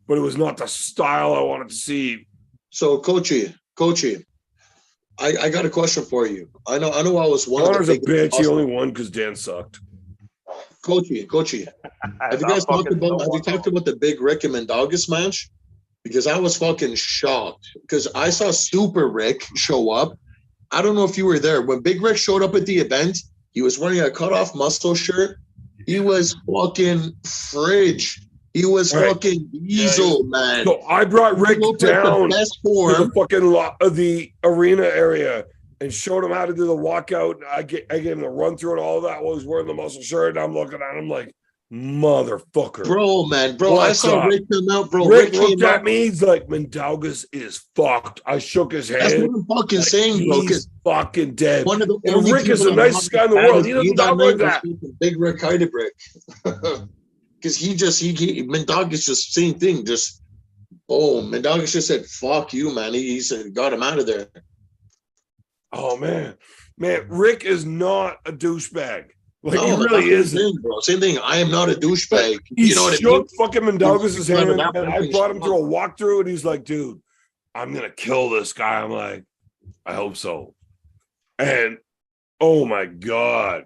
but it was not the style I wanted to see. So, Coachy, I got a question for you. I know I was one Connor's of the a bitch. He only won because Dan sucked. Coachy, have you guys talked about the Big Rick and Mendogas match? Because I was fucking shocked because I saw Super Rick show up. I don't know if you were there when Big Rick showed up at the event. He was wearing a cut-off muscle shirt. He was fucking fridge. He was fucking diesel, man. So I brought Rick down to the fucking the arena area and showed him how to do the walkout. I gave him the run through and all that while he's wearing the muscle shirt. And I'm looking at him like, motherfucker. Bro, I saw Rick come out, bro. Rick looked at me. He's like, Mendogas is fucked. I shook his hand. That's what I'm fucking saying, bro. He's fucking dead. One of the and Rick is the nicest guy in the world. He doesn't talk like that. Big Rick Heidebrick. Because he Mendogas just same thing. Just boom. Mendogas just said, fuck you, man. He said, got him out of there. Oh, man. Rick is not a douchebag. Like, he really isn't. Bro. Same thing. I am not a douchebag. He shook fucking Mendogas' hand, and I brought him through a walkthrough, and he's like, dude, I'm going to kill this guy. I'm like, I hope so. And, oh, my God.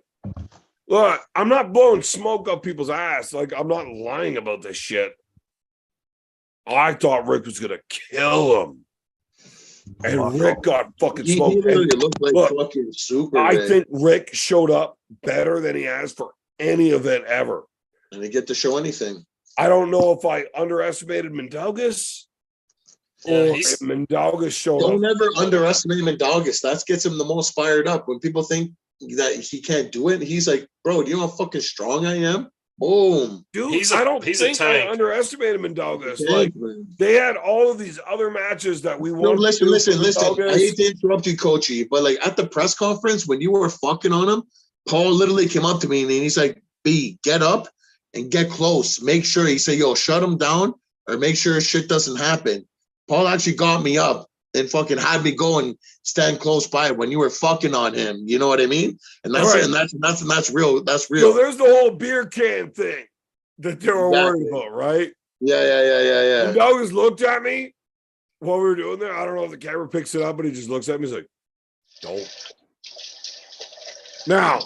Look, I'm not blowing smoke up people's ass. Like, I'm not lying about this shit. I thought Rick was going to kill him. And Rick got fucking smoked. He really looked like fucking super. I think Rick showed up better than he has for any event ever. And he get to show anything. I don't know if I underestimated Mendogas or if Mendogas showed up. Don't ever underestimate Mendogas. That gets him the most fired up. When people think that he can't do it, he's like, bro, do you know how fucking strong I am? Boom. Dude, I don't think I underestimated Mendogas. Like, they had all of these other matches that we wanted. No, listen. I hate to interrupt you, Coachy, but like at the press conference when you were fucking on him, Paul literally came up to me and he's like, B, get up and get close. Make sure he said, yo, shut him down or make sure shit doesn't happen. Paul actually got me up and fucking had me go and stand close by when you were fucking on him. You know what I mean? And that's it. And that's real. That's real. So there's the whole beer can thing that they were worried about, right? Yeah. And Douglas looked at me while we were doing that. I don't know if the camera picks it up, but he just looks at me. He's like, don't. Now,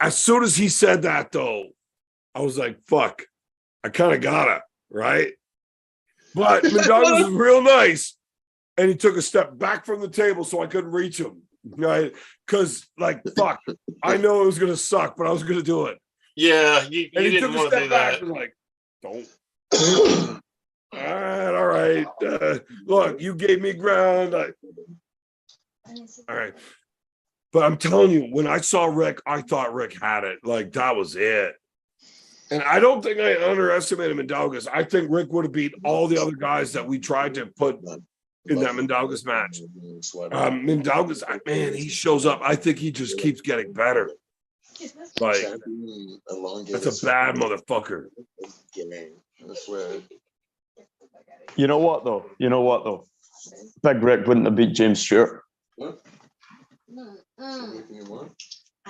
as soon as he said that, though, I was like, fuck, I kind of got it, right? But Douglas was real nice. And he took a step back from the table so I couldn't reach him, right? Because, like, fuck, I know it was going to suck, but I was going to do it. Yeah, you didn't want to do that. And like, don't. All right. Look, you gave me ground. All right. But I'm telling you, when I saw Rick, I thought Rick had it. Like, that was it. And I don't think I underestimated Mendogas. I think Rick would have beat all the other guys that we tried to put in that Mendogas match. Mendogas, man, he shows up. I think he just keeps getting better. Like, that's a bad motherfucker. You know what though? Big Rick wouldn't have beat James Stewart.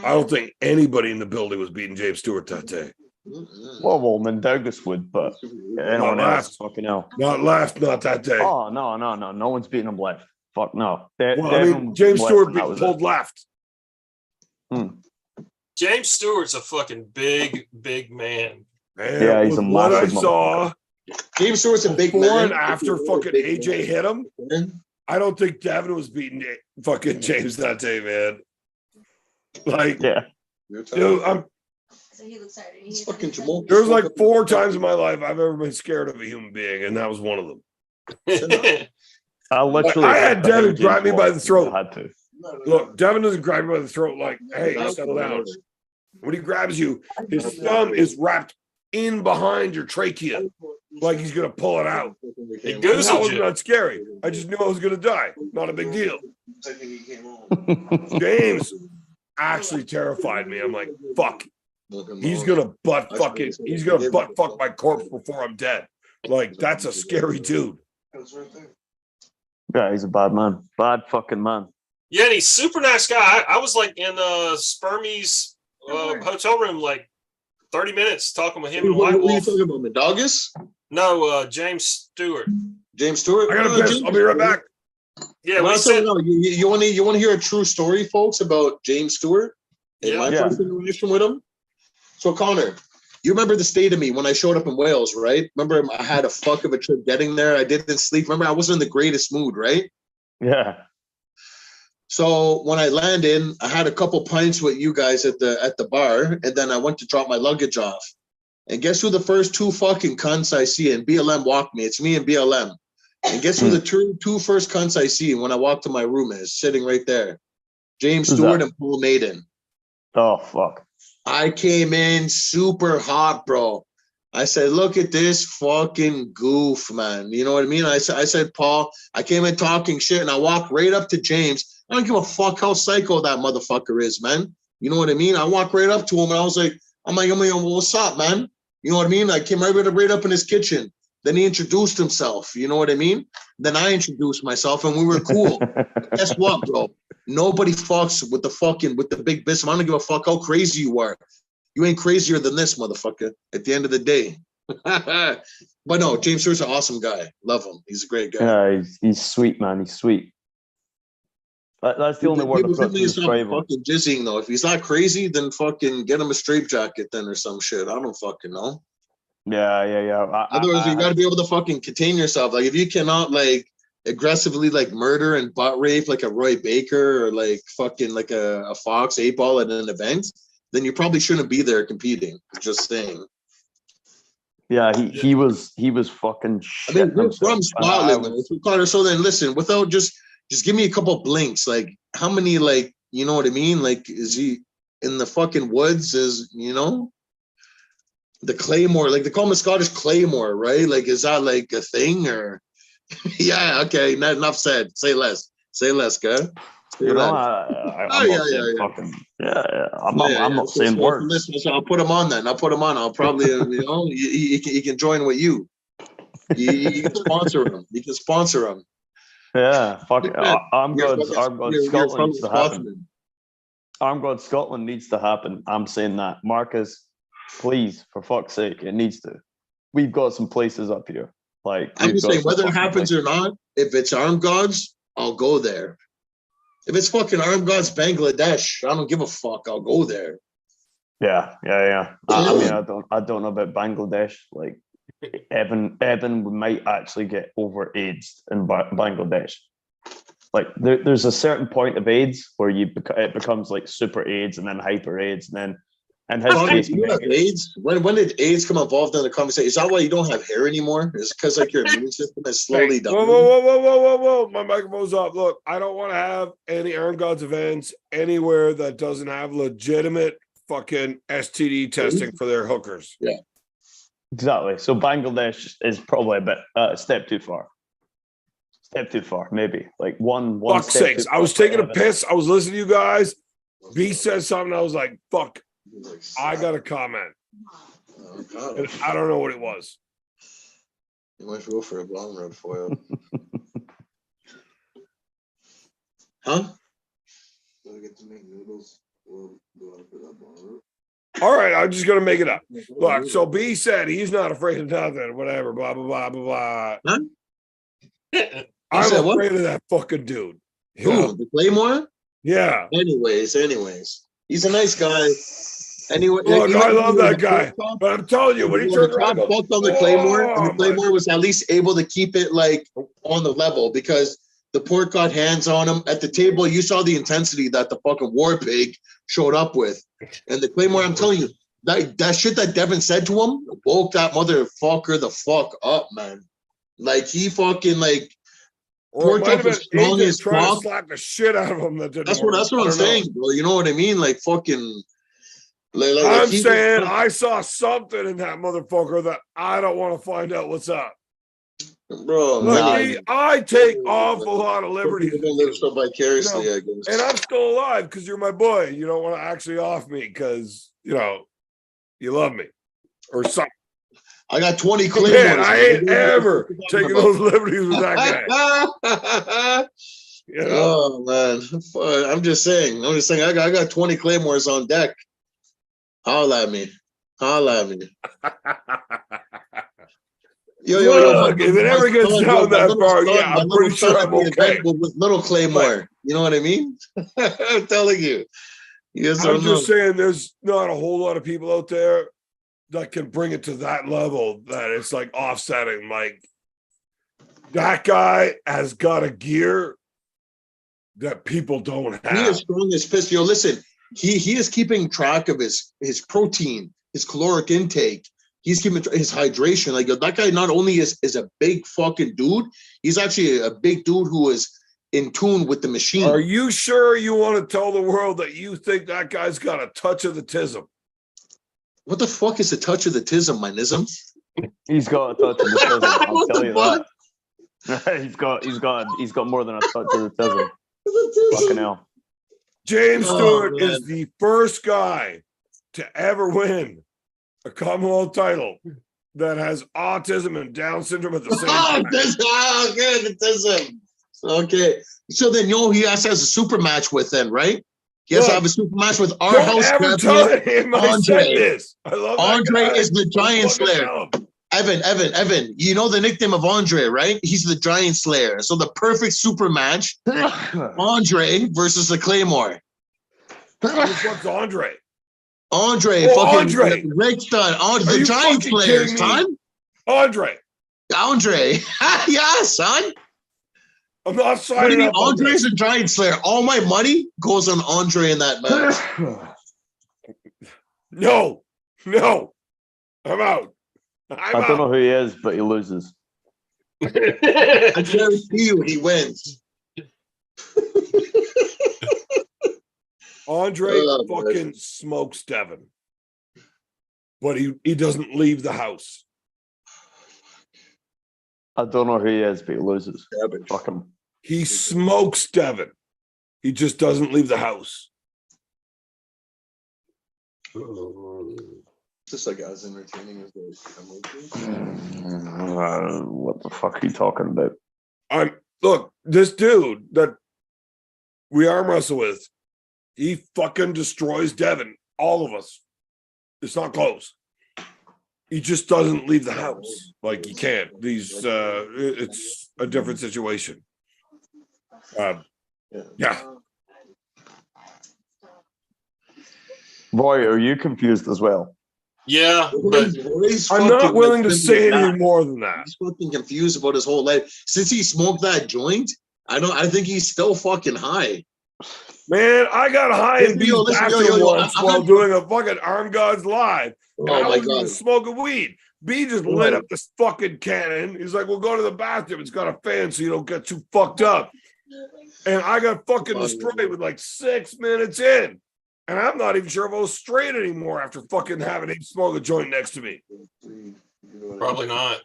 I don't think anybody in the building was beating James Stewart that day. Well, Mendogus would, but anyone else, fucking hell. Not left, not that day. Oh, no. No one's beating him left. Fuck no. Well, I mean, James Stewart pulled left. James Stewart's a fucking big man. Man, yeah, he's a what I massive saw James Stewart's a big before man. and after fucking AJ hit him. I don't think Devin was beating fucking James that day, man. Like, yeah. Dude, So he looks tired. It's fucking tumultuous. there's like 4 times in my life I've ever been scared of a human being, and that was one of them. I had Devin grab me by the throat. I had to. Look, Devin doesn't grab you by the throat like, hey, settle down. When he grabs you, his thumb is wrapped in behind your trachea, like he's gonna pull it out. He That goozled was you. not scary. I just knew I was gonna die. Not a big deal. James actually terrified me. I'm like, fuck. He's gonna butt fuck my corpse before I'm dead. Like, that's a scary dude. Yeah, he's a bad man. Bad fucking man. Yeah, and he's super nice guy. I was like in Spermie's hotel room like 30 minutes talking with him and What White are you Wolf. talking about, Mendogus? No, James Stewart. James Stewart? I gotta piss. I'll be right back. Yeah, Well, we said you want to hear a true story, folks, about James Stewart and my Yeah. first interaction with him? So, Connor, you remember the state of me when I showed up in Wales, right? Remember, I had a fuck of a trip getting there. I didn't sleep. Remember, I wasn't in the greatest mood, right? Yeah. So when I landed, I had a couple pints with you guys at the bar, and then I went to drop my luggage off. And guess who the first 2 fucking cunts I see? And BLM walked me. It's me and BLM. And guess who the two first cunts I see when I walk to my room is sitting right there? James Who's Stewart that? and Paul Maiden. Oh, fuck. I came in super hot, bro. I said, look at this fucking goof, man. You know what I mean? I said, Paul, I came in talking shit, and I walked right up to James. I don't give a fuck how psycho that motherfucker is, man. You know what I mean? I walked right up to him, and I was like, what's up, man? You know what I mean? I came right up in his kitchen. Then he introduced himself. You know what I mean? Then I introduced myself, and we were cool. Guess what, bro? Nobody fucks with the big biscuit. I don't give a fuck how crazy you are. You ain't crazier than this, motherfucker, at the end of the day. But no, James Stewart's an awesome guy. Love him. He's a great guy. Yeah, he's sweet, man. He's sweet. That's the only word I've got to describe him. Fucking jizzing, though. If he's not crazy, then fucking get him a straitjacket then or some shit. I don't fucking know. Yeah. Otherwise, you got to be able to fucking contain yourself. Like, if you cannot, like, aggressively, like, murder and butt rape like a Roy Baker or, like, fucking, like a Fox 8-ball at an event, then you probably shouldn't be there competing. Just saying. Yeah, he was fucking shit. I mean, we're from Scotland, Connor. So then, listen, without just give me a couple blinks. Like, how many, like, you know what I mean? Like, is he in the fucking woods? Is, you know, the Claymore? Like, they call him a Scottish Claymore, right? Like, is that like a thing or? Yeah, okay. Not enough said. Say less. Say less, guy. You know, I'm not saying fucking. Yeah. I'm not saying words. Listen, so I'll put him on then. I'll put him on. I'll probably, you know, he can join with you. You can sponsor him. You can sponsor him. Yeah, fuck it. Armgods Scotland needs to happen. Scotsman. Armgods Scotland needs to happen. I'm saying that. Marcus, please, for fuck's sake, it needs to. We've got some places up here. Like, I'm just saying, whether it happens or not, if it's Armgods, I'll go there. If it's fucking Armgods Bangladesh, I don't give a fuck. I'll go there. Yeah. I mean, I don't know about Bangladesh. Like, Evan might actually get over AIDS in Bangladesh. Like, there's a certain point of AIDS where it becomes like super AIDS and then hyper AIDS and then you have AIDS. When did AIDS come involved in the conversation? Is that why you don't have hair anymore? Is it because like your immune system is slowly dying? Whoa! My microphone's up. Look, I don't want to have any Armgods events anywhere that doesn't have legitimate fucking STD testing for their hookers. Yeah. Exactly. So Bangladesh is probably a bit step too far. Step too far, maybe. Like one Fuck's sakes. I was taking a piss. I was listening to you guys. B says something. I was like, fuck. I got a comment. And I don't know what it was. You might go for a long road foil. Huh? Do I get to make noodles? All right, I'm just gonna make it up. Look, so B said he's not afraid of nothing, whatever, blah blah blah blah blah. Huh? I'm said what? afraid of that fucking dude. You Who? know? The Claymore? Yeah. Anyways, he's a nice guy. Anyway, Look, even I though love he was that a guy, top, but I'm telling you, when he was turned a around, top I go, fucked on the Claymore, and the "Oh, my-" Claymore was at least able to keep it like on the level because the Port got hands on him at the table. You saw the intensity that the fucking War Pig showed up with, and the Claymore. I'm telling you, that shit that Devin said to him woke that motherfucker the fuck up, man. Like he fucking like. Or it Port might have been was strong Agent as trying to fuck. slap the shit out of him. That didn't That's work. what I I'm don't know. saying, bro. You know what I mean? Like fucking. Like I'm he saying was, I saw something in that motherfucker that I don't want to find out what's up. bro. Look, Nah. me, I take awful lot of liberties People with live you, so vicariously, I guess. and I'm still alive because you're my boy. You don't want to actually off me because you love me or something. I got 20 claymores. Man, I ain't ever taking those liberties with that guy. You know? Oh man, I'm just saying. I got 20 claymores on deck. Holla at me. Yo, Look, if it ever gets down that far, yeah, I'm pretty sure I'm okay. With little claymore, you know what I mean? I'm telling you. Yes, I'm just saying, there's not a whole lot of people out there that can bring it to that level that it's like offsetting. Like that guy has got a gear that people don't He is have. strong as piss. Yo, listen, he is keeping track of his protein, his caloric intake. He's keeping his hydration. Like that guy not only is a big fucking dude, he's actually a big dude who is in tune with the machine. Are you sure you want to tell the world that you think that guy's got a touch of the tism? What the fuck is the touch of the tism, my nism? He's got a touch of the tism. I'll What tell the you fuck? that. He's got more than a touch of the tism. Fucking hell. James Stewart man. is the first guy to ever win a Commonwealth title that has autism and Down syndrome at the same time. Good, the tism. Okay. So then, he has to have a super match with then, right? He has to have a super match with our Don't house ever tell champion, him I said this. I love that Andre guy. is the giant Fucking slayer. love him. Evan, you know the nickname of Andre, right? He's the giant slayer. So the perfect super match, Andre versus the Claymore. Who the fuck's Andre? Andre, Oh, fucking Andre. Rick Stud, Are the you giant fucking slayer, kidding me? son. Andre. Yeah, son. I'm not What do signing you mean? up on Andre's this. a giant slayer. All my money goes on Andre in that match. No. I'm out. I don't know who he is, but he loses. I guarantee you he wins. Andre Oh, fucking smokes Devin. But he doesn't leave the house. I don't know who he is, but he loses. Cabbage. Fuck him. He smokes Devin. He just doesn't leave the house. Just like as entertaining as those. What the fuck are you talking about? Look, this dude that we arm wrestle with, he fucking destroys Devin. All of us. It's not close. He just doesn't leave the house. Like he can't. It's a different situation. Yeah. Boy, are you confused as well? Yeah, but I'm not willing to say anything more than that. He's fucking confused about his whole life. Since he smoked that joint, I think he's still fucking high. Man, I got high in B's bathroom once while doing a fucking Armgods live. And I wasn't even smoking weed. B just lit up this fucking cannon. He's like, we'll go to the bathroom. It's got a fan so you don't get too fucked up. And I got fucking destroyed with like 6 minutes in. And I'm not even sure if I was straight anymore after fucking having him smoke a joint next to me. probably not.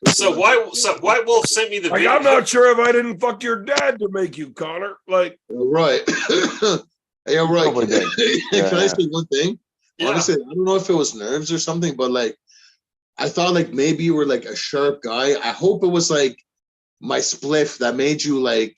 So White Wolf sent me the Like, video. I'm not sure if I didn't fuck your dad to make you, Connor. Like, right. Yeah, right. Probably did. Can I say one thing? Yeah. Honestly, I don't know if it was nerves or something, but like, I thought like maybe you were like a sharp guy. I hope it was like my spliff that made you like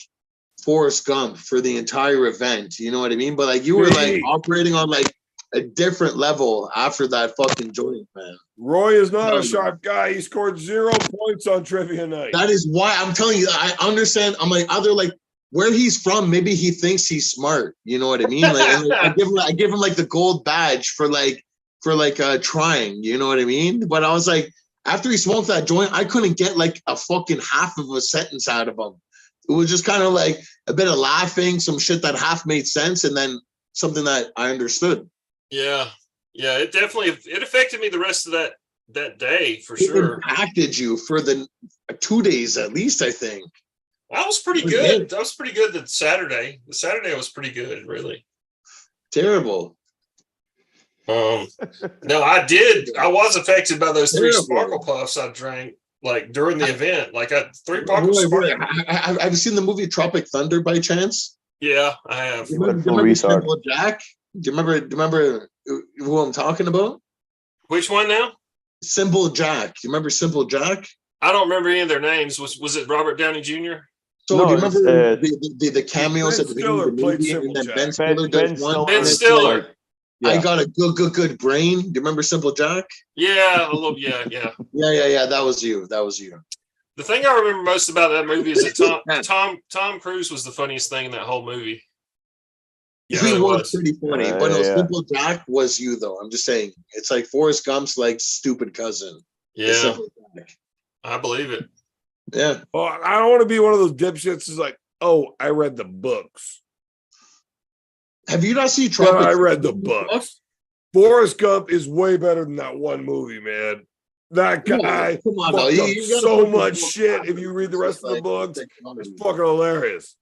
Forrest Gump for the entire event. You know what I mean? But like you were like operating on like a different level after that fucking joint, man. Roy is not a sharp guy. He scored 0 points on trivia night. That is why I'm telling you, I understand. I'm like, either like where he's from, maybe he thinks he's smart. You know what I mean? Like, and like I give him like the gold badge for trying. You know what I mean? But I was like, after he smoked that joint, I couldn't get like a fucking half of a sentence out of him. It was just kind of like a bit of laughing, some shit that half made sense, and then something that I understood. Yeah, it definitely affected me the rest of that day for It sure. impacted you for the 2 days at least, I think. That was pretty good. That was pretty good. The Saturday was pretty good, really. Terrible. No, I was affected by those 3 Sparkle Puffs I drank like during the event. Like 3 bottles of Sparkle. Have you seen the movie Tropic Thunder by chance? Yeah, I have. Do you remember Simple Jack? Do you remember who I'm talking about? Which one now? Simple Jack. Do you remember Simple Jack? I don't remember any of their names. Was it Robert Downey Jr.? So do you remember the cameos at the beginning of the movie? And then Ben Stiller does one. Ben Stiller. I got a good brain. Do you remember Simple Jack? Yeah, a little. Yeah. Yeah. That was you. The thing I remember most about that movie is that Tom Cruise was the funniest thing in that whole movie. Yeah, he was pretty funny, but no, Simple Jack was you though. I'm just saying, it's like Forrest Gump's like stupid cousin. Yeah, I believe it. Yeah. Well, I don't want to be one of those dipshits who's like, oh, I read the books. Have you not seen Tropic? I read the books. Forrest Gump is way better than that one movie, man. That guy come on, fucked up so much shit. If you read the rest of the books, it's fucking hilarious.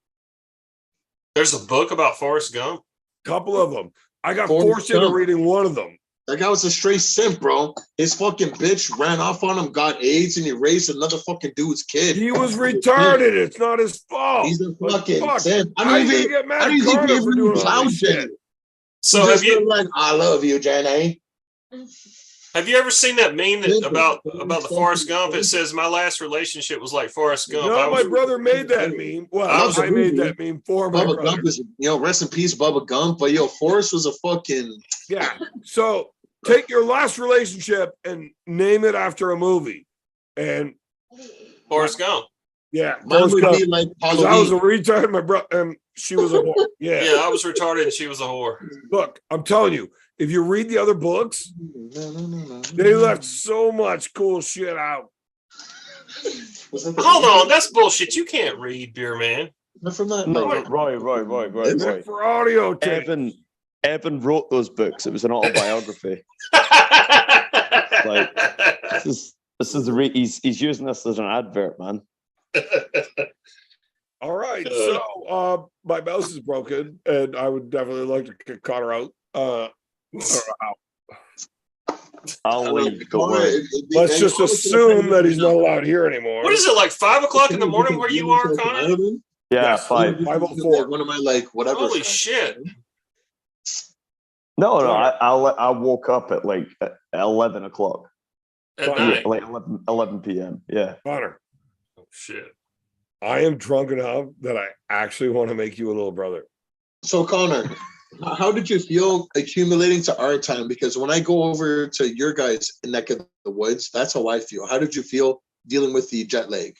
There's a book about Forrest Gump. Couple of them. I got forced into reading one of them. That guy was a straight simp, bro. His fucking bitch ran off on him, got AIDS, and he raised another fucking dude's kid. He was retarded. It's not his fault. He's a fucking simp. I don't even get mad at Carter for doing all this shit. So have you like, I love you, Jenny? Have you ever seen that meme about the Forrest Gump? It says my last relationship was like Forrest Gump. No, my brother made that meme. Well, I made that meme for my brother. Gump is, rest in peace, Bubba Gump. But Forrest was a fucking So take your last relationship and name it after a movie. And Forrest Gump. Yeah, Forrest Gump. Be like I was a retard. My brother, she was a whore. Yeah, I was retarded and she was a whore. Look, I'm telling you. If you read the other books, they left so much cool shit out. Hold on, that's bullshit. You can't read, beer man. From that, Roy. For audio tape. Evan wrote those books. It was an autobiography. He's using this as an advert, man. All right, so my mouse is broken, and I would definitely like to kick Connor out. I'll leave. Let's just assume that he's not allowed here anymore. What is it, like 5 o'clock in the morning where you are, Connor? Yeah, 5:04. One of my whatever. Holy shit! No, I woke up at 11 o'clock at night, 11 p.m. Yeah, Connor. Oh shit! I am drunk enough that I actually want to make you a little brother. So Connor, how did you feel accumulating to our time? Because when I go over to your guys' neck of the woods, that's how I feel. How did you feel dealing with the jet lag?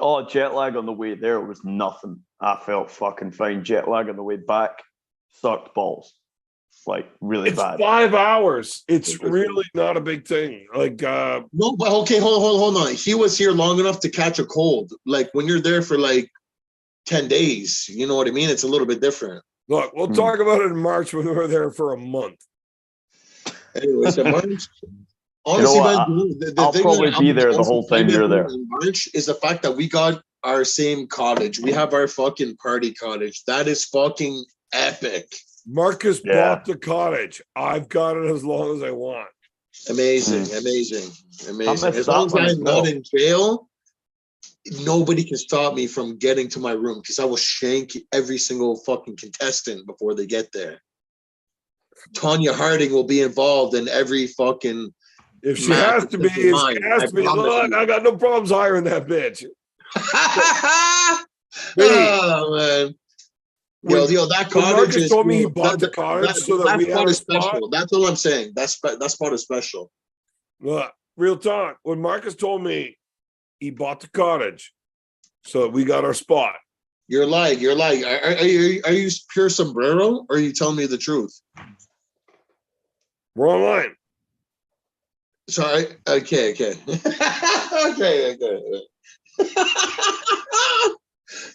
Oh, jet lag on the way there was nothing. I felt fucking fine. Jet lag on the way back sucked balls. Really bad. It's 5 hours. It's really not a big thing. No, but okay, hold on. He was here long enough to catch a cold. Like when you're there for 10 days, you know what I mean? It's a little bit different. Look, we'll talk about it in March when we were there for a month. Anyways, in March, honestly, I'll probably be there the whole time you're there. In March is the fact that we got our same cottage. We have our fucking party cottage. That is fucking epic. Marcus bought the cottage. I've got it as long as I want. Amazing. As long as I'm not in jail, nobody can stop me from getting to my room because I will shank every single fucking contestant before they get there. Tanya Harding will be involved in every fucking. If she has to be, look, I got no problems hiring that bitch. Oh man. Yo, that when cottage Marcus is told me he yo, bought the cottage so that we had spot our is spot. special. That's all I'm saying. That spot is special. Look, real talk. When Marcus told me he bought the cottage so that we got our spot. You're lying. Are you pure sombrero or are you telling me the truth? We're online. Sorry. Okay. okay.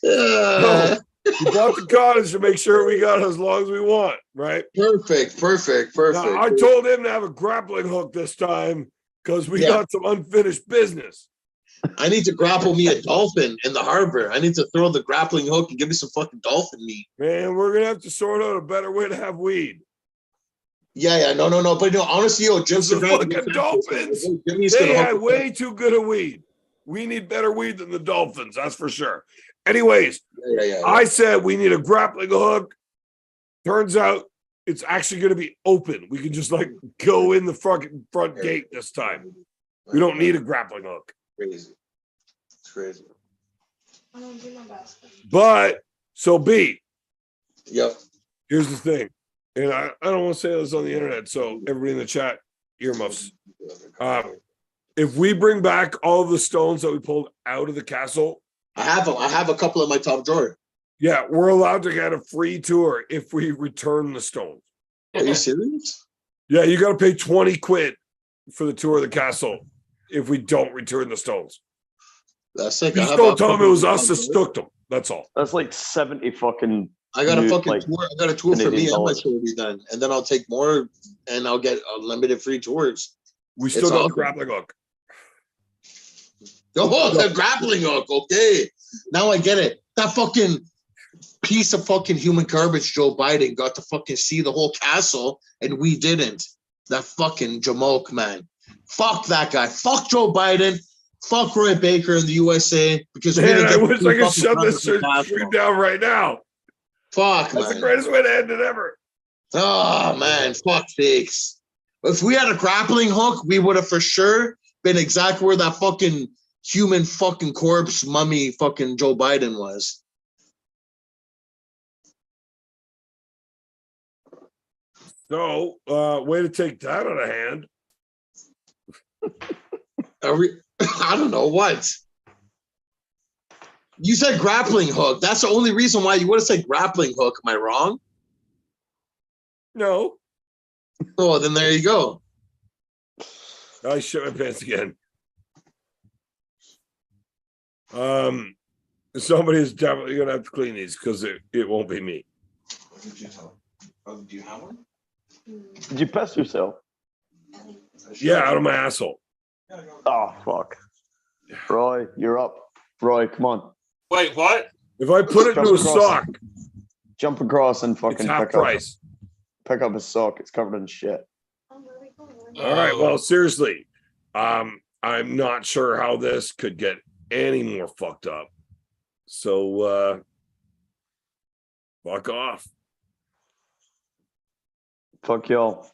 No, we bought the cottage to make sure we got as long as we want, right? Perfect. Now, I told him to have a grappling hook this time because we got some unfinished business. I need to grapple me a dolphin in the harbor. I need to throw the grappling hook and give me some fucking dolphin meat. Man, we're gonna have to sort out a better way to have weed. Yeah, no. But no, honestly, Jim's The fucking dolphins, they had way too good a weed. We need better weed than the dolphins, that's for sure. Anyways, I said we need a grappling hook. Turns out it's actually going to be open. We can just like go in the fucking front gate this time. We don't need a grappling hook. Crazy. It's crazy. But so B. Yep. Here's the thing. And I don't want to say this on the internet, so everybody in the chat, earmuffs. If we bring back all of the stones that we pulled out of the castle, I have a couple in my top drawer. Yeah, we're allowed to get a free tour if we return the stones. Are you serious? Yeah, you got to pay 20 quid for the tour of the castle if we don't return the stones. That's like Just don't tell them it was us that stooked them. That's all. That's like 70 fucking. I got a fucking tour. I got a tour for me and my $Canadian shorty then, and then I'll take more, and I'll get unlimited free tours. We still got the grappling hook. Oh, the grappling hook. Okay, now I get it. That fucking piece of fucking human garbage, Joe Biden, got to fucking see the whole castle, and we didn't. That fucking Jamoke, man. Fuck that guy. Fuck Joe Biden. Fuck Roy Baker in the USA. Because we didn't I get wish I could shut this stream down right now. Fuck, That's man. the greatest way to end it ever. Oh, man. Fuck sakes. If we had a grappling hook, we would have for sure been exactly where that fucking human fucking corpse mummy fucking Joe Biden was. So, way to take that out of hand. I don't know what. You said grappling hook. That's the only reason why you would have said grappling hook. Am I wrong? No. Oh, then there you go. I shit my pants again. Somebody is definitely gonna have to clean these because it won't be me. Do you have one? Did you piss yourself? Yeah, out of my asshole. Oh, fuck. Roy, you're up. Roy, come on. Wait, what? If I put it into a sock, jump across and it's fucking half price. pick up a sock. It's covered in shit. All right. Well, seriously, I'm not sure how this could get any more fucked up. So, fuck off. Fuck y'all.